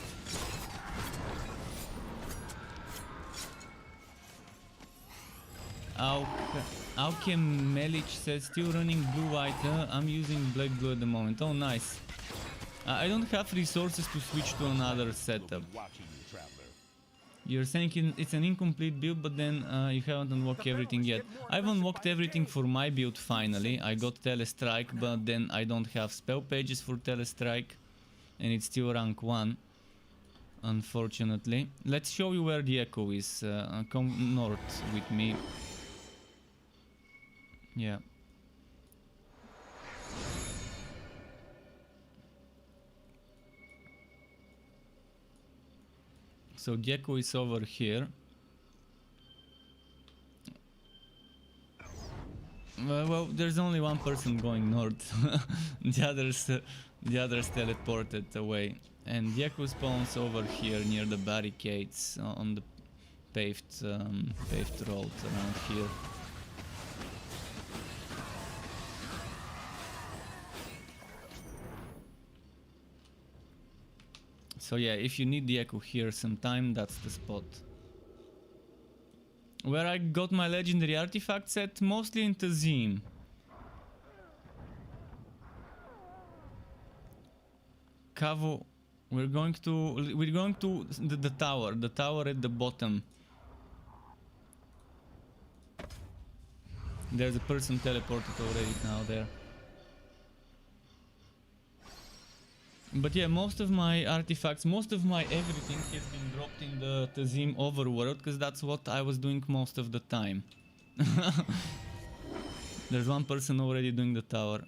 Alchem Melich says still running blue-white. I'm using black-blue at the moment. Oh, nice. I don't have resources to switch to another setup. You're saying it's an incomplete build, but then you haven't unlocked everything yet. I've unlocked everything for my build finally. I got Telestrike, but then I don't have spell pages for Telestrike. And it's still rank 1. Unfortunately. Let's show you where the Echo is. Come north with me. Yeah. So the Echo is over here. Well, there's only one person going north. the others teleported away. And the Echo spawns over here near the barricades on the paved road around here. So yeah, if you need the Echo here sometime, that's the spot. Where I got my legendary artifact set, mostly in Tazim. Kavo, we're going to the tower at the bottom. There's a person teleported already now there. But yeah, most of my artifacts, most of my everything has been dropped in the Tazim overworld, because that's what I was doing most of the time. There's one person already doing the tower.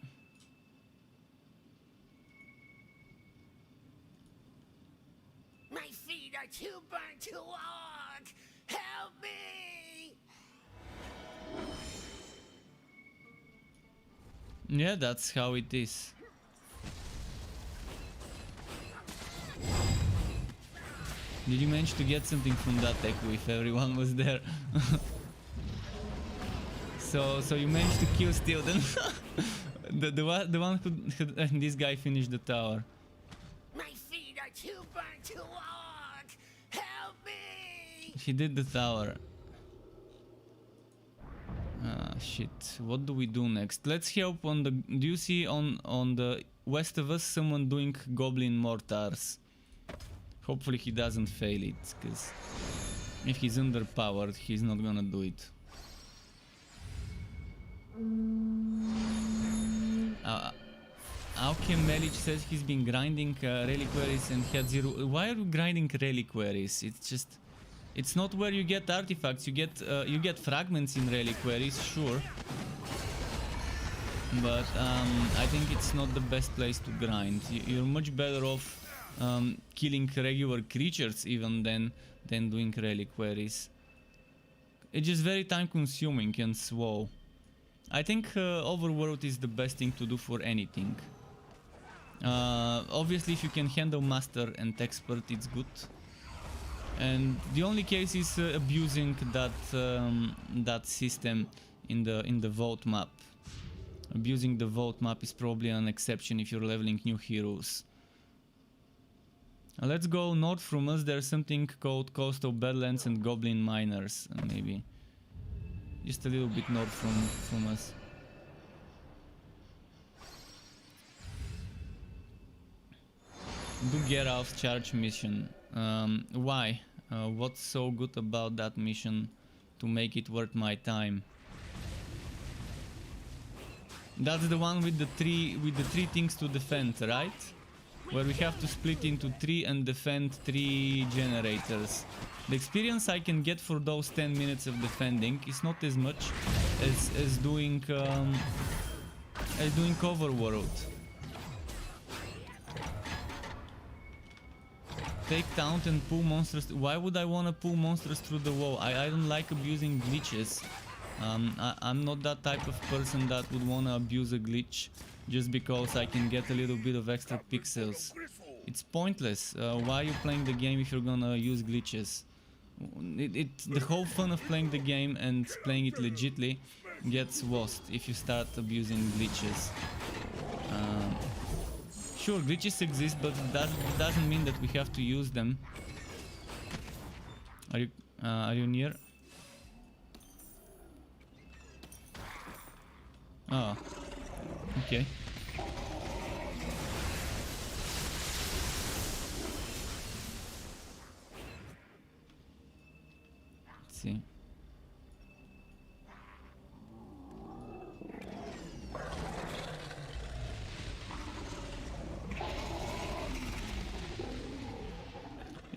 My feet are too burnt to walk! Help me! Yeah, that's how it is. Did you manage to get something from that Echo if everyone was there? so you managed to kill still then? the one who this guy finished the tower. My feet are too burnt to walk! Help me! He did the tower. Ah shit. What do we do next? Let's help on the... Do you see on the west of us someone doing goblin mortars? Hopefully he doesn't fail it, because if he's underpowered, he's not gonna do it. Alchem Melic says he's been grinding reliquaries and had 0... Why are you grinding reliquaries? It's just... It's not where you get artifacts. You get fragments in reliquaries, sure. But I think it's not the best place to grind. You're much better off killing regular creatures even than doing reliquaries. It's just very time consuming and slow. I think overworld is the best thing to do for anything. Obviously if you can handle master and expert, it's good. And the only case is abusing that system in the vault map. Abusing the vault map is probably an exception if you're leveling new heroes. Let's go north from us. There's something called Coastal Badlands and Goblin Miners, maybe. Just a little bit north from us. Do Geralt's charge mission. Why? What's so good about that mission to make it worth my time? That's the one with the three things to defend, right? Where we have to split into 3 and defend 3 generators. The experience I can get for those 10 minutes of defending is not as much as doing overworld. Take taunt and pull monsters. Why would I want to pull monsters through the wall? I don't like abusing glitches. I'm not that type of person that would want to abuse a glitch just because I can get a little bit of extra pixels. It's pointless. Why are you playing the game if you're gonna use glitches? The whole fun of playing the game and playing it legitly gets lost if you start abusing glitches. Sure, glitches exist, but that doesn't mean that we have to use them. Are you near? Oh, okay.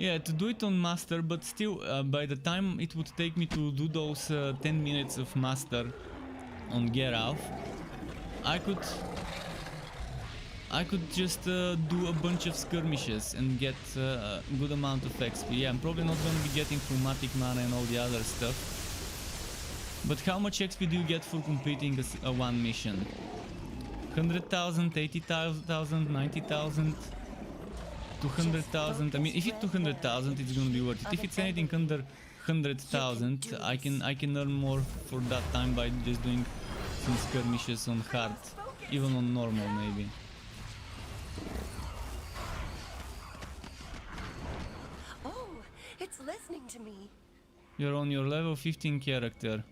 Yeah, to do it on master, but still, by the time it would take me to do those 10 minutes of master on Geralf, I could just do a bunch of skirmishes and get a good amount of XP. Yeah, I'm probably not going to be getting chromatic mana and all the other stuff. But how much XP do you get for completing a one mission? 100,000, 80,000, 90,000, 200,000. I mean, if it's 200,000, it's going to be worth it. If it's anything under 100,000, I can earn more for that time by just doing some skirmishes on hard, even on normal maybe. Oh, it's listening to me. You're on your level 15 character.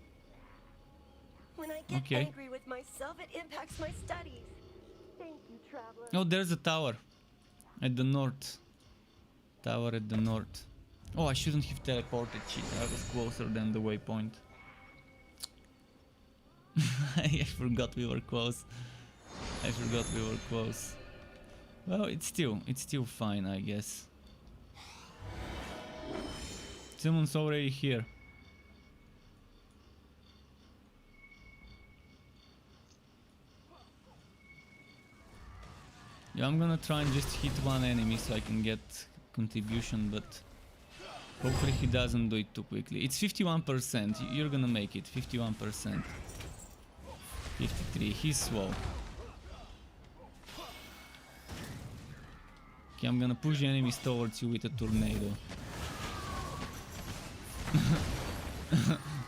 When I get Okay. angry with myself, it impacts my studies. Thank you, traveler. Oh, there's a tower at the north. Tower at the north. Oh, I shouldn't have teleported. Shit, I was closer than the waypoint. I forgot we were close. I forgot we were close. Well, it's still fine, I guess. Someone's already here. Yeah, I'm gonna try and just hit one enemy so I can get contribution, but hopefully he doesn't do it too quickly. It's 51%. You're gonna make it. 51%. 53. He's slow. Okay, I'm gonna push the enemies towards you with a tornado.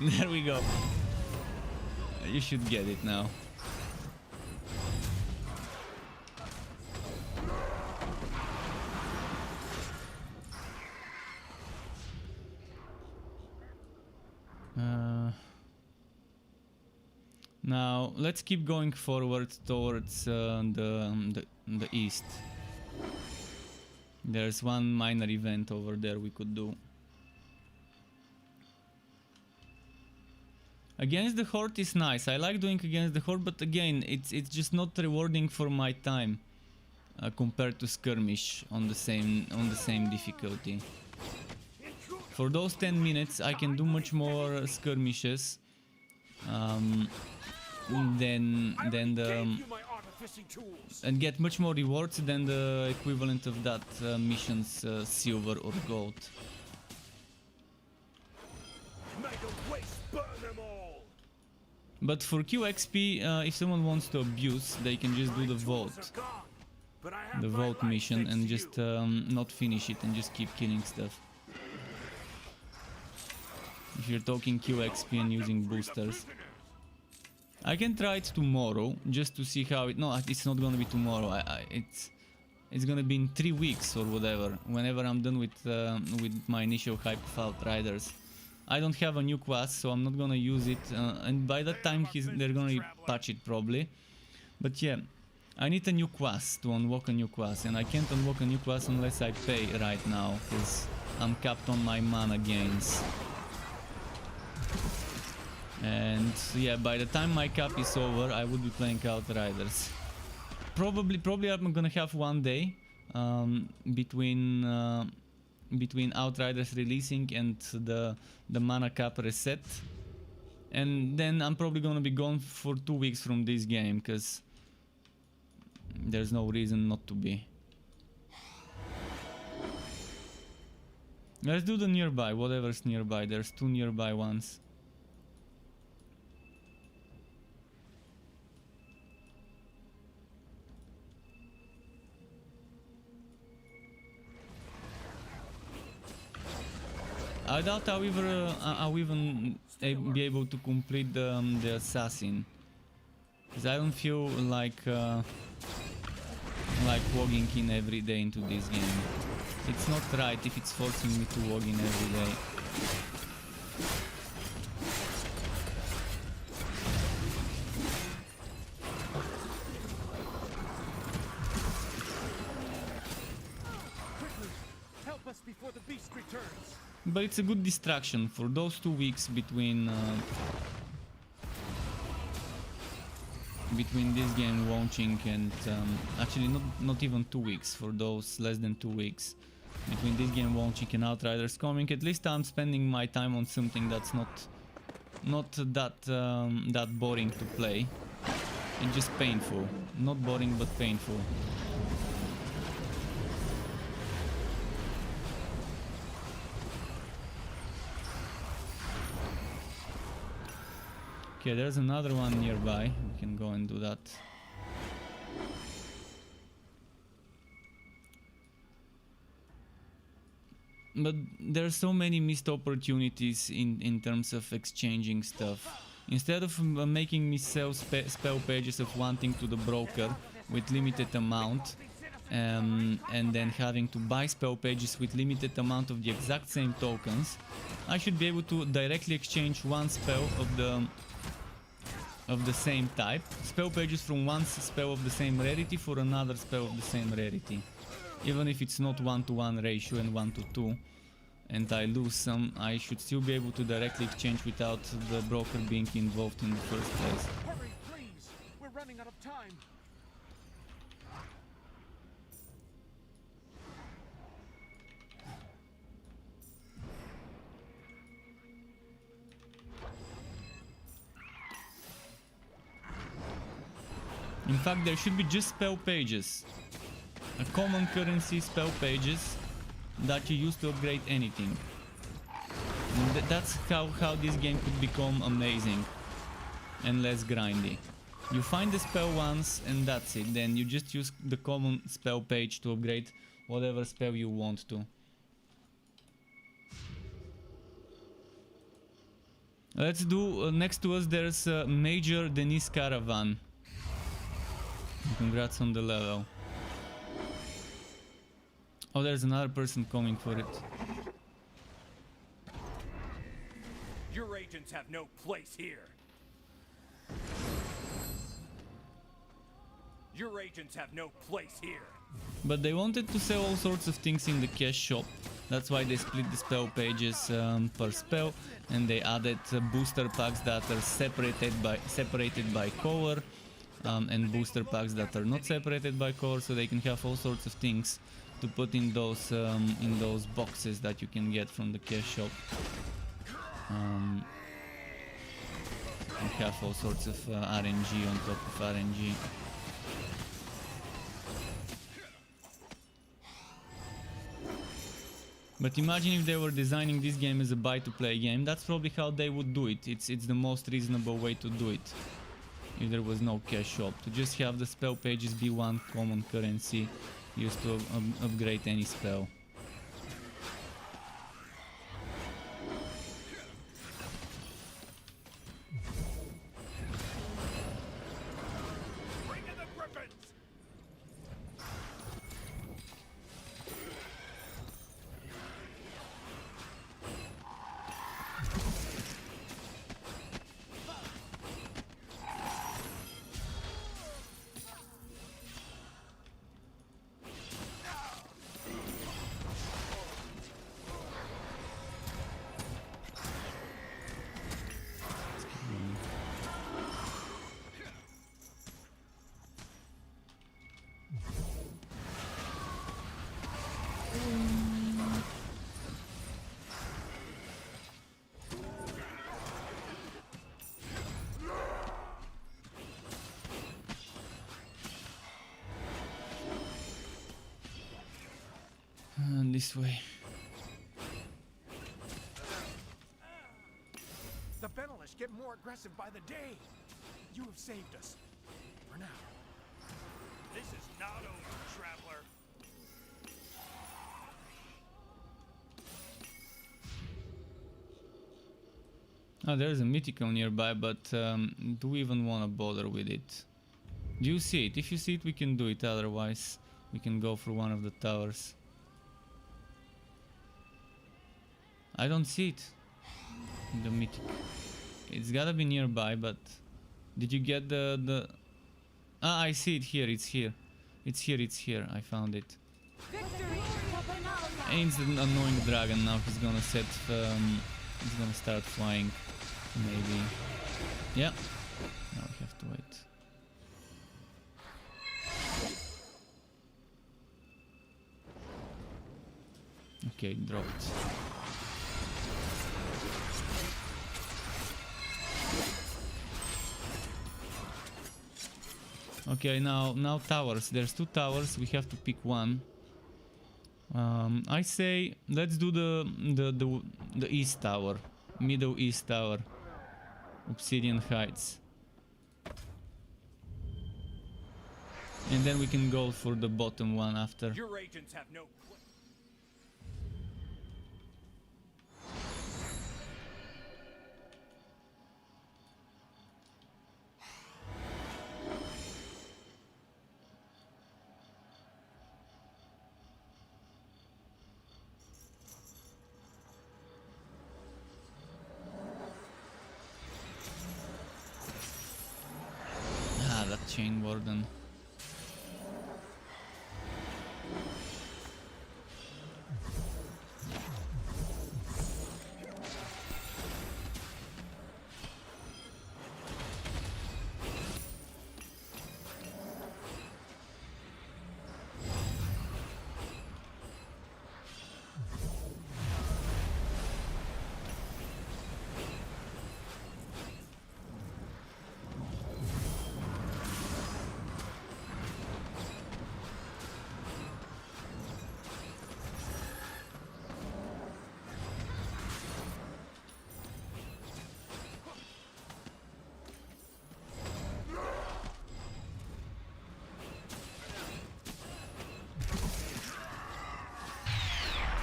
There we go. You should get it now. Now let's keep going forward towards the east. There's one minor event over there we could do. Against the Horde is nice. I like doing against the Horde, but again, it's just not rewarding for my time compared to skirmish on the same difficulty. For those 10 minutes, I can do much more skirmishes and get much more rewards than the equivalent of that mission's silver or gold. But for QXP, if someone wants to abuse, they can just do the vote mission and just not finish it and just keep killing stuff. If you're talking QXP and using boosters. I can try it tomorrow just to see how it... No, it's not gonna be tomorrow. It's gonna be in 3 weeks or whatever. Whenever I'm done with my initial hype of Outriders. I don't have a new class, so I'm not gonna use it. And by that time they're gonna patch it probably. But yeah, I need a new class to unlock a new class. And I can't unlock a new class unless I pay right now. Because I'm capped on my mana gains. And yeah, by the time my cap is over, I would be playing Outriders. Probably I'm gonna have one day between Outriders releasing and the mana cap reset, and then I'm probably gonna be gone for 2 weeks from this game, because there's no reason not to be. Let's do the nearby, whatever's nearby. There's 2 nearby ones. I doubt I'll even be able to complete the assassin, because I don't feel like logging in every day into this game. It's not right if it's forcing me to log in every day. Quickly, help us before the beast returns. But it's a good distraction for those 2 weeks between this game launching and actually not even 2 weeks, for those less than 2 weeks. between this game launching and Outriders coming. At least I'm spending my time on something that's not that boring to play. It's just painful. Not boring, but painful. Okay, there's another one nearby. We can go and do that. But there are so many missed opportunities in terms of exchanging stuff. Instead of making me sell spell pages of one thing to the broker with limited amount, and then having to buy spell pages with limited amount of the exact same tokens, I should be able to directly exchange one spell of the same type, spell pages from one spell of the same rarity for another spell of the same rarity. Even if it's not 1-to-1 ratio and 1-to-2 and I lose some, I should still be able to directly exchange without the broker being involved in the first place. Hurry, please! We're running out of time. In fact, there should be just spell pages. A common currency spell pages that you use to upgrade anything. That's how this game could become amazing and less grindy. You find the spell once and that's it. Then you just use the common spell page to upgrade whatever spell you want to. Let's do, next to us there's Major Denis Caravan. Congrats on the level. Oh, there's another person coming for it. Your agents have no place here. Your agents have no place here. But they wanted to sell all sorts of things in the cash shop. That's why they split the spell pages per spell, and they added booster packs that are separated by color, and booster packs that are not separated by color, so they can have all sorts of things to put in those boxes that you can get from the cash shop. And have all sorts of RNG on top of RNG. But imagine if they were designing this game as a buy-to-play game. That's probably how they would do it. It's the most reasonable way to do it. If there was no cash shop, to just have the spell pages be one common currency used to upgrade any spell. Bring in the griffins! This way. The Benelish get more aggressive by the day. You have saved us. For now. This is not over, traveler. Oh, there's a mythical nearby, but do we even want to bother with it? Do you see it? If you see it, we can do it. Otherwise, we can go for one of the towers. I don't see it. The mythic. It's gotta be nearby, but did you get the... Ah, I see it here. It's here. It's here. It's here. I found it. And it's the annoying dragon now. He's gonna set. He's gonna start flying. Maybe. Yeah. Now we have to wait. Okay, dropped. Okay, now towers. There's 2 towers. We have to pick one. I say let's do the east tower, middle east tower, Obsidian Heights, and then we can go for the bottom one after. Your agents have no. Ah, that chain warden.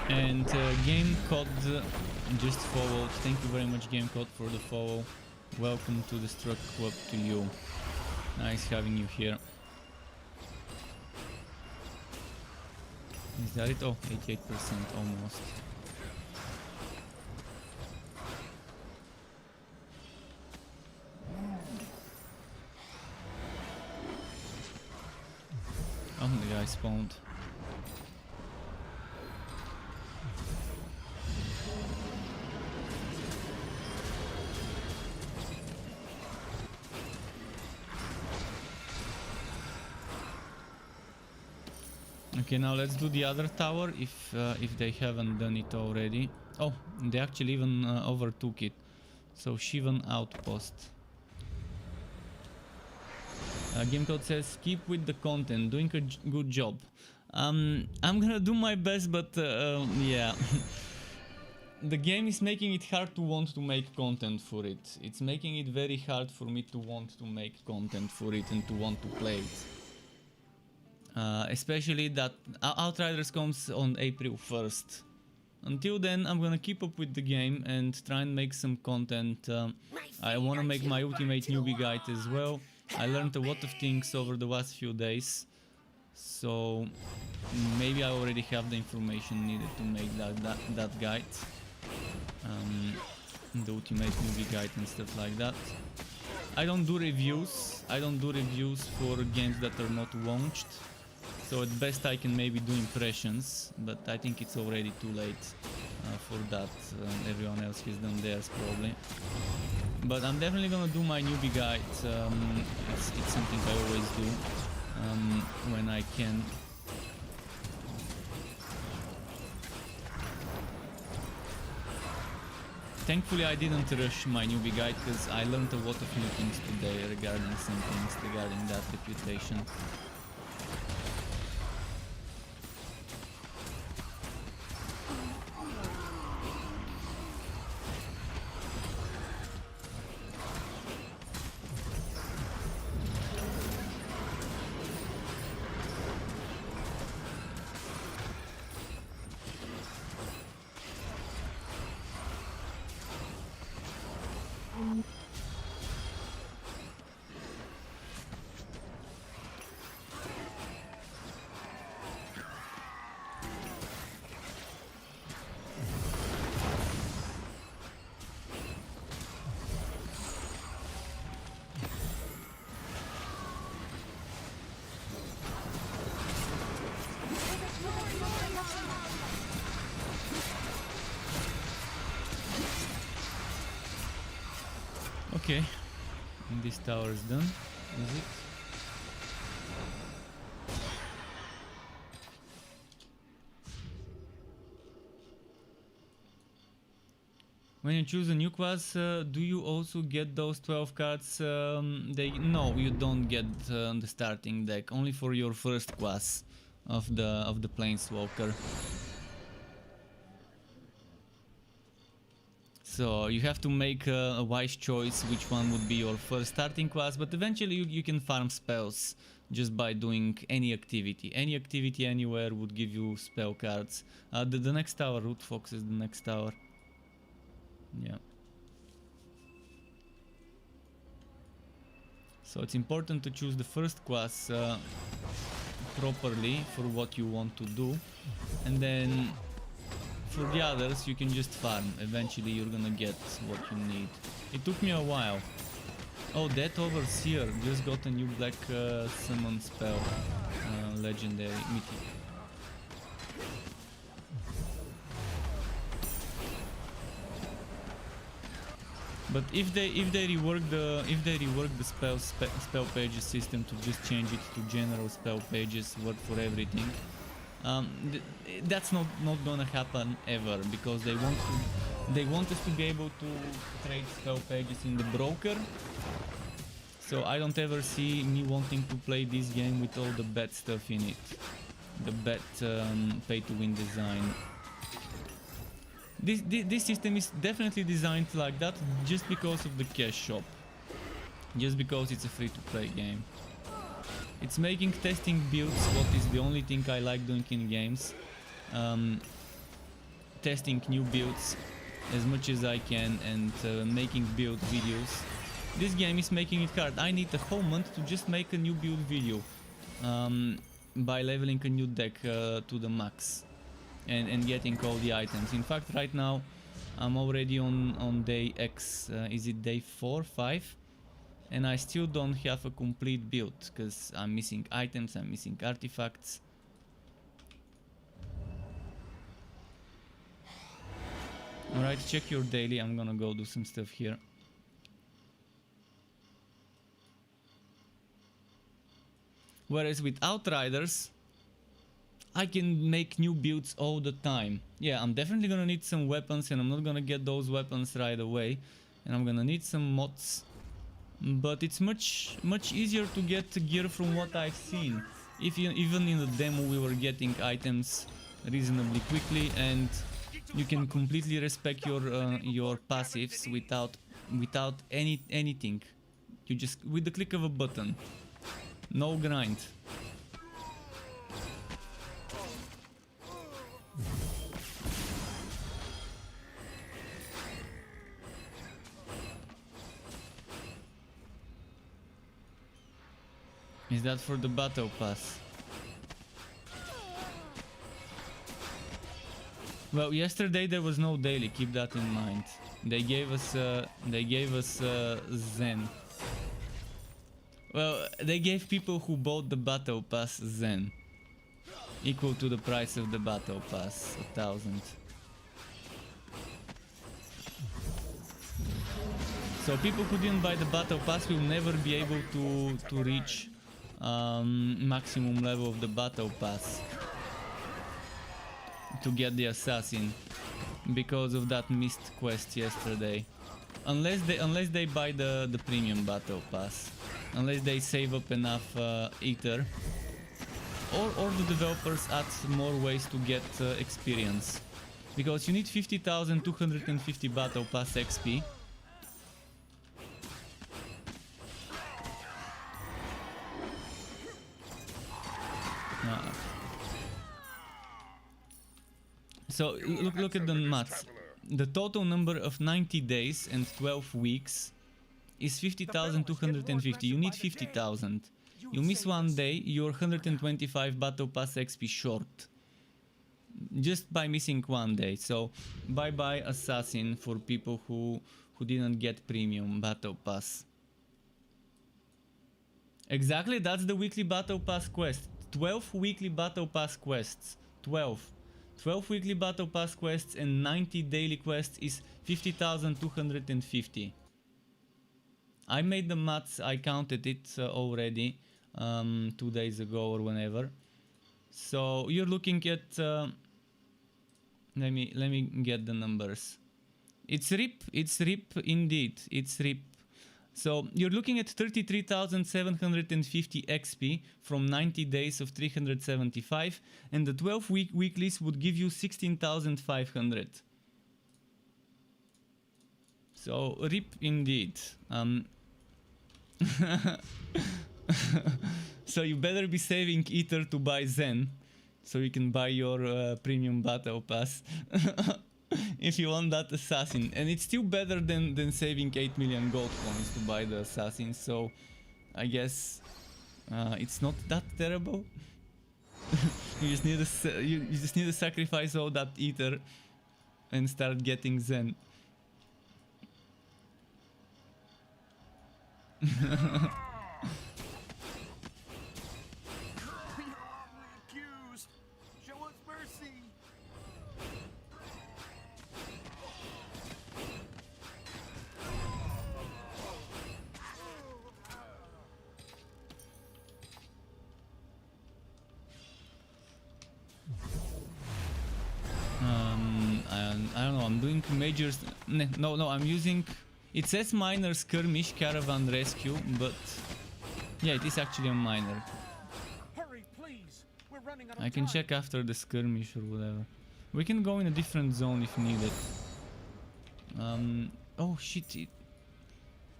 And Game Code just followed. Thank you very much, Game Code, for the follow. Welcome to the Struck Club to you. Nice having you here. Is that it? Oh, 88% almost. Oh, the guy spawned. Okay, now let's do the other tower if they haven't done it already. Oh, they actually even overtook it. So Shivan Outpost. Game Code says keep with the content, doing a good job. I'm gonna do my best, but yeah. The game is making it hard to want to make content for it. It's making it very hard for me to want to make content for it and to want to play it. Especially that Outriders comes on April 1st. Until then, I'm gonna keep up with the game and try and make some content. I wanna make my ultimate newbie guide as well. I learned a lot of things over the last few days, so maybe I already have the information needed to make that guide. The ultimate newbie guide and stuff like that. I don't do reviews. I don't do reviews for games that are not launched. So at best I can maybe do impressions, but I think it's already too late for that. Everyone else has done theirs probably. But I'm definitely gonna do my newbie guide. It's something I always do when I can. Thankfully I didn't rush my newbie guide because I learned a lot of new things today regarding some things, regarding that reputation. Okay, and this tower is done, is it? when you choose a new class, do you also get those 12 cards? No, you don't get on the starting deck. Only for your first class of the Plainswalker. So you have to make a wise choice which one would be your first starting class, but eventually you can farm spells just by doing any activity. Any activity anywhere would give you spell cards. The next tower, Root Fox is the next tower. Yeah. So it's important to choose the first class properly for what you want to do, and then for the others you can just farm. Eventually you're gonna get what you need. It took me a while. Oh, that Overseer just got a new black summon spell, legendary mythic. But if they rework the spell pages system to just change it to general spell pages, word for everything, that's not gonna happen ever, because they want us to be able to trade spell pages in the broker. So I don't ever see me wanting to play this game with all the bad stuff in it, the bad pay to win design. This system is definitely designed like that just because of the cash shop, just because it's a free-to-play game. It's making testing builds what is the only thing I like doing in games. Testing new builds as much as I can and making build videos. This game is making it hard. I need a whole month to just make a new build video by leveling a new deck to the max. And getting all the items. In fact, right now I'm already on day X. Is it day 4, 5? And I still don't have a complete build because I'm missing items, I'm missing artifacts. Alright, check your daily. I'm gonna go do some stuff here. Whereas with Outriders, I can make new builds all the time. Yeah, I'm definitely gonna need some weapons, and I'm not gonna get those weapons right away. And I'm gonna need some mods. But it's much easier to get gear from what I've seen. Even in the demo we were getting items reasonably quickly, and you can completely respec your passives without anything. You just, with the click of a button. No grind. Is that for the battle pass? Well, yesterday there was no daily, keep that in mind. They gave us Zen. Well, they gave people who bought the battle pass Zen. Equal to the price of the battle pass, 1,000. So people who didn't buy the battle pass will never be able to reach maximum level of the battle pass to get the assassin because of that missed quest yesterday. Unless they buy the premium battle pass, unless they save up enough ether, or the developers add more ways to get experience, because you need 50,250 battle pass XP. So look at the maths. The total number of 90 days and 12 weeks is 50,250. You need 50,000. You miss one day, you're 125 battle pass XP short. Just by missing one day. So bye bye assassin for people who didn't get premium battle pass. Exactly, that's the weekly battle pass quest. 12 weekly battle pass quests. 12 weekly battle pass quests and 90 daily quests is 50,250. I made the maths, I counted it already 2 days ago or whenever. So you're looking at let me get the numbers. It's RIP indeed, it's RIP. So you're looking at 33,750 XP from 90 days of 375, and the 12-week weeklies would give you 16,500. So RIP indeed. So you better be saving Ether to buy Zen, so you can buy your premium battle pass. If you want that assassin, and it's still better than saving 8 million gold coins to buy the assassin, so I guess it's not that terrible. You just need to sacrifice all that ether and start getting Zen. Accused. Show us mercy. I don't know, I'm doing majors. No, I'm using. It says minor skirmish caravan rescue, but yeah, it is actually a minor. Hurry, please. We're running out of I can time. check after the skirmish or whatever. We can go in a different zone if needed. Oh shit,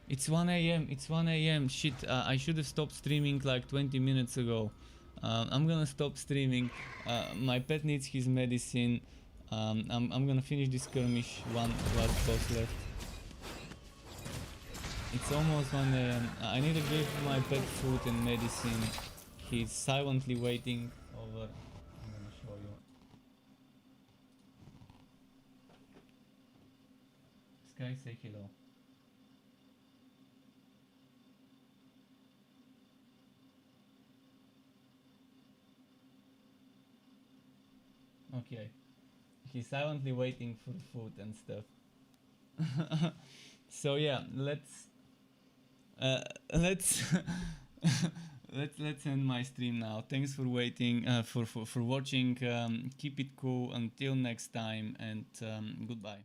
it's 1 AM, it's 1 AM, shit, I should have stopped streaming like 20 minutes ago. I'm gonna stop streaming, my pet needs his medicine. I'm gonna finish this skirmish, one last boss left. It's almost 1 AM, I need to give my pet food and medicine. He's silently waiting over. I'm gonna show you. Sky, say hello. Okay. He's silently waiting for food and stuff. So yeah, let's let's end my stream now. Thanks for waiting, for watching. Keep it cool until next time, and goodbye.